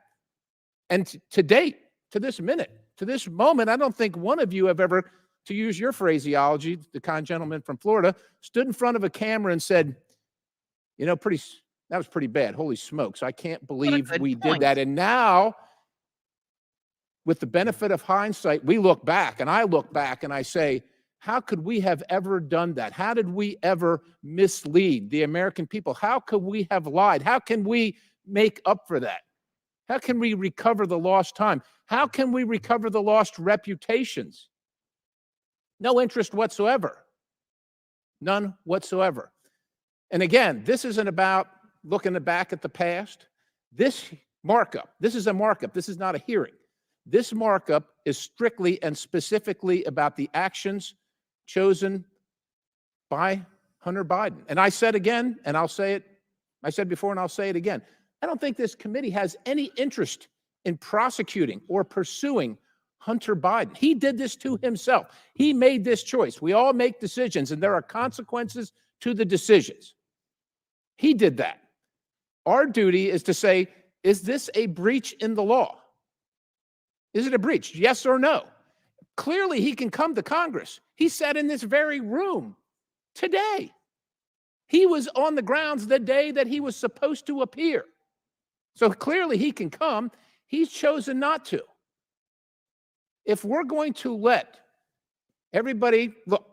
And to date, to this minute, to this moment, I don't think one of you have ever, to use your phraseology, the kind gentleman from Florida, stood in front of a camera and said, that was pretty bad. Holy smokes, I can't believe we did that. And now, with the benefit of hindsight, we look back, and I look back and I say, how could we have ever done that? How did we ever mislead the American people? How could we have lied? How can we make up for that? How can we recover the lost time? How can we recover the lost reputations? No interest whatsoever. None whatsoever. And again, this isn't about looking back at the past. This markup, this is a markup. This is not a hearing. This markup is strictly and specifically about the actions chosen by Hunter Biden. And I said again, and I'll say it, I said before and I'll say it again, I don't think this committee has any interest in prosecuting or pursuing Hunter Biden. He did this to himself. He made this choice. We all make decisions, and there are consequences to the decisions. He did that. Our duty is to say, is this a breach in the law? Is it a breach? Yes or no? Clearly, he can come to Congress. He sat in this very room today. He was on the grounds the day that he was supposed to appear. So clearly, he can come. He's chosen not to. If we're going to let everybody, look,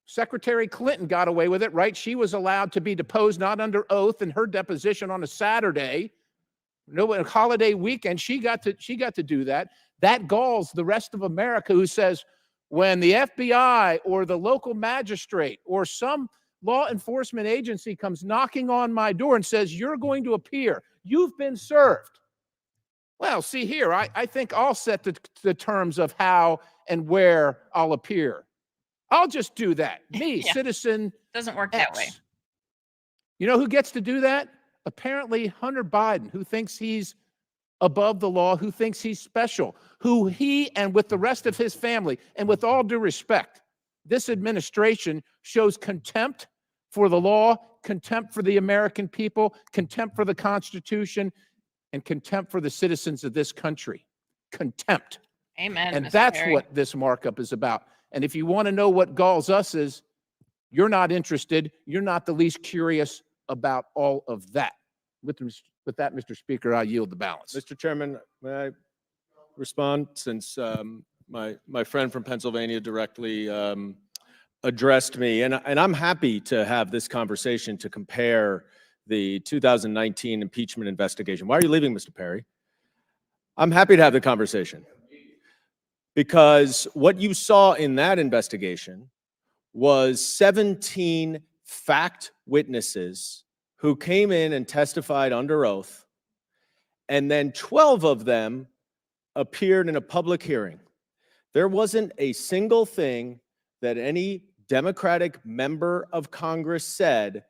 Secretary Clinton got away with it, right? She was allowed to be deposed, not under oath, in her deposition on a Saturday. No, a holiday weekend, she got to do that. That galls the rest of America, who says when the FBI or the local magistrate or some law enforcement agency comes knocking on my door and says, you're going to appear, you've been served. Well, see here, I think I'll set the terms of how and where I'll appear. I'll just do that. Me, Yeah. citizen Doesn't work X. that way. You know who gets to do that? Apparently Hunter Biden, who thinks he's above the law, who thinks he's special, who he and with the rest of his family, and with all due respect, this administration shows contempt for the law, contempt for the American people, contempt for the Constitution, and contempt for the citizens of this country. Contempt. Amen. And Mr. that's Perry. what this markup is about. And if you want to know what galls us is, you're not interested. You're not the least curious about all of that. With that, Mr. Speaker, I yield the balance. Mr. Chairman, may I respond, since my friend from Pennsylvania directly addressed me, and I'm happy to have this conversation to compare the 2019 impeachment investigation. Why are you leaving, Mr. Perry? I'm happy to have the conversation, because what you saw in that investigation was 17 fact witnesses who came in and testified under oath, and then 12 of them appeared in a public hearing. There wasn't a single thing that any Democratic member of Congress said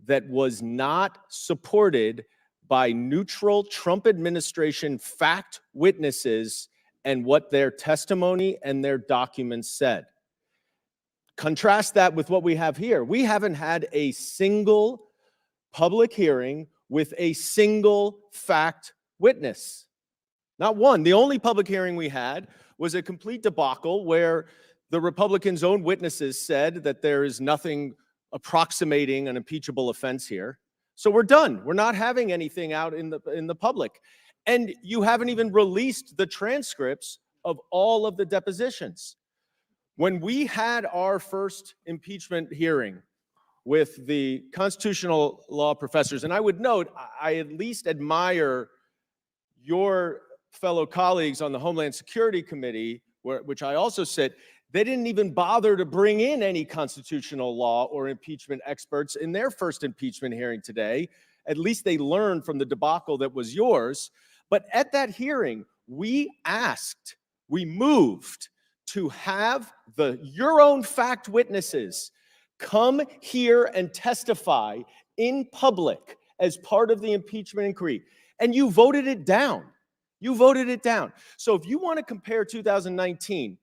that was not supported by neutral Trump administration fact witnesses and what their testimony and their documents said. Contrast that with what we have here. We haven't had a single public hearing with a single fact witness. Not one. The only public hearing we had was a complete debacle where the Republicans' own witnesses said that there is nothing approximating an impeachable offense here. So we're done. We're not having anything out in the public. And you haven't even released the transcripts of all of the depositions. When we had our first impeachment hearing with the constitutional law professors, and I would note, I at least admire your fellow colleagues on the Homeland Security Committee, which I also sit, they didn't even bother to bring in any constitutional law or impeachment experts in their first impeachment hearing today. At least they learned from the debacle that was yours. But at that hearing, we moved to have your own fact witnesses come here and testify in public as part of the impeachment inquiry. And you voted it down. You voted it down. So if you want to compare 2019,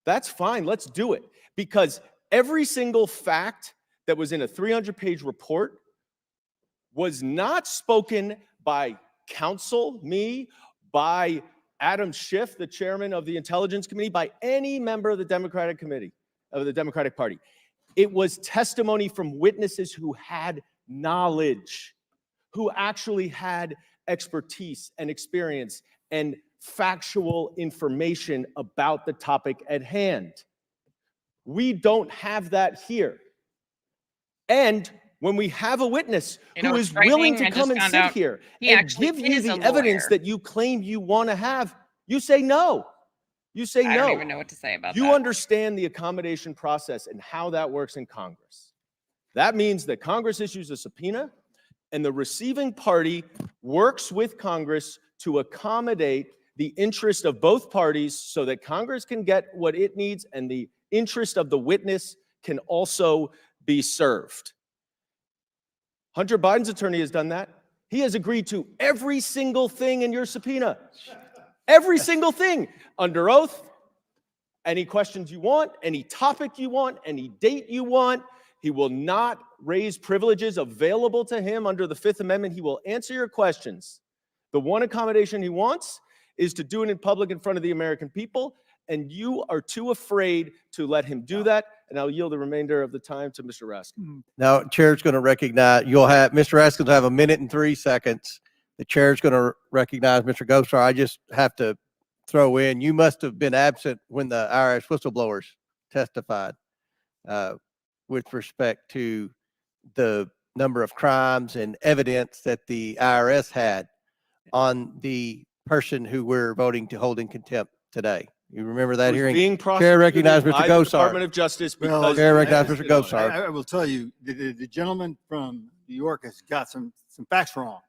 that's fine. Let's do it. Because every single fact that was in a 300-page report was not spoken by counsel, me, by Adam Schiff, the chairman of the Intelligence Committee, by any member of the Democratic Committee, of the Democratic Party. It was testimony from witnesses who had knowledge, who actually had expertise and experience and factual information about the topic at hand. We don't have that here. And when we have a witness who is willing to come and sit here and give you the evidence that you claim you want to have, you say no. You say no. I don't even know what to say about that. You understand the accommodation process and how that works in Congress. That means that Congress issues a subpoena and the receiving party works with Congress to accommodate the interest of both parties so that Congress can get what it needs and the interest of the witness can also be served. Hunter Biden's attorney has done that. He has agreed to every single thing in your subpoena. Every single thing under oath. Any questions you want, any topic you want, any date you want. He will not raise privileges available to him under the Fifth Amendment. He will answer your questions. The one accommodation he wants is to do it in public in front of the American people, and you are too afraid to let him do that. And I'll yield the remainder of the time to Mr. Raskin. Now, Chair's going to recognize, Mr. Raskin will have 1 minute and 3 seconds. The Chair's going to recognize Mr. Gosar. I just have to throw in, you must have been absent when the IRS whistleblowers testified with respect to the number of crimes and evidence that the IRS had on the person who we're voting to hold in contempt today. You remember that hearing? Being Chair recognized Mr. by the Gosar. Department of Justice because Chair recognized Mr. Gosar. I will tell you, the gentleman from New York has got some facts wrong.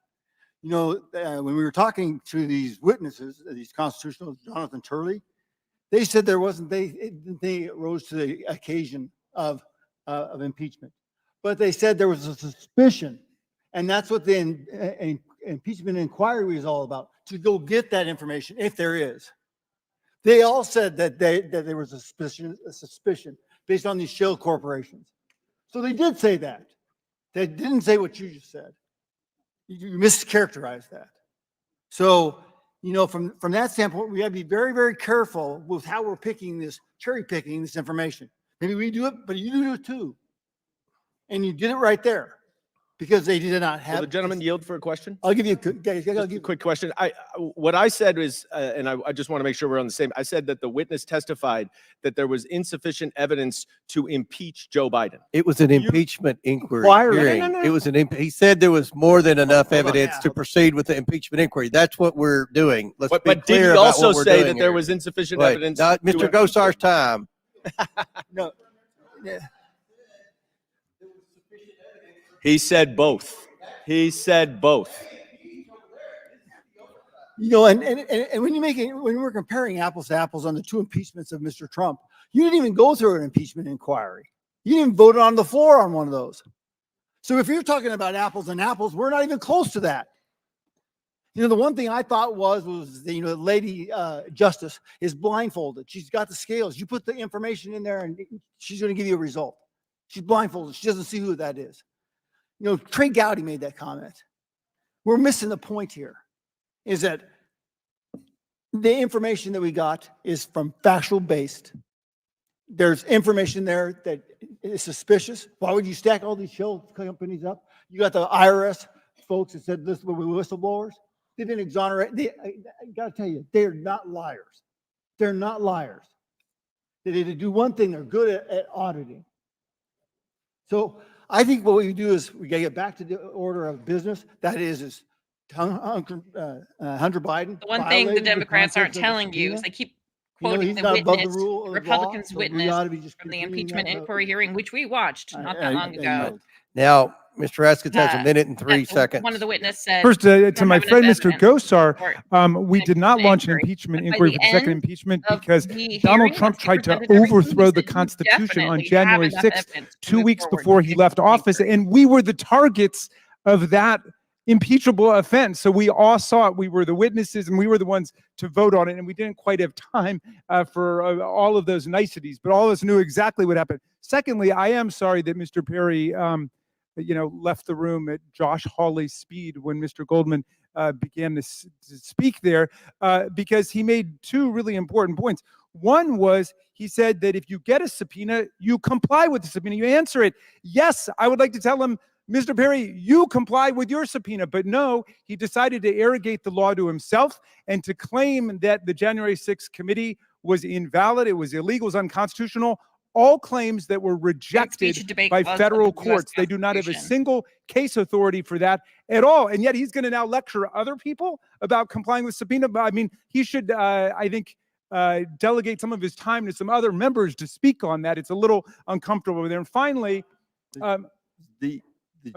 You know, when we were talking to these witnesses, these constitutional, Jonathan Hurley, they said there wasn't, they rose to the occasion of impeachment. But they said there was a suspicion. And that's what the impeachment inquiry was all about, to go get that information, if there is. They all said that there was a suspicion based on these shell corporations. So they did say that. They didn't say what you just said. You mischaracterized that. So, you know, from that standpoint, we have to be very, very careful with how we're cherry picking this information. Maybe we do it, but you do it too. And you did it right there because they did not have. Will the gentleman yield for a question? I'll give you a quick question. What I said is, and I just want to make sure we're on the same. I said that the witness testified that there was insufficient evidence to impeach Joe Biden. It was an impeachment inquiry hearing. No. It was he said there was more than enough evidence to proceed with the impeachment inquiry. That's what we're doing. Let's be but clear did he about also what we're say doing that here. there was insufficient Wait, evidence? not Mr. Gosar's time. No. Yeah. He said both. He said both. You know, and when we're comparing apples to apples on the two impeachments of Mr. Trump, you didn't even go through an impeachment inquiry. You didn't even vote on the floor on one of those. So if you're talking about apples and apples, we're not even close to that. You know, the one thing I thought was the lady justice is blindfolded. She's got the scales. You put the information in there and she's going to give you a result. She's blindfolded. She doesn't see who that is. You know, Trey Gowdy made that comment. We're missing the point here, is that the information that we got is from factual based. There's information there that is suspicious. Why would you stack all these shell companies up? You got the IRS folks that said this were whistleblowers. They've been exonerated. I got to tell you, they're not liars. They're not liars. They do one thing, they're good at auditing. So I think what we do is we got to get back to the order of business. That is Hunter Biden. The one thing the violated Democrats aren't contents of the telling you is subpoena. they keep You know, quoting he's the not above the witness, rule of the the law, Republicans' so we witness ought to be just from the continuing impeachment that, but- inquiry hearing, which we watched not that long ago. Now, Mr. Haskins has a Uh, minute and 3 that seconds. One of the witnesses said. First, "Don't to my have enough friend, Mr. evidence Gosar, we did not launch an impeachment impeachment inquiry. inquiry But by for the the second end impeachment of because the Donald hearing, Trump once he tried to presented everything, he overthrow said the you Constitution on definitely have January enough 6th, evidence to 2 move weeks forward before with he the left impeachment office. inquiry." And we were the targets of that impeachable offense. So we all saw it. We were the witnesses and we were the ones to vote on it. And we didn't quite have time for all of those niceties, but all of us knew exactly what happened. Secondly, I am sorry that Mr. Perry, left the room at Josh Hawley's speed when Mr. Goldman began to speak there, because he made two really important points. One was he said that if you get a subpoena, you comply with the subpoena, you answer it. Yes, I would like to tell him, Mr. Perry, you comply with your subpoena. But no, he decided to arrogate the law to himself and to claim that the January 6th committee was invalid, it was illegal, it was unconstitutional. All claims that were rejected debate by clause of federal the US courts. They do not have a Constitution. single case authority for that at all. And yet he's going to now lecture other people about complying with subpoena. But I mean, he should, I think, delegate some of his time to some other members to speak on that. It's a little uncomfortable over there. And finally, I'm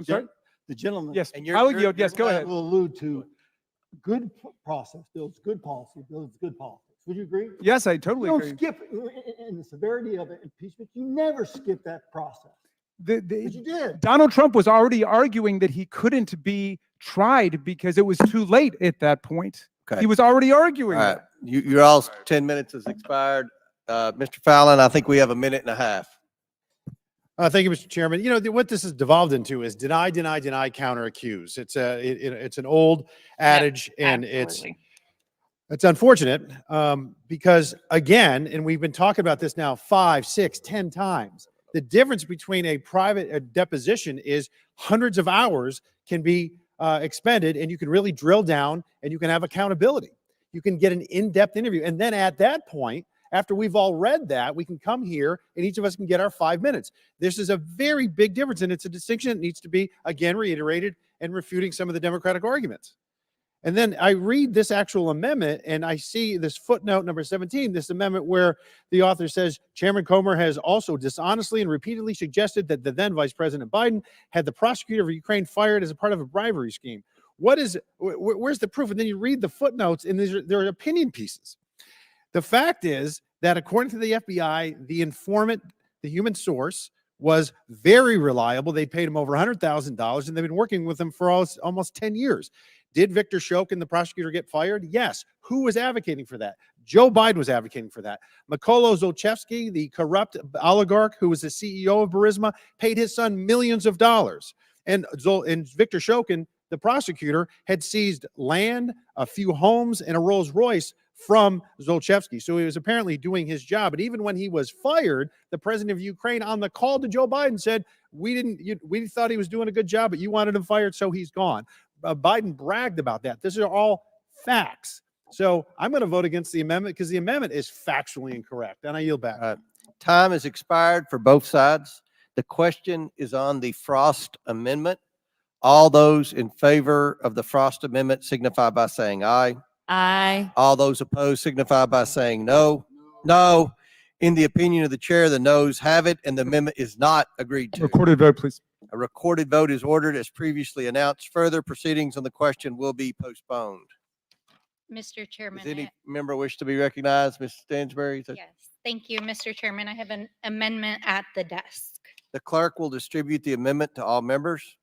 sorry? The gentleman. Yes, and I'll yield. Yes, go ahead. Will allude to good process builds good policy, builds good politics. Would you agree? Yes, I totally You agree. don't skip in the severity of impeachment. You never skip that process. But you did. Donald Trump was already arguing that he couldn't be tried because it was too late at that point. Okay. He was already arguing All right. that. Your all's 10 minutes has expired. Mr. Fallon, I think we have a minute and a half. Thank you, Mr. Chairman. You know, what this has devolved into is deny, deny, deny, counter accuse. It's an old adage, and it's unfortunate because, again, and we've been talking about this now 5, 6, 10 times. The difference between a private deposition is hundreds of hours can be expended, and you can really drill down and you can have accountability. You can get an in-depth interview. And then at that point, after we've all read that, we can come here and each of us can get our 5 minutes. This is a very big difference, and it's a distinction that needs to be, again, reiterated and refuting some of the Democratic arguments. And then I read this actual amendment and I see this footnote number 17, this amendment where the author says, Chairman Comer has also dishonestly and repeatedly suggested that the then Vice President Biden had the prosecutor of Ukraine fired as a part of a bribery scheme. Where's the proof? And then you read the footnotes and there are opinion pieces. The fact is that according to the FBI, the informant, the human source, was very reliable. They paid him over $100,000 and they've been working with him for almost 10 years. Did Victor Shokin, the prosecutor, get fired? Yes. Who was advocating for that? Joe Biden was advocating for that. Mykola Zlochevsky, the corrupt oligarch who was the CEO of Burisma, paid his son millions of dollars. And Victor Shokin, the prosecutor, had seized land, a few homes, and a Rolls Royce from Zlochevsky. So he was apparently doing his job. And even when he was fired, the president of Ukraine on the call to Joe Biden said, we thought he was doing a good job, but you wanted him fired, so he's gone. Biden bragged about that. These are all facts. So I'm going to vote against the amendment because the amendment is factually incorrect. And I yield back. Time has expired for both sides. The question is on the Frost Amendment. All those in favor of the Frost Amendment signify by saying aye. Aye. All those opposed signify by saying no. No. In the opinion of the chair, the noes have it, and the amendment is not agreed to. Recorded vote, please. A recorded vote is ordered as previously announced. Further proceedings on the question will be postponed. Mr. Chairman. Does any member wish to be recognized? Ms. Stansberry? Yes, thank you, Mr. Chairman. I have an amendment at the desk. The clerk will distribute the amendment to all members.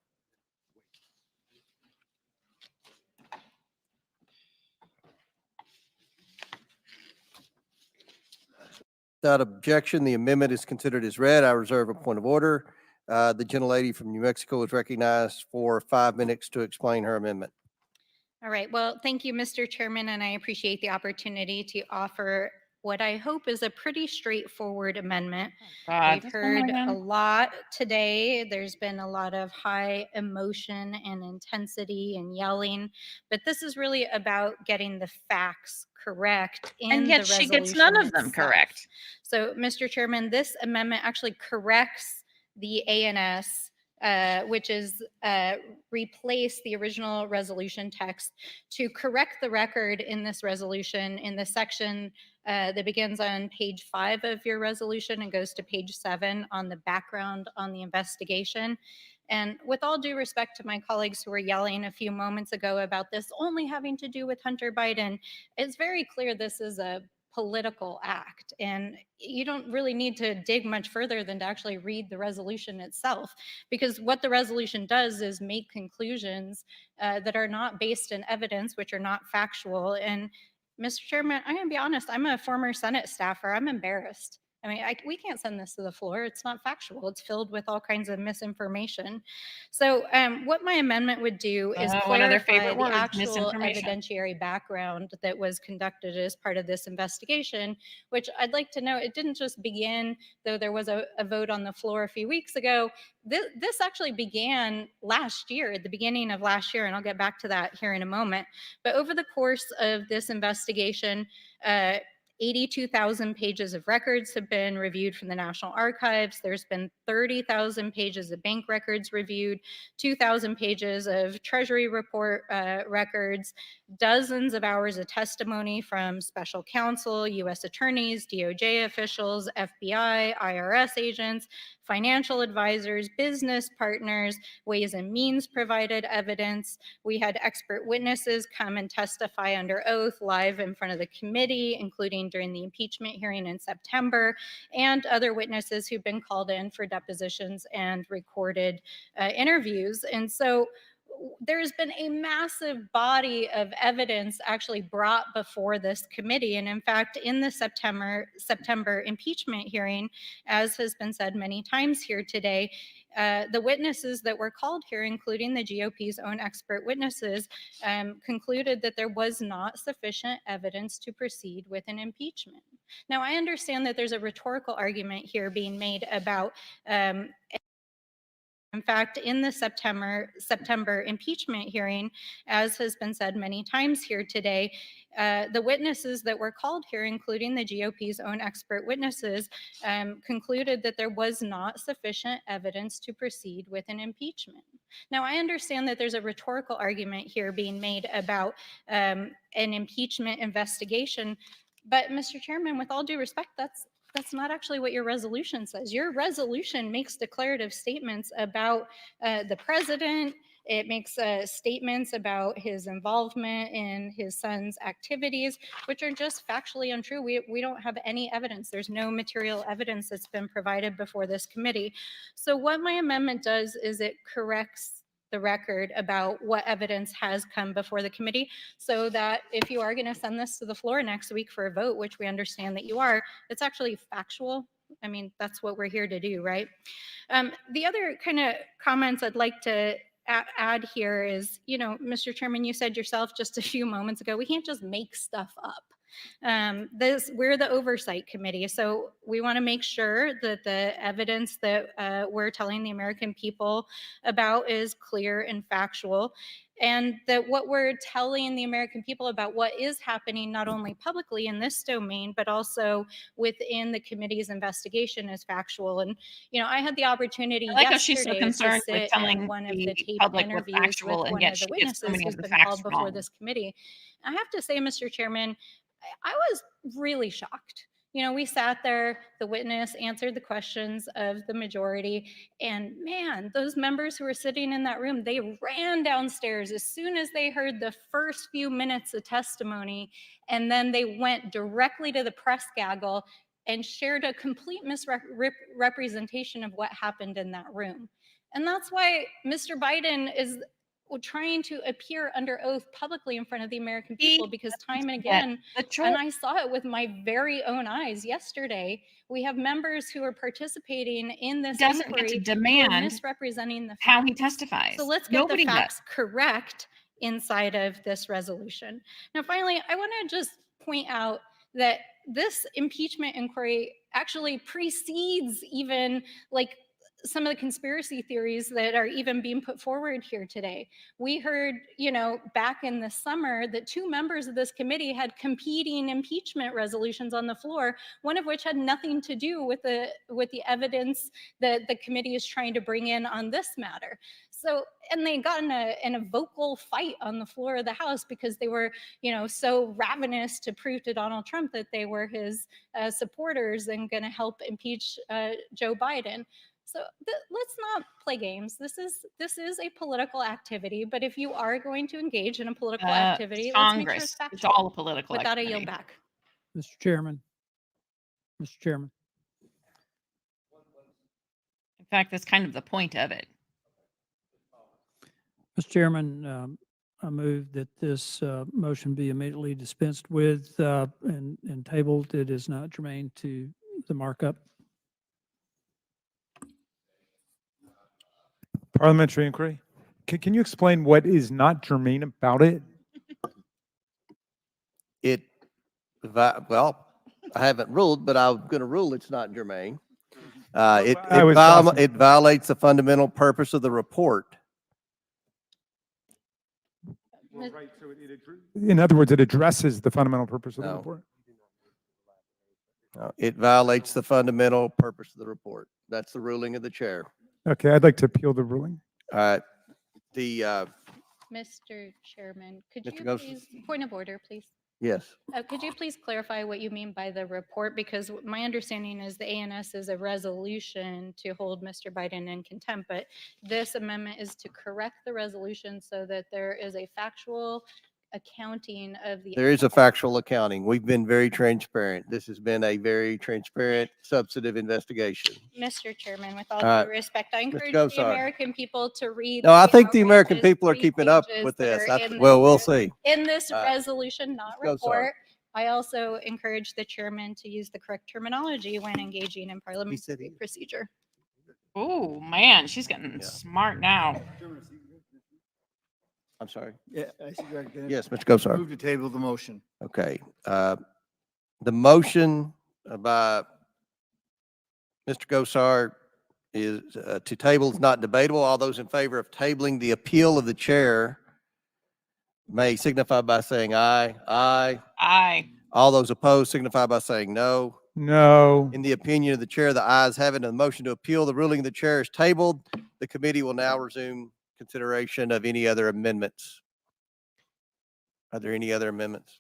Without objection, the amendment is considered as read. I reserve a point of order. The gentlelady from New Mexico is recognized for 5 minutes to explain her amendment. All right. Well, thank you, Mr. Chairman, and I appreciate the opportunity to offer what I hope is a pretty straightforward amendment. God, We've heard a lot today. There's been a lot of high emotion and intensity and yelling, but this is really about getting the facts correct in And yet the she resolution gets none of them itself. correct. So, Mr. Chairman, this amendment actually corrects the ANS, which is replace the original resolution text to correct the record in this resolution in the section that begins on page 5 of your resolution and goes to page 7 on the background on the investigation. And with all due respect to my colleagues who were yelling a few moments ago about this only having to do with Hunter Biden, it's very clear this is a political act. And you don't really need to dig much further than to actually read the resolution itself, because what the resolution does is make conclusions that are not based in evidence, which are not factual. And Mr. Chairman, I'm going to be honest, I'm a former Senate staffer. I'm embarrassed. I mean, we can't send this to the floor. It's not factual. It's filled with all kinds of misinformation. So what my amendment would do is One of their clarify favorite the words, actual misinformation. evidentiary background that was conducted as part of this investigation, which I'd like to know, it didn't just begin, though there was a vote on the floor a few weeks ago. This actually began last year, at the beginning of last year, and I'll get back to that here in a moment. But over the course of this investigation, 82,000 pages of records have been reviewed from the National Archives. There's been 30,000 pages of bank records reviewed, 2,000 pages of Treasury report records, dozens of hours of testimony from special counsel, U.S. attorneys, DOJ officials, FBI, IRS agents, financial advisors, business partners, Ways and Means provided evidence. We had expert witnesses come and testify under oath live in front of the committee, including during the impeachment hearing in September, and other witnesses who've been called in for depositions and recorded interviews. And so there's been a massive body of evidence actually brought before this committee. And in fact, in the September impeachment hearing, as has been said many times here today, the witnesses that were called here, including the GOP's own expert witnesses, concluded that there was not sufficient evidence to proceed with an impeachment. Now, I understand that there's a rhetorical argument here being made about in fact, in the September impeachment hearing, as has been said many times here today, the witnesses that were called here, including the GOP's own expert witnesses, concluded that there was not sufficient evidence to proceed with an impeachment. Now, I understand that there's a rhetorical argument here being made about an impeachment investigation, but Mr. Chairman, with all due respect, that's not actually what your resolution says. Your resolution makes declarative statements about the president. It makes statements about his involvement in his son's activities, which are just factually untrue. We don't have any evidence. There's no material evidence that's been provided before this committee. So what my amendment does is it corrects the record about what evidence has come before the committee, so that if you are going to send this to the floor next week for a vote, which we understand that you are, it's actually factual. I mean, that's what we're here to do, right? The other kind of comments I'd like to add here is, Mr. Chairman, you said yourself just a few moments ago, we can't just make stuff up. We're the oversight committee, so we want to make sure that the evidence that we're telling the American people about is clear and factual, and that what we're telling the American people about what is happening not only publicly in this domain, but also within the committee's investigation is factual. And, I had the opportunity I like how she's so yesterday to concerned with sit telling in one of the the taped public what's interviews factual, with and one yet of the she gets so witnesses many who's of the been facts called before wrong. this committee. I have to say, Mr. Chairman, I was really shocked. We sat there, the witness answered the questions of the majority, and man, those members who were sitting in that room, they ran downstairs as soon as they heard the first few minutes of testimony, and then they went directly to the press gaggle and shared a complete misrepresentation of what happened in that room. And that's why Mr. Biden is trying to appear under oath publicly in front of the American people, because time and again, and I saw it with my very own eyes yesterday, we have members who are participating in this Doesn't get inquiry to who are demand misrepresenting the facts. how he testifies. So let's get Nobody the does. facts correct inside of this resolution. Now, finally, I want to just point out that this impeachment inquiry actually precedes even like some of the conspiracy theories that are even being put forward here today. We heard, back in the summer that 2 members of this committee had competing impeachment resolutions on the floor, one of which had nothing to do with the evidence that the committee is trying to bring in on this matter. So, and they got in a vocal fight on the floor of the House because they were, so ravenous to prove to Donald Trump that they were his supporters and going to help impeach Joe Biden. So let's not play games. This is a political activity, but if you are going to engage in a political activity, let's make sure it's Congress. It's factual. all a political With that, I activity. yield back. Mr. Chairman. Mr. Chairman. In fact, that's kind of the point of it. Mr. Chairman, I move that this motion be immediately dispensed with and tabled. It is not germane to the markup. Parliamentary inquiry. Can you explain what is not germane about it? Well, I haven't ruled, but I'm going to rule it's not germane. It violates the fundamental purpose of the report. In other words, it addresses the fundamental purpose of the report. No, it violates the fundamental purpose of the report. That's the ruling of the chair. Okay, I'd like to appeal the ruling. All right. Mr. Chairman, could Mr. you Gosar. please, point of order, please? Yes. Could you please clarify what you mean by the report? Because my understanding is the ANS is a resolution to hold Mr. Biden in contempt, but this amendment is to correct the resolution so that there is a factual accounting of the. There is a factual accounting. We've been very transparent. This has been a very transparent, substantive investigation. Mr. Chairman, with all All due right. respect, I Mr. encourage Gosar. the American people to read. No, I think the American outrageous people are 3 keeping up pages with that this. are in Well, we'll this- see. In this All right. resolution, not Mr. Gosar. report. I also encourage the chairman to use the correct terminology when engaging in parliamentary procedure. Oh, man, she's getting smart now. I'm sorry. Yeah, I see. Yes, Mr. Gosar. Move to table the motion. Okay. The motion by Mr. Gosar is to table is not debatable. All those in favor of tabling the appeal of the chair may signify by saying aye. Aye. Aye. All those opposed signify by saying no. No. In the opinion of the chair, the ayes have it, and the motion to appeal the ruling of the chair is tabled. The committee will now resume consideration of any other amendments. Are there any other amendments?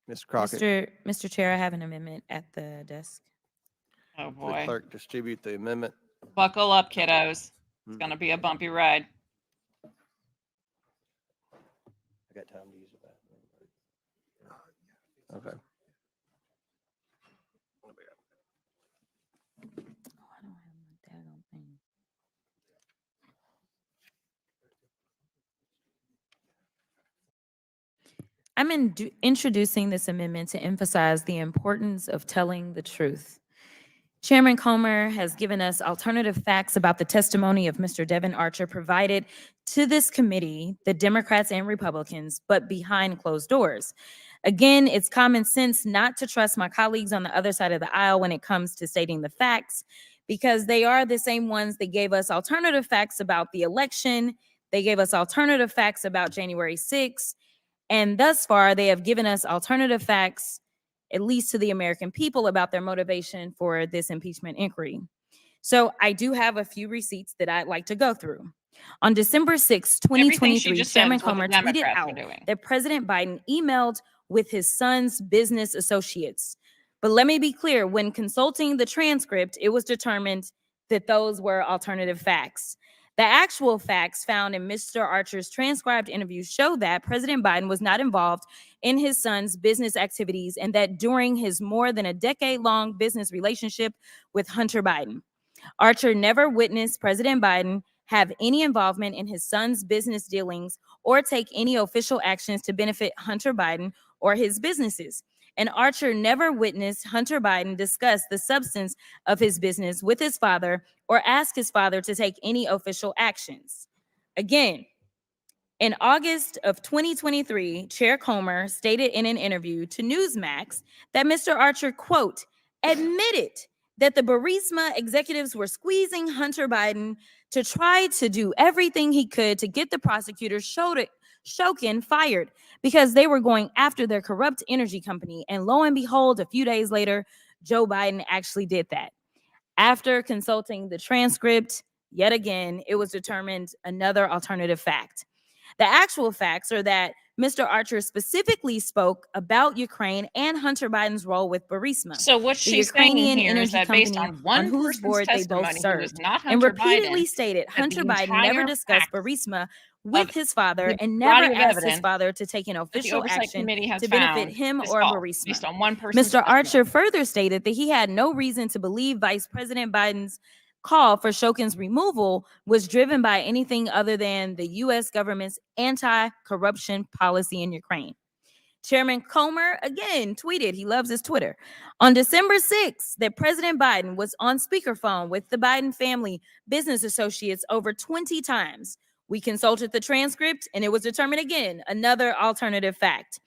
Ms. Crockett. Mr. Chair, I have an amendment at the desk. Oh, The boy. clerk distribute the amendment. Buckle up, kiddos. It's going to be a bumpy ride. I got time to use the bathroom. Okay. I'm introducing this amendment to emphasize the importance of telling the truth. Chairman Comer has given us alternative facts about the testimony of Mr. Devin Archer provided to this committee, the Democrats and Republicans, but behind closed doors. Again, it's common sense not to trust my colleagues on the other side of the aisle when it comes to stating the facts, because they are the same ones that gave us alternative facts about the election. They gave us alternative facts about January 6th. And thus far, they have given us alternative facts, at least to the American people, about their motivation for this impeachment inquiry. So I do have a few receipts that I'd like to go through. On December 6, Everything she 2023, just said Chairman is what the Comer tweeted Democrats are out doing. that President Biden emailed with his son's business associates. But let me be clear, when consulting the transcript, it was determined that those were alternative facts. The actual facts found in Mr. Archer's transcribed interview show that President Biden was not involved in his son's business activities and that during his more than a decade-long business relationship with Hunter Biden, Archer never witnessed President Biden have any involvement in his son's business dealings or take any official actions to benefit Hunter Biden or his businesses. And Archer never witnessed Hunter Biden discuss the substance of his business with his father or ask his father to take any official actions. Again, in August of 2023, Chair Comer stated in an interview to Newsmax that Mr. Archer, quote, admitted that the Burisma executives were squeezing Hunter Biden to try to do everything he could to get the prosecutor Shokin fired because they were going after their corrupt energy company. And lo and behold, a few days later, Joe Biden actually did that. After consulting the transcript, yet again, it was determined another alternative fact. The actual facts are that Mr. Archer specifically spoke about Ukraine and Hunter Biden's role with Burisma. So what the she's saying Ukrainian here is energy that based company on one whose person's board they both testimony, who was served, not and Hunter repeatedly Biden, stated that Hunter the Biden never entire discussed fact Burisma with his father the and never body of asked his evidence father to take an that the official Oversight action Committee has to benefit found him is or false, Burisma. based on one person's Mr. testimony. Archer further stated that he had no reason to believe Vice President Biden's call for Shokin's removal was driven by anything other than the U.S. government's anti-corruption policy in Ukraine. Chairman Comer again tweeted, he loves his Twitter, on December 6th that President Biden was on speakerphone with the Biden family business associates over 20 times. We consulted the transcript and it was determined again, another alternative fact.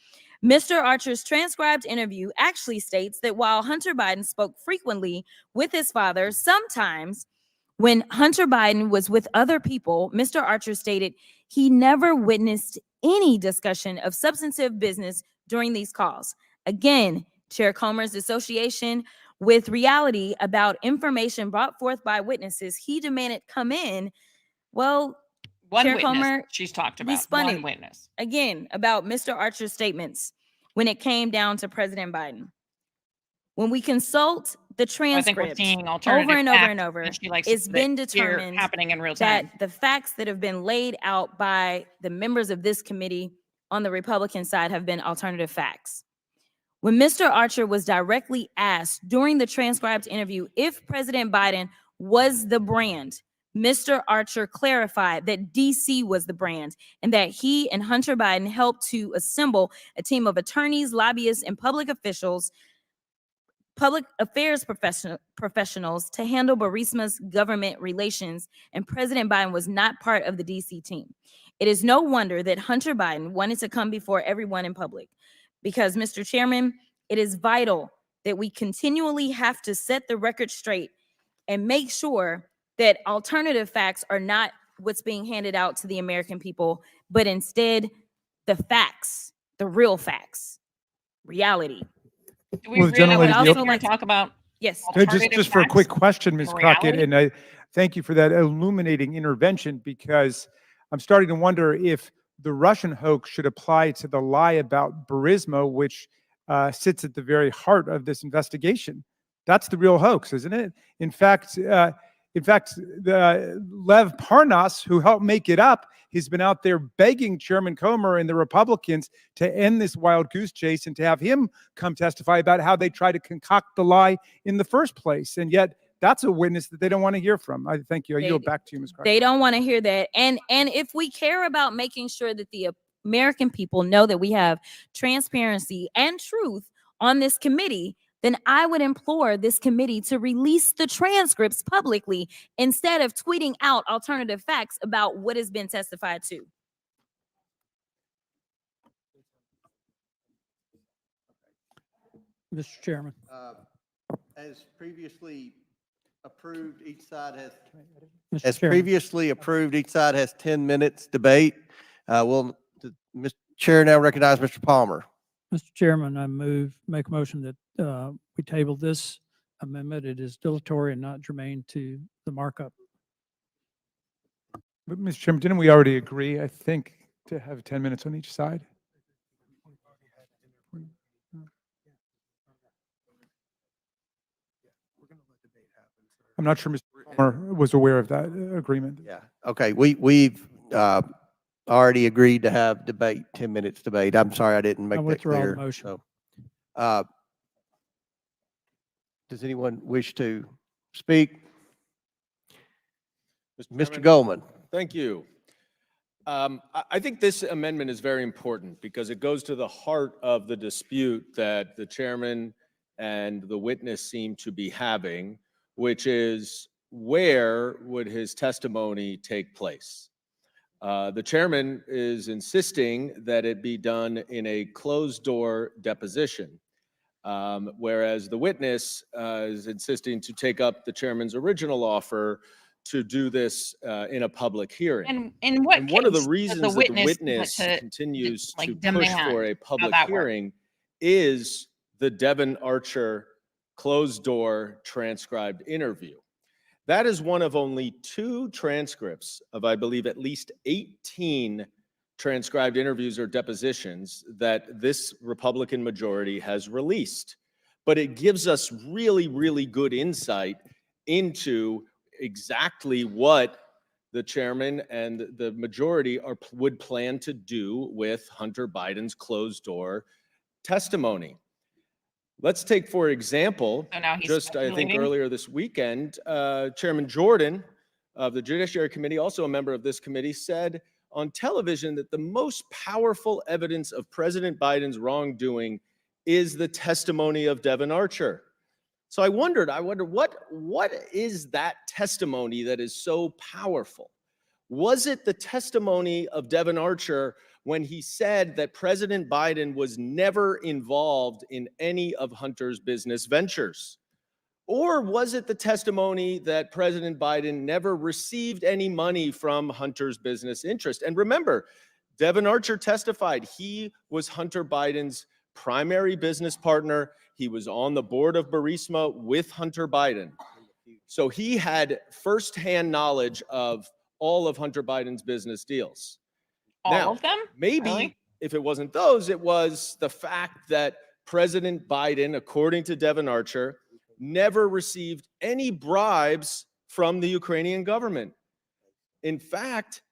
Mr. Archer's transcribed interview actually states that while Hunter Biden spoke frequently with his father, sometimes when Hunter Biden was with other people, Mr. Archer stated he never witnessed any discussion of substantive business during these calls. Again, Chair Comer's association with reality about information brought forth by witnesses he demanded come in. Well, One Chair witness Comer she's talked we about. spun One it witness. again about Mr. Archer's statements when it came down to President Biden. When we consult the I think we're transcript seeing over alternative and over facts and over, that she likes to it's put been here determined happening in real time. that the facts that have been laid out by the members of this committee on the Republican side have been alternative facts. When Mr. Archer was directly asked during the transcribed interview if President Biden was the brand, Mr. Archer clarified that DC was the brand and that he and Hunter Biden helped to assemble a team of attorneys, lobbyists, and public officials, public affairs professionals to handle Burisma's government relations, and President Biden was not part of the DC team. It is no wonder that Hunter Biden wanted to come before everyone in public because, Mr. Chairman, it is vital that we continually have to set the record straight and make sure that alternative facts are not what's being handed out to the American people, but instead the facts, the real facts, reality. Do we Well, the really gentlelady, want the to op- talk about Yes. Just for a quick question, Ms. Crockett, reality? and I thank you for that illuminating intervention, because I'm starting to wonder if the Russian hoax should apply to the lie about Burisma, which sits at the very heart of this investigation. That's the real hoax, isn't it? In fact, the Lev Parnas, who helped make it up, he's been out there begging Chairman Comer and the Republicans to end this wild goose chase and to have him come testify about how they tried to concoct the lie in the first place. And yet that's a witness that they don't want to hear from. I thank you. I yield back to you, Ms. Crockett. They don't want to hear that. And if we care about making sure that the American people know that we have transparency and truth on this committee, then I would implore this committee to release the transcripts publicly instead of tweeting out alternative facts about what has been testified to. Mr. Chairman. As previously approved, each side has, Mr. as Chairman. previously approved, each side has 10 minutes debate. Mr. Chair now recognize Mr. Palmer. Mr. Chairman, I make a motion that we table this amendment. It is dilatory and not germane to the markup. But Mr. Chairman, didn't we already agree, I think, to have 10 minutes on each side? I'm not sure, Mr. was aware of that agreement. Yeah. Okay. We've already agreed to have debate, 10 minutes debate. I'm sorry I didn't make I that withdraw the clear. motion. So, does anyone wish to speak? Mr. Chairman, Goldman. Thank you. I think this amendment is very important because it goes to the heart of the dispute that the chairman and the witness seem to be having, which is where would his testimony take place? The chairman is insisting that it be done in a closed-door deposition, whereas the witness is insisting to take up the chairman's original offer to do this in a public hearing. And in what And one of the case does reasons that the witness witness to, continues like, to push for demand a how public that works? hearing is the Devon Archer closed-door transcribed interview. That is one of only 2 transcripts of, I believe, at least 18 transcribed interviews or depositions that this Republican majority has released. But it gives us really, really good insight into exactly what the chairman and the majority would plan to do with Hunter Biden's closed-door testimony. Let's take, for example, So now he's just I think speculating? earlier this weekend, Chairman Jordan of the Judiciary Committee, also a member of this committee, said on television that the most powerful evidence of President Biden's wrongdoing is the testimony of Devon Archer. So I wonder what is that testimony that is so powerful? Was it the testimony of Devon Archer when he said that President Biden was never involved in any of Hunter's business ventures? Or was it the testimony that President Biden never received any money from Hunter's business interest? And remember, Devon Archer testified he was Hunter Biden's primary business partner. He was on the board of Burisma with Hunter Biden. So he had firsthand knowledge of all of Hunter Biden's business deals. All of them? Maybe Really? if it wasn't those, it was the fact that President Biden, according to Devon Archer, never received any bribes from the Ukrainian government. In fact,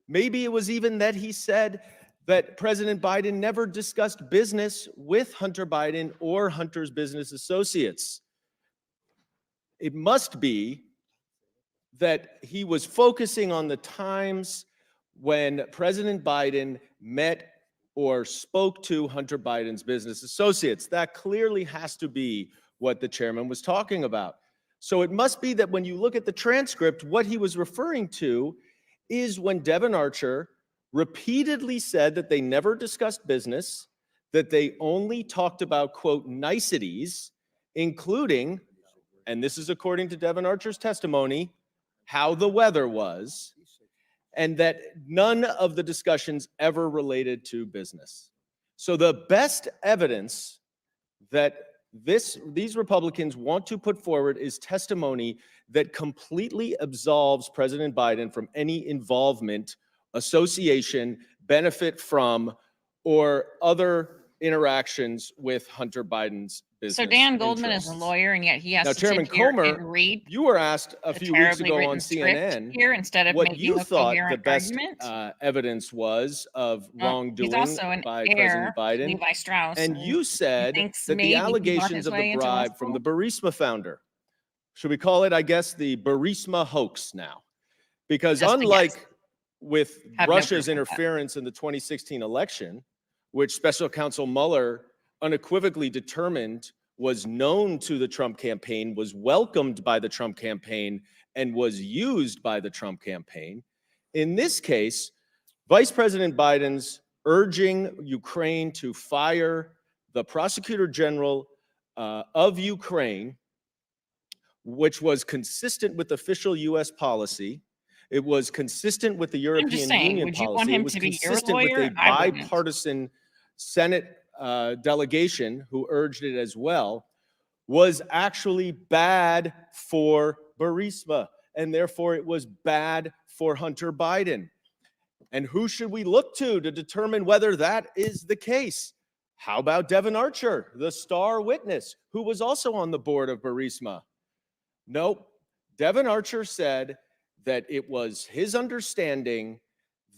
maybe it was even that he said that President Biden never discussed business with Hunter Biden or Hunter's business associates. It must be that he was focusing on the times when President Biden met or spoke to Hunter Biden's business associates. That clearly has to be what the chairman was talking about. So it must be that when you look at the transcript, what he was referring to is when Devon Archer repeatedly said that they never discussed business, that they only talked about, quote, niceties, including, and this is according to Devon Archer's testimony, how the weather was, and that none of the discussions ever related to business. So the best evidence that these Republicans want to put forward is testimony that completely absolves President Biden from any involvement, association, benefit from, or other interactions with Hunter Biden's business. So Dan Goldman is a interests. lawyer, and yet he has Now, to Chairman sit here and Comer, read you were asked a a few weeks terribly ago written on script CNN here instead of what making you a thought the coherent best argument. evidence was of He's wrongdoing also an by heir, President Biden. Levi Strauss, And you he said thinks that maybe the he bought allegations his of way the into law bribe from the school. Burisma founder, should we call it, I guess, the Burisma hoax now? Because Just a guess. unlike with Have no Russia's proof of that. interference in the 2016 election, which Special Counsel Mueller unequivocally determined was known to the Trump campaign, was welcomed by the Trump campaign, and was used by the Trump campaign. In this case, Vice President Biden's urging Ukraine to fire the Prosecutor General of Ukraine, which was consistent with official U.S. policy. It was consistent with the European saying, Union would you policy. want him It was to be your consistent with lawyer? a I wouldn't. bipartisan Senate delegation who urged it as well, was actually bad for Burisma, and therefore it was bad for Hunter Biden. And who should we look to determine whether that is the case? How about Devon Archer, the star witness, who was also on the board of Burisma? Nope. Devin Archer said that it was his understanding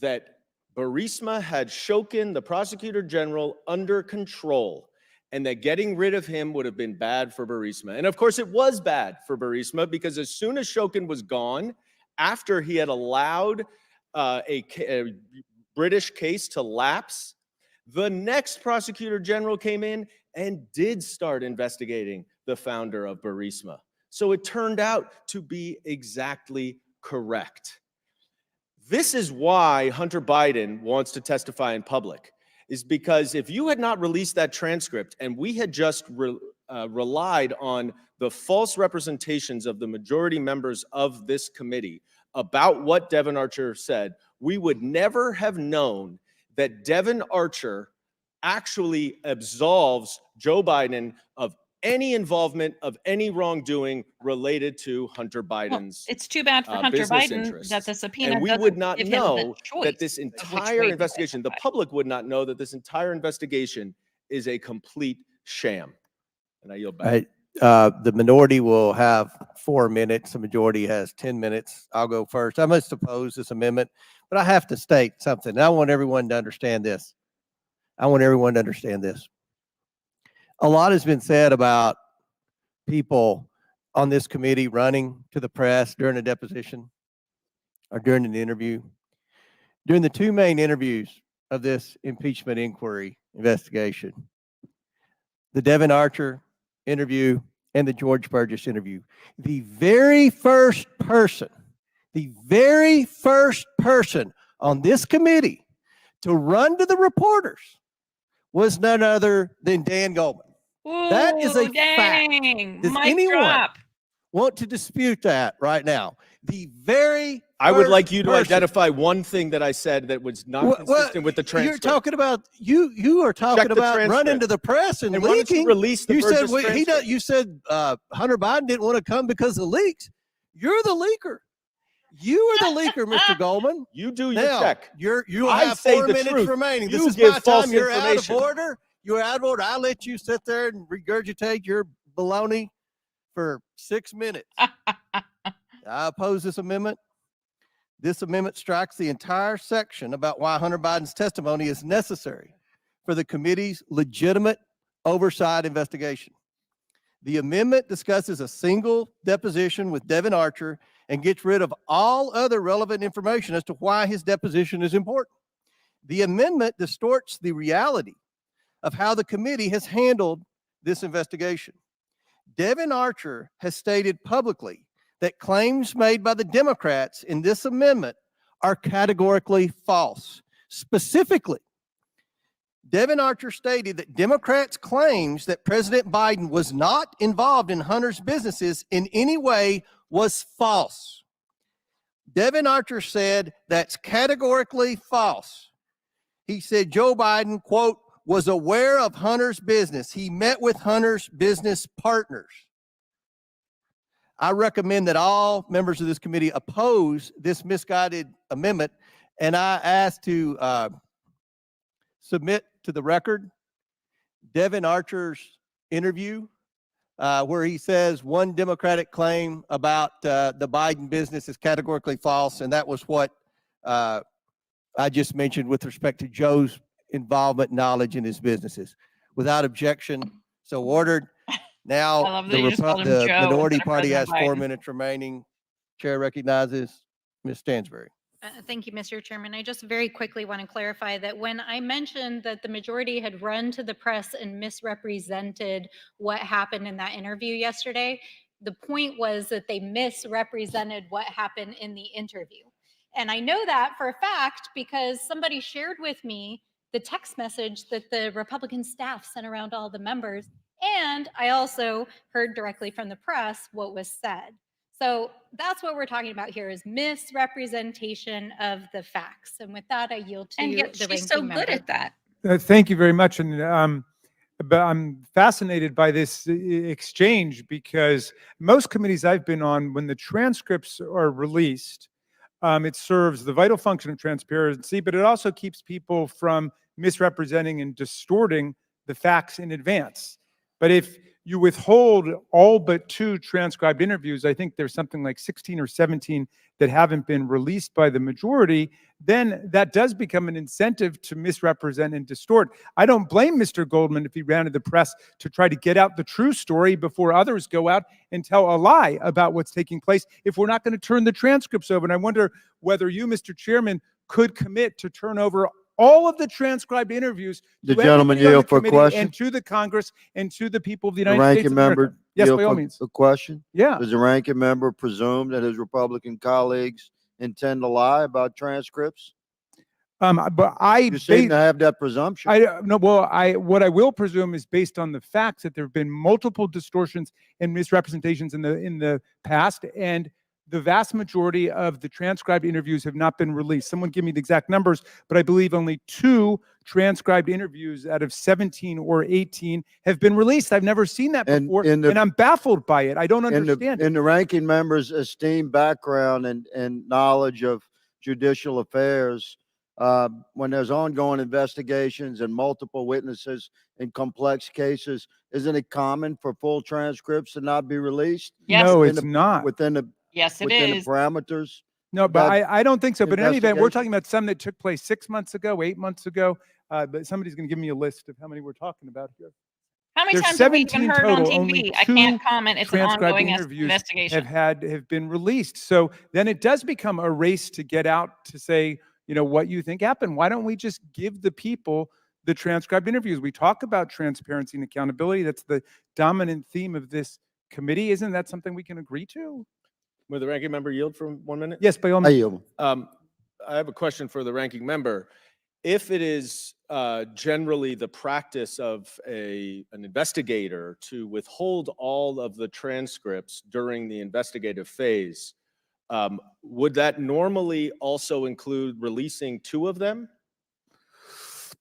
that Burisma had Shokin, the prosecutor general, under control, and that getting rid of him would have been bad for Burisma. And of course, it was bad for Burisma, because as soon as Shokin was gone, after he had allowed a British case to lapse, the next prosecutor general came in and did start investigating the founder of Burisma. So it turned out to be exactly correct. This is why Hunter Biden wants to testify in public, is because if you had not released that transcript and we had just relied on the false representations of the majority members of this committee about what Devin Archer said, we would never have known that Devin Archer actually absolves Joe Biden of any involvement of any wrongdoing related to Hunter Biden's It's too bad for Hunter business Biden interests. that the subpoena And we doesn't would not give him the know choice that this of which entire way to investigation, the testify. public would not know that this entire investigation is a complete sham. And I yield back. The minority will have 4 minutes. The majority has 10 minutes. I'll go first. I must oppose this amendment, but I have to state something. And I want everyone to understand this. A lot has been said about people on this committee running to the press during a deposition or during an interview. During the 2 main interviews of this impeachment inquiry investigation, the Devin Archer interview and the George Burgess interview, the very first person on this committee to run to the reporters was none other than Dan Goldman. That is a Ooh, fact. dang. Does Mic anyone drop. want to dispute that right now? The very I would first like you to person. identify one thing that I said that was not consistent with the transcript. You're talking about you are talking Check the about running transcript. to the press and And why don't you leaking. release the you said Burgess transcript? you said Hunter Biden didn't want to come because of leaks. You're the leaker. You are the leaker, Mr. Goldman. You do your Now, check. You I have say 4 the minutes truth. remaining. You This is give my false time. You're out of information. order. You're out of order. I let you sit there and regurgitate your baloney for 6 minutes. I oppose this amendment. This amendment strikes the entire section about why Hunter Biden's testimony is necessary for the committee's legitimate oversight investigation. The amendment discusses a single deposition with Devin Archer and gets rid of all other relevant information as to why his deposition is important. The amendment distorts the reality of how the committee has handled this investigation. Devin Archer has stated publicly that claims made by the Democrats in this amendment are categorically false. Specifically, Devin Archer stated that Democrats' claims that President Biden was not involved in Hunter's businesses in any way was false. Devin Archer said that's categorically false. He said Joe Biden, quote, was aware of Hunter's business. He met with Hunter's business partners. I recommend that all members of this committee oppose this misguided amendment, and I ask to submit to the record Devin Archer's interview where he says one Democratic claim about the Biden business is categorically false, and that was what I just mentioned with respect to Joe's involvement, knowledge in his businesses. Without objection, so ordered. Now I love that the you just called him Joe minority instead of party has President 4 Biden. minutes remaining. Chair recognizes Ms. Stansbury. Thank you, Mr. Chairman. I just very quickly want to clarify that when I mentioned that the majority had run to the press and misrepresented what happened in that interview yesterday, the point was that they misrepresented what happened in the interview. And I know that for a fact because somebody shared with me the text message that the Republican staff sent around all the members. And I also heard directly from the press what was said. So that's what we're talking about here is misrepresentation of the facts. And with that, I yield to And yet the she's ranking so member. good at that. Thank you very much. And but I'm fascinated by this exchange because most committees I've been on, when the transcripts are released, it serves the vital function of transparency, but it also keeps people from misrepresenting and distorting the facts in advance. But if you withhold all but 2 transcribed interviews, I think there's something like 16 or 17 that haven't been released by the majority, then that does become an incentive to misrepresent and distort. I don't blame Mr. Goldman if he ran to the press to try to get out the true story before others go out and tell a lie about what's taking place if we're not going to turn the transcripts over. And I wonder whether you, Mr. Chairman, could commit to turn over all of the transcribed interviews The to gentleman everybody on yield the for a committee question. and to the Congress and to the people of the The United States ranking of America. member Yes, yield by all for means. a question. Yeah. Does the ranking member presume that his Republican colleagues intend to lie about transcripts? But You seem to have that presumption. No, well, what I will presume is based on the facts that there have been multiple distortions and misrepresentations in the past, and the vast majority of the transcribed interviews have not been released. Someone give me the exact numbers, but I believe only 2 transcribed interviews out of 17 or 18 have been released. I've never seen that before, and I'm baffled by it. I don't understand it. In the ranking member's esteemed background and knowledge of judicial affairs, when there's ongoing investigations and multiple witnesses in complex cases, isn't it common for full transcripts to not be released? Yes. No, Within it's the- not. Within the Yes, it within is. the parameters. No, but that I don't think so. But in any event, we're investigation? talking about some that took place 6 months ago, 8 months ago. But somebody's going to give me a list of how many we're talking about here. How many There's times have we even 17 heard on total. Only TV? I 2 can't comment. It's an transcribed ongoing interviews investigation. have been released. So then it does become a race to get out to say, what you think happened. Why don't we just give the people the transcribed interviews? We talk about transparency and accountability. That's the dominant theme of this committee. Isn't that something we can agree to? Will the ranking member yield for 1 minute? Yes, by all means. I have a question for the ranking member. If it is generally the practice of an investigator to withhold all of the transcripts during the investigative phase, would that normally also include releasing 2 of them?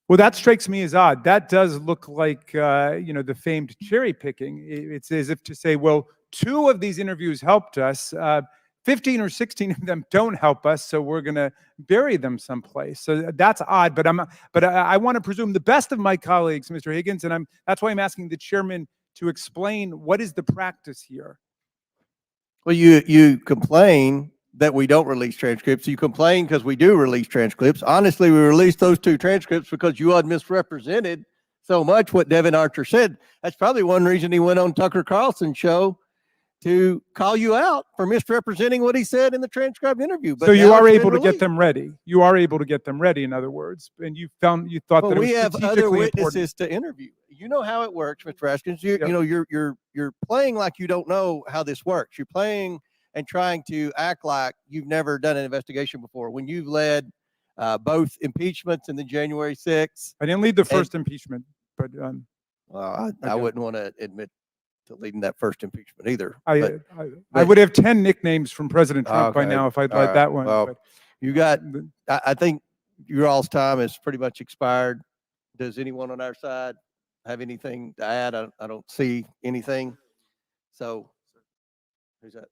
Well, that strikes me as odd. That does look like, the famed cherry picking. It's as if to say, well, 2 of these interviews helped us. 15 or 16 of them don't help us, so we're going to bury them someplace. So that's odd, but I want to presume the best of my colleagues, Mr. Higgins, and that's why I'm asking the chairman to explain what is the practice here. Well, you complain that we don't release transcripts. You complain because we do release transcripts. Honestly, we released those 2 transcripts because you had misrepresented so much what Devin Archer said. That's probably one reason he went on Tucker Carlson's show to call you out for misrepresenting what he said in the transcribed interview. But so you now are it's been able to get released. them ready. You are able to get them ready, in other words, and you thought Well, that it was we have other strategically witnesses important. to interview. You know how it works, Mr. Raskins. You're playing like you don't know how this works. You're playing and trying to act like you've never done an investigation before when you've led both impeachments in the January 6th. I didn't lead the first impeachment, but well, I wouldn't want to admit to leading that first impeachment either. I but- would have 10 nicknames from President Trump by Okay. now if I'd All led right. that one. Well, but- you got, I think your all's time is pretty much expired. Does anyone on our side have anything to add? I don't see anything. So who's that?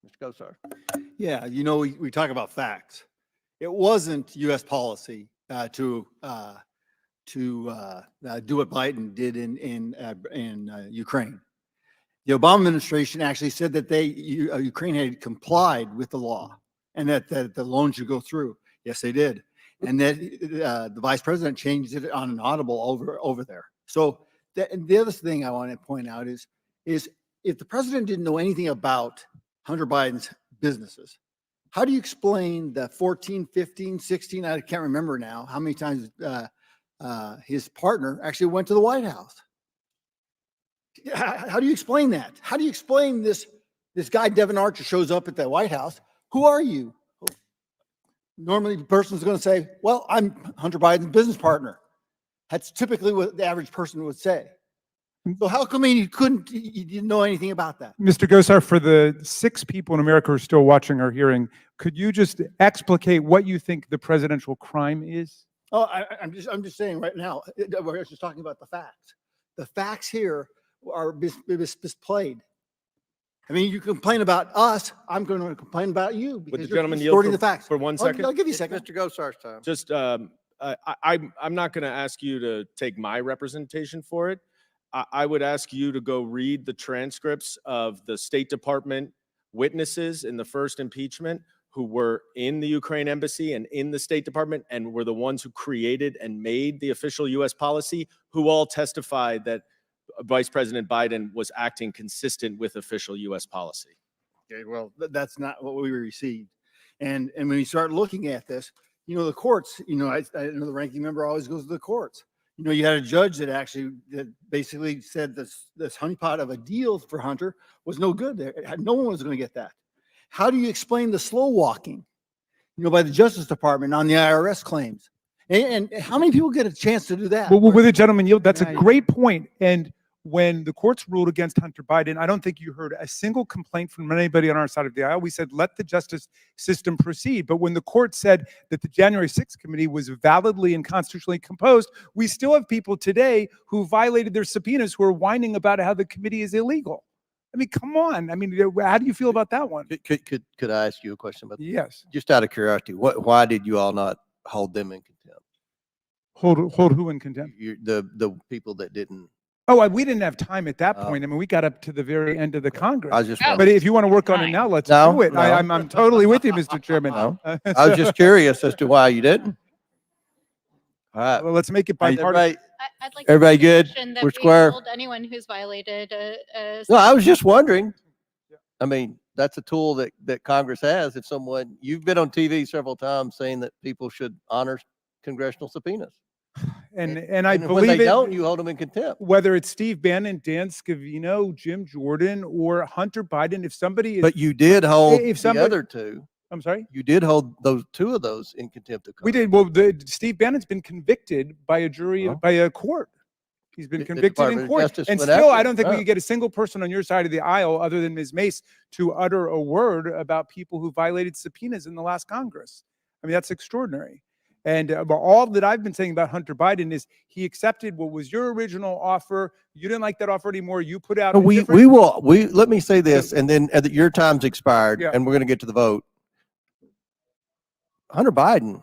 Mr. Gosar. Yeah, we talk about facts. It wasn't U.S. policy to do what Biden did in Ukraine. The Obama administration actually said that Ukraine had complied with the law and that the loan should go through. Yes, they did, and that the vice president changed it on an audible over there. So the other thing I want to point out is if the president didn't know anything about Hunter Biden's businesses, how do you explain the 14, 15, 16, I can't remember now how many times his partner actually went to the White House? How do you explain that? How do you explain this guy, Devin Archer, shows up at the White House? Who are you? Normally the person's going to say, well, I'm Hunter Biden's business partner. That's typically what the average person would say. So how come you didn't know anything about that? Mr. Gosar, for the 6 people in America who are still watching or hearing, could you just explicate what you think the presidential crime is? Oh, I'm just saying right now, we're just talking about the facts. The facts here are misplayed. I mean, you complain about us, I'm going to complain about you Would because the you're gentleman distorting yield the facts. for 1 second? I'll give you a It's second. Mr. Gosar's time. Just, I'm not going to ask you to take my representation for it. I would ask you to go read the transcripts of the State Department witnesses in the first impeachment who were in the Ukraine embassy and in the State Department and were the ones who created and made the official U.S. policy, who all testified that Vice President Biden was acting consistent with official U.S. policy. Okay, well, that's not what we received. And when you start looking at this, the courts, I know the ranking member always goes to the courts. You had a judge that basically said this honeypot of a deal for Hunter was no good. No one was going to get that. How do you explain the slow walking, by the Justice Department on the IRS claims? And how many people get a chance to do that? Well, with a gentleman yield, that's a great point. And when the courts ruled against Hunter Biden, I don't think you heard a single complaint from anybody on our side of the aisle. We said, let the justice system proceed. But when the court said that the January 6th committee was validly and constitutionally composed, we still have people today who violated their subpoenas who are whining about how the committee is illegal. I mean, come on. I mean, how do you feel about that one? Could I ask you a question about that? Yes. Just out of curiosity, why did you all not hold them in contempt? Hold who in contempt? The people that didn't. Oh, we didn't have time at that point. I mean, we got up to the very end of the Congress. I was just But if you want to work on it now, let's do it. No. I'm totally with you, Mr. Chairman. No. I was just curious as to why you didn't. All right. Well, let's make it bipartisan. I'd like Everybody to make a good? motion that We're we square? hold anyone who's violated No, I was just wondering. I mean, that's a tool that Congress has. If you've been on TV several times saying that people should honor congressional subpoenas. And I when believe they it, don't, you hold them in contempt. whether it's Steve Bannon, Dan Scavino, Jim Jordan, or Hunter Biden, if somebody is. But you did hold If the somebody- other two. I'm sorry? You did hold two of those in contempt of We Congress. did. Well, Steve Bannon's been convicted by a jury, by a court. He's been The convicted Department in of court. Justice And went still, after I him. don't think we Oh. could get a single person on your side of the aisle other than Ms. Mace to utter a word about people who violated subpoenas in the last Congress. I mean, that's extraordinary. And all that I've been saying about Hunter Biden is he accepted what was your original offer. You didn't like that offer anymore. You put out. But let me say this, and then your time's expired, Yeah. and we're going to get to the vote. Hunter Biden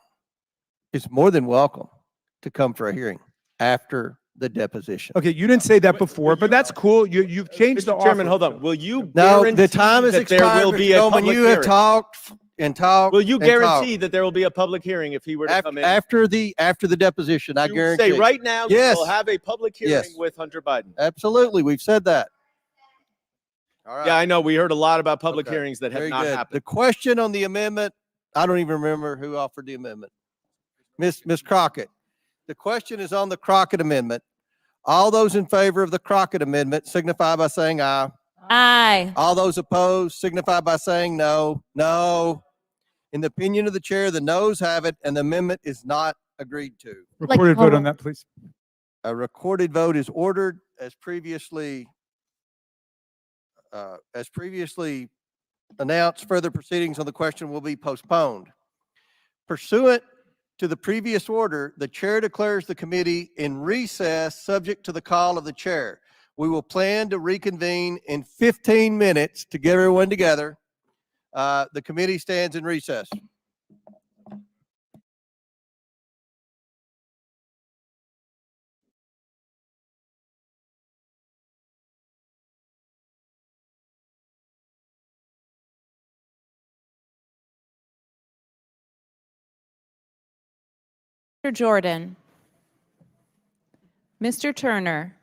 is more than welcome to come for a hearing after the deposition. Okay, you didn't say that before, but that's cool. You've changed the Mr. Chairman, offer. hold on. Will you No, the guarantee time is that expired. there will Mr. be a Goldman. public You have hearing? talked and talked. Will you and guarantee talked. that there will be a public hearing if he were to come in? After the deposition? I You guarantee. say right now Yes. you will have a public hearing Yes. with Hunter Biden. Absolutely, we've said that. All right. Yeah, I know. We heard a lot about public Okay. hearings that have Very not good. happened. The question on the amendment, I don't even remember who offered the amendment. Miss Crockett. The question is on the Crockett amendment. All those in favor of the Crockett amendment signify by saying aye. Aye. All those opposed signify by saying no. No. In the opinion of the chair, the noes have it, and the amendment is not agreed to. Recorded vote on that, please. A recorded vote is ordered as previously announced. Further proceedings on the question will be postponed. Pursuant to the previous order, the chair declares the committee in recess subject to the call of the chair. We will plan to reconvene in 15 minutes to get everyone together. The committee stands in recess. Mr. Jordan. Mr. Turner.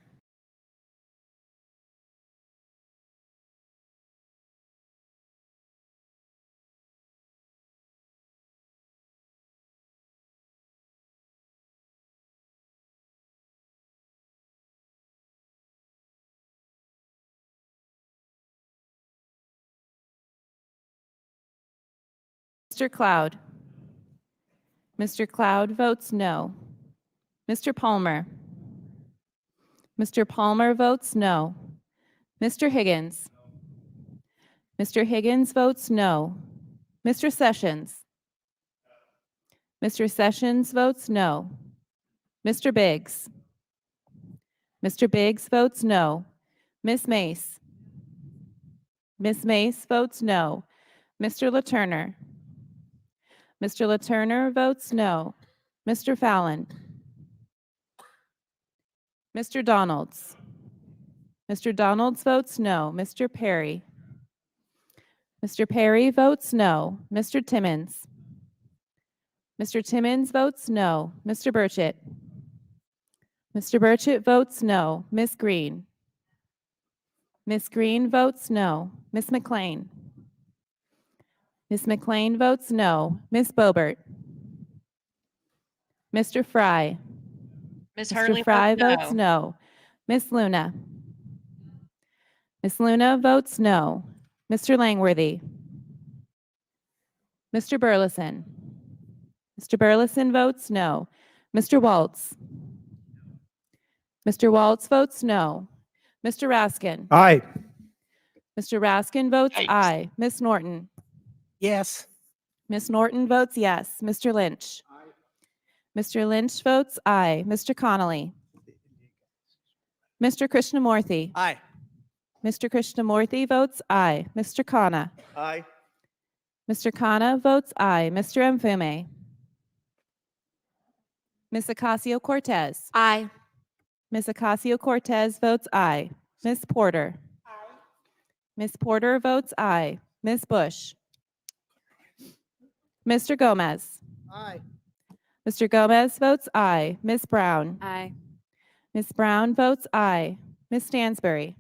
Mr. Cloud. Mr. Cloud votes no. Mr. Palmer. Mr. Palmer votes no. Mr. Higgins. Mr. Higgins votes no. Mr. Sessions. Mr. Sessions votes no. Mr. Biggs. Mr. Biggs votes no. Ms. Mace. Ms. Mace votes no. Mr. LaTurner. Mr. LaTurner votes no. Mr. Fallon. Mr. Donalds. Mr. Donalds votes no. Mr. Perry. Mr. Perry votes no. Mr. Timmons. Mr. Timmons votes no. Mr. Burchett. Mr. Burchett votes no. Ms. Green. Ms. Green votes no. Ms. McLean. Ms. McLean votes no. Ms. Boebert. Mr. Fry. Ms. Mr. Hurley Fry votes votes no. no. Ms. Luna. Ms. Luna votes no. Mr. Langworthy. Mr. Burleson. Mr. Burleson votes no. Mr. Waltz. Mr. Waltz votes no. Mr. Raskin. Aye. Mr. Raskin votes Yikes. aye. Ms. Norton. Yes. Ms. Norton votes yes. Mr. Lynch. Mr. Lynch votes aye. Mr. Connolly. Mr. Krishnamurthy. Aye. Mr. Krishnamurthy votes aye. Mr. Khanna. Aye. Mr. Khanna votes aye. Mr. Mfume. Ms. Ocasio-Cortez. Aye. Ms. Ocasio-Cortez votes aye. Ms. Porter. Ms. Porter votes aye. Ms. Bush. Mr. Gomez. Aye. Mr. Gomez votes aye. Ms. Brown. Aye. Ms. Brown votes aye. Ms. Stansbury.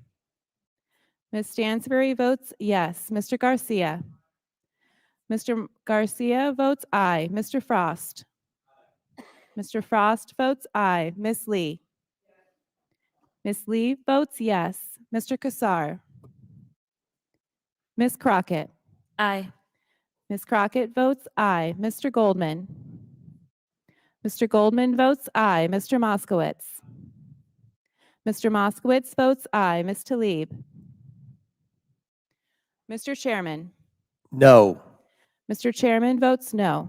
Ms. Stansbury votes yes. Mr. Garcia. Mr. Garcia votes aye. Mr. Frost. Mr. Frost votes aye. Ms. Lee. Ms. Lee votes yes. Mr. Kassar. Ms. Crockett. Aye. Ms. Crockett votes aye. Mr. Goldman. Mr. Goldman votes aye. Mr. Moskowitz. Mr. Moskowitz votes aye. Ms. Tlaib. Mr. Chairman. No. Mr. Chairman votes no.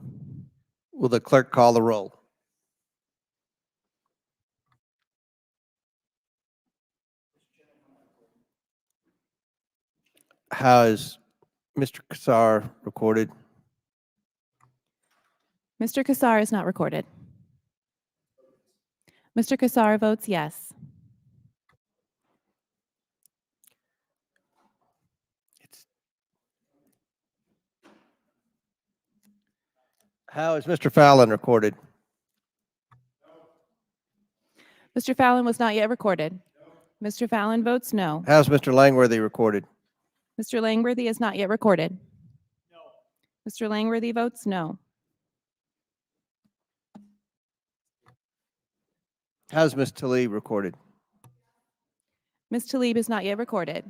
Will the clerk call the roll? How is Mr. Kassar recorded? Mr. Kassar is not recorded. Mr. Kassar votes yes. How is Mr. Fallon recorded? Mr. Fallon was not yet recorded. Mr. Fallon votes no. How's Mr. Langworthy recorded? Mr. Langworthy is not yet recorded. Mr. Langworthy votes no. How's Ms. Tlaib recorded? Ms. Tlaib is not yet recorded.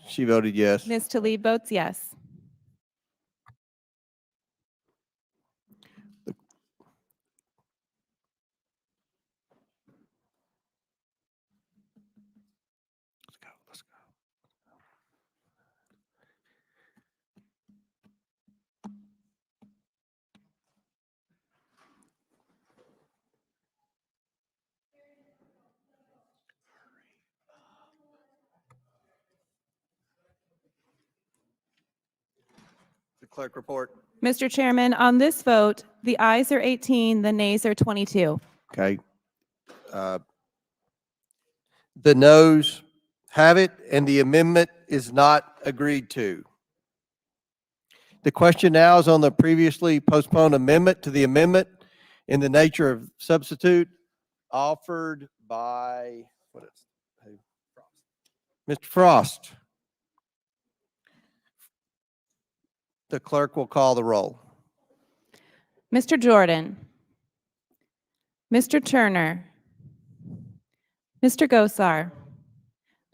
She voted yes. Ms. Tlaib votes yes. Let's go. The clerk report. Mr. Chairman, on this vote, the ayes are 18, the nays are 22. Okay. The noes have it, and the amendment is not agreed to. The question now is on the previously postponed amendment to the amendment in the nature of substitute offered by, Mr. Frost. The clerk will call the roll. Mr. Jordan. Mr. Turner. Mr. Gosar.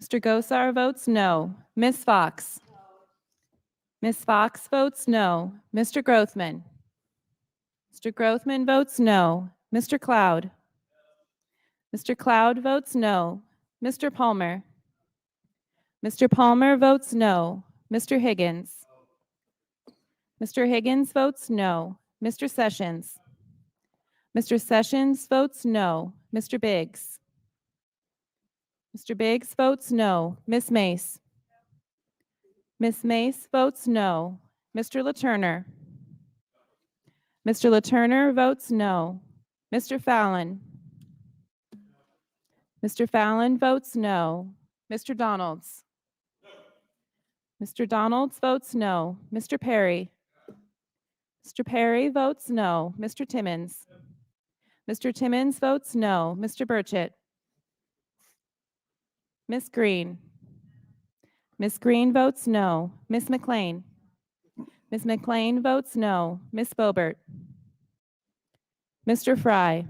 Mr. Gosar votes no. Ms. Fox. Ms. Fox votes no. Mr. Grothman. Mr. Grothman votes no. Mr. Cloud. Mr. Cloud votes no. Mr. Palmer. Mr. Palmer votes no. Mr. Higgins. Mr. Higgins votes no. Mr. Sessions. Mr. Sessions votes no. Mr. Biggs. Mr. Biggs votes no. Ms. Mace. Ms. Mace votes no. Mr. LaTurner. Mr. LaTurner votes no. Mr. Fallon. Mr. Fallon votes no. Mr. Donalds? Mr. Donalds votes no. Mr. Perry? Mr. Perry votes no. Mr. Timmons? Mr. Timmons votes no. Mr. Burchett? Ms. Green? Ms. Green votes no. Ms. McLean? Ms. McLean votes no. Ms. Boebert? Mr. Fry?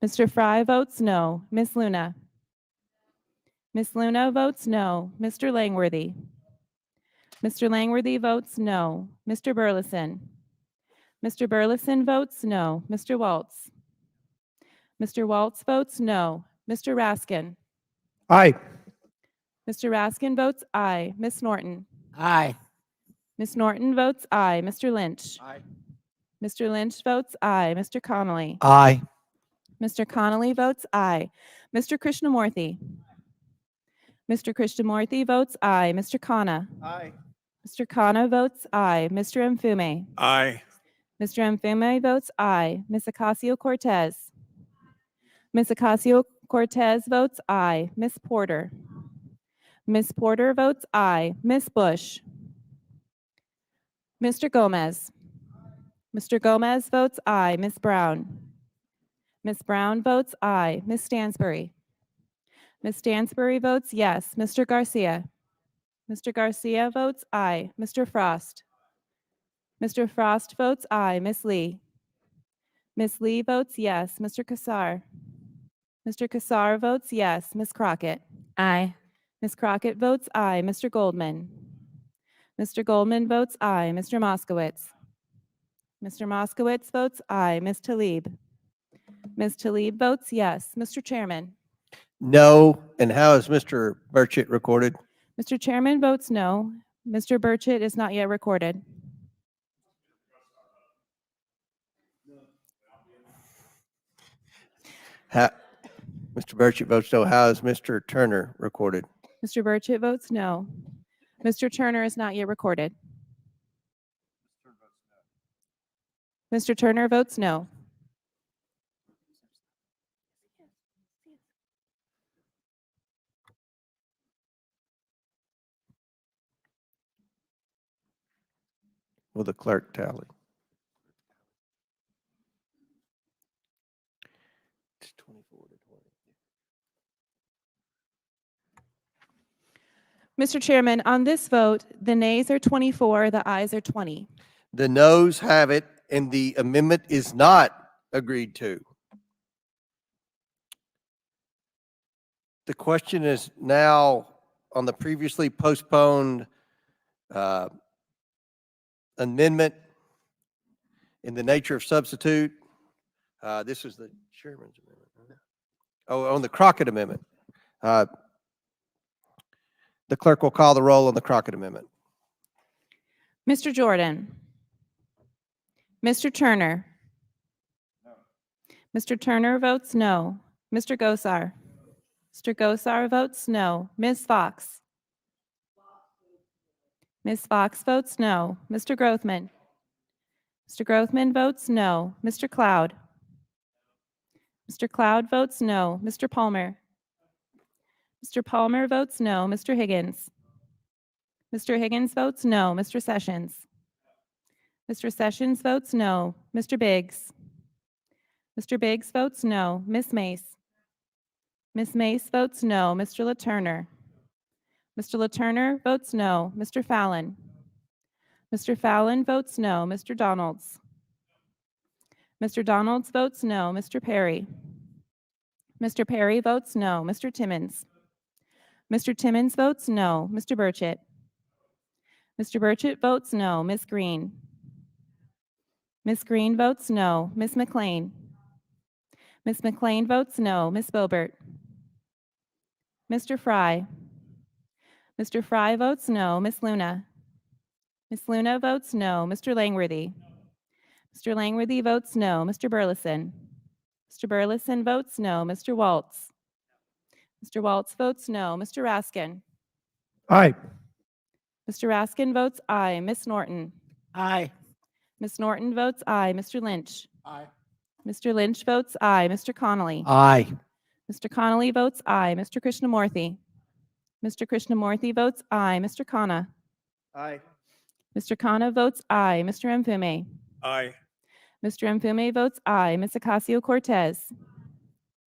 Mr. Fry votes no. Ms. Luna? Ms. Luna votes no. Mr. Langworthy? Mr. Langworthy votes no. Mr. Burleson? Mr. Burleson votes no. Mr. Waltz? Mr. Waltz votes no. Mr. Raskin? Aye. Mr. Raskin votes aye. Ms. Norton? Aye. Ms. Norton votes aye. Mr. Lynch? Aye. Mr. Lynch votes aye. Mr. Connolly? Aye. Mr. Connolly votes aye. Mr. Krishnamurthy? Mr. Krishnamurthy votes aye. Mr. Khanna? Aye. Mr. Khanna votes aye. Mr. Mfume? Aye. Mr. Mfume votes aye. Ms. Ocasio-Cortez? Ms. Ocasio-Cortez votes aye. Ms. Porter? Ms. Porter votes aye. Ms. Bush? Mr. Gomez? Mr. Gomez votes aye. Ms. Brown? Ms. Brown votes aye. Ms. Stansbury? Ms. Stansbury votes yes. Mr. Garcia? Mr. Garcia votes aye. Mr. Frost? Mr. Frost votes aye. Ms. Lee? Ms. Lee votes yes. Mr. Kassar? Mr. Kassar votes yes. Ms. Crockett? Aye. Ms. Crockett votes aye. Mr. Goldman? Mr. Goldman votes aye. Mr. Moskowitz? Mr. Moskowitz votes aye. Ms. Tlaib? Ms. Tlaib votes yes. Mr. Chairman? No. And how is Mr. Burchett recorded? Mr. Chairman votes no. Mr. Burchett is not yet recorded. Mr. Burchett votes no. How is Mr. Turner recorded? Mr. Burchett votes no. Mr. Turner is not yet recorded. Mr. Turner votes no. Will the clerk tally? It's 24 to 20. Mr. Chairman, on this vote, the nays are 24, the ayes are 20. The noes have it, and the amendment is not agreed to. The question is now on the previously postponed amendment in the nature of substitute. This is the chairman's amendment. Oh, on the Crockett amendment. The clerk will call the roll on the Crockett amendment. Mr. Jordan? Mr. Turner? Mr. Turner votes no. Mr. Gosar? Mr. Gosar votes no. Ms. Fox? Ms. Fox votes no. Mr. Grothman? Mr. Grothman votes no. Mr. Cloud? Mr. Cloud votes no. Mr. Palmer? Mr. Palmer votes no. Mr. Higgins? Mr. Higgins votes no. Mr. Sessions? Mr. Sessions votes no. Mr. Biggs? Mr. Biggs votes no. Ms. Mace? Ms. Mace votes no. Mr. LaTurner? Mr. LaTurner votes no. Mr. Fallon? Mr. Fallon votes no. Mr. Donalds? Mr. Donalds votes no. Mr. Perry? Mr. Perry votes no. Mr. Timmons? Mr. Timmons votes no. Mr. Burchett? Mr. Burchett votes no. Ms. Green? Ms. Green votes no. Ms. McLean? Ms. McLean votes no. Ms. Boebert? Mr. Fry? Mr. Fry votes no. Ms. Luna? Ms. Luna votes no. Mr. Langworthy? Mr. Langworthy votes no. Mr. Burleson? Mr. Burleson votes no. Mr. Waltz? Mr. Waltz votes no. Mr. Raskin? Aye. Mr. Raskin votes aye. Ms. Norton? Aye. Ms. Norton votes aye. Mr. Lynch? Aye. Mr. Lynch votes aye. Mr. Connolly? Aye. Mr. Connolly votes aye. Mr. Krishnamurthy? Mr. Krishnamurthy votes aye. Mr. Khanna. Aye. Mr. Khanna votes aye. Mr. Mfume. Aye. Mr. Mfume votes aye. Ms. Ocasio-Cortez.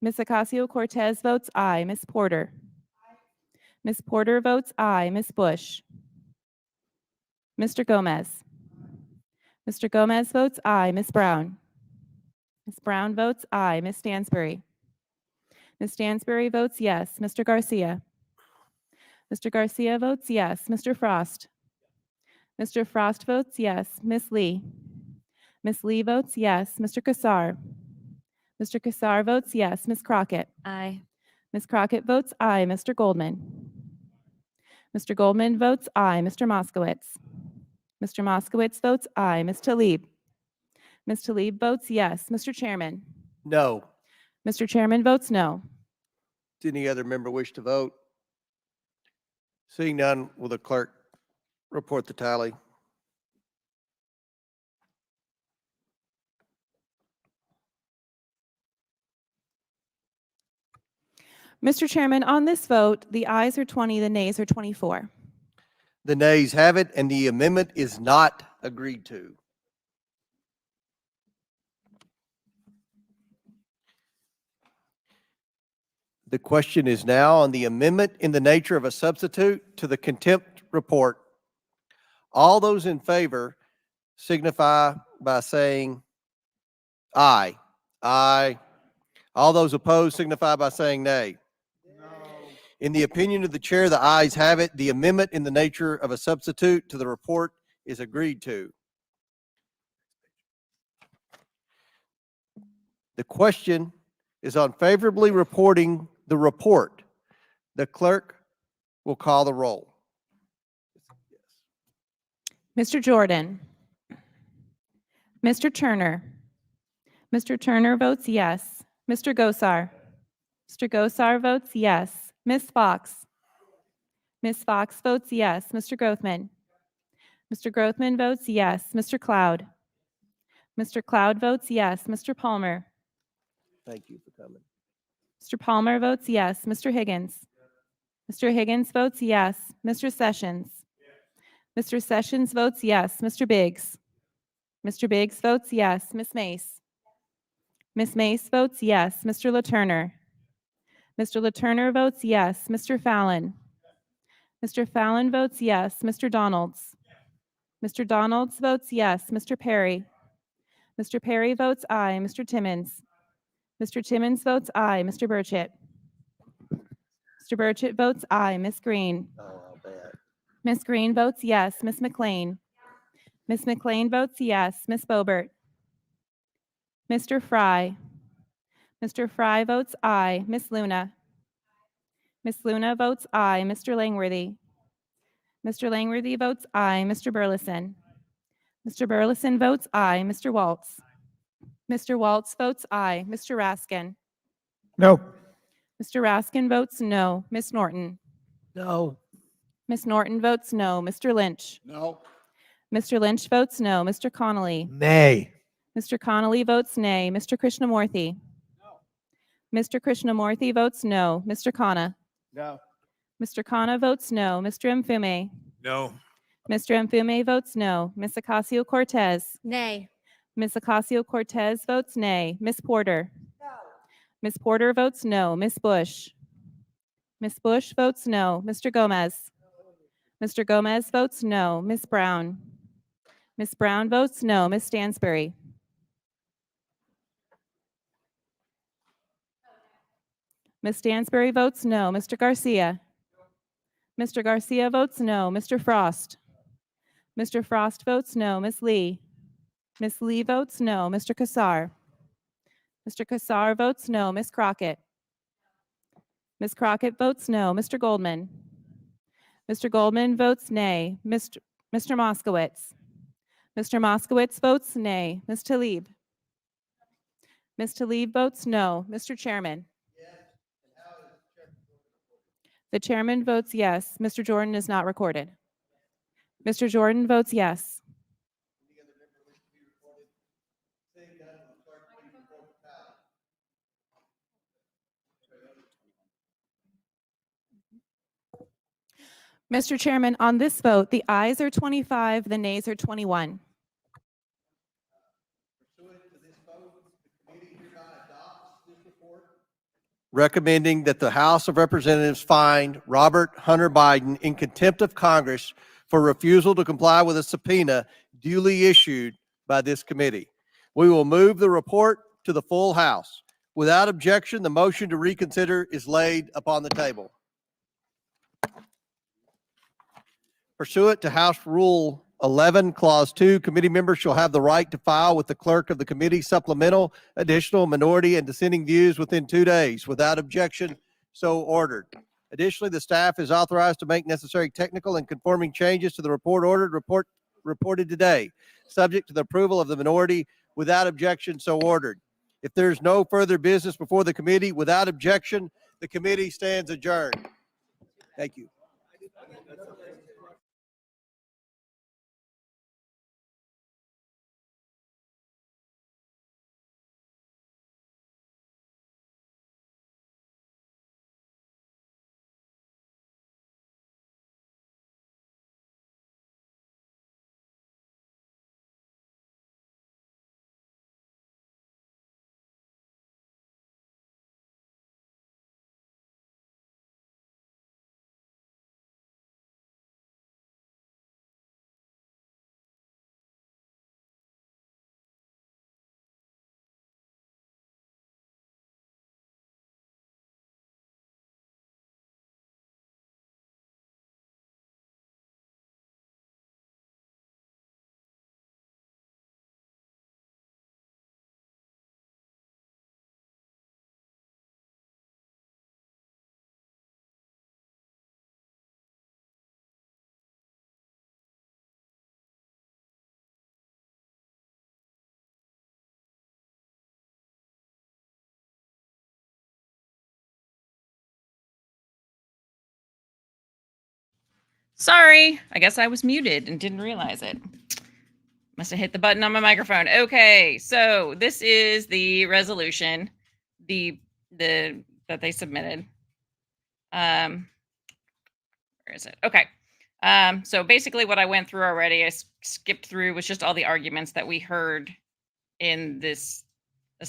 Ms. Ocasio-Cortez votes aye. Ms. Porter. Ms. Porter votes aye. Ms. Bush. Mr. Gomez. Mr. Gomez votes aye. Ms. Brown. Ms. Brown votes aye. Ms. Stansbury. Ms. Stansbury votes yes. Mr. Garcia. Mr. Garcia votes yes. Mr. Frost. Mr. Frost votes yes. Ms. Lee. Ms. Lee votes yes. Mr. Kassar. Mr. Kassar votes yes. Ms. Crockett. Aye. Ms. Crockett votes aye. Mr. Goldman. Mr. Goldman votes aye. Mr. Moskowitz. Mr. Moskowitz votes aye. Ms. Tlaib. Ms. Tlaib votes yes. Mr. Chairman. No. Mr. Chairman votes no. Does any other member wish to vote? Seeing none, will the clerk report the tally? Mr. Chairman, on this vote, the ayes are 20, the nays are 24. The nays have it, and the amendment is not agreed to. The question is now on the amendment in the nature of a substitute to the contempt report. All those in favor signify by saying aye. Aye. All those opposed signify by saying nay. In the opinion of the chair, the ayes have it. The amendment in the nature of a substitute to the report is agreed to. The question is on favorably reporting the report. The clerk will call the roll. Mr. Jordan. Mr. Turner. Mr. Turner votes yes. Mr. Gosar. Mr. Gosar votes yes. Ms. Fox. Ms. Fox votes yes. Mr. Grothman. Mr. Grothman votes yes. Mr. Cloud. Mr. Cloud votes yes. Mr. Palmer. Thank you for coming. Mr. Palmer votes yes. Mr. Higgins. Mr. Higgins votes yes. Mr. Sessions. Mr. Sessions votes yes. Mr. Biggs. Mr. Biggs votes yes. Ms. Mace. Ms. Mace votes yes. Mr. LaTurner. Mr. LaTurner votes yes. Mr. Fallon. Mr. Fallon votes yes. Mr. Donalds. Mr. Donalds votes yes. Mr. Perry. Mr. Perry votes aye. Mr. Timmons. Mr. Timmons votes aye. Mr. Burchett. Mr. Burchett votes aye. Ms. Green. Oh, bad. Ms. Green votes yes. Ms. McLean. Ms. McLean votes yes. Ms. Boebert. Mr. Fry. Mr. Fry votes aye. Ms. Luna. Ms. Luna votes aye. Mr. Langworthy. Mr. Langworthy votes aye. Mr. Burleson. Mr. Burleson votes aye. Mr. Waltz. Mr. Waltz votes aye. Mr. Raskin. No. Mr. Raskin votes no. Ms. Norton. No. Ms. Norton votes no. Mr. Lynch. No. Mr. Lynch votes no. Mr. Connolly. Nay. Mr. Connolly votes nay. Mr. Krishnamurthy. Mr. Krishnamurthy votes no. Mr. Khanna. No. Mr. Khanna votes no. Mr. Mfume. No. Mr. Mfume votes no. Ms. Ocasio-Cortez. Nay. Ms. Ocasio-Cortez votes nay. Ms. Porter. Ms. Porter votes no. Ms. Bush. Ms. Bush votes no. Mr. Gomez. Mr. Gomez votes no. Ms. Brown. Ms. Brown votes no. Ms. Stansbury. Ms. Stansbury votes no. Mr. Garcia. Mr. Garcia votes no. Mr. Frost. Mr. Frost votes no. Ms. Lee. Ms. Lee votes no. Mr. Kassar. Mr. Kassar votes no. Ms. Crockett. Ms. Crockett votes no. Mr. Goldman. Mr. Goldman votes nay. Mr. Moskowitz. Mr. Moskowitz votes nay. Ms. Tlaib. Ms. Tlaib votes no. Mr. Chairman. The chairman votes yes. Mr. Jordan is not recorded. Mr. Jordan votes yes. Mr. Chairman, on this vote, the ayes are 25, the nays are 21. Recommending that the House of Representatives find Robert Hunter Biden in contempt of Congress for refusal to comply with a subpoena duly issued by this committee. We will move the report to the full House. Without objection, the motion to reconsider is laid upon the table. Pursuant to House Rule 11, Clause 2, committee members shall have the right to file with the clerk of the committee supplemental, additional, minority, and dissenting views within 2 days. Without objection, so ordered. Additionally, the staff is authorized to make necessary technical and conforming changes to the report reported today, subject to the approval of the minority. Without objection, so ordered. If there's no further business before the committee, without objection, the committee stands adjourned. Thank you. Sorry, I guess I was muted and didn't realize it. Must have hit the button on my microphone. Okay, so this is the resolution, that they submitted. Where is it? Okay. So basically what I went through already, I skipped through, was just all the arguments that we heard in this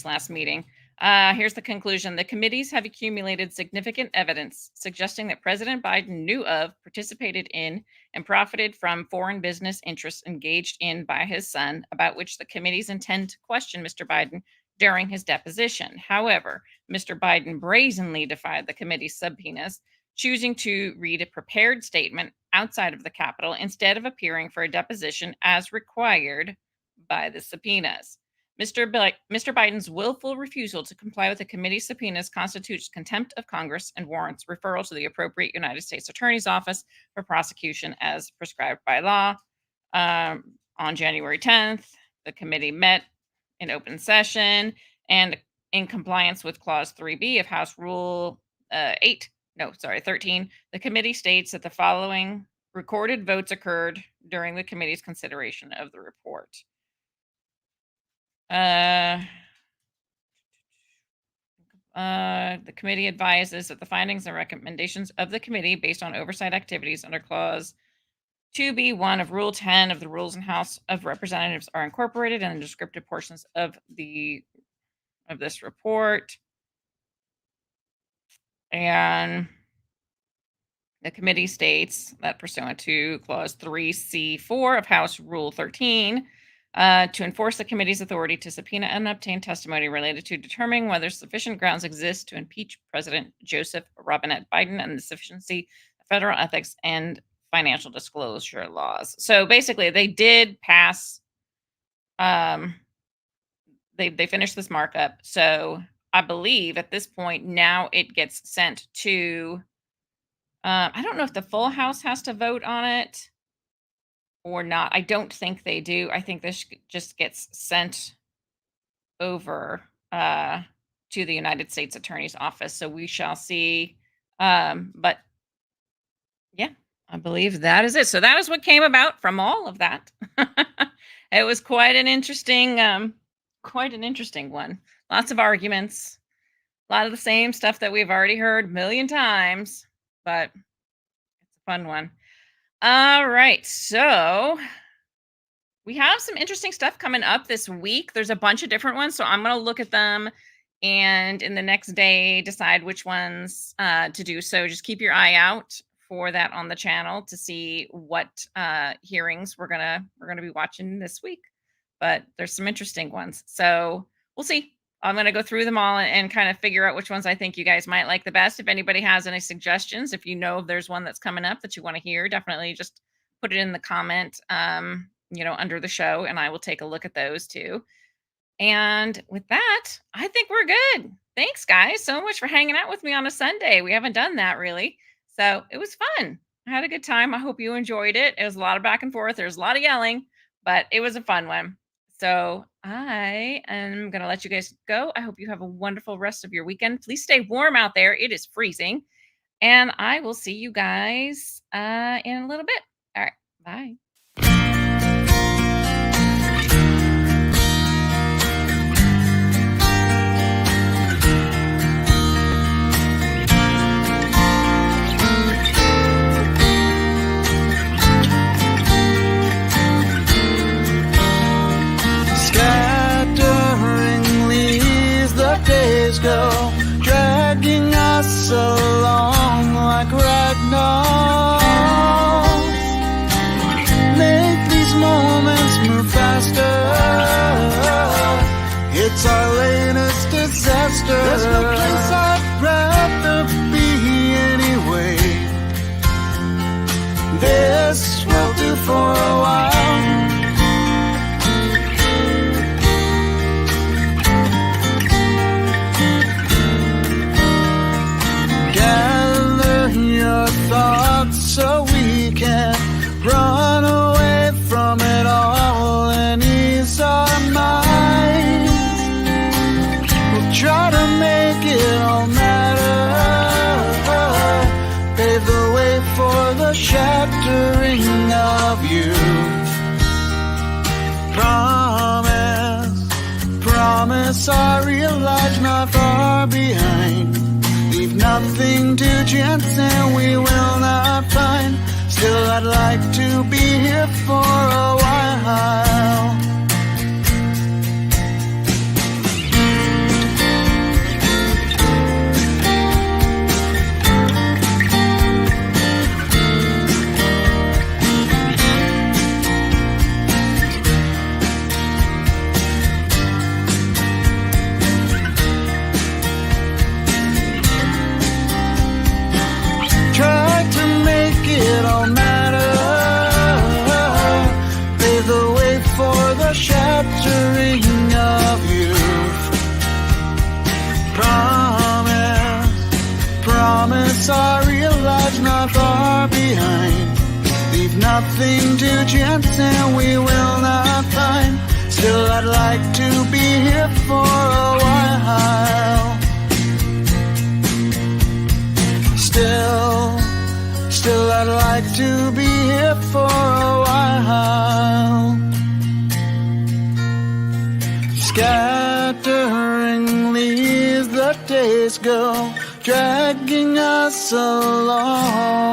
last meeting. Here's the conclusion. The committees have accumulated significant evidence suggesting that President Biden knew of, participated in, and profited from foreign business interests engaged in by his son, about which the committees intend to question Mr. Biden during his deposition. However, Mr. Biden brazenly defied the committee's subpoenas, choosing to read a prepared statement outside of the Capitol instead of appearing for a deposition as required by the subpoenas. Mr. Biden's willful refusal to comply with the committee's subpoenas constitutes contempt of Congress and warrants referral to the appropriate United States Attorney's Office for prosecution as prescribed by law. On January 10th, the committee met in open session, and in compliance with Clause 3B of House Rule 13, the committee states that the following recorded votes occurred during the committee's consideration of the report. The committee advises that the findings and recommendations of the committee based on oversight activities under Clause 2B1 of Rule 10 of the Rules in House of Representatives are incorporated in the descriptive portions of this report. And the committee states that pursuant to Clause 3C4 of House Rule 13, to enforce the committee's authority to subpoena and obtain testimony related to determining whether sufficient grounds exist to impeach President Joseph Robinette Biden and the sufficiency of federal ethics and financial disclosure laws. So basically, they did pass. They finished this markup. So I believe at this point now it gets sent to. I don't know if the full House has to vote on it or not. I don't think they do. I think this just gets sent over to the United States Attorney's Office. So we shall see. But yeah, I believe that is it. So that is what came about from all of that. It was quite an interesting one. Lots of arguments, a lot of the same stuff that we've already heard a million times, but it's a fun one. All right. So we have some interesting stuff coming up this week. There's a bunch of different ones. So I'm going to look at them and in the next day decide which ones to do. So just keep your eye out for that on the channel to see what hearings we're gonna be watching this week. But there's some interesting ones. So we'll see. I'm going to go through them all and kind of figure out which ones I think you guys might like the best. If anybody has any suggestions, if you know if there's one that's coming up that you want to hear, definitely just put it in the comment, under the show, and I will take a look at those too. And with that, I think we're good. Thanks, guys, so much for hanging out with me on a Sunday. We haven't done that really. So it was fun. I had a good time. I hope you enjoyed it. It was a lot of back and forth. There's a lot of yelling, but it was a fun one. So I am going to let you guys go. I hope you have a wonderful rest of your weekend. Please stay warm out there. It is freezing. And I will see you guys in a little bit. All right. Bye. Go, dragging us along like ragdolls. Make these moments move faster. It's our latest disaster. There's no place I'd rather be anyway. This will do for a while. So we can run away from it all and ease our minds. We'll try to make it all matter. Pave the way for the shattering of you. Promise our real lives not far behind. Leave nothing to chance and we will not find. Still I'd like to be here for a while. Shattering of you. Promise our real lives not far behind. Leave nothing to chance and we will not find. Still I'd like to be here for a while. Still I'd like to be here for a while. Scatteringly as the days go, dragging us along.